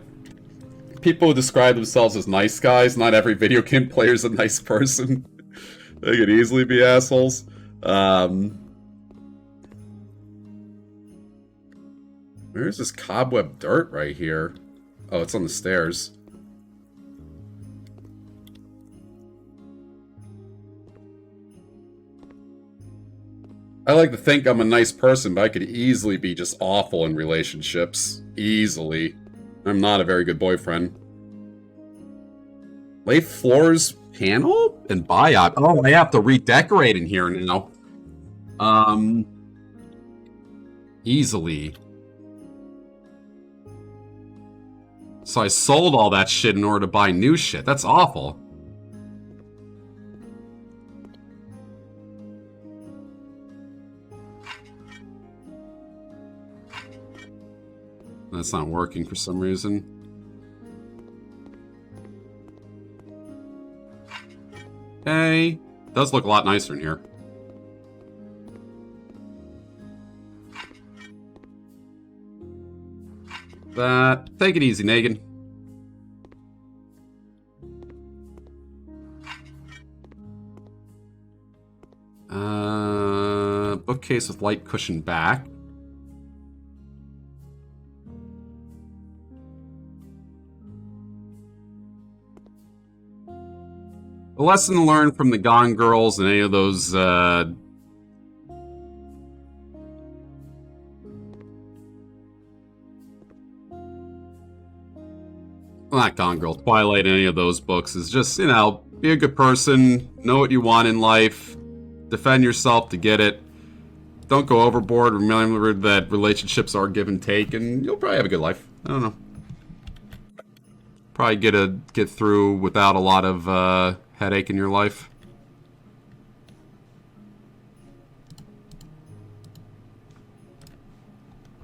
people who describe themselves as nice guys. Not every video game player is a nice person. They could easily be assholes. Where's this cobweb dirt right here? Oh, it's on the stairs. I like to think I'm a nice person, but I could easily be just awful in relationships. Easily. I'm not a very good boyfriend. Lay floors panel? And biop. Oh, I have to redecorate in here now. Easily. So I sold all that shit in order to buy new shit. That's awful. That's not working for some reason. Okay. Does look a lot nicer in here. Take it easy, Negan. Bookcase with light cushion back. A lesson learned from the Gone Girls and any of those, not Gone Girl, Twilight, any of those books is just, you know, be a good person, know what you want in life, defend yourself to get it, don't go overboard, remember that relationships are give and take, and you'll probably have a good life. I don't know. Probably get through without a lot of, headache in your life.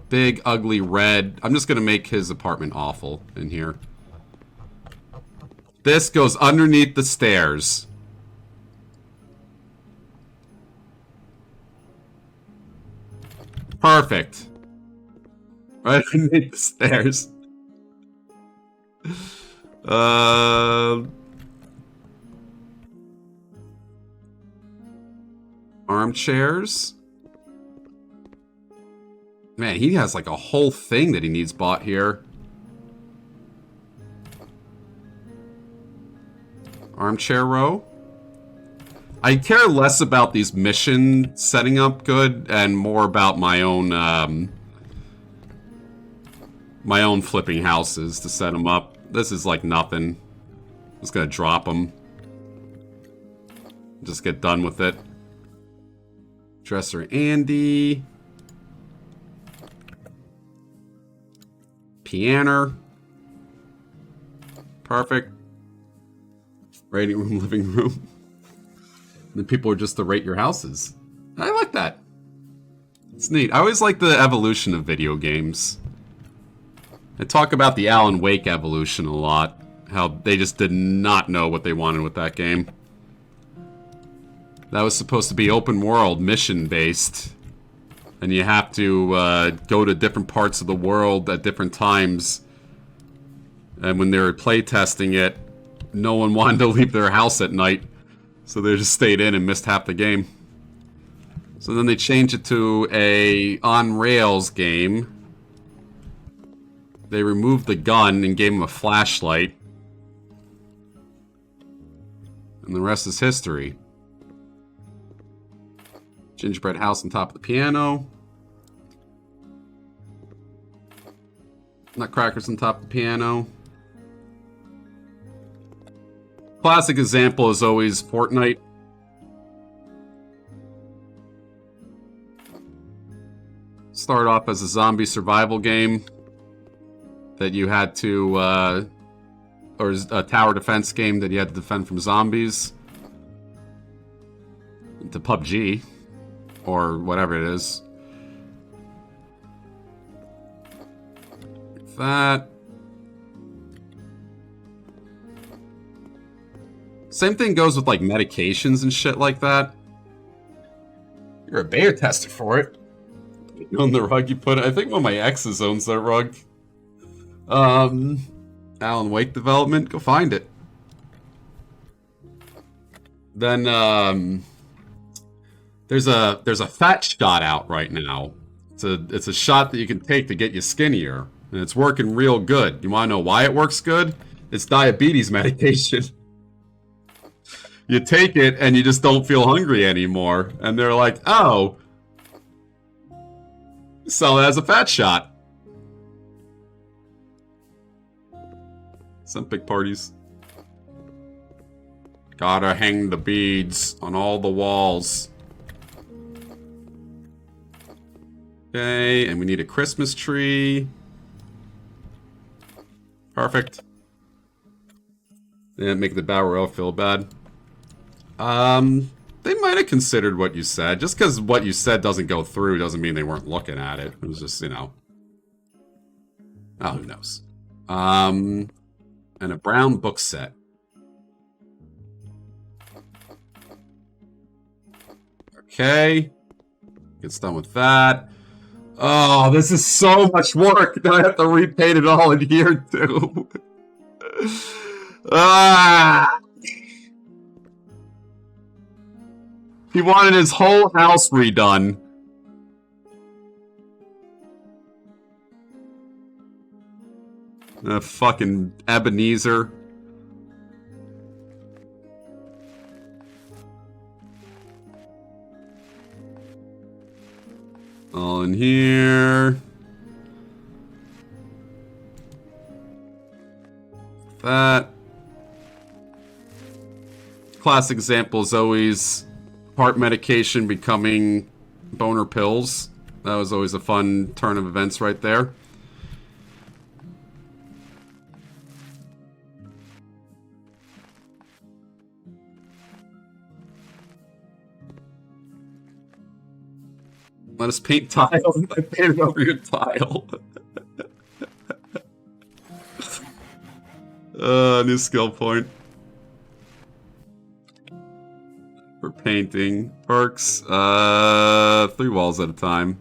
Big, ugly, red. I'm just gonna make his apartment awful in here. This goes underneath the stairs. Perfect. Right underneath the stairs. Armchairs. Man, he has like a whole thing that he needs bought here. Armchair row. I care less about these mission setting up good and more about my own flipping houses to set them up. This is like nothing. I'm just gonna drop them. Just get done with it. Dresser Andy. Piano. Perfect. Writing room, living room. Then people are just to rate your houses. I like that. It's neat. I always like the evolution of video games. I talk about the Alan Wake evolution a lot. How they just did not know what they wanted with that game. That was supposed to be open world, mission based. And you have to go to different parts of the world at different times. And when they were playtesting it, no one wanted to leave their house at night. So they just stayed in and missed half the game. So then they changed it to a on-rails game. They removed the gun and gave him a flashlight. And the rest is history. Gingerbread house on top of the piano. Nutcrackers on top of the piano. Classic example is always Fortnite. Start off as a zombie survival game that you had to, or a tower defense game that you had to defend from zombies. To PUBG, or whatever it is. Like that. Same thing goes with like medications and shit like that. You're a beta tester for it. You own the rug you put it. I think one of my exes owns that rug. Alan Wake development, go find it. Then there's a fat shot out right now. It's a shot that you can take to get you skinnier, and it's working real good. You want to know why it works good? It's diabetes medication. You take it and you just don't feel hungry anymore. And they're like, oh, sell it as a fat shot. Some big parties. Gotta hang the beads on all the walls. Okay, and we need a Christmas tree. Perfect. Didn't make the Battle Royale feel bad. They might have considered what you said. Just because what you said doesn't go through doesn't mean they weren't looking at it. It was just, you know. Oh, who knows? And a brown book set. Okay. Gets done with that. Oh, this is so much work that I have to repaint it all in here, too. Ah! He wanted his whole house redone. Fucking Ebenezer. All in here. That. Classic example is always heart medication becoming boner pills. That was always a fun turn of events right there. Let us paint tile. I painted over your tile. New skill point. For painting. Perks. 3 walls at a time.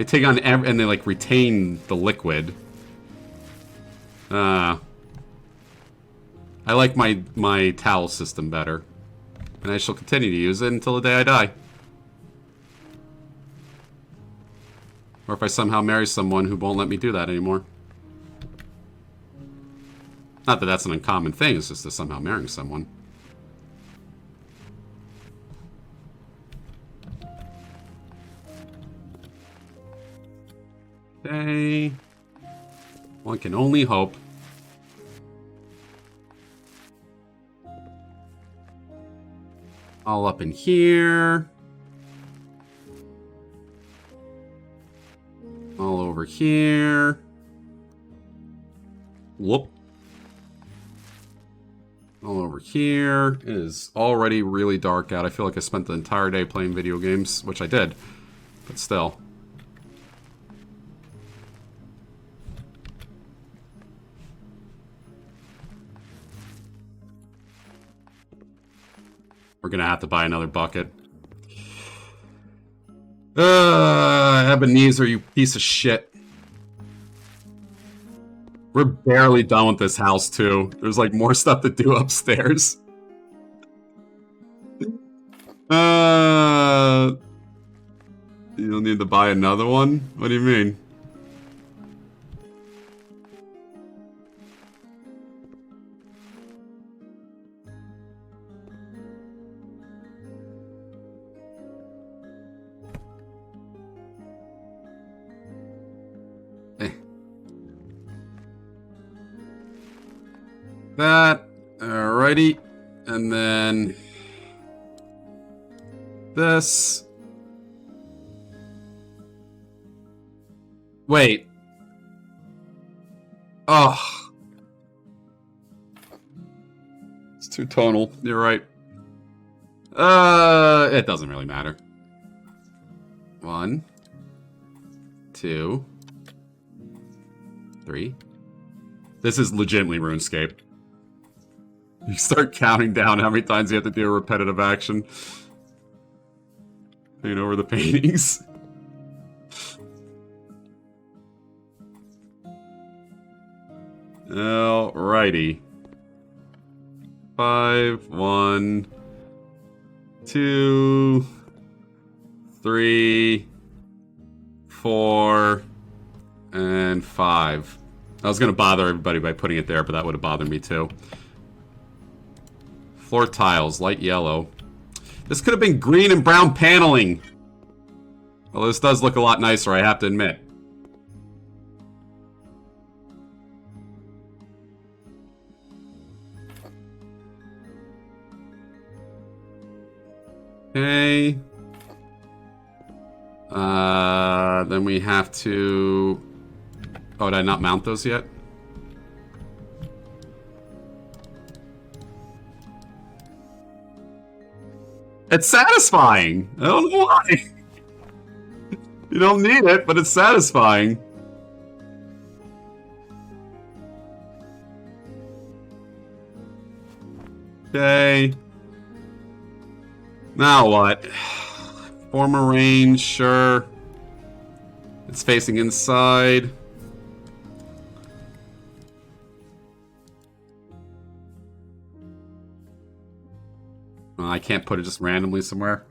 They take on and they like retain the liquid. I like my towel system better. And I shall continue to use it until the day I die. Or if I somehow marry someone who won't let me do that anymore. Not that that's an uncommon thing, it's just that somehow marrying someone. Okay. One can only hope. All up in here. All over here. Whoop. All over here. It is already really dark out. I feel like I spent the entire day playing video games, which I did, but still. We're gonna have to buy another bucket. Ebenezer, you piece of shit. We're barely done with this house, too. There's, like, more stuff to do upstairs. You don't need to buy another one? What do you mean? That, alrighty, and then this. Wait. Oh. It's too tonal, you're right. It doesn't really matter. 1, 2, 3. This is legitimately RuneScape. You start counting down how many times you have to do a repetitive action. Paint over the paintings. Alrighty. 5, 1, 2, 3, 4, and 5. I was gonna bother everybody by putting it there, but that would have bothered me too. Floor tiles, light yellow. This could have been green and brown paneling. Well, this does look a lot nicer, I have to admit. Okay. Then we have to... Oh, did I not mount those yet? It's satisfying! I don't know why! You don't need it, but it's satisfying. Okay. Now what? Form a range, sure. It's facing inside. I can't put it just randomly somewhere.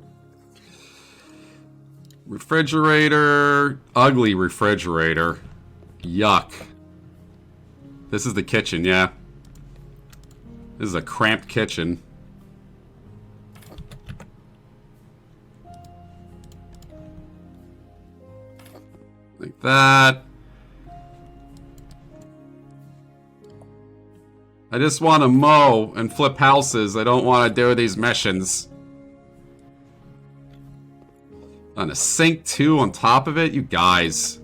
Refrigerator. Ugly refrigerator. Yuck. This is the kitchen, yeah. This is a cramped kitchen. Like that. I just want to mow and flip houses. I don't want to do these missions. On a sink too on top of it? You guys.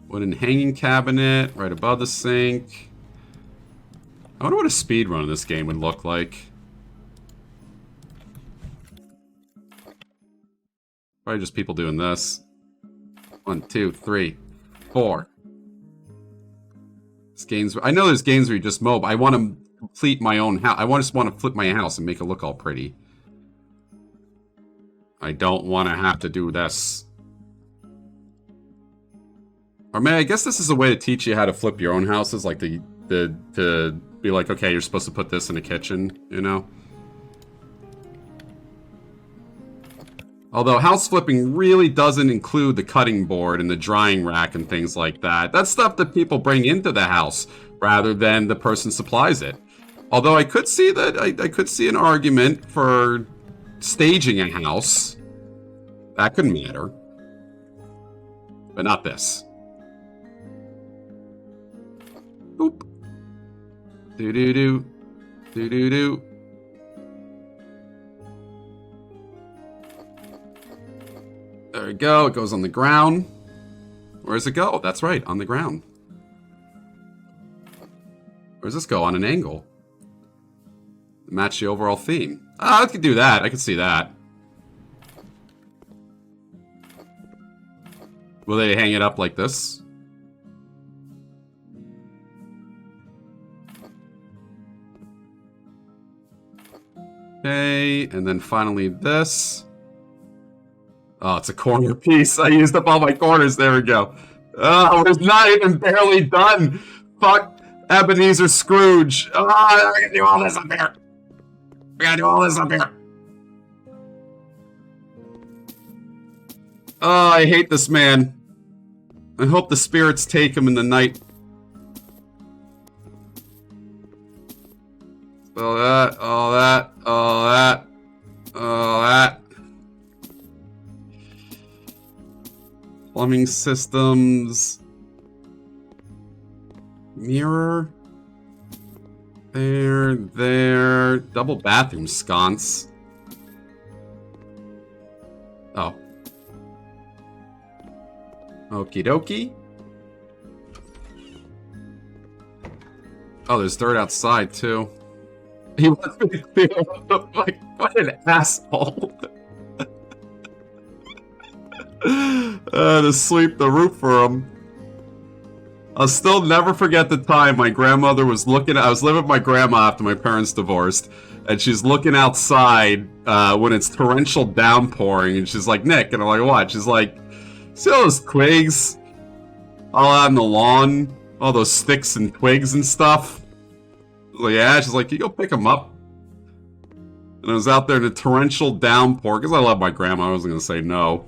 Wooden hanging cabinet right above the sink. I wonder what a speed run in this game would look like. Probably just people doing this. 1, 2, 3, 4. This games. I know there's games where you just mow, but I want to complete my own house. I just want to flip my house and make it look all pretty. I don't want to have to do this. Or maybe I guess this is a way to teach you how to flip your own houses, like to be like, okay, you're supposed to put this in the kitchen, you know? Although house flipping really doesn't include the cutting board and the drying rack and things like that. That's stuff that people bring into the house rather than the person supplies it. Although I could see that I could see an argument for staging a house. That could matter. But not this. Boop. Do-do-do. Do-do-do. There we go. It goes on the ground. Where does it go? That's right, on the ground. Where does this go? On an angle. Match the overall theme. I could do that. I could see that. Will they hang it up like this? Okay, and then finally this. Oh, it's a corner piece. I used up all my corners. There we go. Oh, it's not even barely done. Fuck Ebenezer Scrooge. Oh, I gotta do all this up here. I gotta do all this up here. Oh, I hate this man. I hope the spirits take him in the night. All that, all that, all that, all that. Plumbing systems. Mirror. There. Double bathroom sconce. Oh. Okie dokie. Oh, there's dirt outside, too. He wants me to clear up. Like, what an asshole. To sweep the roof for him. I'll still never forget the time my grandmother was looking. I was living with my grandma after my parents divorced, and she's looking outside when it's torrential downpouring, and she's like, Nick, and I'm like, what? She's like, see all those twigs all out on the lawn? All those sticks and twigs and stuff? Well, yeah, she's like, you go pick them up. And I was out there in a torrential downpour, because I love my grandma, I wasn't going to say no.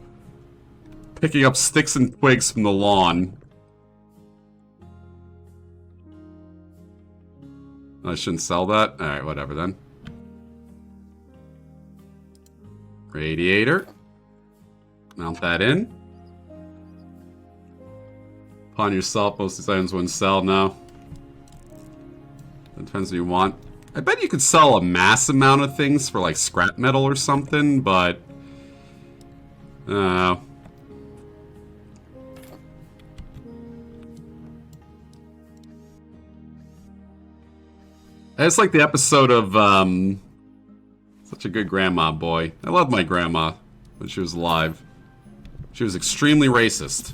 Picking up sticks and twigs from the lawn. I shouldn't sell that? Alright, whatever then. Radiator. Mount that in. Pawn yourself, most of these items wouldn't sell now. It depends what you want. I bet you could sell a mass amount of things for like scrap metal or something, but... I don't know. It's like the episode of, Such a Good Grandma, boy. I loved my grandma when she was alive. She was extremely racist.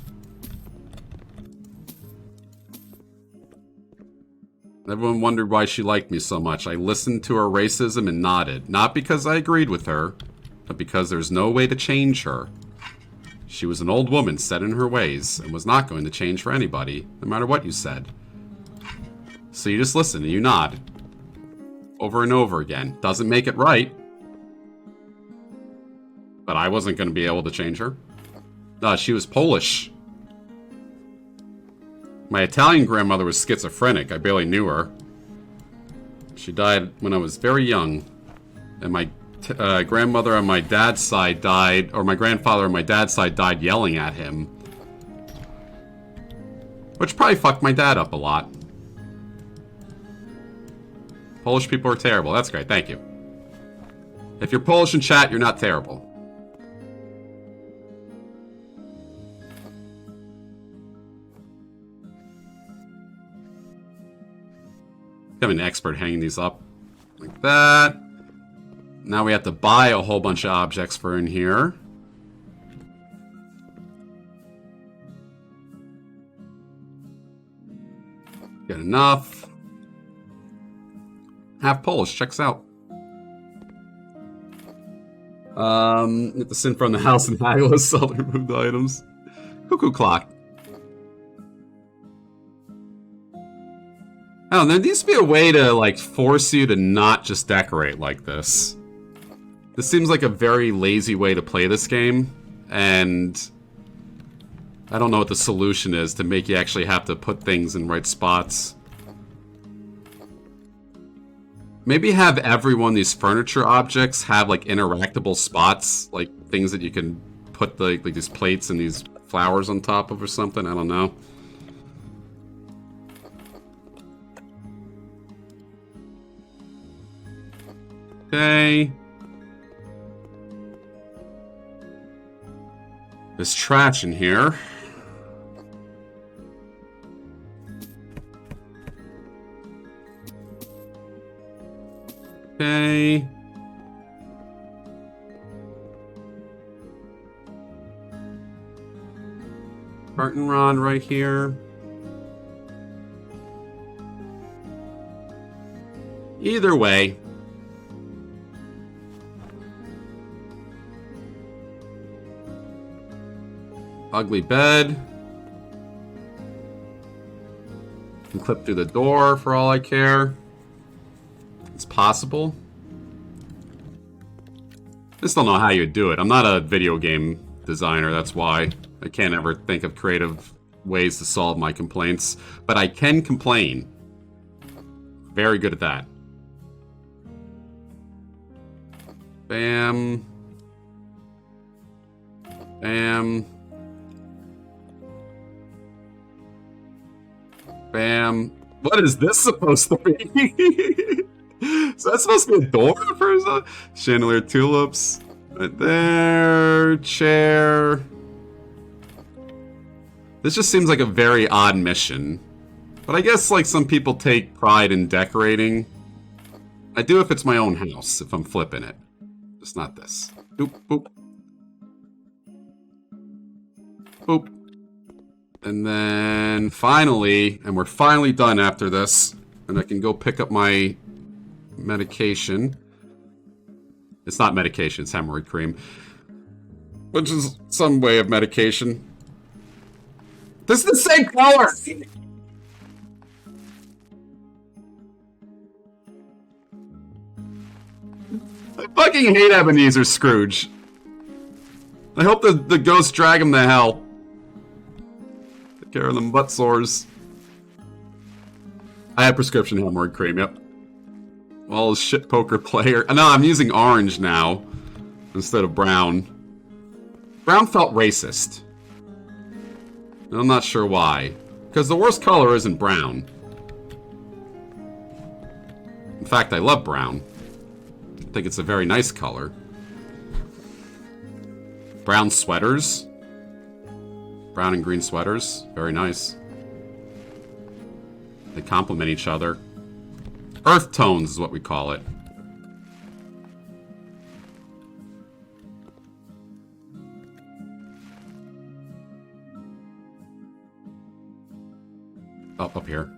Everyone wondered why she liked me so much. I listened to her racism and nodded. Not because I agreed with her, but because there's no way to change her. She was an old woman set in her ways, and was not going to change for anybody, no matter what you said. So you just listen and you nod. Over and over again. Doesn't make it right. But I wasn't going to be able to change her. She was Polish. My Italian grandmother was schizophrenic. I barely knew her. She died when I was very young. And my grandmother on my dad's side died, or my grandfather on my dad's side died yelling at him. Which probably fucked my dad up a lot. Polish people are terrible. That's great. Thank you. If you're Polish in chat, you're not terrible. I'm an expert hanging these up like that. Now we have to buy a whole bunch of objects for in here. Good enough. Half Polish, checks out. Get the sin from the house and haggle us, sell the removed items. Cuckoo clock. I don't know, there needs to be a way to, like, force you to not just decorate like this. This seems like a very lazy way to play this game, and I don't know what the solution is to make you actually have to put things in right spots. Maybe have every one of these furniture objects have, like, interactable spots, like things that you can put, like these plates and these flowers on top of or something. I don't know. Okay. There's trash in here. Okay. Curtain rod right here. Either way. Ugly bed. Can clip through the door for all I care. It's possible. I just don't know how you'd do it. I'm not a video game designer, that's why. I can't ever think of creative ways to solve my complaints. But I can complain. Very good at that. Bam. Bam. Bam. What is this supposed to be? Is that supposed to be a door for something? Chandelier tulips. Right there. Chair. This just seems like a very odd mission. But I guess, like, some people take pride in decorating. I do if it's my own house, if I'm flipping it. Just not this. Boop, boop. Boop. And then, finally, and we're finally done after this, and I can go pick up my medication. It's not medication, it's hemorrhoid cream. Which is some way of medication. This is the same color! I fucking hate Ebenezer Scrooge. I hope the ghosts drag him to hell. Take care of them butt sores. I have prescription hemorrhoid cream, yep. Well, shit poker player. No, I'm using orange now instead of brown. Brown felt racist. And I'm not sure why. Because the worst color isn't brown. In fact, I love brown. I think it's a very nice color. Brown sweaters. Brown and green sweaters. Very nice. They complement each other. Earth tones is what we call it. Up here.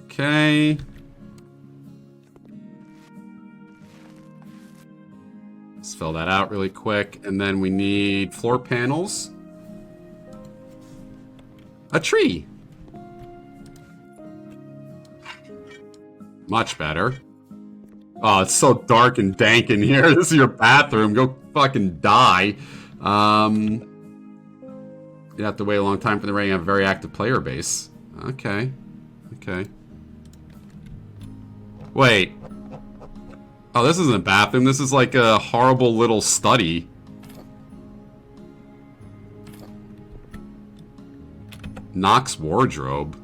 Okay. Let's fill that out really quick. And then we need floor panels. A tree. Much better. Oh, it's so dark and dank in here. This is your bathroom. Go fucking die. You have to wait a long time for the rating. You have a very active player base. Okay. Okay. Wait. Oh, this isn't a bathroom. This is like a horrible little study. Knox wardrobe.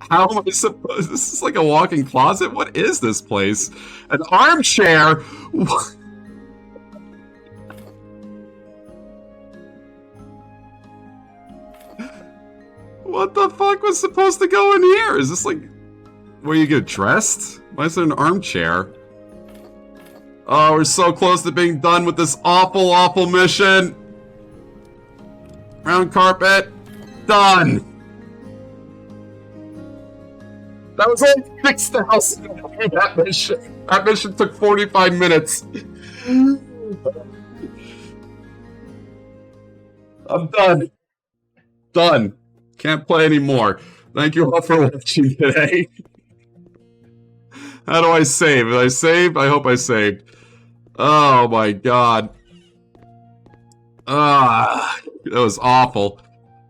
How am I supposed... This is like a walk-in closet? What is this place? An armchair? What? What the fuck was supposed to go in here? Is this like... where you get dressed? Why is there an armchair? Oh, we're so close to being done with this awful, awful mission. Brown carpet. Done. That was only 6,000 that mission. That mission took 45 minutes. I'm done. Done. Can't play anymore. Thank you all for watching today. How do I save? Did I save? I hope I saved. Oh my god. That was awful.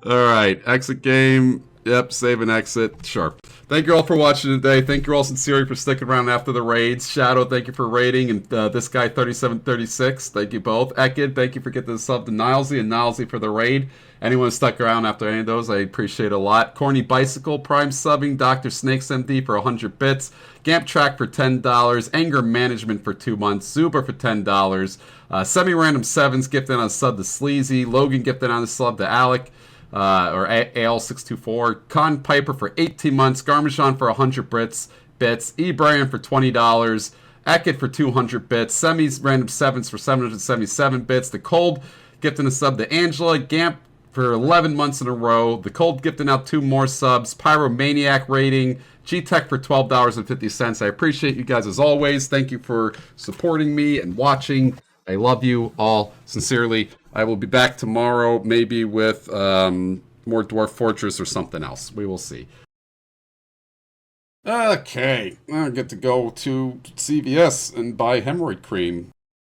Alright, exit game. Yep, save and exit. Sure. Thank you all for watching today. Thank you all sincerely for sticking around after the raids. Shadow, thank you for raiding. And this guy, 3736, thank you both. Ekid, thank you for getting the sub to Nilesy, and Nilesy for the raid. Anyone who stuck around after any of those, I appreciate it a lot. Corny Bicycle, Prime subbing. Dr. Snakes MD for 100 bits. Gamp Track for $10. Anger Management for 2 months. Zuba for $10. Semi-Random Sevens gifted on a sub to Sleazy. Logan gifted on a sub to Alec. Or AL624, Con Piper for 18 months, Garmishon for 100 bits, E-Brian for $20, Ekid for 200 bits, Semis Random Sevens for 777 bits, The Cold gifting a sub to Angela, Gamp for 11 months in a row, The Cold gifting out 2 more subs, Pyromaniac rating, G-Tech for $12.50. I appreciate you guys as always. Thank you for supporting me and watching. I love you all sincerely. I will be back tomorrow, maybe with more Dwarf Fortress or something else. We will see. Okay, I get to go to CVS and buy hemorrhoid cream.